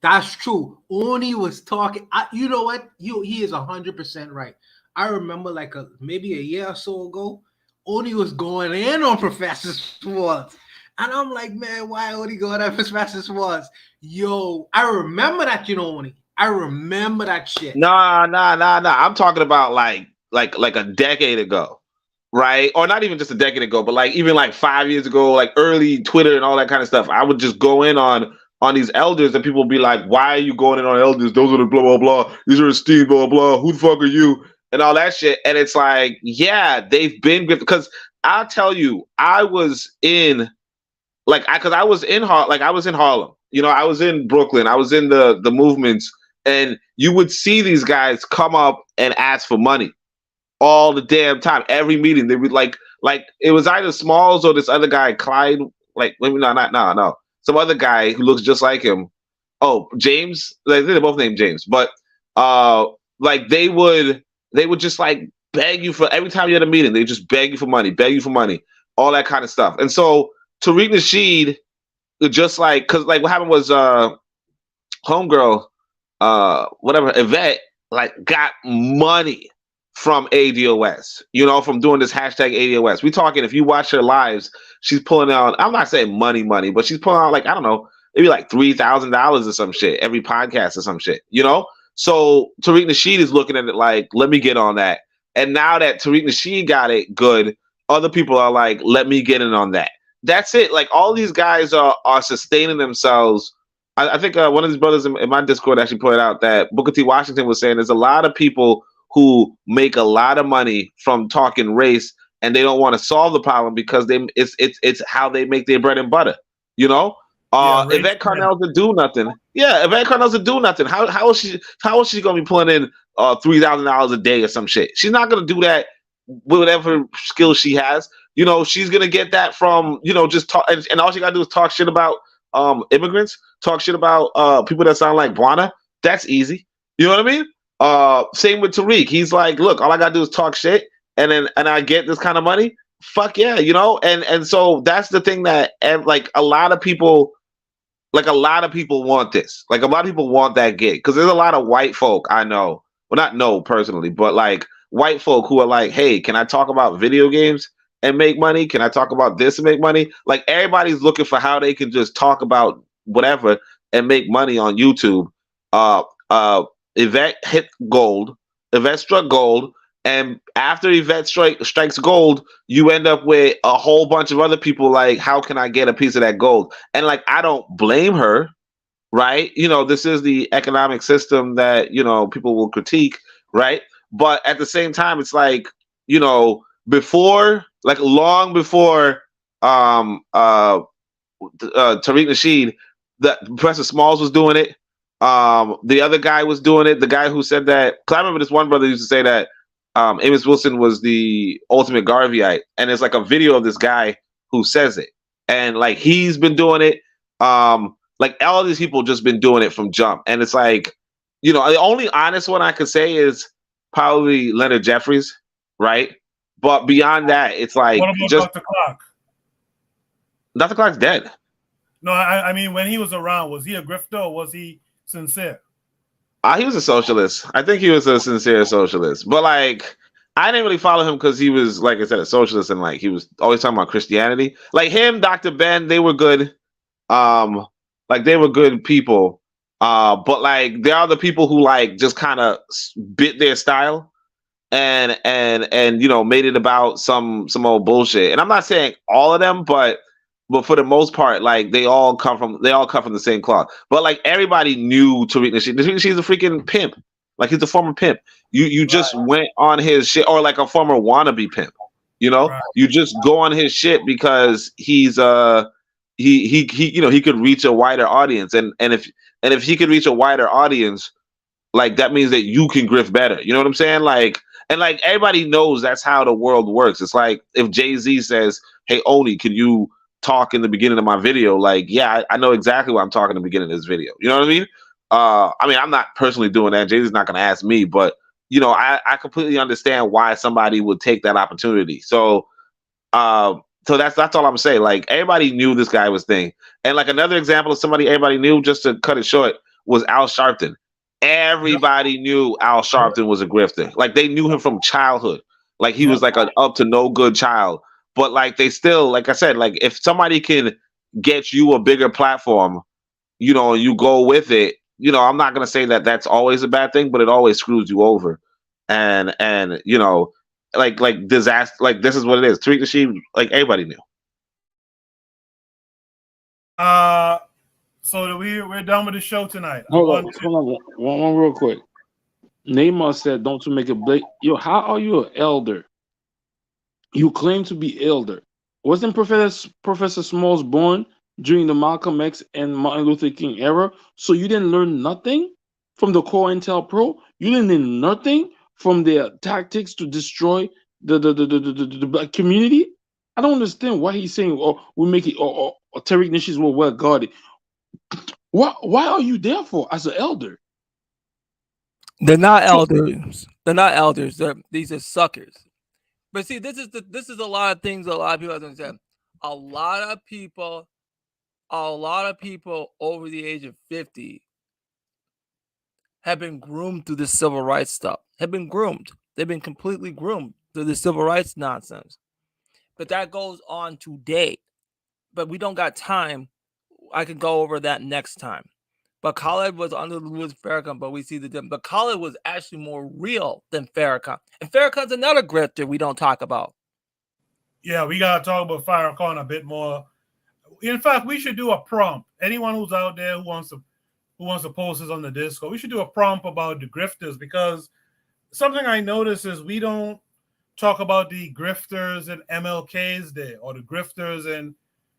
that's true. Oni was talking. You know what? He is 100% right. I remember like maybe a year or so ago, Oni was going in on Professor Schwartz. And I'm like, man, why Oni going at Professor Schwartz? Yo, I remember that, Oni. I remember that shit. Nah. I'm talking about like a decade ago, right? Or not even just a decade ago, but like even like 5 years ago, like early Twitter and all that kind of stuff. I would just go in on these elders, and people would be like, "Why are you going in on elders? Those are the blah blah blah. These are esteemed blah blah blah. Who the fuck are you?" And all that shit. And it's like, yeah, they've been because I'll tell you, I was in. Because I was in Harlem, I was in Brooklyn, I was in the movements, and you would see these guys come up and ask for money all the damn time. Every meeting, they would like it was either Smalls or this other guy, Clyde. No, some other guy who looks just like him. Oh, James. They're both named James, but they would just like beg you for every time you had a meeting. They just beg you for money, all that kind of stuff, and so. Tariq Nasheed, just like, because like what happened was homegirl, Yvette, like got money from ADOS, from doing this hashtag ADOS. We talking, if you watch her lives, she's pulling out, I'm not saying money, but she's pulling out like, I don't know, maybe like $3,000 or some shit, every podcast or some shit, So Tariq Nasheed is looking at it like, let me get on that. And now that Tariq Nasheed got it good, other people are like, let me get in on that. That's it. Like all these guys are sustaining themselves. I think one of these brothers in my Discord actually pointed out that Booker T. Washington was saying there's a lot of people who make a lot of money from talking race, and they don't want to solve the problem because it's how they make their bread and butter. Yvette Carnell's to do nothing. Yeah, Yvette Carnell's to do nothing. How is she gonna be pulling in $3,000 a day or some shit? She's not gonna do that with whatever skills she has. She's gonna get that from just talk, and all she gotta do is talk shit about immigrants, talk shit about people that sound like Buana. That's easy. You know what I mean? Same with Tariq. He's like, look, all I gotta do is talk shit, and I get this kind of money. Fuck yeah, and so that's the thing that like a lot of people want this. Like a lot of people want that gig because there's a lot of white folk I know. Well, not know personally, but like white folk who are like, hey, can I talk about video games and make money? Can I talk about this and make money? Like everybody's looking for how they can just talk about whatever and make money on YouTube. Yvette hit gold. Yvette struck gold. And after Yvette strikes gold, you end up with a whole bunch of other people like, how can I get a piece of that gold? And like, I don't blame her, right? This is the economic system that, people will critique, right? But at the same time, it's like, before, like long before Tariq Nasheed, that Professor Smalls was doing it. The other guy was doing it. The guy who said that, because I remember this one brother used to say that Amos Wilson was the ultimate Garveyite, and it's like a video of this guy who says it, and like he's been doing it. Like all these people just been doing it from jump, and it's like, the only honest one I could say is probably Leonard Jeffries, right? But beyond that, it's like, what about just Dr. Clark? Dr. Clark's dead. No, I mean, when he was around, was he a grifter or was he sincere? He was a socialist. I think he was a sincere socialist. But like, I didn't really follow him because he was, like I said, a socialist, and like he was always talking about Christianity. Like him, Dr. Ben, they were good. Like they were good people. But like there are the people who like just kind of bit their style and made it about some old bullshit. And I'm not saying all of them, but for the most part, like they all come from the same cloth. But like everybody knew Tariq Nasheed. Tariq Nasheed's a freaking pimp. Like he's a former pimp. You just went on his shit, or like a former wannabe pimp. You just go on his shit because he's he could reach a wider audience, and if he could reach a wider audience, like that means that you can grift better. You know what I'm saying? Like, and like everybody knows that's how the world works. It's like if Jay-Z says, "Hey Oni, can you talk in the beginning of my video?" Like, yeah, I know exactly what I'm talking in the beginning of this video. You know what I mean? I'm not personally doing that. Jay-Z's not gonna ask me, but you know, I completely understand why somebody would take that opportunity. So so that's all I'm saying. Like everybody knew this guy was thing. And like another example of somebody everybody knew, just to cut it short, was Al Sharpton. Everybody knew Al Sharpton was a grifter. Like they knew him from childhood. Like he was like an up to no good child. But like they still, like I said, like if somebody can get you a bigger platform, you know, you go with it. You know, I'm not gonna say that that's always a bad thing, but it always screws you over. And you know, like disaster, like this is what it is. Tariq Nasheed, like everybody knew. So we're done with the show tonight. Hold on, one real quick. Neymar said, "Don't you make it blake." Yo, how are you an elder? You claim to be elder. Wasn't Professor Smalls born during the Malcolm X and Martin Luther King era? So you didn't learn nothing from the COINTELPRO? You didn't learn nothing from their tactics to destroy the black community? I don't understand why he's saying, "Oh, we make it," or Tariq Nasheed were well guarded. Why are you there for as an elder? They're not elders. They're not elders. These are suckers. But see, this is a lot of things a lot of people have to understand. A lot of people over the age of 50 have been groomed through this civil rights stuff. Have been groomed. They've been completely groomed through the civil rights nonsense. But that goes on today. But we don't got time. I can go over that next time. But Khaled was under Louis Farrakhan, but we see the difference. But Khaled was actually more real than Farrakhan. And Farrakhan's another grifter we don't talk about. Yeah, we got to talk about Farrakhan a bit more. In fact, we should do a prompt. Anyone who's out there who wants to post this on the Discord, we should do a prompt about the grifters, because something I notice is we don't talk about the grifters in MLK's day or the grifters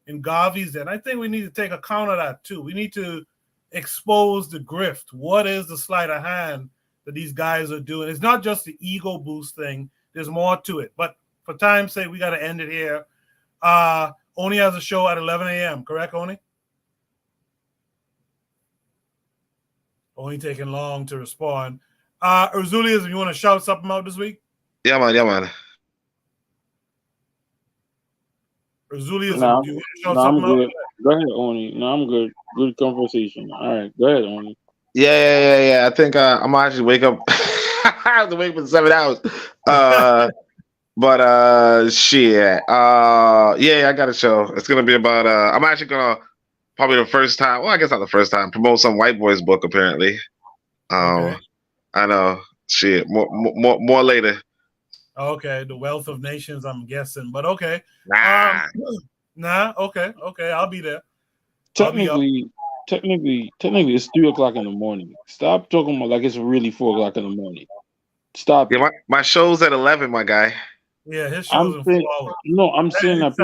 in Garvey's day. And I think we need to take account of that too. We need to expose the grift. What is the sleight of hand that these guys are doing? It's not just the ego boost thing. There's more to it. But for time's sake, we got to end it here. Oni has a show at 11 a.m. Correct, Oni? Oni taking long to respond. Urzulius, you want to shout something out this week? Yeah, man. Urzulius, No, do you want to shout I'm something good. out? Go ahead, Oni. No, I'm good. Good conversation. All right, go ahead, Oni. Yeah. I think I'm actually wake up. I have to wake up in 7 hours. But shit. Yeah, I got a show. It's gonna be about I'm actually gonna probably the first time. Well, I guess not the first time. Promote some white boys book apparently. Okay. I know. Shit. More later. Okay, The Wealth of Nations, I'm guessing. But okay. Nah. Okay. I'll be there. Technically, it's 3:00 in the morning. Stop talking about like it's really 4:00 in the morning. Stop. Yeah, my show's at 11, my guy. Yeah, his show's in 4 hours. No, I'm saying that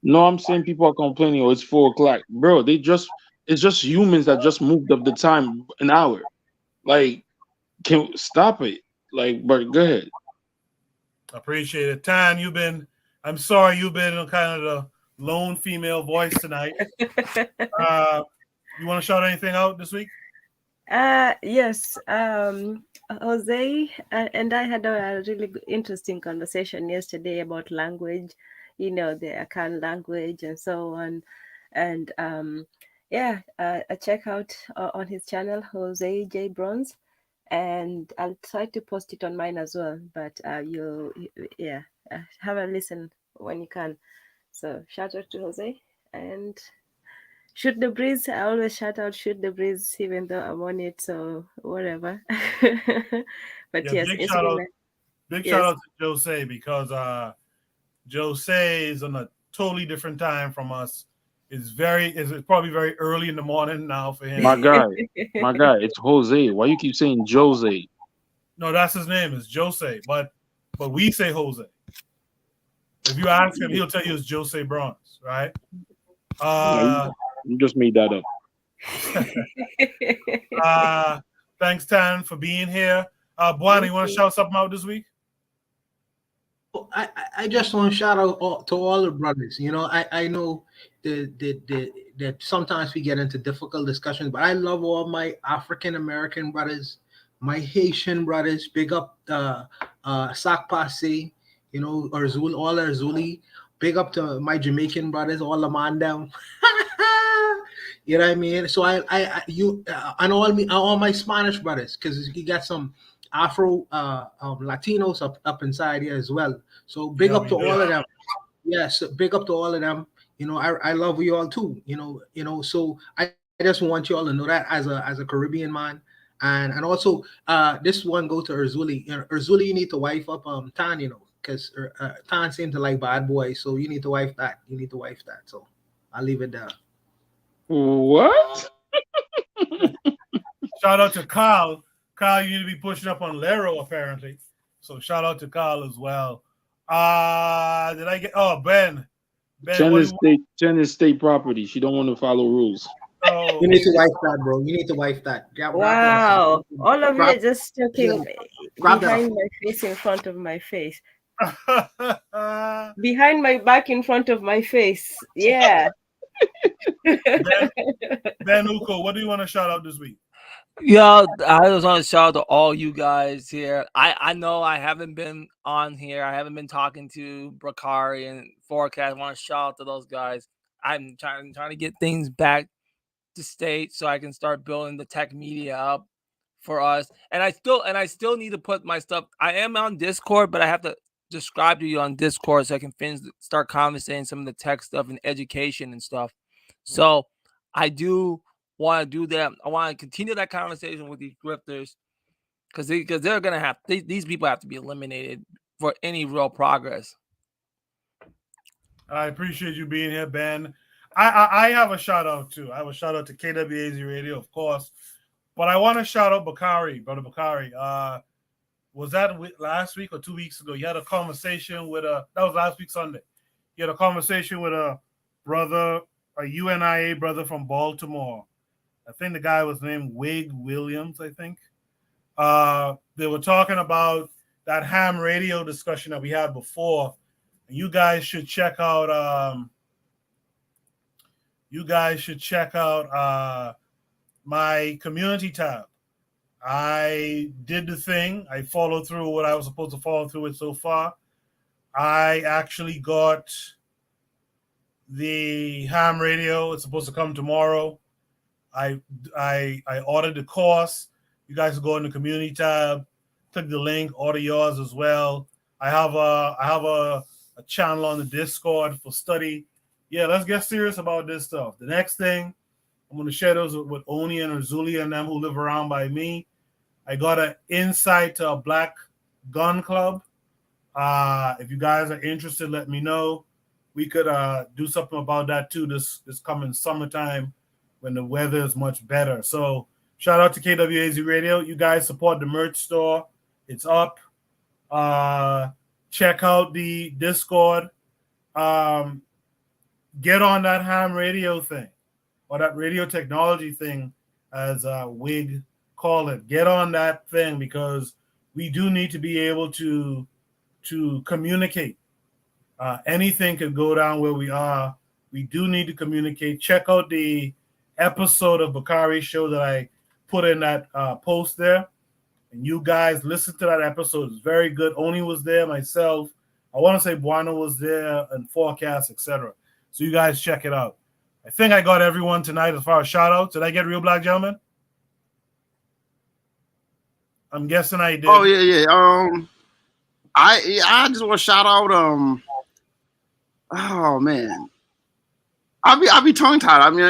I'm saying people are complaining. Oh, it's 4:00, bro. It's just humans that just moved up the time an hour. Like, can stop it? Like, but go ahead. Appreciate it. Tan, I'm sorry you've been kind of the lone female voice tonight. You want to shout anything out this week? Yes. Jose and I had a really interesting conversation yesterday about language, the Akan language and so on. And check out on his channel, Jose J. Bronze. And I'll try to post it on mine as well. But have a listen when you can. So shout out to Jose and Shoot the Breeze. I always shout out Shoot the Breeze, even though I'm on it, so whatever. But yes, big shout out to Jose, because Jose is on a totally different time from us. It's probably very early in the morning now for him. My guy, it's Jose. Why you keep saying Jose? No, that's his name. It's Jose, but we say Jose. If you ask him, he'll tell you it's Jose Bronze, right? You just made that up. Thanks, Tan, for being here. Buana, you want to shout something out this week? I just want to shout out to all the brothers. You know, I know that sometimes we get into difficult discussions, but I love all my African American brothers, my Haitian brothers. Big up Sac Passe, you know, Arzul, all Arzuli. Big up to my Jamaican brothers, all the man down. You know what I mean? So and all my Spanish brothers, because you got some Afro Latinos up inside here as well. So big up to all of them. Yes, big up to all of them. You know, I love you all too. You know. So I just want you all to know that as a Caribbean man, and also this one go to Urzuli. You know, Urzuli, you need to wife up Tan. You know, because Tan seems to like bad boys, so you need to wife that. You need to wife that. So I'll leave it there. What? Shout out to Carl. Carl, you need to be pushing up on Lero, apparently. So shout out to Carl as well. Did I get Ben? Jen is state property. She don't want to follow rules. Oh, you need to wife that, bro. You need to wife that. Wow. All of you are just talking grab behind my face, in front of my face. Behind my back, in front of my face. Yeah. Ben Uko, what do you want to shout out this week? Yeah, I just want to shout out to all you guys here. I know I haven't been on here. I haven't been talking to Bakari and Forecast. I want to shout out to those guys. I'm trying to get things back to state so I can start building the tech media up for us. And I still need to put my stuff. I am on Discord, but I have to describe to you on Discord so I can start conversating some of the tech stuff and education and stuff. So I do want to do that. I want to continue that conversation with these grifters because they're gonna have these people have to be eliminated for any real progress. I appreciate you being here, Ben. I have a shout out too. I have a shout out to KWAZ Radio, of course, but I want to shout out Bakari, brother Bakari. Was that last week or 2 weeks ago? You had a conversation with that was last week Sunday. You had a conversation with a brother, a UNIA brother from Baltimore. I think the guy was named Wig Williams, I think. They were talking about that ham radio discussion that we had before. You guys should check out my community tab. I did the thing. I followed through what I was supposed to follow through with so far. I actually got the ham radio. It's supposed to come tomorrow. I ordered the course. You guys go in the community tab, click the link, order yours as well. I have a channel on the Discord for study. Yeah, let's get serious about this stuff. The next thing, I'm going to share those with Oni and Arzuli and them who live around by me. I got an insight to a black gun club. If you guys are interested, let me know. We could do something about that too this coming summertime when the weather is much better. So shout out to KWAZ Radio. You guys support the merch store. It's up. Check out the Discord. Get on that ham radio thing or that radio technology thing, as Wig call it. Get on that thing because we do need to be able to communicate. Anything could go down where we are. We do need to communicate. Check out the episode of Bakari's show that I put in that post there. And you guys listen to that episode. It's very good. Oni was there, myself. I want to say Buano was there and Forecast, etc. So you guys check it out. I think I got everyone tonight as far as shout outs. Did I get Real Black Gentleman? I'm guessing I did. Oh yeah. I just want to shout out oh man. I'll be tongue tied. I mean,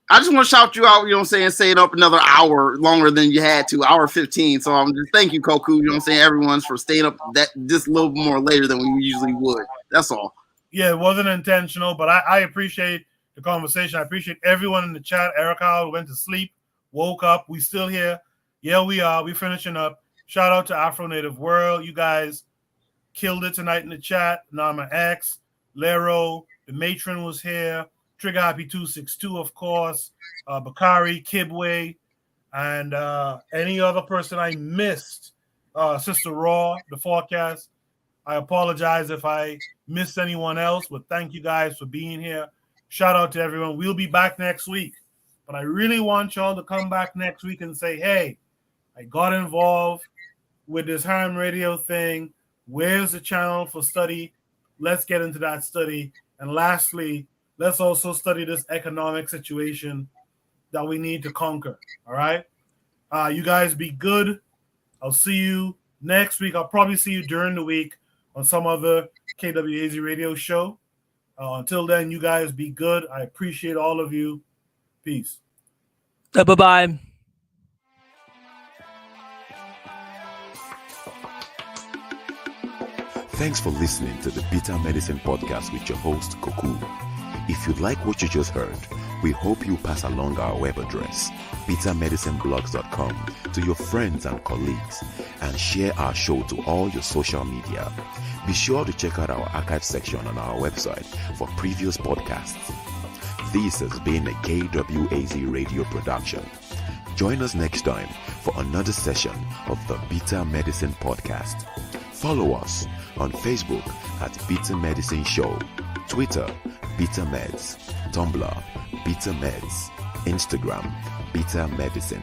I just want to shout you out, you know what I'm saying, say it up another hour longer than you had to, hour 15. So I'm just thank you, Koku, you know what I'm saying, everyone's for staying up that just a little more later than we usually would. That's all. Yeah, it wasn't intentional, but I appreciate the conversation. I appreciate everyone in the chat. Erica went to sleep, woke up. We still here. Yeah, we are. We finishing up. Shout out to Afro Native World. You guys killed it tonight in the chat. Nama X, Lero, the matron was here. Trigger Happy 262, of course, Bakari, Kibwe, and any other person I missed. Sister Raw, the forecast. I apologize if I missed anyone else, but thank you guys for being here. Shout out to everyone. We'll be back next week. But I really want y'all to come back next week and say, hey, I got involved with this ham radio thing. Where's the channel for study? Let's get into that study. And lastly, let's also study this economic situation that we need to conquer. All right? You guys be good. I'll see you next week. I'll probably see you during the week on some other KWAZ radio show. Until then, you guys be good. I appreciate all of you. Peace. Bye-bye. Thanks for listening to the Bitter Medicine Podcast with your host, Koku. If you like what you just heard, we hope you pass along our web address, bittermedicineblogs.com, to your friends and colleagues, and share our show to all your social media. Be sure to check out our archive section on our website for previous podcasts. This has been a KWAZ radio production. Join us next time for another session of the Bitter Medicine Podcast. Follow us on Facebook at Bitter Medicine Show, Twitter, Bitter Meds, Tumblr, Bitter Meds, Instagram, Bitter Medicine.